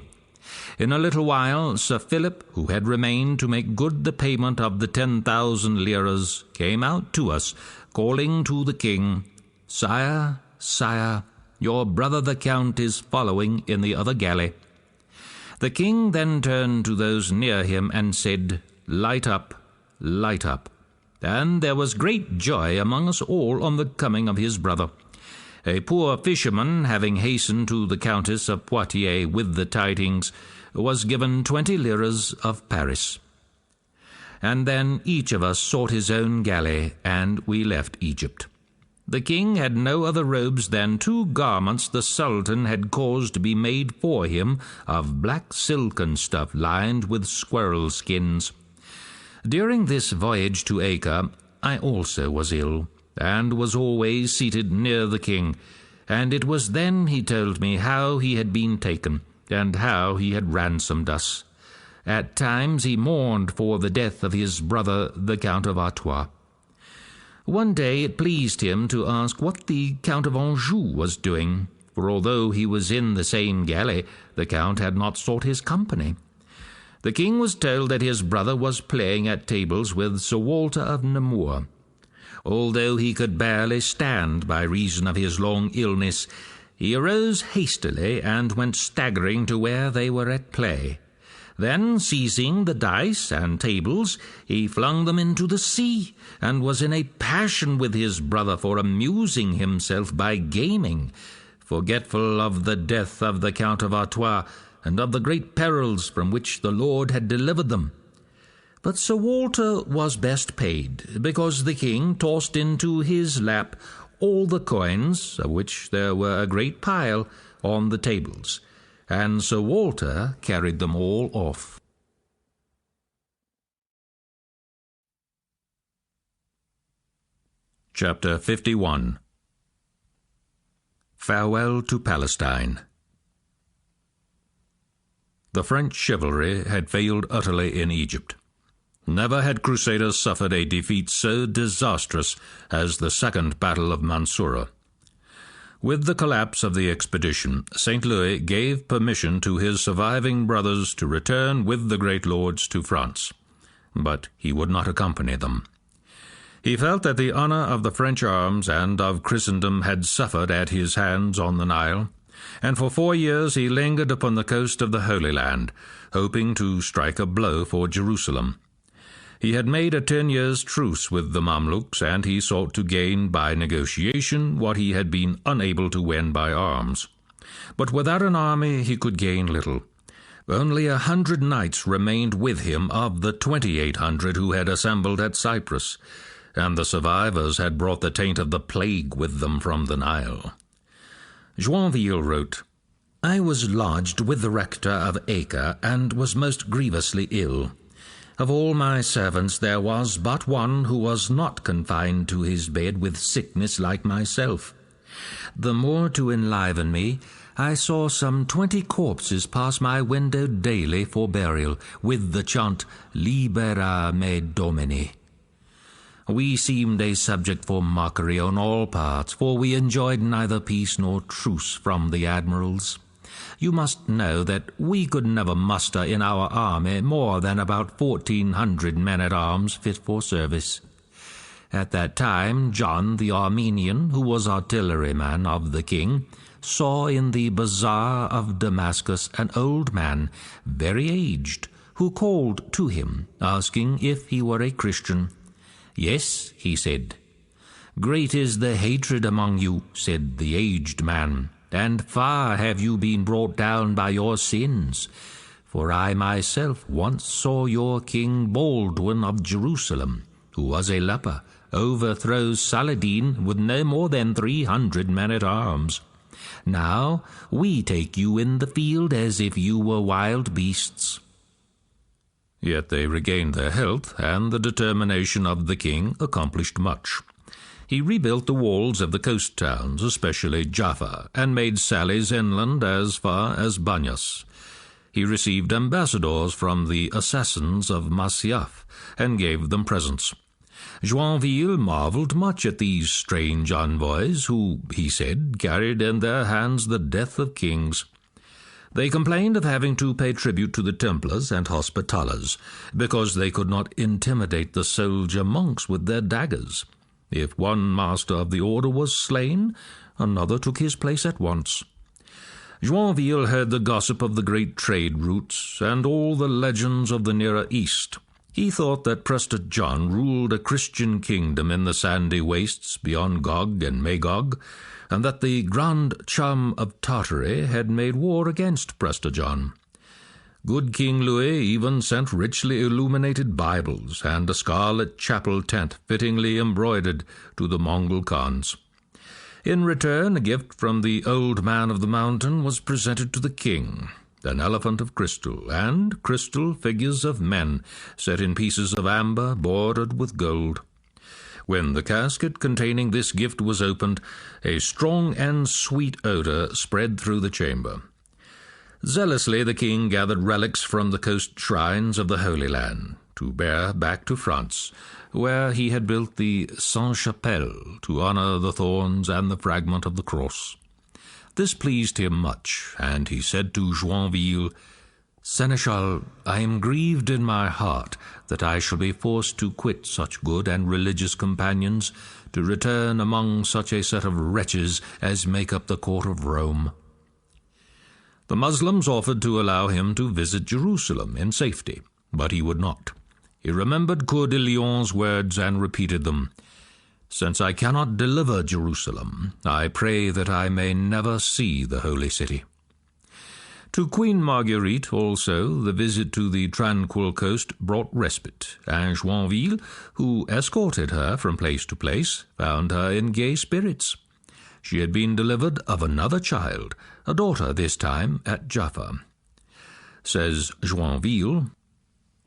In a little while, Sir Philip, who had remained to make good the payment of the 10,000 liras, came out to us, calling to the king, "Sire, sire, your brother the Count is following in the other galley." The king then turned to those near him and said, "Light up, light up." And there was great joy among us all on the coming of his brother. A poor fisherman, having hastened to the Countess of Poitiers with the tidings, was given 20 liras of Paris. And then each of us sought his own galley, and we left Egypt. The king had no other robes than 2 garments the Sultan had caused to be made for him of black silken stuff lined with squirrel skins. During this voyage to Acre, I also was ill, and was always seated near the king, and it was then he told me how he had been taken, and how he had ransomed us. At times he mourned for the death of his brother, the Count of Artois. One day it pleased him to ask what the Count of Anjou was doing, for although he was in the same galley, the Count had not sought his company. The king was told that his brother was playing at tables with Sir Walter of Nemours. Although he could barely stand by reason of his long illness, he arose hastily and went staggering to where they were at play. Then, seizing the dice and tables, he flung them into the sea, and was in a passion with his brother for amusing himself by gaming, forgetful of the death of the Count of Artois, and of the great perils from which the Lord had delivered them. But Sir Walter was best paid, because the king tossed into his lap all the coins, of which there were a great pile, on the tables, and Sir Walter carried them all off.
Chapter 51. Farewell to Palestine. The French chivalry had failed utterly in Egypt. Never had Crusaders suffered a defeat so disastrous as the Second Battle of Mansoura. With the collapse of the expedition, St. Louis gave permission to his surviving brothers to return with the great lords to France, but he would not accompany them. He felt that the honor of the French arms and of Christendom had suffered at his hands on the Nile, and for 4 years he lingered upon the coast of the Holy Land, hoping to strike a blow for Jerusalem. He had made a 10 years' truce with the Mamluks, and he sought to gain by negotiation what he had been unable to win by arms. But without an army he could gain little. Only 100 knights remained with him of the 2,800 who had assembled at Cyprus, and the survivors had brought the taint of the plague with them from the Nile. Joinville wrote, "I was lodged with the rector of Acre, and was most grievously ill. Of all my servants there was but one who was not confined to his bed with sickness like myself. The more to enliven me, I saw some 20 corpses pass my window daily for burial, with the chant, 'Libera me Domini.' We seemed a subject for mockery on all parts, for we enjoyed neither peace nor truce from the admirals. You must know that we could never muster in our army more than about 1,400 men-at-arms fit for service. At that time, John the Armenian, who was artilleryman of the king, saw in the bazaar of Damascus an old man, very aged, who called to him, asking if he were a Christian. 'Yes,' he said. 'Great is the hatred among you,' said the aged man, 'and far have you been brought down by your sins. For I myself once saw your King Baldwin of Jerusalem, who was a leper, overthrow Saladin with no more than 300 men-at-arms. Now we take you in the field as if you were wild beasts.' Yet they regained their health, and the determination of the king accomplished much. He rebuilt the walls of the coast towns, especially Jaffa, and made sallies inland as far as Banyas. he received ambassadors from the assassins of Masyaf, and gave them presents. Joinville marvelled much at these strange envoys, who, he said, carried in their hands the death of kings. They complained of having to pay tribute to the Templars and Hospitallers, because they could not intimidate the soldier monks with their daggers. If one master of the order was slain, another took his place at once. Joinville heard the gossip of the great trade routes, and all the legends of the Nearer East. He thought that Prester John ruled a Christian kingdom in the sandy wastes beyond Gog and Magog, and that the Grand Cham of Tartary had made war against Prester John. Good King Louis even sent richly illuminated Bibles and a scarlet chapel tent fittingly embroidered to the Mongol Khans. In return, a gift from the Old Man of the Mountain was presented to the king, an elephant of crystal, and crystal figures of men set in pieces of amber bordered with gold. When the casket containing this gift was opened, a strong and sweet odour spread through the chamber. Zealously the king gathered relics from the coast shrines of the Holy Land, to bear back to France, where he had built the Sainte-Chapelle to honour the thorns and the fragment of the cross. This pleased him much, and he said to Joinville, "Seneschal, I am grieved in my heart that I shall be forced to quit such good and religious companions to return among such a set of wretches as make up the court of Rome." The Muslims offered to allow him to visit Jerusalem in safety, but he would not. He remembered Coeur de Lion's words and repeated them. "Since I cannot deliver Jerusalem, I pray that I may never see the holy city." To Queen Marguerite, also, the visit to the tranquil coast brought respite, and Joinville, who escorted her from place to place, found her in gay spirits. She had been delivered of another child, a daughter this time, at Jaffa. Says Joinville,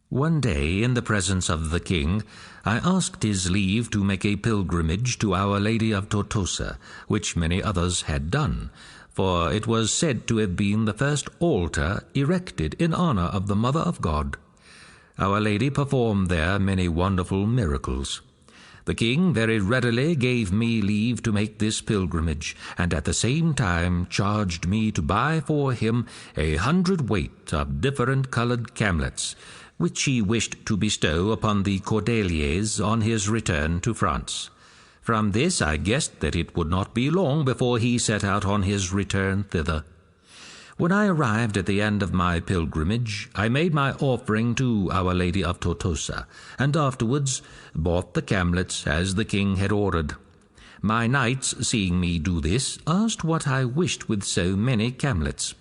"One day, in the presence of the king, I asked his leave to make a pilgrimage to Our Lady of Tortosa, which many others had done, for it was said to have been the first altar erected in honour of the Mother of God. Our Lady performed there many wonderful miracles. The king very readily gave me leave to make this pilgrimage, and at the same time charged me to buy for him 100 weight of different-coloured camlets, which he wished to bestow upon the Cordeliers on his return to France. From this I guessed that it would not be long before he set out on his return thither. When I arrived at the end of my pilgrimage, I made my offering to Our Lady of Tortosa, and afterwards bought the camlets as the king had ordered. My knights, seeing me do this, asked what I wished with so many camlets.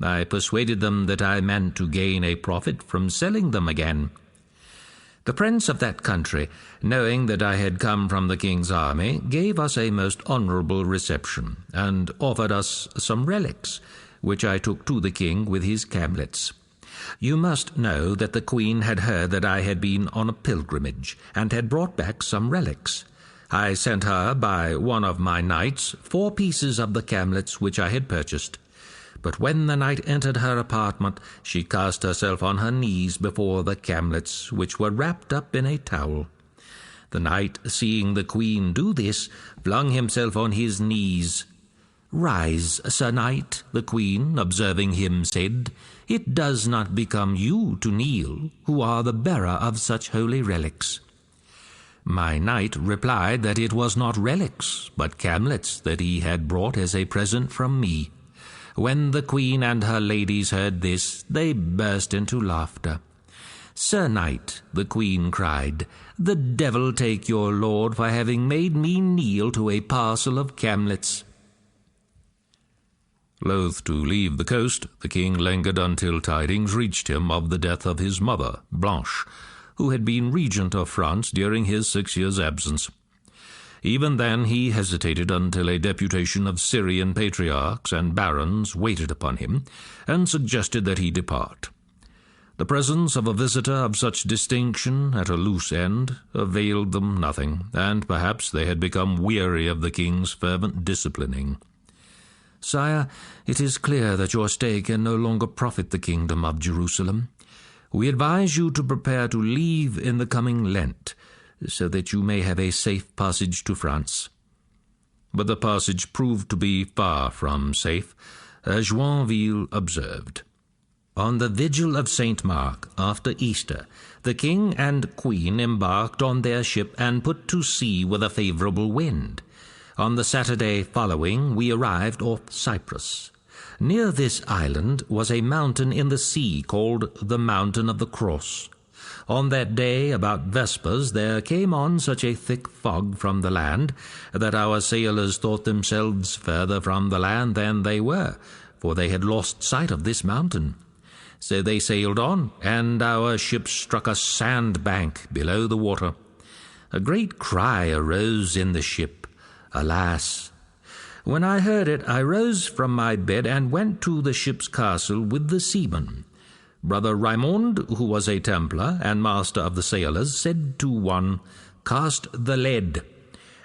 I persuaded them that I meant to gain a profit from selling them again. The prince of that country, knowing that I had come from the king's army, gave us a most honourable reception, and offered us some relics, which I took to the king with his camlets. You must know that the queen had heard that I had been on a pilgrimage, and had brought back some relics. I sent her by one of my knights 4 pieces of the camlets which I had purchased. But when the knight entered her apartment, she cast herself on her knees before the camlets, which were wrapped up in a towel. The knight, seeing the queen do this, flung himself on his knees. "Rise, Sir Knight," the queen, observing him, said, "it does not become you to kneel, who are the bearer of such holy relics." My knight replied that it was not relics, but camlets that he had brought as a present from me. When the queen and her ladies heard this, they burst into laughter. "Sir Knight," the queen cried, "the devil take your lord for having made me kneel to a parcel of camlets." Loath to leave the coast, the king lingered until tidings reached him of the death of his mother, Blanche, who had been regent of France during his 6 years' absence. Even then he hesitated until a deputation of Syrian patriarchs and barons waited upon him, and suggested that he depart. The presence of a visitor of such distinction at a loose end availed them nothing, and perhaps they had become weary of the king's fervent disciplining.
"Sire, it is clear that your stay can no longer profit the kingdom of Jerusalem. We advise you to prepare to leave in the coming Lent, so that you may have a safe passage to France."
But the passage proved to be far from safe, as Joinville observed.
On the vigil of St. Mark, after Easter, the king and queen embarked on their ship and put to sea with a favourable wind. On the Saturday following, we arrived off Cyprus. Near this island was a mountain in the sea called the Mountain of the Cross. On that day, about vespers, there came on such a thick fog from the land that our sailors thought themselves further from the land than they were, for they had lost sight of this mountain. So they sailed on, and our ship struck a sandbank below the water. A great cry arose in the ship, "Alas!" When I heard it, I rose from my bed and went to the ship's castle with the seamen. Brother Raymond, who was a Templar and master of the sailors, said to one, "Cast the lead."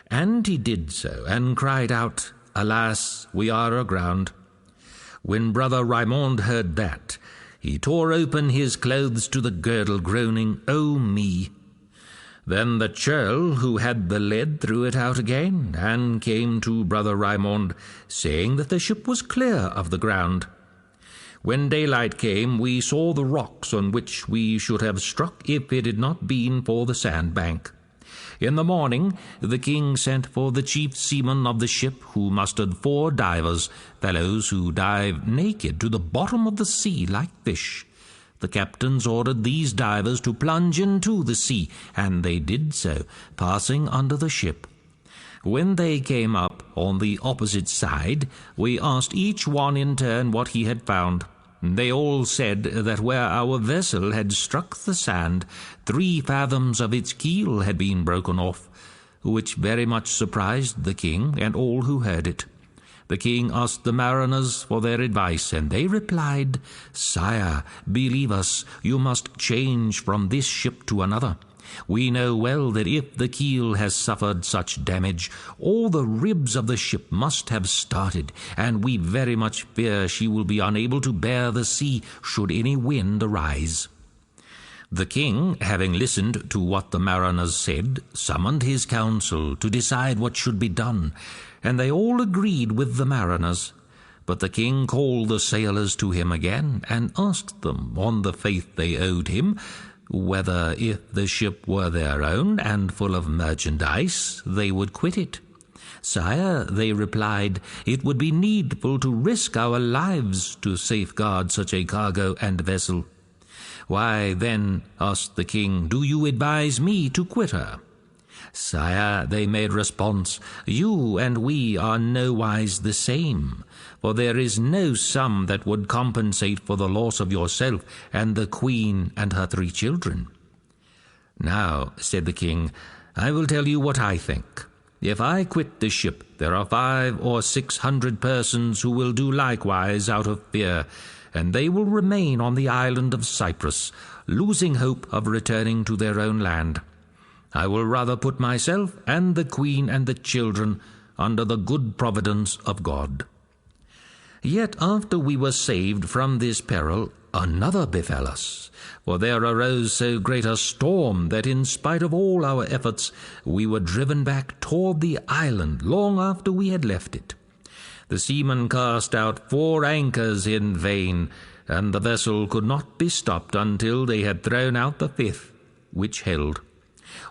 And he did so, and cried out, "Alas, we are aground." When Brother Raymond heard that, he tore open his clothes to the girdle, groaning, "Oh me!" Then the churl who had the lead threw it out again, and came to Brother Raymond, saying that the ship was clear of the ground. When daylight came, we saw the rocks on which we should have struck if it had not been for the sandbank. In the morning, the king sent for the chief seaman of the ship, who mustered 4 divers, fellows who dive naked to the bottom of the sea like fish. The captains ordered these divers to plunge into the sea, and they did so, passing under the ship. When they came up on the opposite side, we asked each one in turn what he had found. They all said that where our vessel had struck the sand, 3 fathoms of its keel had been broken off, which very much surprised the king and all who heard it. The king asked the mariners for their advice, and they replied, "Sire, believe us, you must change from this ship to another. We know well that if the keel has suffered such damage, all the ribs of the ship must have started, and we very much fear she will be unable to bear the sea should any wind arise." The king, having listened to what the mariners said, summoned his council to decide what should be done, and they all agreed with the mariners. But the king called the sailors to him again, and asked them, on the faith they owed him, whether if the ship were their own and full of merchandise, they would quit it. "Sire," they replied, "it would be needful to risk our lives to safeguard such a cargo and vessel." "Why, then," asked the king, "do you advise me to quit her?" "Sire," they made response, "you and we are nowise the same, for there is no sum that would compensate for the loss of yourself and the queen and her 3 children. "Now," said the king, "I will tell you what I think. If I quit the ship, there are 500 or 600 persons who will do likewise out of fear, and they will remain on the island of Cyprus, losing hope of returning to their own land. I will rather put myself and the queen and the children under the good providence of God." Yet after we were saved from this peril, another befell us, for there arose so great a storm that in spite of all our efforts, we were driven back toward the island long after we had left it. The seamen cast out 4 anchors in vain, and the vessel could not be stopped until they had thrown out the 5th, which held.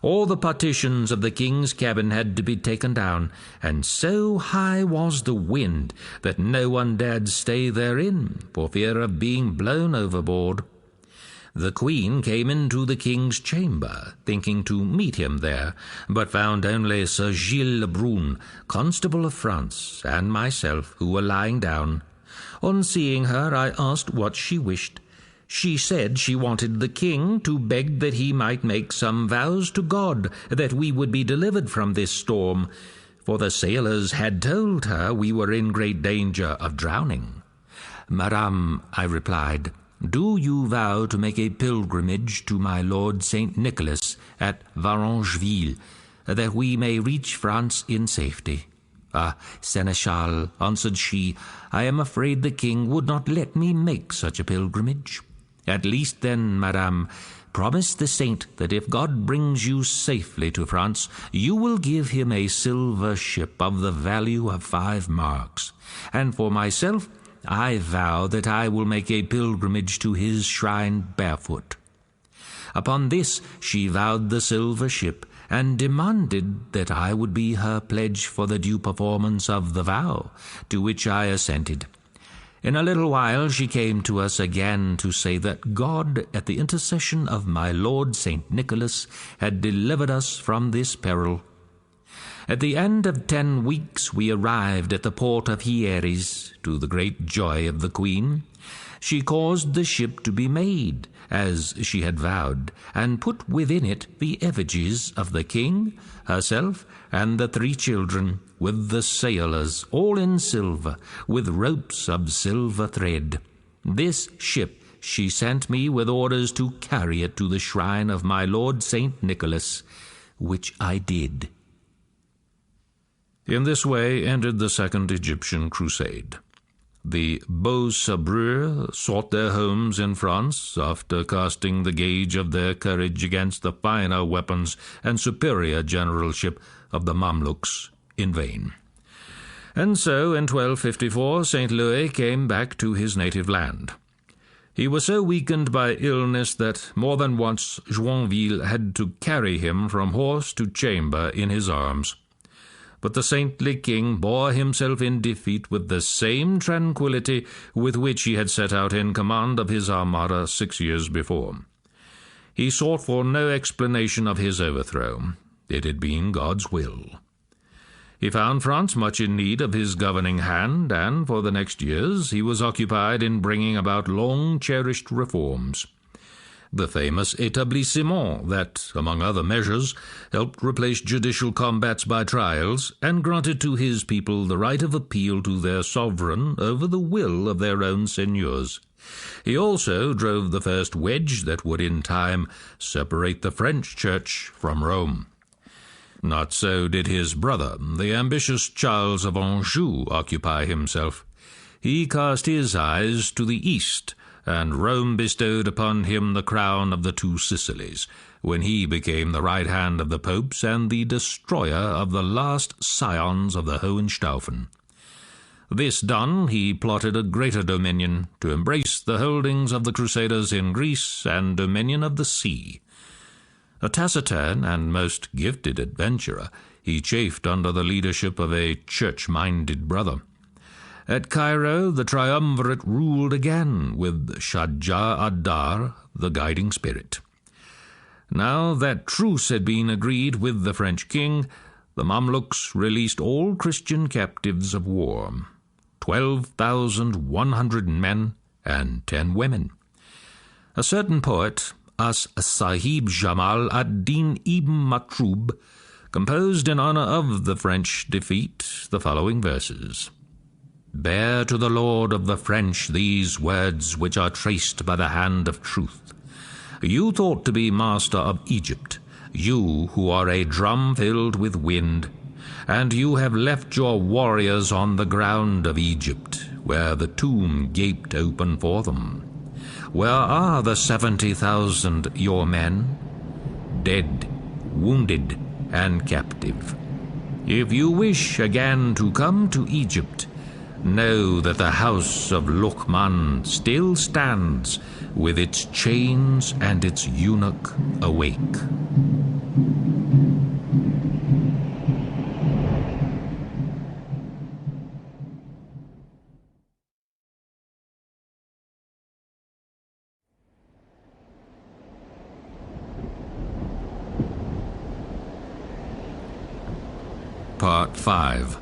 All the partitions of the king's cabin had to be taken down, and so high was the wind that no one dared stay therein, for fear of being blown overboard. The queen came into the king's chamber, thinking to meet him there, but found only Sir Gilles Le Brun, Constable of France, and myself, who were lying down. On seeing her, I asked what she wished. She said she wanted the king to beg that he might make some vows to God that we would be delivered from this storm, for the sailors had told her we were in great danger of drowning. "Madame," I replied, "do you vow to make a pilgrimage to my Lord St. Nicholas at Varengeville, that we may reach France in safety?" "Ah, Seneschal," answered she, "I am afraid the king would not let me make such a pilgrimage. At least then, madame, promise the saint that if God brings you safely to France, you will give him a silver ship of the value of 5 marks. And for myself, I vow that I will make a pilgrimage to his shrine barefoot." Upon this she vowed the silver ship, and demanded that I would be her pledge for the due performance of the vow, to which I assented. In a little while she came to us again to say that God, at the intercession of my Lord St. Nicholas, had delivered us from this peril. At the end of 10 weeks we arrived at the port of Hyères, to the great joy of the Queen. She caused the ship to be made, as she had vowed, and put within it the effigies of the king, herself, and the 3 children, with the sailors, all in silver, with ropes of silver thread. This ship she sent me with orders to carry it to the shrine of my Lord St. Nicholas, which I did.
In this way ended the Second Egyptian Crusade. The beaux sabreurs sought their homes in France after casting the gauge of their courage against the finer weapons and superior generalship of the Mamluks in vain. And so, in 1254, St. Louis came back to his native land. He was so weakened by illness that more than once Joinville had to carry him from horse to chamber in his arms. But the saintly king bore himself in defeat with the same tranquillity with which he had set out in command of his armada 6 years before. He sought for no explanation of his overthrow. It had been God's will. He found France much in need of his governing hand, and for the next years he was occupied in bringing about long-cherished reforms. The famous établissement that, among other measures, helped replace judicial combats by trials and granted to his people the right of appeal to their sovereign over the will of their own seigneurs. He also drove the first wedge that would in time separate the French Church from Rome. Not so did his brother, the ambitious Charles of Anjou, occupy himself. He cast his eyes to the east, and Rome bestowed upon him the crown of the 2 Sicilies, when he became the right hand of the popes and the destroyer of the last scions of the Hohenstaufen. This done, he plotted a greater dominion, to embrace the holdings of the Crusaders in Greece and dominion of the sea. A taciturn and most gifted adventurer, he chafed under the leadership of a church-minded brother. At Cairo the triumvirate ruled again, with Shah ad-Dar the guiding spirit. Now that truce had been agreed with the French king, the Mamluks released all Christian captives of war, 12,100 men and 10 women. A certain poet, As-Sahib Jamal ad-Din ibn Matrub, composed in honor of the French defeat the following verses. Bear to the Lord of the French these words which are traced by the hand of truth. You thought to be master of Egypt, you who are a drum filled with wind, and you have left your warriors on the ground of Egypt, where the tomb gaped open for them. Where are the 70,000 your men? Dead, wounded, and captive. If you wish again to come to Egypt, know that the house of Luqman still stands, with its chains and its eunuch awake. Part 5.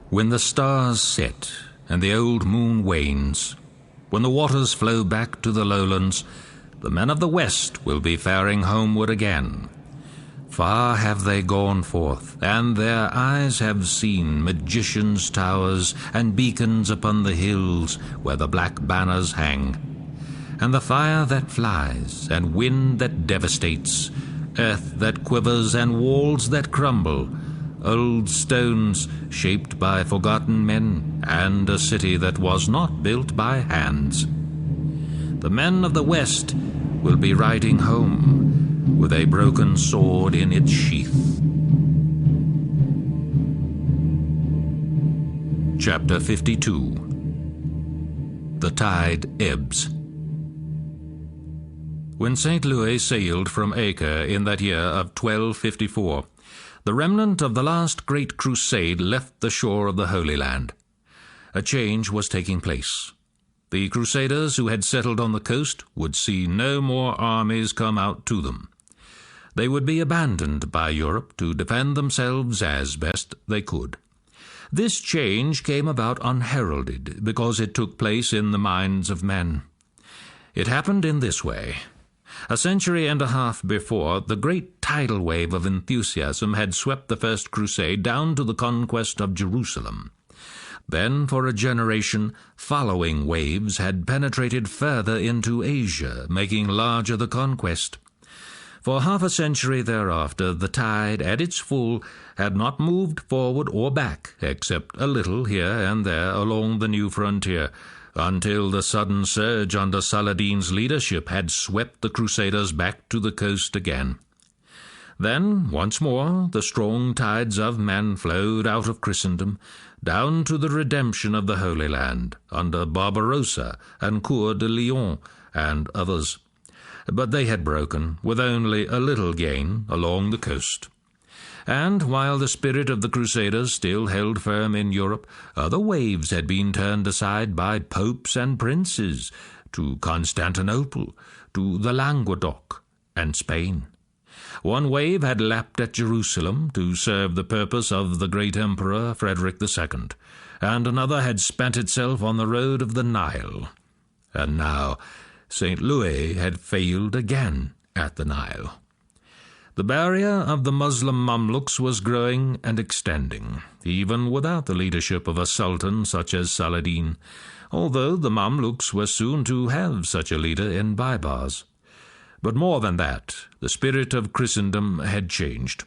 When the stars set and the old moon wanes, when the waters flow back to the lowlands, the men of the west will be faring homeward again. Far have they gone forth, and their eyes have seen magicians' towers and beacons upon the hills where the black banners hang, and the fire that flies, and wind that devastates, earth that quivers, and walls that crumble, old stones shaped by forgotten men, and a city that was not built by hands. The men of the West will be riding home with a broken sword in its sheath. Chapter 52. The Tide Ebbs. When St. Louis sailed from Acre in that year of 1254, the remnant of the last great crusade left the shore of the Holy Land. A change was taking place. The Crusaders who had settled on the coast would see no more armies come out to them. They would be abandoned by Europe to defend themselves as best they could. This change came about unheralded because it took place in the minds of men. It happened in this way. A century and a half before, the great tidal wave of enthusiasm had swept the First Crusade down to the conquest of Jerusalem. Then, for a generation, following waves had penetrated further into Asia, making larger the conquest. For half a century thereafter, the tide, at its full, had not moved forward or back, except a little here and there along the new frontier, until the sudden surge under Saladin's leadership had swept the Crusaders back to the coast again. Then, once more, the strong tides of men flowed out of Christendom, down to the redemption of the Holy Land, under Barbarossa and Coeur de Lion and others. But they had broken, with only a little gain, along the coast. And while the spirit of the Crusaders still held firm in Europe, other waves had been turned aside by popes and princes, to Constantinople, to the Languedoc, and Spain. One wave had lapped at Jerusalem to serve the purpose of the great emperor Frederick II, and another had spent itself on the road of the Nile. And now St. Louis had failed again at the Nile. The barrier of the Muslim Mamluks was growing and extending, even without the leadership of a sultan such as Saladin, although the Mamluks were soon to have such a leader in Baibars. But more than that, the spirit of Christendom had changed.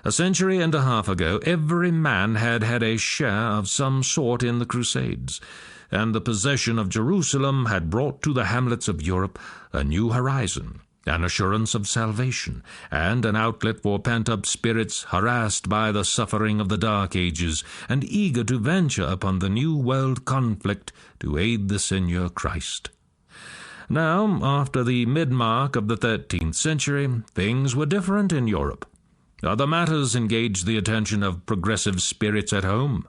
A century and a half ago, every man had had a share of some sort in the Crusades, and the possession of Jerusalem had brought to the hamlets of Europe a new horizon, an assurance of salvation, and an outlet for pent-up spirits harassed by the suffering of the Dark Ages, and eager to venture upon the new world conflict to aid the Seigneur Christ. Now, after the mid-mark of the 13th century, things were different in Europe. Other matters engaged the attention of progressive spirits at home.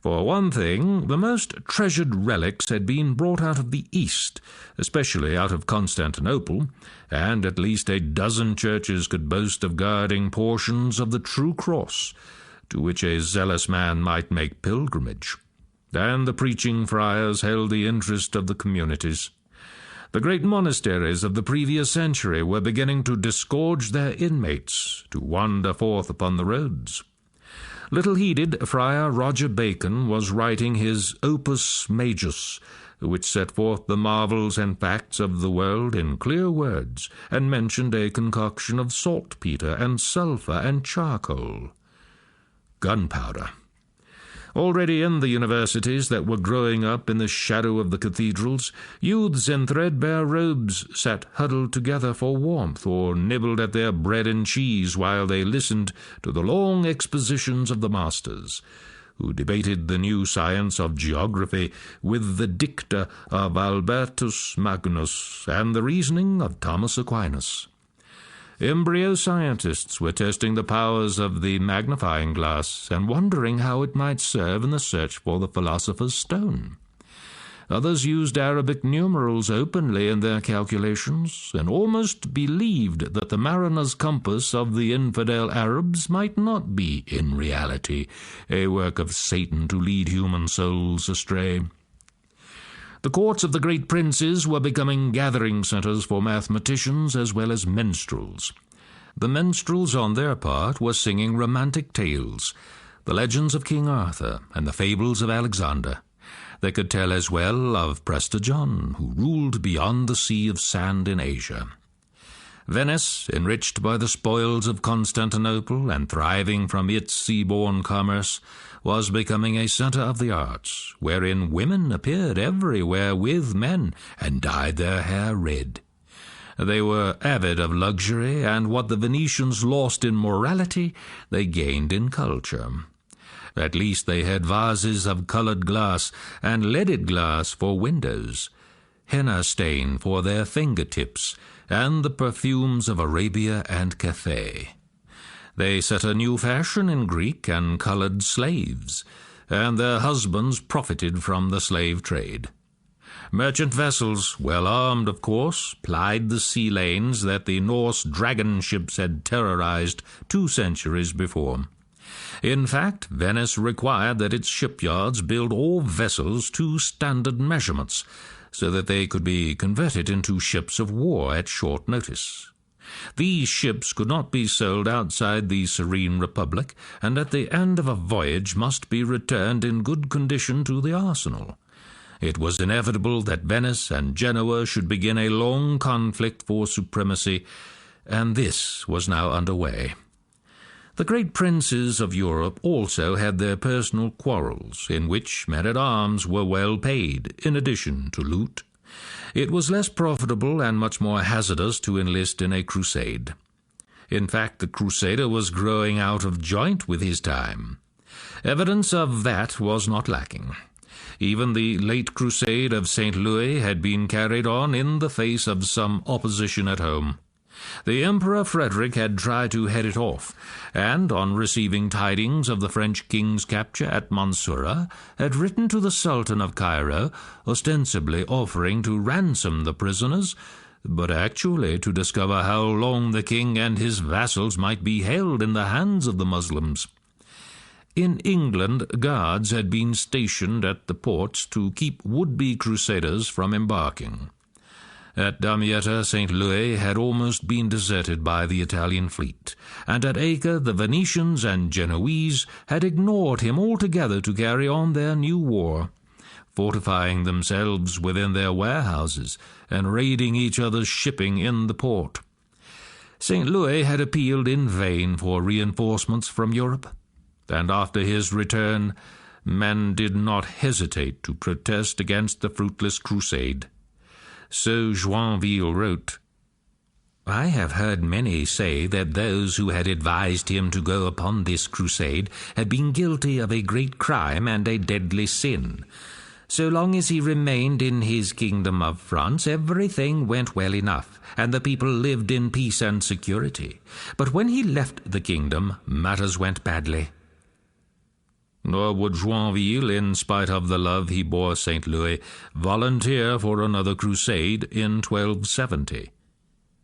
For one thing, the most treasured relics had been brought out of the East, especially out of Constantinople, and at least a dozen churches could boast of guarding portions of the true cross, to which a zealous man might make pilgrimage. And the preaching friars held the interest of the communities. The great monasteries of the previous century were beginning to disgorge their inmates, to wander forth upon the roads. Little heeded, Friar Roger Bacon was writing his Opus Majus, which set forth the marvels and facts of the world in clear words, and mentioned a concoction of saltpetre and sulphur and charcoal. Gunpowder. Already in the universities that were growing up in the shadow of the cathedrals, youths in threadbare robes sat huddled together for warmth, or nibbled at their bread and cheese while they listened to the long expositions of the masters, who debated the new science of geography with the dicta of Albertus Magnus and the reasoning of Thomas Aquinas. Embryo scientists were testing the powers of the magnifying glass and wondering how it might serve in the search for the philosopher's stone. Others used Arabic numerals openly in their calculations, and almost believed that the mariner's compass of the infidel Arabs might not be, in reality, a work of Satan to lead human souls astray. The courts of the great princes were becoming gathering centres for mathematicians as well as minstrels. The minstrels, on their part, were singing romantic tales, the legends of King Arthur and the fables of Alexander. They could tell as well of Prester John, who ruled beyond the sea of sand in Asia.
Venice, enriched by the spoils of Constantinople and thriving from its sea-borne commerce, was becoming a centre of the arts, wherein women appeared everywhere with men and dyed their hair red. They were avid of luxury, and what the Venetians lost in morality they gained in culture. At least they had vases of coloured glass and leaded glass for windows, henna stain for their fingertips, and the perfumes of Arabia and Cathay. They set a new fashion in Greek and coloured slaves, and their husbands profited from the slave trade. Merchant vessels, well armed of course, plied the sea lanes that the Norse dragon ships had terrorized 2 centuries before. In fact, Venice required that its shipyards build all vessels to standard measurements, so that they could be converted into ships of war at short notice. These ships could not be sold outside the Serene Republic, and at the end of a voyage must be returned in good condition to the arsenal. It was inevitable that Venice and Genoa should begin a long conflict for supremacy, and this was now under way. The great princes of Europe also had their personal quarrels, in which men-at-arms were well paid, in addition to loot. It was less profitable and much more hazardous to enlist in a crusade. In fact, the crusader was growing out of joint with his time. Evidence of that was not lacking. Even the late crusade of St. Louis had been carried on in the face of some opposition at home. The Emperor Frederick had tried to head it off, and, on receiving tidings of the French king's capture at Mansoura, had written to the Sultan of Cairo, ostensibly offering to ransom the prisoners, but actually to discover how long the king and his vassals might be held in the hands of the Muslims. In England, guards had been stationed at the ports to keep would-be crusaders from embarking. At Damietta, St. Louis had almost been deserted by the Italian fleet, and at Acre the Venetians and Genoese had ignored him altogether to carry on their new war, fortifying themselves within their warehouses and raiding each other's shipping in the port. St. Louis had appealed in vain for reinforcements from Europe, and after his return men did not hesitate to protest against the fruitless crusade. So Joinville wrote, "I have heard many say that those who had advised him to go upon this crusade had been guilty of a great crime and a deadly sin. So long as he remained in his kingdom of France, everything went well enough, and the people lived in peace and security. But when he left the kingdom, matters went badly." Nor would Joinville, in spite of the love he bore St. Louis, volunteer for another crusade in 1270.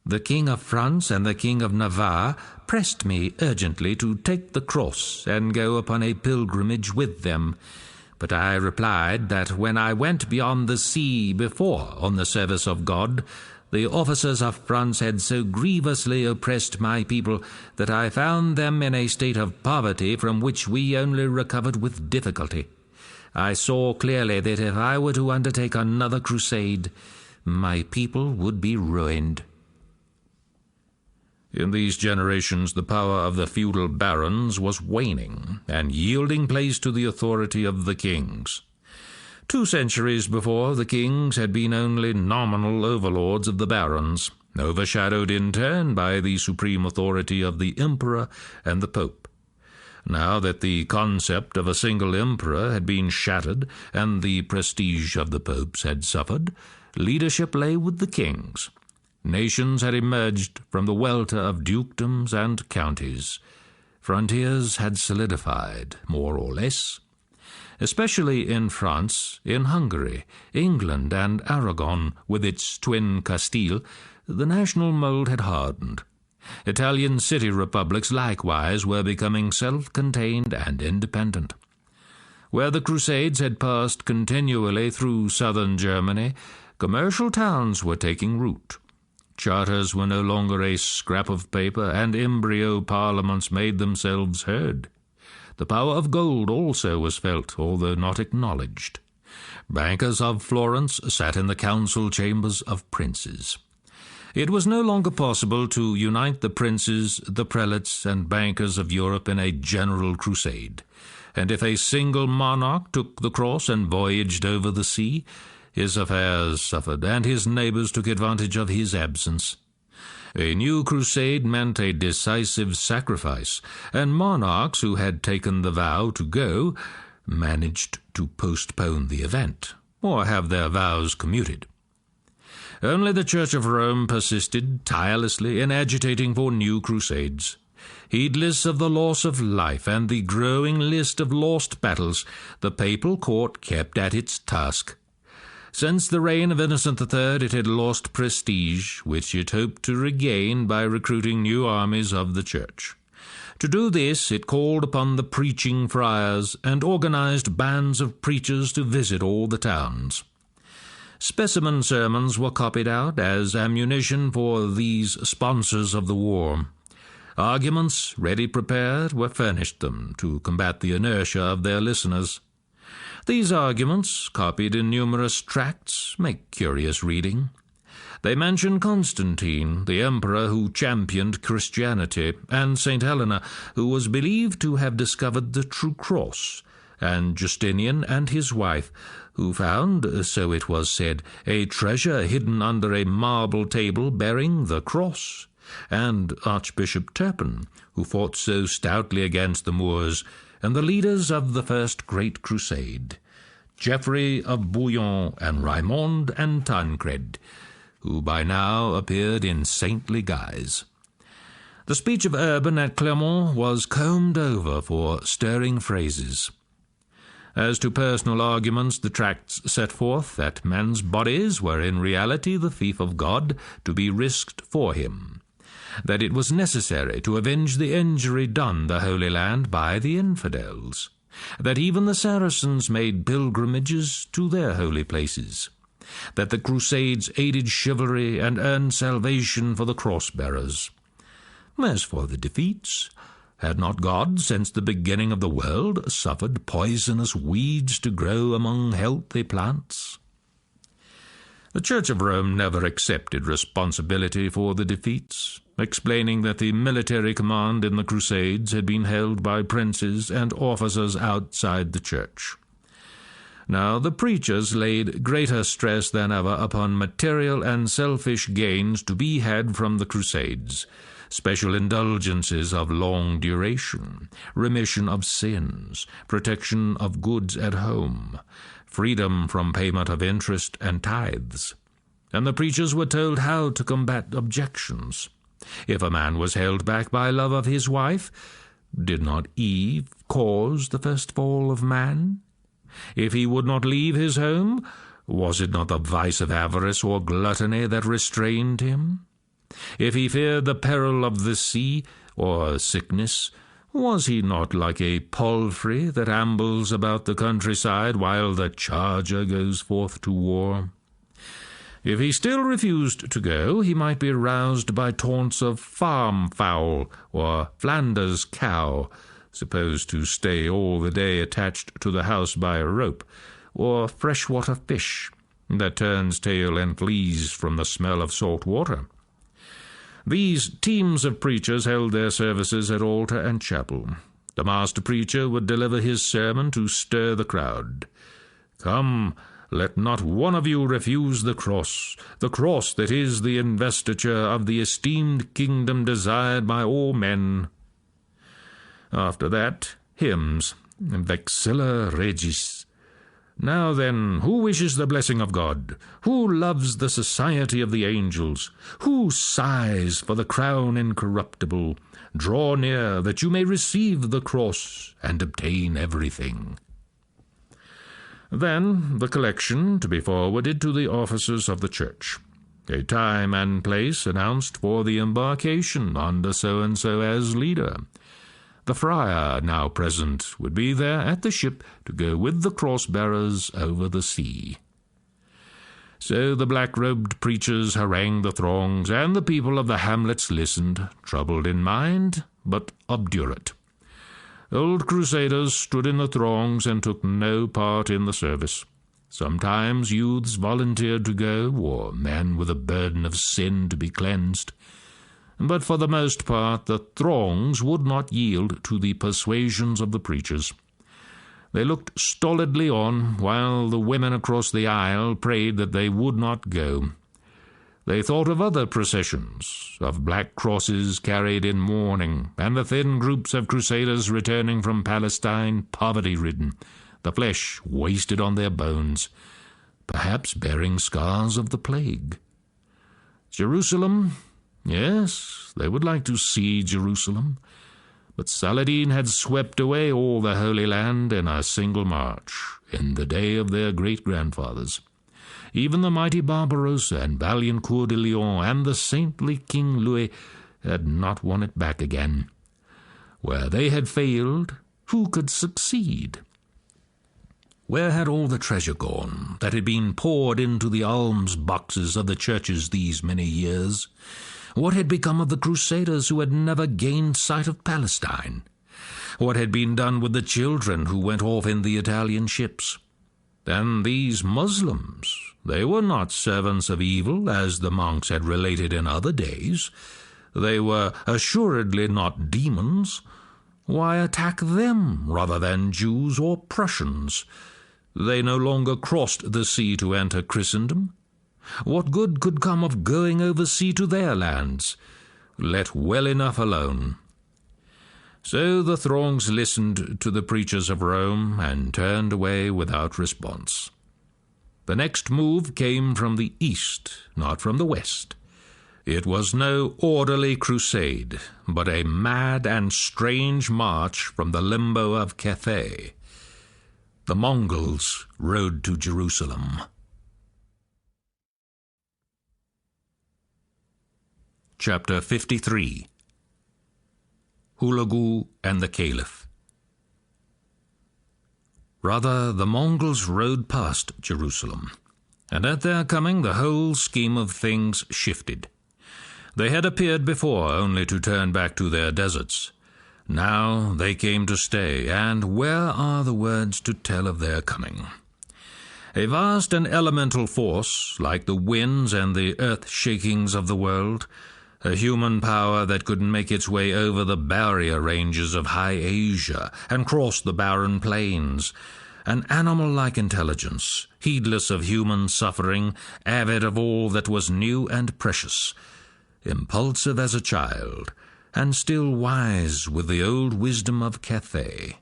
"The King of France and the King of Navarre pressed me urgently to take the cross and go upon a pilgrimage with them. But I replied that when I went beyond the sea before on the service of God, the officers of France had so grievously oppressed my people that I found them in a state of poverty from which we only recovered with difficulty. I saw clearly that if I were to undertake another crusade, my people would be ruined." In these generations the power of the feudal barons was waning and yielding place to the authority of the kings. 2 centuries before, the kings had been only nominal overlords of the barons, overshadowed in turn by the supreme authority of the emperor and the pope. Now that the concept of a single emperor had been shattered and the prestige of the popes had suffered, leadership lay with the kings. Nations had emerged from the welter of dukedoms and counties. Frontiers had solidified, more or less. Especially in France, in Hungary, England, and Aragon, with its twin Castile, the national mould had hardened. Italian city republics likewise were becoming self-contained and independent. Where the Crusades had passed continually through southern Germany, commercial towns were taking root. Charters were no longer a scrap of paper, and embryo parliaments made themselves heard. The power of gold also was felt, although not acknowledged. Bankers of Florence sat in the council chambers of princes. It was no longer possible to unite the princes, the prelates, and bankers of Europe in a general crusade, and if a single monarch took the cross and voyaged over the sea, his affairs suffered, and his neighbours took advantage of his absence. A new crusade meant a decisive sacrifice, and monarchs who had taken the vow to go managed to postpone the event, or have their vows commuted. Only the Church of Rome persisted tirelessly in agitating for new crusades. Heedless of the loss of life and the growing list of lost battles, the papal court kept at its task. Since the reign of Innocent III, it had lost prestige, which it hoped to regain by recruiting new armies of the Church. To do this, it called upon the preaching friars and organized bands of preachers to visit all the towns. Specimen sermons were copied out as ammunition for these sponsors of the war. Arguments, ready prepared, were furnished them to combat the inertia of their listeners. These arguments, copied in numerous tracts, make curious reading. They mention Constantine, the emperor who championed Christianity, and St. Helena, who was believed to have discovered the true cross, and Justinian and his wife, who found, so it was said, a treasure hidden under a marble table bearing the cross, and Archbishop Turpin, who fought so stoutly against the Moors, and the leaders of the first great crusade, Geoffrey of Bouillon and Raymond and Tancred, who by now appeared in saintly guise. The speech of Urban at Clermont was combed over for stirring phrases. As to personal arguments, the tracts set forth that men's bodies were in reality the fief of God to be risked for him, that it was necessary to avenge the injury done the Holy Land by the infidels, that even the Saracens made pilgrimages to their holy places, that the Crusades aided chivalry and earned salvation for the cross-bearers. As for the defeats, had not God, since the beginning of the world, suffered poisonous weeds to grow among healthy plants? The Church of Rome never accepted responsibility for the defeats, explaining that the military command in the Crusades had been held by princes and officers outside the Church. Now the preachers laid greater stress than ever upon material and selfish gains to be had from the Crusades, special indulgences of long duration, remission of sins, protection of goods at home, freedom from payment of interest and tithes. And the preachers were told how to combat objections. If a man was held back by love of his wife, did not Eve cause the first fall of man? If he would not leave his home, was it not the vice of avarice or gluttony that restrained him? If he feared the peril of the sea or sickness, was he not like a palfrey that ambles about the countryside while the charger goes forth to war? If he still refused to go, he might be roused by taunts of farm fowl or Flanders cow, supposed to stay all the day attached to the house by a rope, or freshwater fish that turns tail and flees from the smell of salt water. These teams of preachers held their services at altar and chapel. The master preacher would deliver his sermon to stir the crowd. "Come, let not one of you refuse the cross that is the investiture of the esteemed kingdom desired by all men." After that, hymns, Vexilla Regis. Now then, who wishes the blessing of God? Who loves the society of the angels? Who sighs for the crown incorruptible? Draw near, that you may receive the cross and obtain everything. Then the collection to be forwarded to the officers of the church. A time and place announced for the embarkation under so-and-so as leader. The friar, now present, would be there at the ship to go with the cross-bearers over the sea. So the black-robed preachers harangued the throngs, and the people of the hamlets listened, troubled in mind, but obdurate. Old Crusaders stood in the throngs and took no part in the service. Sometimes youths volunteered to go, or men with a burden of sin to be cleansed. But for the most part the throngs would not yield to the persuasions of the preachers. They looked stolidly on, while the women across the aisle prayed that they would not go. They thought of other processions, of black crosses carried in mourning, and the thin groups of Crusaders returning from Palestine, poverty-ridden, the flesh wasted on their bones, perhaps bearing scars of the plague. Jerusalem, yes, they would like to see Jerusalem, but Saladin had swept away all the Holy Land in a single march, in the day of their great-grandfathers. Even the mighty Barbarossa and valiant Coeur de Lion and the saintly King Louis had not won it back again. Where they had failed, who could succeed? Where had all the treasure gone that had been poured into the alms boxes of the churches these many years? What had become of the Crusaders who had never gained sight of Palestine? What had been done with the children who went off in the Italian ships? And these Muslims, they were not servants of evil, as the monks had related in other days. They were assuredly not demons. Why attack them rather than Jews or Prussians? They no longer crossed the sea to enter Christendom. What good could come of going over sea to their lands? Let well enough alone. So the throngs listened to the preachers of Rome and turned away without response. The next move came from the east, not from the west. It was no orderly crusade, but a mad and strange march from the limbo of Cathay. The Mongols rode to Jerusalem. Chapter 53. Hulagu and the Caliph. Rather, the Mongols rode past Jerusalem, and at their coming the whole scheme of things shifted. They had appeared before only to turn back to their deserts. Now they came to stay, and where are the words to tell of their coming? A vast and elemental force, like the winds and the earth-shakings of the world, a human power that could make its way over the barrier ranges of High Asia and cross the barren plains, an animal-like intelligence, heedless of human suffering, avid of all that was new and precious, impulsive as a child, and still wise with the old wisdom of Cathay.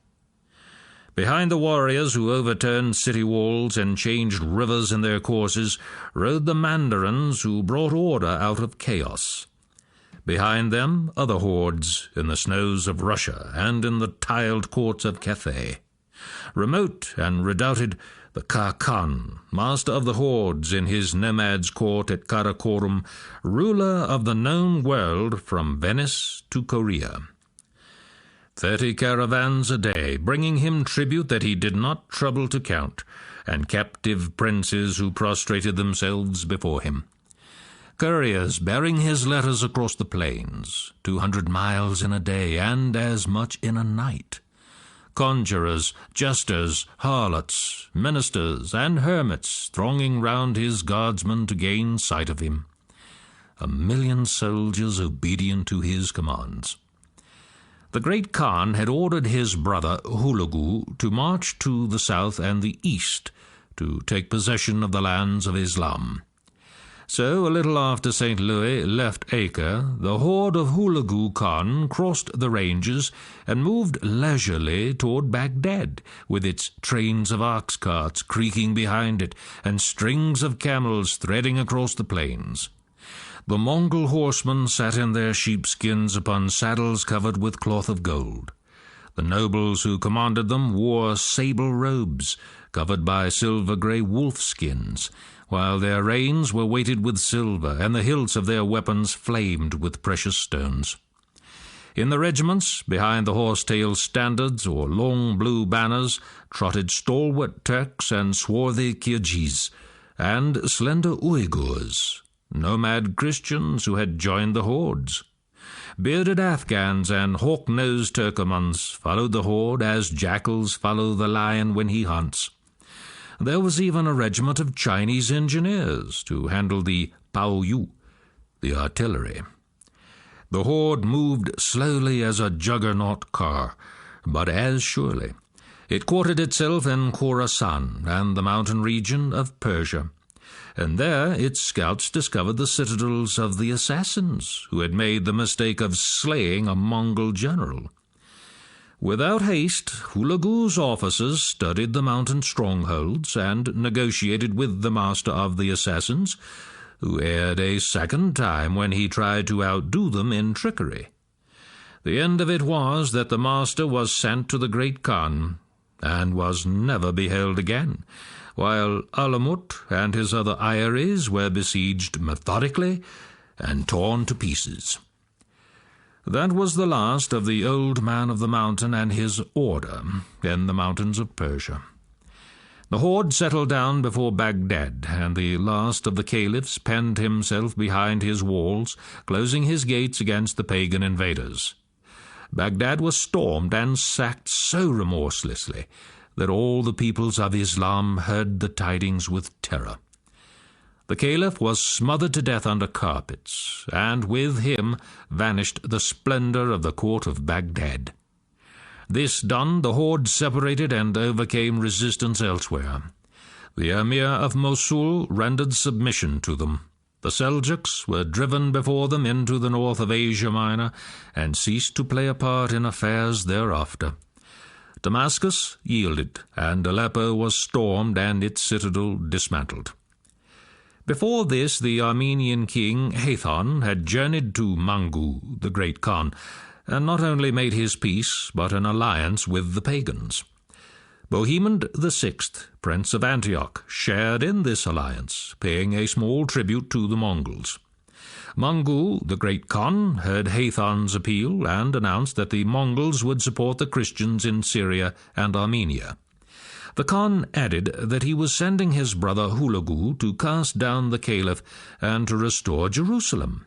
Behind the warriors who overturned city walls and changed rivers in their courses rode the mandarins who brought order out of chaos. Behind them, other hordes in the snows of Russia and in the tiled courts of Cathay. Remote and redoubted, the Khan, master of the hordes in his nomad's court at Karakorum, ruler of the known world from Venice to Korea. 30 caravans a day, bringing him tribute that he did not trouble to count, and captive princes who prostrated themselves before him. Couriers bearing his letters across the plains, 200 miles in a day, and as much in a night. Conjurers, jesters, harlots, ministers, and hermits thronging round his guardsmen to gain sight of him. 1,000,000 soldiers obedient to his commands. The great Khan had ordered his brother Hulagu to march to the south and the east, to take possession of the lands of Islam. So, a little after St. Louis left Acre, the horde of Hulagu Khan crossed the ranges and moved leisurely toward Baghdad, with its trains of ox carts creaking behind it and strings of camels threading across the plains. The Mongol horsemen sat in their sheepskins upon saddles covered with cloth of gold. The nobles who commanded them wore sable robes, covered by silver-grey wolf-skins, while their reins were weighted with silver, and the hilts of their weapons flamed with precious stones. In the regiments, behind the horse-tail standards or long blue banners, trotted stalwart Turks and swarthy Kirghiz, and slender Uyghurs, nomad Christians who had joined the hordes. Bearded Afghans and hawk-nosed Turkomans followed the horde as jackals follow the lion when he hunts. There was even a regiment of Chinese engineers to handle the Pao Yu, the artillery. The horde moved slowly as a juggernaut car, but as surely. It quartered itself in Khorasan and the mountain region of Persia, and there its scouts discovered the citadels of the assassins who had made the mistake of slaying a Mongol general. Without haste, Hulagu's officers studied the mountain strongholds and negotiated with the master of the assassins, who erred a second time when he tried to outdo them in trickery. The end of it was that the master was sent to the Great Khan, and was never beheld again, while Alamut and his other eyries were besieged methodically and torn to pieces. That was the last of the old man of the mountain and his order in the mountains of Persia. The horde settled down before Baghdad, and the last of the caliphs penned himself behind his walls, closing his gates against the pagan invaders. Baghdad was stormed and sacked so remorselessly that all the peoples of Islam heard the tidings with terror. The caliph was smothered to death under carpets, and with him vanished the splendor of the court of Baghdad. This done, the horde separated and overcame resistance elsewhere. The emir of Mosul rendered submission to them. The Seljuks were driven before them into the north of Asia Minor, and ceased to play a part in affairs thereafter. Damascus yielded, and Aleppo was stormed and its citadel dismantled. Before this, the Armenian king Hathon had journeyed to Mangu, the great Khan, and not only made his peace, but an alliance with the pagans. Bohemond VI, Prince of Antioch, shared in this alliance, paying a small tribute to the Mongols. Mangu, the great Khan, heard Hathon's appeal and announced that the Mongols would support the Christians in Syria and Armenia. The Khan added that he was sending his brother Hulagu to cast down the caliph and to restore Jerusalem.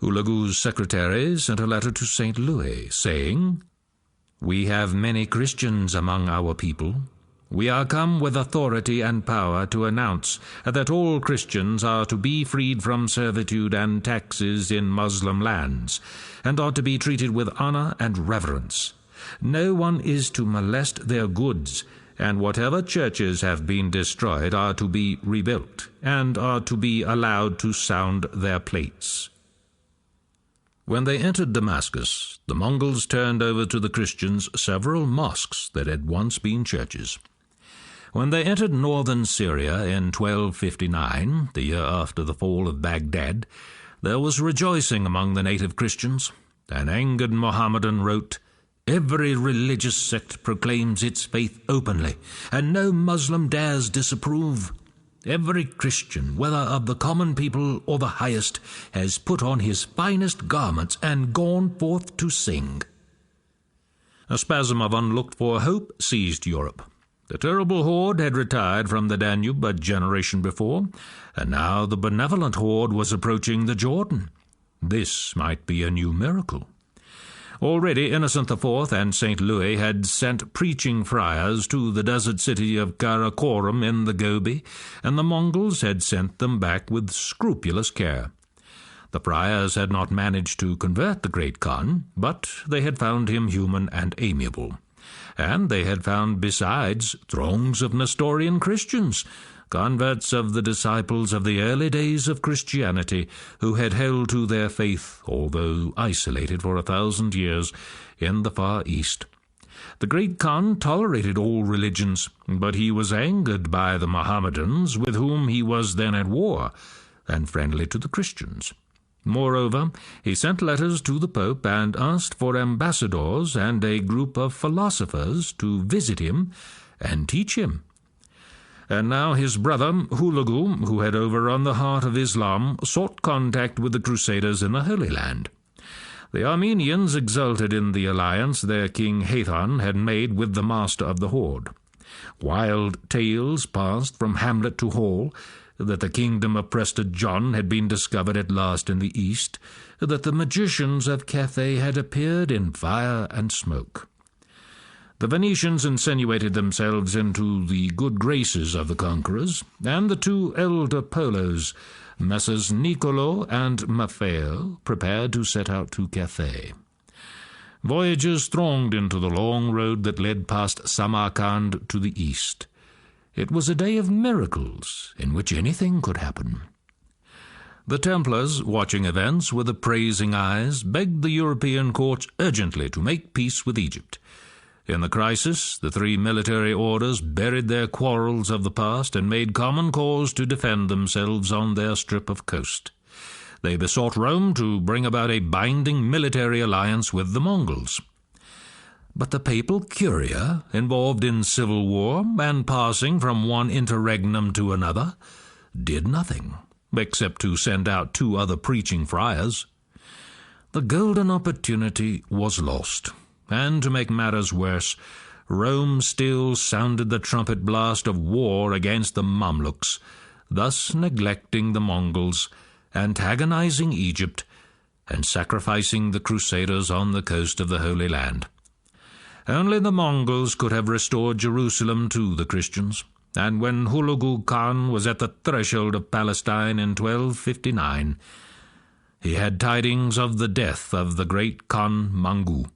Hulagu's secretary sent a letter to St. Louis, saying, "We have many Christians among our people. We are come with authority and power to announce that all Christians are to be freed from servitude and taxes in Muslim lands, and are to be treated with honor and reverence. No one is to molest their goods, and whatever churches have been destroyed are to be rebuilt, and are to be allowed to sound their plates." When they entered Damascus, the Mongols turned over to the Christians several mosques that had once been churches. When they entered northern Syria in 1259, the year after the fall of Baghdad, there was rejoicing among the native Christians. An angered Mohammedan wrote, "Every religious sect proclaims its faith openly, and no Muslim dares disapprove. Every Christian, whether of the common people or the highest, has put on his finest garments and gone forth to sing." A spasm of unlooked-for hope seized Europe. The terrible horde had retired from the Danube a generation before, and now the benevolent horde was approaching the Jordan. This might be a new miracle. Already Innocent IV and St. Louis had sent preaching friars to the desert city of Karakorum in the Gobi, and the Mongols had sent them back with scrupulous care. The friars had not managed to convert the great Khan, but they had found him human and amiable. And they had found, besides, throngs of Nestorian Christians, converts of the disciples of the early days of Christianity, who had held to their faith, although isolated for 1,000 years, in the Far East. The great Khan tolerated all religions, but he was angered by the Mohammedans, with whom he was then at war, and friendly to the Christians. Moreover, he sent letters to the Pope and asked for ambassadors and a group of philosophers to visit him and teach him. And now his brother, Hulagu, who had overrun the heart of Islam, sought contact with the Crusaders in the Holy Land. The Armenians exulted in the alliance their king Hathon had made with the master of the horde. Wild tales passed from hamlet to hall, that the kingdom of Prester John had been discovered at last in the east, that the magicians of Cathay had appeared in fire and smoke. The Venetians insinuated themselves into the good graces of the conquerors, and the two elder Polos, Messrs. Niccolo and Maffeo, prepared to set out to Cathay. Voyagers thronged into the long road that led past Samarkand to the east. It was a day of miracles, in which anything could happen. The Templars, watching events with appraising eyes, begged the European courts urgently to make peace with Egypt. In the crisis, the three military orders buried their quarrels of the past and made common cause to defend themselves on their strip of coast. They besought Rome to bring about a binding military alliance with the Mongols. But the papal curia, involved in civil war and passing from one interregnum to another, did nothing, except to send out 2 other preaching friars. The golden opportunity was lost, and to make matters worse, Rome still sounded the trumpet blast of war against the Mamluks, thus neglecting the Mongols, antagonizing Egypt, and sacrificing the Crusaders on the coast of the Holy Land. Only the Mongols could have restored Jerusalem to the Christians, and when Hulagu Khan was at the threshold of Palestine in 1259, he had tidings of the death of the great Khan Mangu.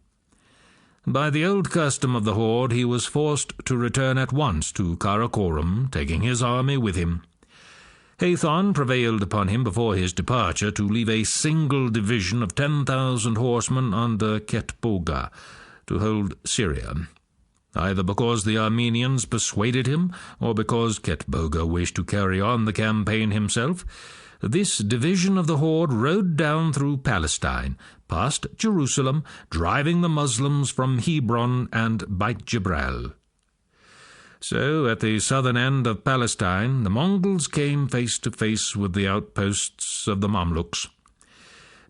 By the old custom of the horde, he was forced to return at once to Karakorum, taking his army with him. Hathon prevailed upon him before his departure to leave a single division of 10,000 horsemen under Ketboga to hold Syria, either because the Armenians persuaded him or because Ketboga wished to carry on the campaign himself. This division of the horde rode down through Palestine, past Jerusalem, driving the Muslims from Hebron and Beit Jibral. So, at the southern end of Palestine, the Mongols came face to face with the outposts of the Mamluks.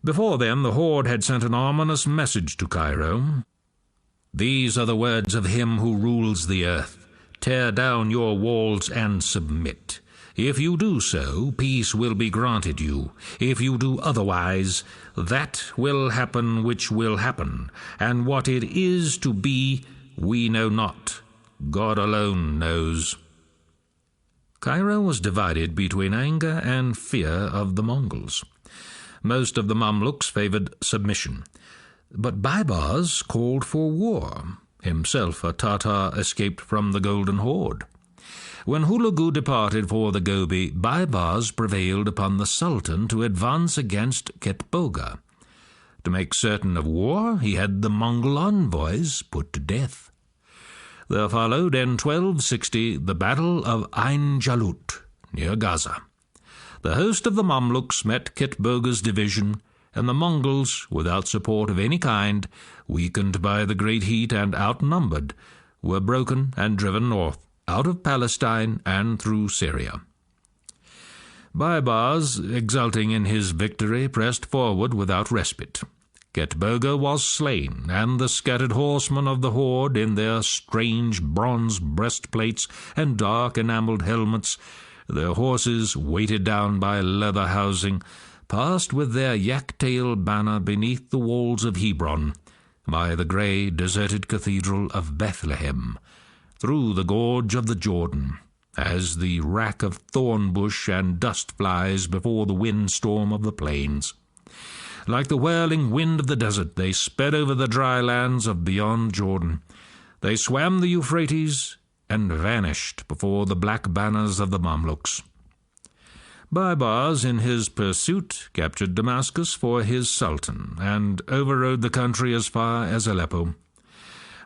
Before them, the horde had sent an ominous message to Cairo. "These are the words of him who rules the earth. Tear down your walls and submit. If you do so, peace will be granted you. If you do otherwise, that will happen which will happen, and what it is to be, we know not. God alone knows." Cairo was divided between anger and fear of the Mongols. Most of the Mamluks favoured submission, but Baibars called for war, himself a Tatar escaped from the Golden Horde. When Hulagu departed for the Gobi, Baibars prevailed upon the Sultan to advance against Ketboga. To make certain of war, he had the Mongol envoys put to death. There followed in 1260 the Battle of Ain Jalut, near Gaza. The host of the Mamluks met Ketboga's division, and the Mongols, without support of any kind, weakened by the great heat and outnumbered, were broken and driven north, out of Palestine and through Syria. Baibars, exulting in his victory, pressed forward without respite. Ketboga was slain, and the scattered horsemen of the horde, in their strange bronze breastplates and dark enamelled helmets, their horses weighted down by leather housing, passed with their yak-tail banner beneath the walls of Hebron, by the grey, deserted cathedral of Bethlehem, through the gorge of the Jordan, as the rack of thorn bush and dust flies before the windstorm of the plains. Like the whirling wind of the desert, they sped over the dry lands of beyond Jordan. They swam the Euphrates and vanished before the black banners of the Mamluks. Baibars, in his pursuit, captured Damascus for his sultan, and overrode the country as far as Aleppo.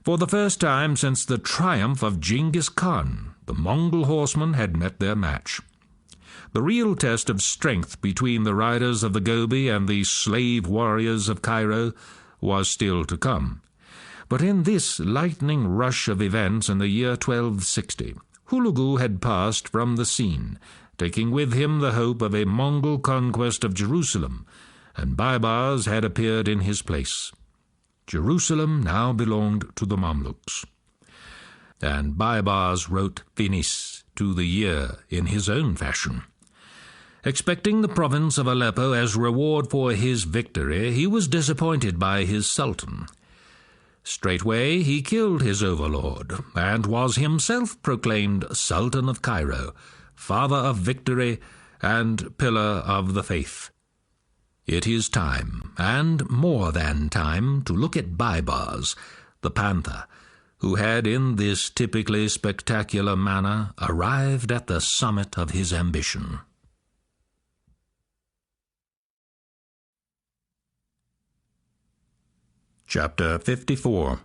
For the first time since the triumph of Genghis Khan, the Mongol horsemen had met their match. The real test of strength between the riders of the Gobi and the slave warriors of Cairo was still to come. But in this lightning rush of events in the year 1260, Hulagu had passed from the scene, taking with him the hope of a Mongol conquest of Jerusalem, and Baibars had appeared in his place. Jerusalem now belonged to the Mamluks. And Baibars wrote Finis to the year in his own fashion. Expecting the province of Aleppo as reward for his victory, he was disappointed by his sultan.
Straightway he killed his overlord, and was himself proclaimed Sultan of Cairo, father of victory, and pillar of the faith. It is time, and more than time, to look at Baibars, the panther, who had in this typically spectacular manner arrived at the summit of his ambition.
Chapter 54.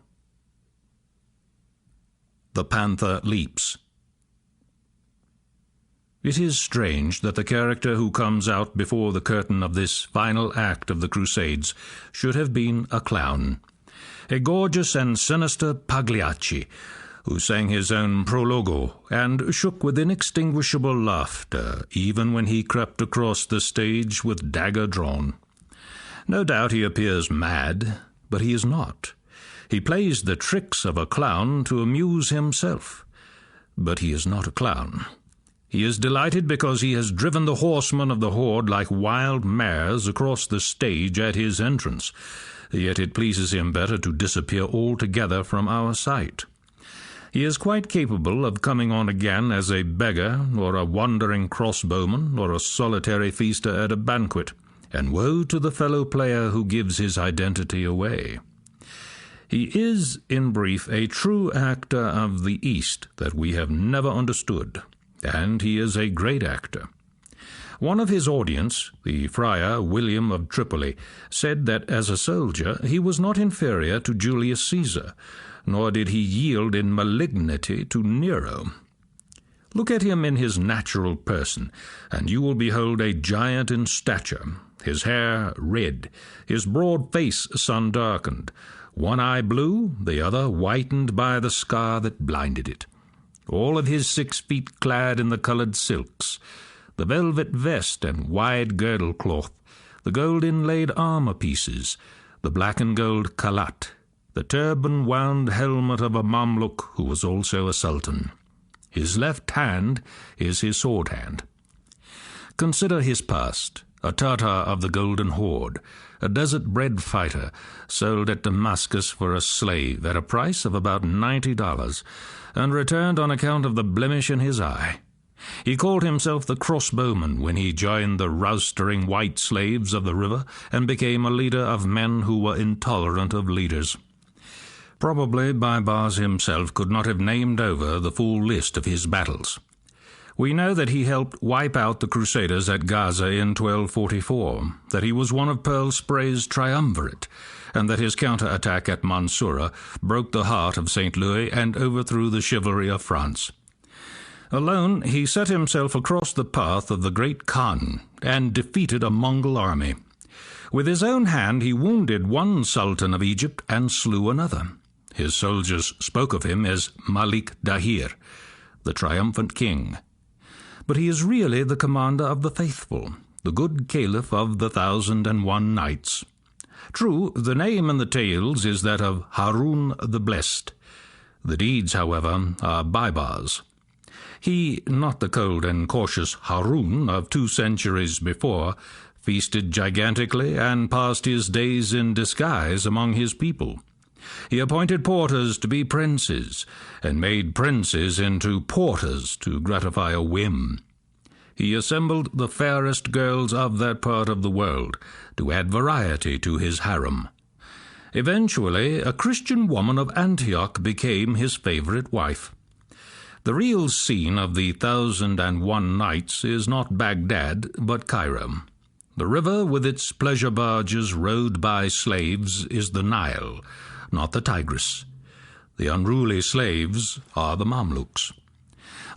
The Panther Leaps. It is strange that the character who comes out before the curtain of this final act of the Crusades should have been a clown, a gorgeous and sinister Pagliacci, who sang his own prologo and shook with inextinguishable laughter even when he crept across the stage with dagger drawn. No doubt he appears mad, but he is not. He plays the tricks of a clown to amuse himself, but he is not a clown. He is delighted because he has driven the horsemen of the horde like wild mares across the stage at his entrance, yet it pleases him better to disappear altogether from our sight. He is quite capable of coming on again as a beggar, or a wandering crossbowman, or a solitary feaster at a banquet, and woe to the fellow player who gives his identity away. He is, in brief, a true actor of the East that we have never understood, and he is a great actor. One of his audience, the friar William of Tripoli, said that as a soldier he was not inferior to Julius Caesar, nor did he yield in malignity to Nero. Look at him in his natural person, and you will behold a giant in stature, his hair red, his broad face sun-darkened, one eye blue, the other whitened by the scar that blinded it. All of his 6 feet clad in the coloured silks, the velvet vest and wide girdle cloth, the gold-inlaid armour-pieces, the black-and-gold kalat, the turban-wound helmet of a Mamluk who was also a sultan. His left hand is his sword hand. Consider his past, a Tartar of the Golden Horde, a desert-bred fighter, sold at Damascus for a slave at a price of about $90, and returned on account of the blemish in his eye. He called himself the crossbowman when he joined the roustering white slaves of the river and became a leader of men who were intolerant of leaders. Probably Baibars himself could not have named over the full list of his battles. We know that he helped wipe out the Crusaders at Gaza in 1244, that he was one of Pearl Spray's triumvirate, and that his counter-attack at Mansoura broke the heart of St. Louis and overthrew the chivalry of France. Alone, he set himself across the path of the great Khan and defeated a Mongol army. With his own hand he wounded one sultan of Egypt and slew another. His soldiers spoke of him as Malik Dahir, the triumphant king. But he is really the commander of the faithful, the good caliph of the 1,001 Nights. True, the name in the tales is that of Harun the Blessed. The deeds, however, are Baibars. He, not the cold and cautious Harun of 2 centuries before, feasted gigantically and passed his days in disguise among his people. He appointed porters to be princes, and made princes into porters to gratify a whim. He assembled the fairest girls of that part of the world to add variety to his harem. Eventually, a Christian woman of Antioch became his favorite wife. The real scene of the 1,001 Nights is not Baghdad, but Cairo. The river with its pleasure barges rowed by slaves is the Nile, not the Tigris. The unruly slaves are the Mamluks.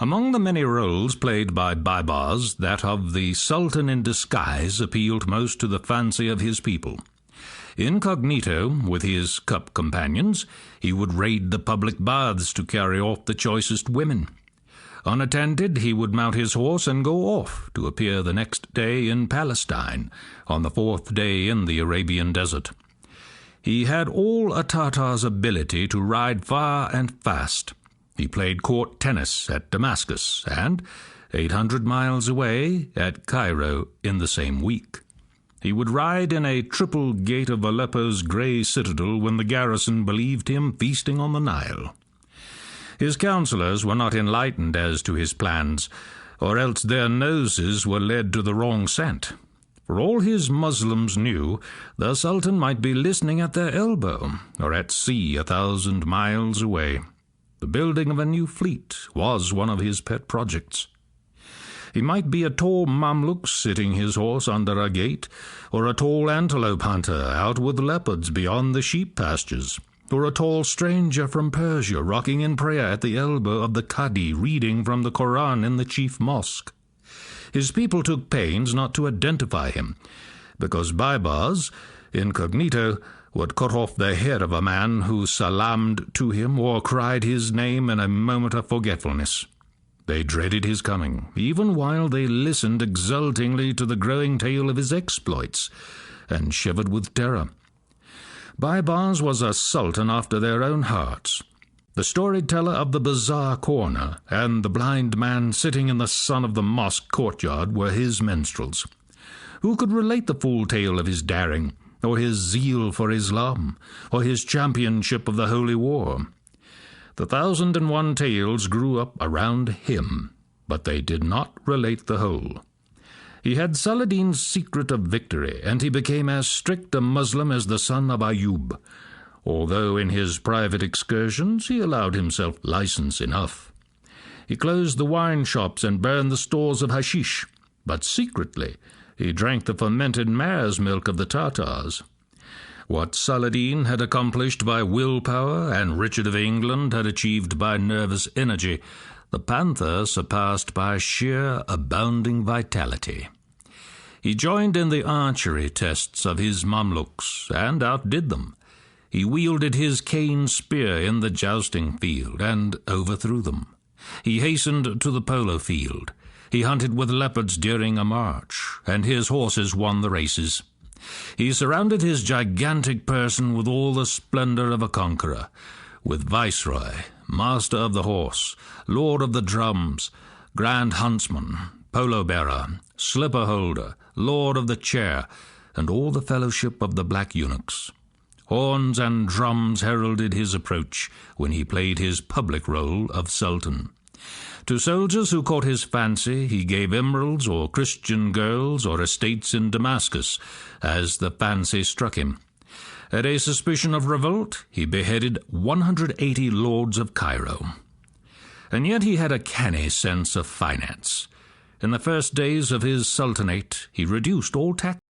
Among the many roles played by Baibars, that of the Sultan in disguise appealed most to the fancy of his people. Incognito, with his cup companions, he would raid the public baths to carry off the choicest women. Unattended, he would mount his horse and go off to appear the next day in Palestine, on the 4th day in the Arabian desert. He had all a Tartar's ability to ride far and fast. He played court tennis at Damascus and, 800 miles away, at Cairo in the same week. He would ride in a triple gate of Aleppo's grey citadel when the garrison believed him feasting on the Nile. His counsellors were not enlightened as to his plans, or else their noses were led to the wrong scent. For all his Muslims knew, the Sultan might be listening at their elbow, or at sea 1,000 miles away. The building of a new fleet was one of his pet projects. He might be a tall Mamluk sitting his horse under a gate, or a tall antelope hunter out with leopards beyond the sheep pastures, or a tall stranger from Persia rocking in prayer at the elbow of the Cadi reading from the Koran in the chief mosque. His people took pains not to identify him, because Baibars, incognito, would cut off the head of a man who salamed to him or cried his name in a moment of forgetfulness. They dreaded his coming, even while they listened exultingly to the growing tale of his exploits, and shivered with terror. Baibars was a sultan after their own hearts. The storyteller of the bazaar corner and the blind man sitting in the sun of the mosque courtyard were his minstrels. Who could relate the full tale of his daring, or his zeal for Islam, or his championship of the Holy War? The 1,001 tales grew up around him, but they did not relate the whole. He had Saladin's secret of victory, and he became as strict a Muslim as the son of Ayub, although in his private excursions he allowed himself license enough. He closed the wine shops and burned the stores of hashish, but secretly he drank the fermented mare's milk of the Tartars. What Saladin had accomplished by willpower and Richard of England had achieved by nervous energy, the Panther surpassed by sheer abounding vitality. He joined in the archery tests of his Mamluks and outdid them. He wielded his cane spear in the jousting field and overthrew them. He hastened to the polo field. He hunted with leopards during a march, and his horses won the races. He surrounded his gigantic person with all the splendor of a conqueror, with viceroy, master of the horse, lord of the drums, grand huntsman, polo-bearer, slipper-holder, lord of the chair, and all the fellowship of the black eunuchs. Horns and drums heralded his approach when he played his public role of sultan. To soldiers who caught his fancy, he gave emeralds or Christian girls or estates in Damascus, as the fancy struck him. At a suspicion of revolt, he beheaded 180 lords of Cairo. And yet he had a canny sense of finance. In the first days of his sultanate, he reduced all taxes